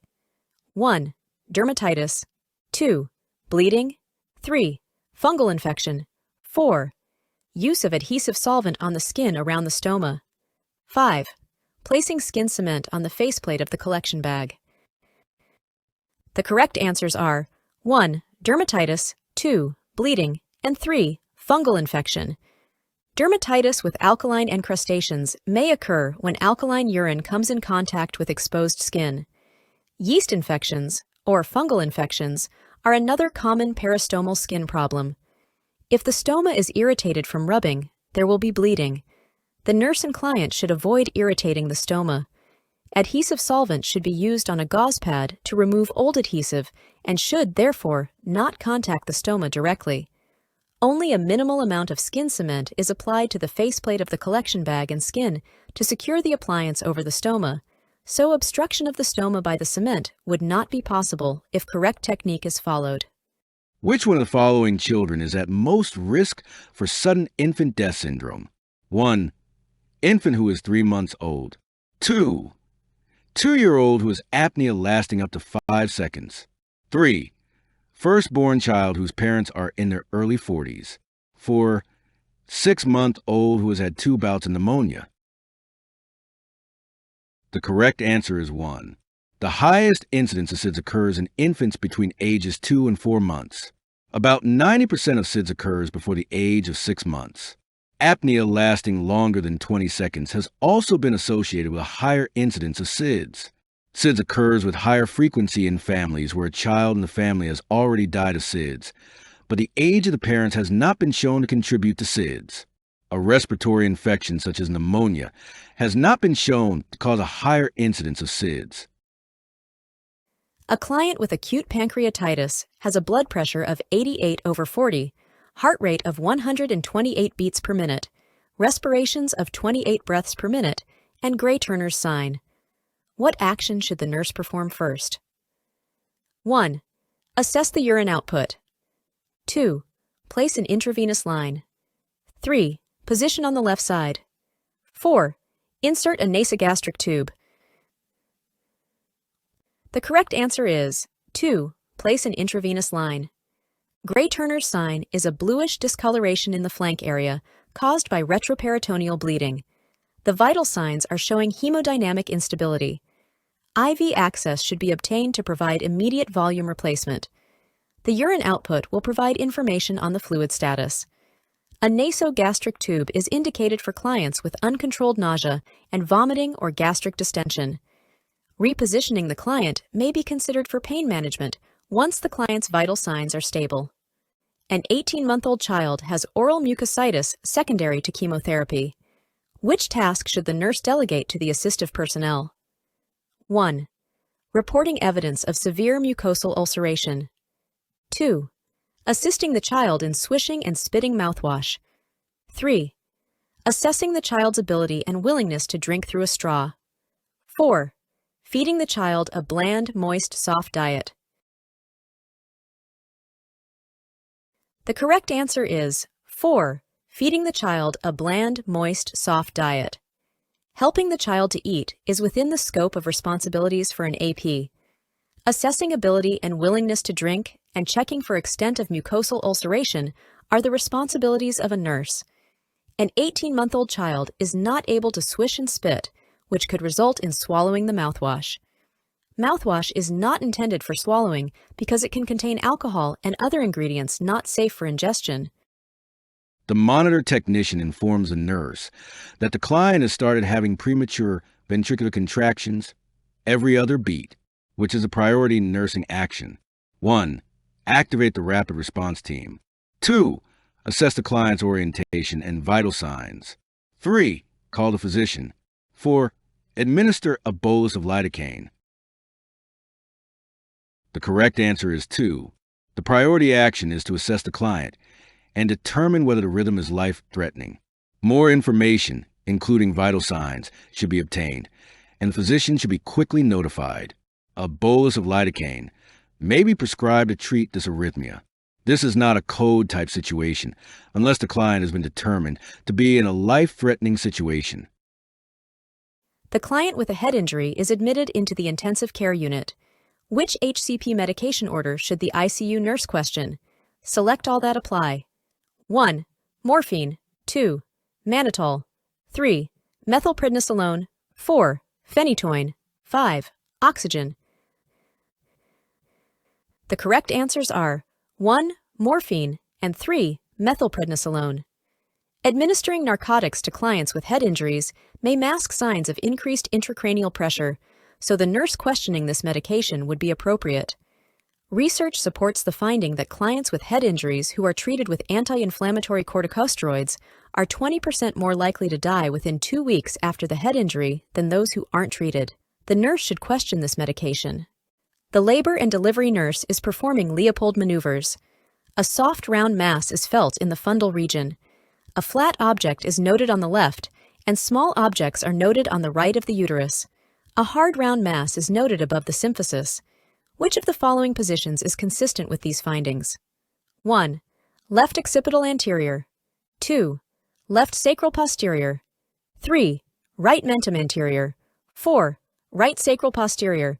1. Dermatitis. 2. Bleeding. 3. Fungal infection. 4. Use of adhesive solvent on the skin around the stoma. 5. Placing skin cement on the faceplate of the collection bag. The correct answers are 1. Dermatitis. 2. Bleeding. And 3. Fungal infection. Dermatitis with alkaline encrustations may occur when alkaline urine comes in contact with exposed skin. Yeast infections, or fungal infections, are another common peristomal skin problem. If the stoma is irritated from rubbing, there will be bleeding. The nurse and client should avoid irritating the stoma. Adhesive solvent should be used on a gauze pad to remove old adhesive and should, therefore, not contact the stoma directly. Only a minimal amount of skin cement is applied to the faceplate of the collection bag and skin to secure the appliance over the stoma, so obstruction of the stoma by the cement would not be possible if correct technique is followed. Which one of the following children is at most risk for sudden infant death syndrome? 1. Infant who is 3 months old. 2. 2-year-old who has apnea lasting up to 5 seconds. 3. Firstborn child whose parents are in their early 40s. 4. 6-month-old who has had 2 bouts of pneumonia. The correct answer is 1. The highest incidence of SIDS occurs in infants between ages 2 and 4 months. About 90% of SIDS occurs before the age of 6 months. Apnea lasting longer than 20 seconds has also been associated with a higher incidence of SIDS. SIDS occurs with higher frequency in families where a child in the family has already died of SIDS, but the age of the parents has not been shown to contribute to SIDS. A respiratory infection such as pneumonia has not been shown to cause a higher incidence of SIDS. A client with acute pancreatitis has a blood pressure of 88/40, heart rate of 128 beats per minute, respirations of 28 breaths per minute, and Gray-Turner's sign. What action should the nurse perform first? 1. Assess the urine output. 2. Place an intravenous line. 3. Position on the left side. 4. Insert a nasogastric tube. The correct answer is 2. Place an intravenous line. Gray-Turner's sign is a bluish discoloration in the flank area caused by retroperitoneal bleeding. The vital signs are showing hemodynamic instability. IV access should be obtained to provide immediate volume replacement. The urine output will provide information on the fluid status. A nasogastric tube is indicated for clients with uncontrolled nausea and vomiting or gastric distension. Repositioning the client may be considered for pain management once the client's vital signs are stable. An 18-month-old child has oral mucositis secondary to chemotherapy. Which task should the nurse delegate to the assistive personnel? 1. Reporting evidence of severe mucosal ulceration. 2. Assisting the child in swishing and spitting mouthwash. 3. Assessing the child's ability and willingness to drink through a straw. 4. Feeding the child a bland, moist, soft diet. The correct answer is 4. Feeding the child a bland, moist, soft diet. Helping the child to eat is within the scope of responsibilities for an AP. Assessing ability and willingness to drink and checking for extent of mucosal ulceration are the responsibilities of a nurse. An 18-month-old child is not able to swish and spit, which could result in swallowing the mouthwash. Mouthwash is not intended for swallowing because it can contain alcohol and other ingredients not safe for ingestion. The monitor technician informs the nurse that the client has started having premature ventricular contractions every other beat, which is a priority nursing action. 1. Activate the rapid response team. 2. Assess the client's orientation and vital signs. 3. Call the physician. 4. Administer a bolus of lidocaine. The correct answer is 2. The priority action is to assess the client and determine whether the rhythm is life-threatening. More information, including vital signs, should be obtained, and the physician should be quickly notified. A bolus of lidocaine may be prescribed to treat this arrhythmia. This is not a code-type situation unless the client has been determined to be in a life-threatening situation. The client with a head injury is admitted into the intensive care unit. Which HCP medication order should the ICU nurse question? Select all that apply. 1. Morphine. 2. Mannitol. 3. Methylprednisolone. 4. Phenytoin. 5. Oxygen. The correct answers are 1. Morphine and 3. Methylprednisolone. Administering narcotics to clients with head injuries may mask signs of increased intracranial pressure, so the nurse questioning this medication would be appropriate. Research supports the finding that clients with head injuries who are treated with anti-inflammatory corticosteroids are 20% more likely to die within 2 weeks after the head injury than those who aren't treated. The nurse should question this medication. The labor and delivery nurse is performing Leopold maneuvers. A soft round mass is felt in the fundal region. A flat object is noted on the left, and small objects are noted on the right of the uterus. A hard round mass is noted above the symphysis. Which of the following positions is consistent with these findings? 1. Left occipital anterior. 2. Left sacral posterior. 3. Right mentum anterior. 4. Right sacral posterior.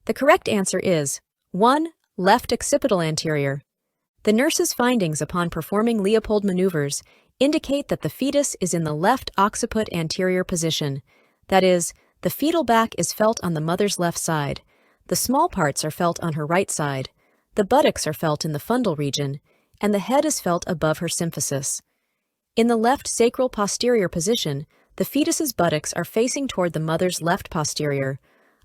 The correct answer is 1. Left occipital anterior. The nurse's findings upon performing Leopold maneuvers indicate that the fetus is in the left occiput anterior position. That is, the fetal back is felt on the mother's left side, the small parts are felt on her right side, the buttocks are felt in the fundal region, and the head is felt above her symphysis. In the left sacral posterior position, the fetus's buttocks are facing toward the mother's left posterior,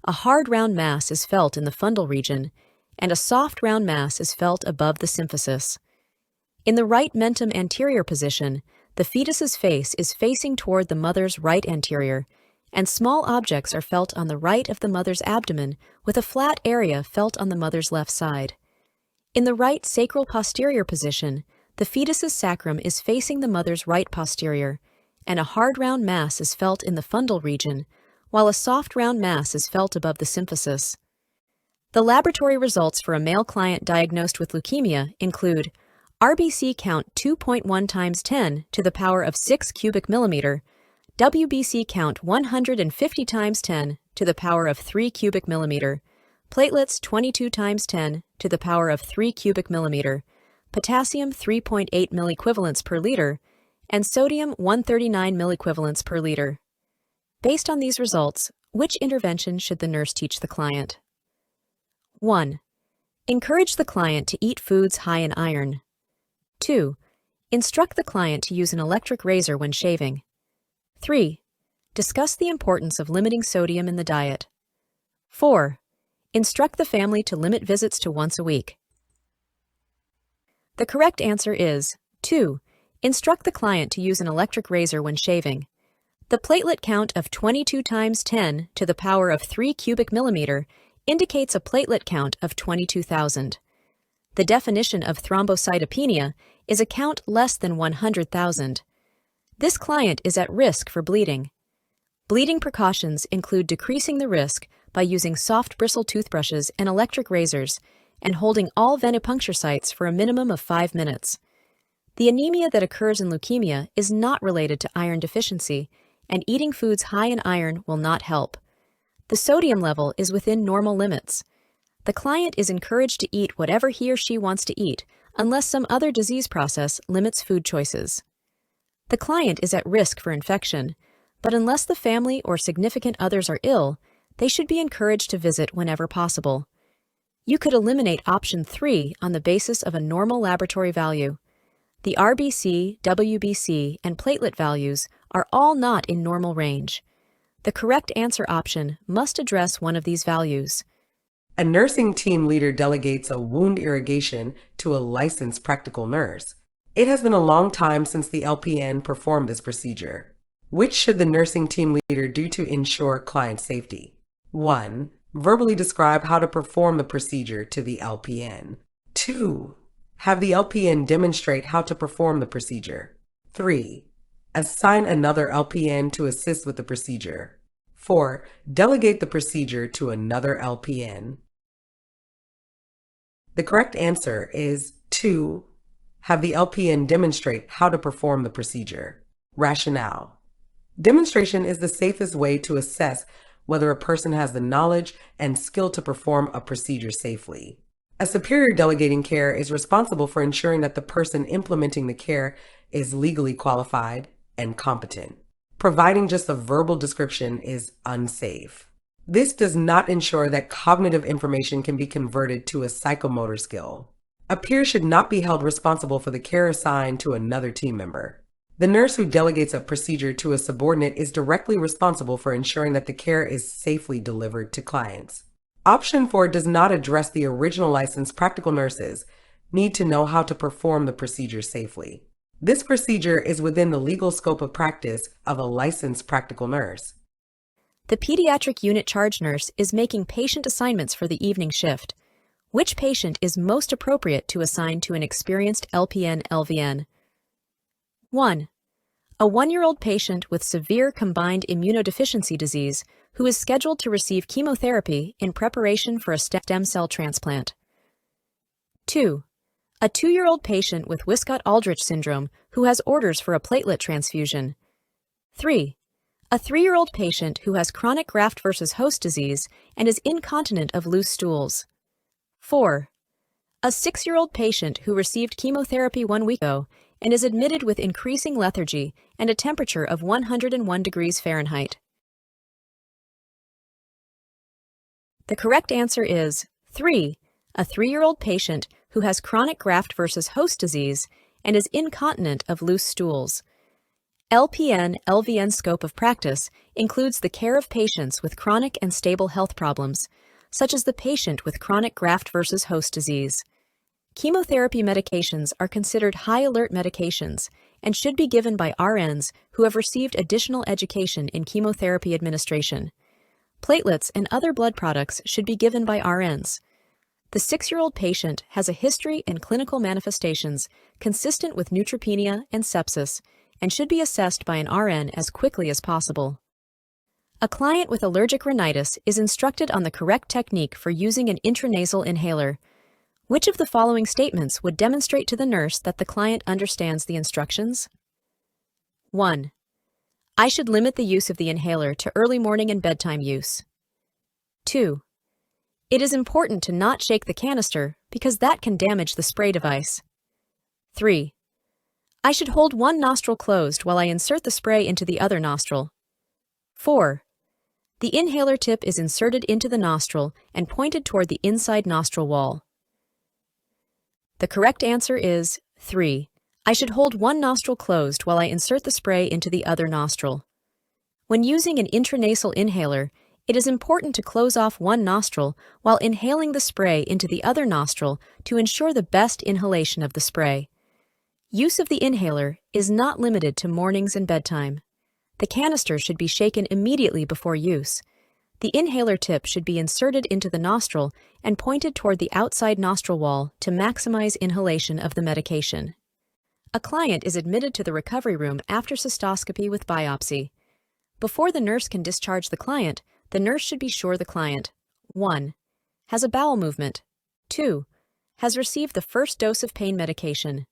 a hard round mass is felt in the fundal region, and a soft round mass is felt above the symphysis. In the right mentum anterior position, the fetus's face is facing toward the mother's right anterior, and small objects are felt on the right of the mother's abdomen with a flat area felt on the mother's left side. In the right sacral posterior position, the fetus's sacrum is facing the mother's right posterior, and a hard round mass is felt in the fundal region, while a soft round mass is felt above the symphysis. The laboratory results for a male client diagnosed with leukemia include RBC count 2.1 times 10 to the power of 6 cubic millimeter, WBC count 150 times 10 to the power of 3 cubic millimeter, platelets 22 times 10 to the power of 3 cubic millimeter, potassium 3.8 milliequivalents per liter, and sodium 139 milliequivalents per liter. Based on these results, which intervention should the nurse teach the client? 1. Encourage the client to eat foods high in iron. 2. Instruct the client to use an electric razor when shaving. 3. Discuss the importance of limiting sodium in the diet. 4. Instruct the family to limit visits to once a week. The correct answer is 2. Instruct the client to use an electric razor when shaving. The platelet count of 22 times 10 to the power of 3 cubic millimeter indicates a platelet count of 22,000. The definition of thrombocytopenia is a count less than 100,000. This client is at risk for bleeding. Bleeding precautions include decreasing the risk by using soft bristle toothbrushes and electric razors and holding all venipuncture sites for a minimum of 5 minutes. The anemia that occurs in leukemia is not related to iron deficiency, and eating foods high in iron will not help. The sodium level is within normal limits. The client is encouraged to eat whatever he or she wants to eat, unless some other disease process limits food choices. The client is at risk for infection, but unless the family or significant others are ill, they should be encouraged to visit whenever possible. You could eliminate option 3 on the basis of a normal laboratory value. The RBC, WBC, and platelet values are all not in normal range. The correct answer option must address one of these values. A nursing team leader delegates a wound irrigation to a licensed practical nurse. It has been a long time since the LPN performed this procedure. Which should the nursing team leader do to ensure client safety? 1. Verbally describe how to perform the procedure to the LPN. 2. Have the LPN demonstrate how to perform the procedure. 3. Assign another LPN to assist with the procedure. 4. Delegate the procedure to another LPN. The correct answer is 2. Have the LPN demonstrate how to perform the procedure. Rationale. Demonstration is the safest way to assess whether a person has the knowledge and skill to perform a procedure safely. A superior delegating care is responsible for ensuring that the person implementing the care is legally qualified and competent. Providing just a verbal description is unsafe. This does not ensure that cognitive information can be converted to a psychomotor skill. A peer should not be held responsible for the care assigned to another team member. The nurse who delegates a procedure to a subordinate is directly responsible for ensuring that the care is safely delivered to clients. Option 4 does not address the original licensed practical nurses need to know how to perform the procedure safely. This procedure is within the legal scope of practice of a licensed practical nurse. The pediatric unit charge nurse is making patient assignments for the evening shift. Which patient is most appropriate to assign to an experienced LPN/LVN? 1. A 1-year-old patient with severe combined immunodeficiency disease who is scheduled to receive chemotherapy in preparation for a stem cell transplant. 2. A 2-year-old patient with Wiskott-Aldrich syndrome who has orders for a platelet transfusion. 3. A 3-year-old patient who has chronic graft versus host disease and is incontinent of loose stools. 4. A 6-year-old patient who received chemotherapy 1 week ago and is admitted with increasing lethargy and a temperature of 101 degrees Fahrenheit. The correct answer is 3. A 3-year-old patient who has chronic graft versus host disease and is incontinent of loose stools. LPN/LVN scope of practice includes the care of patients with chronic and stable health problems, such as the patient with chronic graft versus host disease. Chemotherapy medications are considered high-alert medications and should be given by RNs who have received additional education in chemotherapy administration. Platelets and other blood products should be given by RNs. The 6-year-old patient has a history and clinical manifestations consistent with neutropenia and sepsis and should be assessed by an RN as quickly as possible. A client with allergic rhinitis is instructed on the correct technique for using an intranasal inhaler. Which of the following statements would demonstrate to the nurse that the client understands the instructions? 1. I should limit the use of the inhaler to early morning and bedtime use. 2. It is important to not shake the canister because that can damage the spray device. 3. I should hold one nostril closed while I insert the spray into the other nostril. 4. The inhaler tip is inserted into the nostril and pointed toward the inside nostril wall. The correct answer is 3. I should hold one nostril closed while I insert the spray into the other nostril. When using an intranasal inhaler, it is important to close off one nostril while inhaling the spray into the other nostril to ensure the best inhalation of the spray. Use of the inhaler is not limited to mornings and bedtime. The canister should be shaken immediately before use. The inhaler tip should be inserted into the nostril and pointed toward the outside nostril wall to maximize inhalation of the medication. A client is admitted to the recovery room after cystoscopy with biopsy. Before the nurse can discharge the client, the nurse should be sure the client 1. Has a bowel movement. 2. Has received the first dose of pain medication.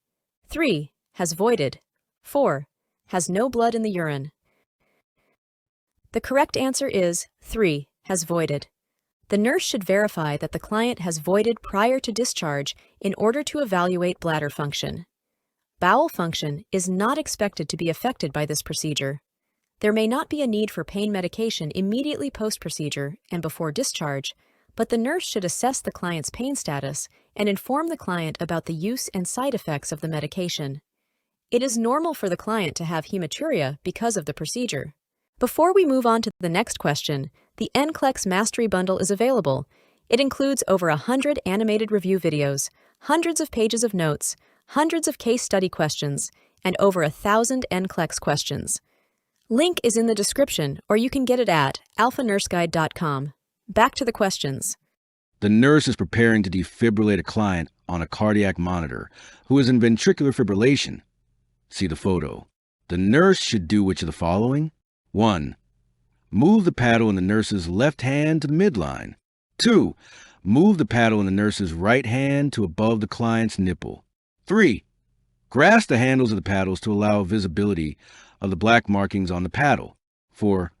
3. Has voided. 4. Has no blood in the urine. The correct answer is 3. Has voided. The nurse should verify that the client has voided prior to discharge in order to evaluate bladder function. Bowel function is not expected to be affected by this procedure. There may not be a need for pain medication immediately post-procedure and before discharge, but the nurse should assess the client's pain status and inform the client about the use and side effects of the medication. It is normal for the client to have hematuria because of the procedure. Before we move on to the next question, the NCLEX Mastery Bundle is available. It includes over 100 animated review videos, hundreds of pages of notes, hundreds of case study questions, and over 1,000 NCLEX questions. Link is in the description, or you can get it at alphanurseguide.com. Back to the questions. The nurse is preparing to defibrillate a client on a cardiac monitor who is in ventricular fibrillation. See the photo. The nurse should do which of the following? 1. Move the paddle in the nurse's left hand to the midline. 2. Move the paddle in the nurse's right hand to above the client's nipple. 3. Grasp the handles of the paddles to allow visibility of the black markings on the paddle. 4.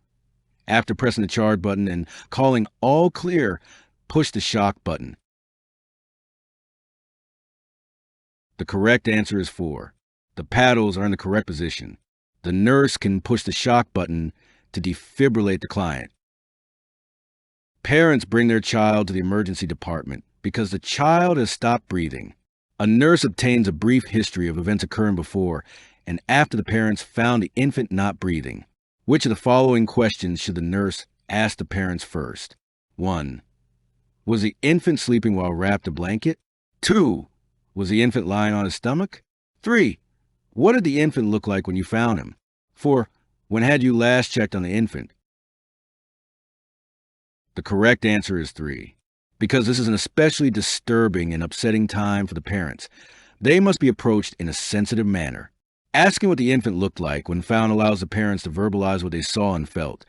After pressing the charge button and calling all clear, push the shock button. The correct answer is 4. The paddles are in the correct position. The nurse can push the shock button to defibrillate the client. Parents bring their child to the emergency department because the child has stopped breathing. A nurse obtains a brief history of events occurring before and after the parents found the infant not breathing. Which of the following questions should the nurse ask the parents first? 1. Was the infant sleeping while wrapped in a blanket? 2. Was the infant lying on his stomach? 3. What did the infant look like when you found him? 4. When had you last checked on the infant? The correct answer is 3. Because this is an especially disturbing and upsetting time for the parents, they must be approached in a sensitive manner. Asking what the infant looked like when found allows the parents to verbalize what they saw and felt,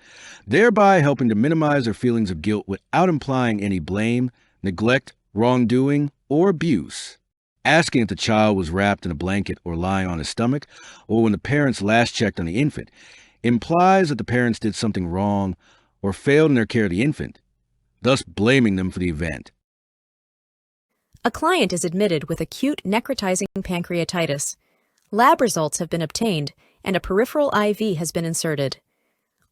thereby helping to minimize their feelings of guilt without implying any blame, neglect, wrongdoing, or abuse. Asking if the child was wrapped in a blanket or lying on his stomach, or when the parents last checked on the infant, implies that the parents did something wrong or failed in their care of the infant, thus blaming them for the event. A client is admitted with acute necrotizing pancreatitis. Lab results have been obtained, and a peripheral IV has been inserted.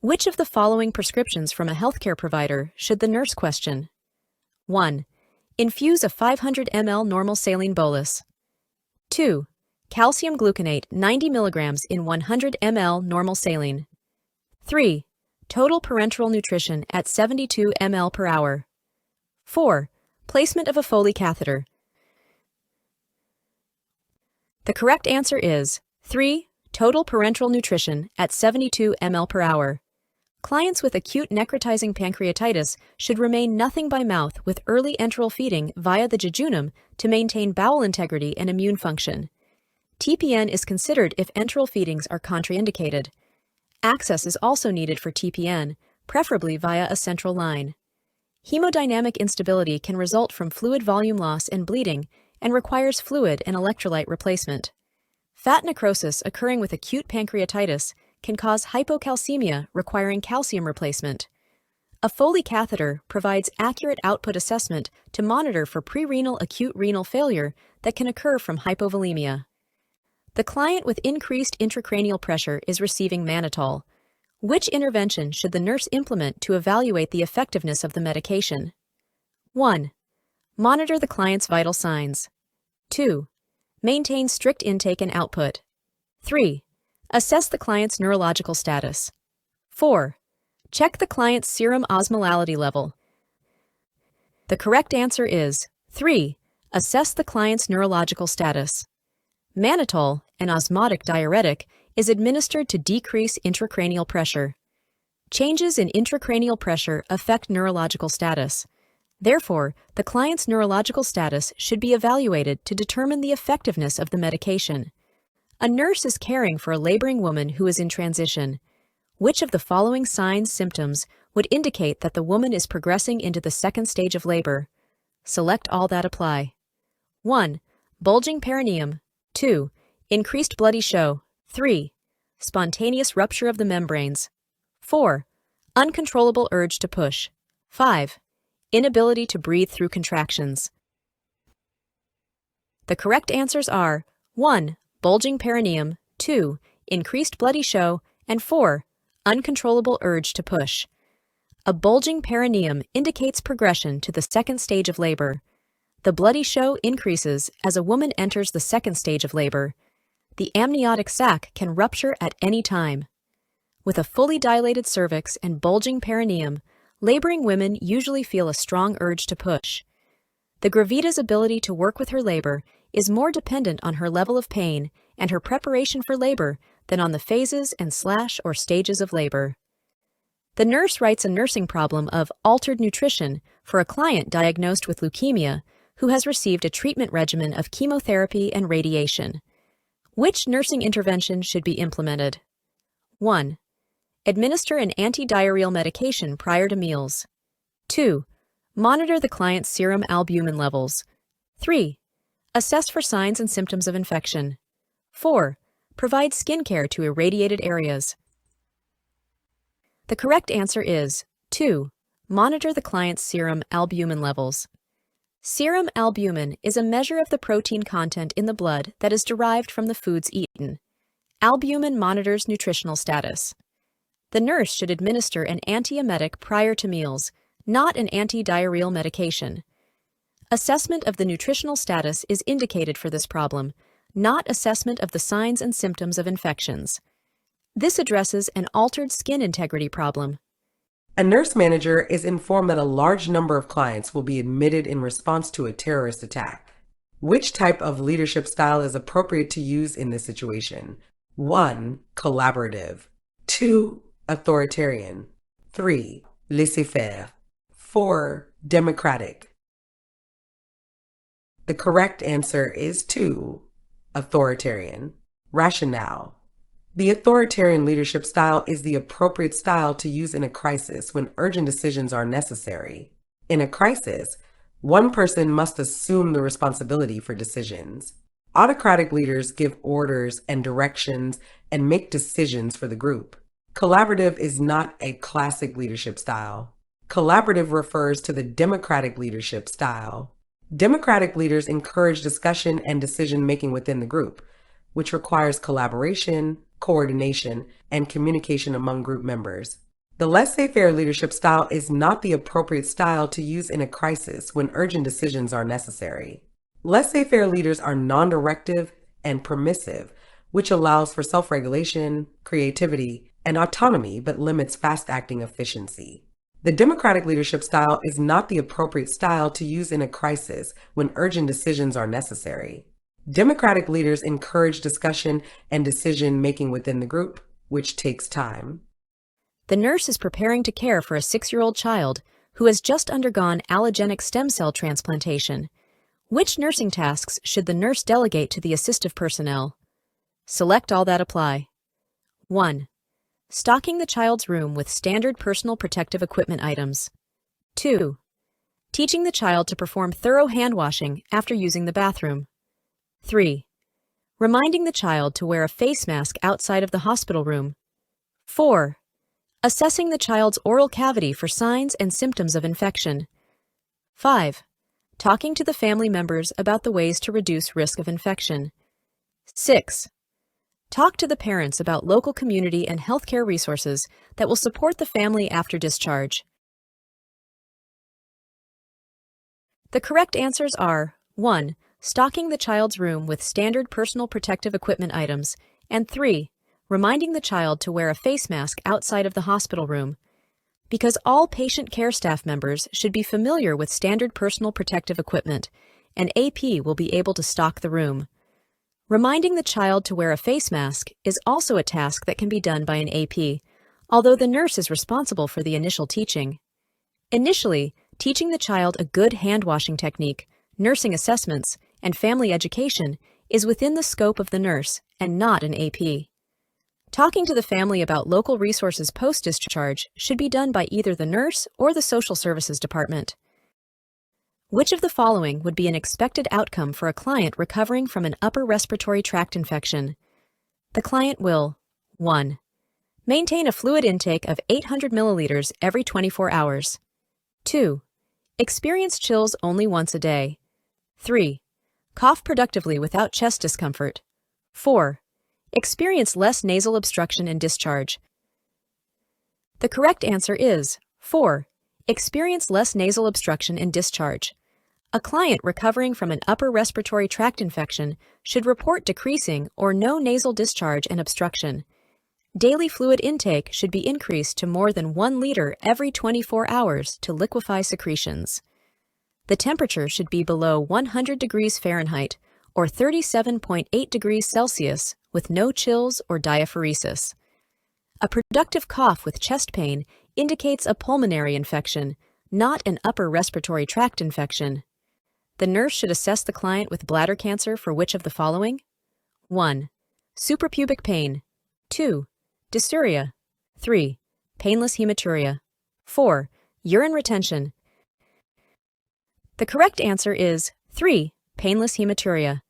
Which of the following prescriptions from a healthcare provider should the nurse question? 1. Infuse a 500 ml normal saline bolus. 2. Calcium gluconate 90 mg in 100 ml normal saline. 3. Total parenteral nutrition at 72 ml per hour. 4. Placement of a Foley catheter. The correct answer is 3. Total parenteral nutrition at 72 ml per hour. Clients with acute necrotizing pancreatitis should remain nothing by mouth with early enteral feeding via the jejunum to maintain bowel integrity and immune function. TPN is considered if enteral feedings are contraindicated. Access is also needed for TPN, preferably via a central line. Hemodynamic instability can result from fluid volume loss and bleeding and requires fluid and electrolyte replacement. Fat necrosis occurring with acute pancreatitis can cause hypocalcemia requiring calcium replacement. A Foley catheter provides accurate output assessment to monitor for prerenal acute renal failure that can occur from hypovolemia. The client with increased intracranial pressure is receiving mannitol. Which intervention should the nurse implement to evaluate the effectiveness of the medication? 1. Monitor the client's vital signs. 2. Maintain strict intake and output. 3. Assess the client's neurological status. 4. Check the client's serum osmolality level. The correct answer is 3. Assess the client's neurological status. Mannitol, an osmotic diuretic, is administered to decrease intracranial pressure. Changes in intracranial pressure affect neurological status. Therefore, the client's neurological status should be evaluated to determine the effectiveness of the medication. A nurse is caring for a laboring woman who is in transition. Which of the following signs, symptoms would indicate that the woman is progressing into the second stage of labor? Select all that apply. 1. Bulging perineum. 2. Increased bloody show. 3. Spontaneous rupture of the membranes. 4. Uncontrollable urge to push. 5. Inability to breathe through contractions. The correct answers are 1. Bulging perineum, 2. Increased bloody show, and 4. Uncontrollable urge to push. A bulging perineum indicates progression to the second stage of labor. The bloody show increases as a woman enters the second stage of labor. The amniotic sac can rupture at any time. With a fully dilated cervix and bulging perineum, laboring women usually feel a strong urge to push. The gravita's ability to work with her labor is more dependent on her level of pain and her preparation for labor than on the phases and or stages of labor. The nurse writes a nursing problem of altered nutrition for a client diagnosed with leukemia who has received a treatment regimen of chemotherapy and radiation. Which nursing intervention should be implemented? 1. Administer an antidiarrheal medication prior to meals. 2. Monitor the client's serum albumin levels. 3. Assess for signs and symptoms of infection. 4. Provide skincare to irradiated areas. The correct answer is 2. Monitor the client's serum albumin levels. Serum albumin is a measure of the protein content in the blood that is derived from the foods eaten. Albumin monitors nutritional status. The nurse should administer an antiemetic prior to meals, not an antidiarrheal medication. Assessment of the nutritional status is indicated for this problem, not assessment of the signs and symptoms of infections. This addresses an altered skin integrity problem. A nurse manager is informed that a large number of clients will be admitted in response to a terrorist attack. Which type of leadership style is appropriate to use in this situation? 1. Collaborative. 2. Authoritarian. 3. Laissez-faire. 4. Democratic. The correct answer is 2. Authoritarian. Rationale. The authoritarian leadership style is the appropriate style to use in a crisis when urgent decisions are necessary. In a crisis, one person must assume the responsibility for decisions. Autocratic leaders give orders and directions and make decisions for the group. Collaborative is not a classic leadership style. Collaborative refers to the democratic leadership style. Democratic leaders encourage discussion and decision-making within the group, which requires collaboration, coordination, and communication among group members. The laissez-faire leadership style is not the appropriate style to use in a crisis when urgent decisions are necessary. Laissez-faire leaders are non-directive and permissive, which allows for self-regulation, creativity, and autonomy but limits fast-acting efficiency. The democratic leadership style is not the appropriate style to use in a crisis when urgent decisions are necessary. Democratic leaders encourage discussion and decision-making within the group, which takes time. The nurse is preparing to care for a 6-year-old child who has just undergone allogenic stem cell transplantation. Which nursing tasks should the nurse delegate to the assistive personnel? Select all that apply. 1. Stocking the child's room with standard personal protective equipment items. 2. Teaching the child to perform thorough hand washing after using the bathroom. 3. Reminding the child to wear a face mask outside of the hospital room. 4. Assessing the child's oral cavity for signs and symptoms of infection. 5. Talking to the family members about the ways to reduce risk of infection. 6. Talk to the parents about local community and healthcare resources that will support the family after discharge. The correct answers are 1. Stocking the child's room with standard personal protective equipment items, and 3. Reminding the child to wear a face mask outside of the hospital room. Because all patient care staff members should be familiar with standard personal protective equipment, an AP will be able to stock the room. Reminding the child to wear a face mask is also a task that can be done by an AP, although the nurse is responsible for the initial teaching. Initially, teaching the child a good hand-washing technique, nursing assessments, and family education is within the scope of the nurse and not an AP. Talking to the family about local resources post-discharge should be done by either the nurse or the social services department. Which of the following would be an expected outcome for a client recovering from an upper respiratory tract infection? The client will 1. Maintain a fluid intake of 800 milliliters every 24 hours. 2. Experience chills only once a day. 3. Cough productively without chest discomfort. 4. Experience less nasal obstruction and discharge. The correct answer is 4. Experience less nasal obstruction and discharge. A client recovering from an upper respiratory tract infection should report decreasing or no nasal discharge and obstruction. Daily fluid intake should be increased to more than 1 liter every 24 hours to liquefy secretions. The temperature should be below 100 degrees Fahrenheit or 37.8 degrees Celsius with no chills or diaphoresis. A productive cough with chest pain indicates a pulmonary infection, not an upper respiratory tract infection. The nurse should assess the client with bladder cancer for which of the following? 1. Suprapubic pain. 2. Dysuria. 3. Painless hematuria. 4. Urine retention. The correct answer is 3. Painless hematuria.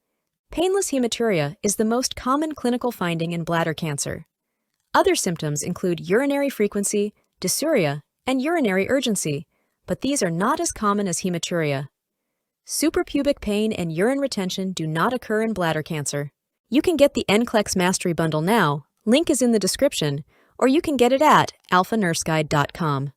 Painless hematuria is the most common clinical finding in bladder cancer. Other symptoms include urinary frequency, dysuria, and urinary urgency, but these are not as common as hematuria. Suprapubic pain and urine retention do not occur in bladder cancer. You can get the NCLEX Mastery Bundle now, link is in the description, or you can get it at alphanursiguide.com.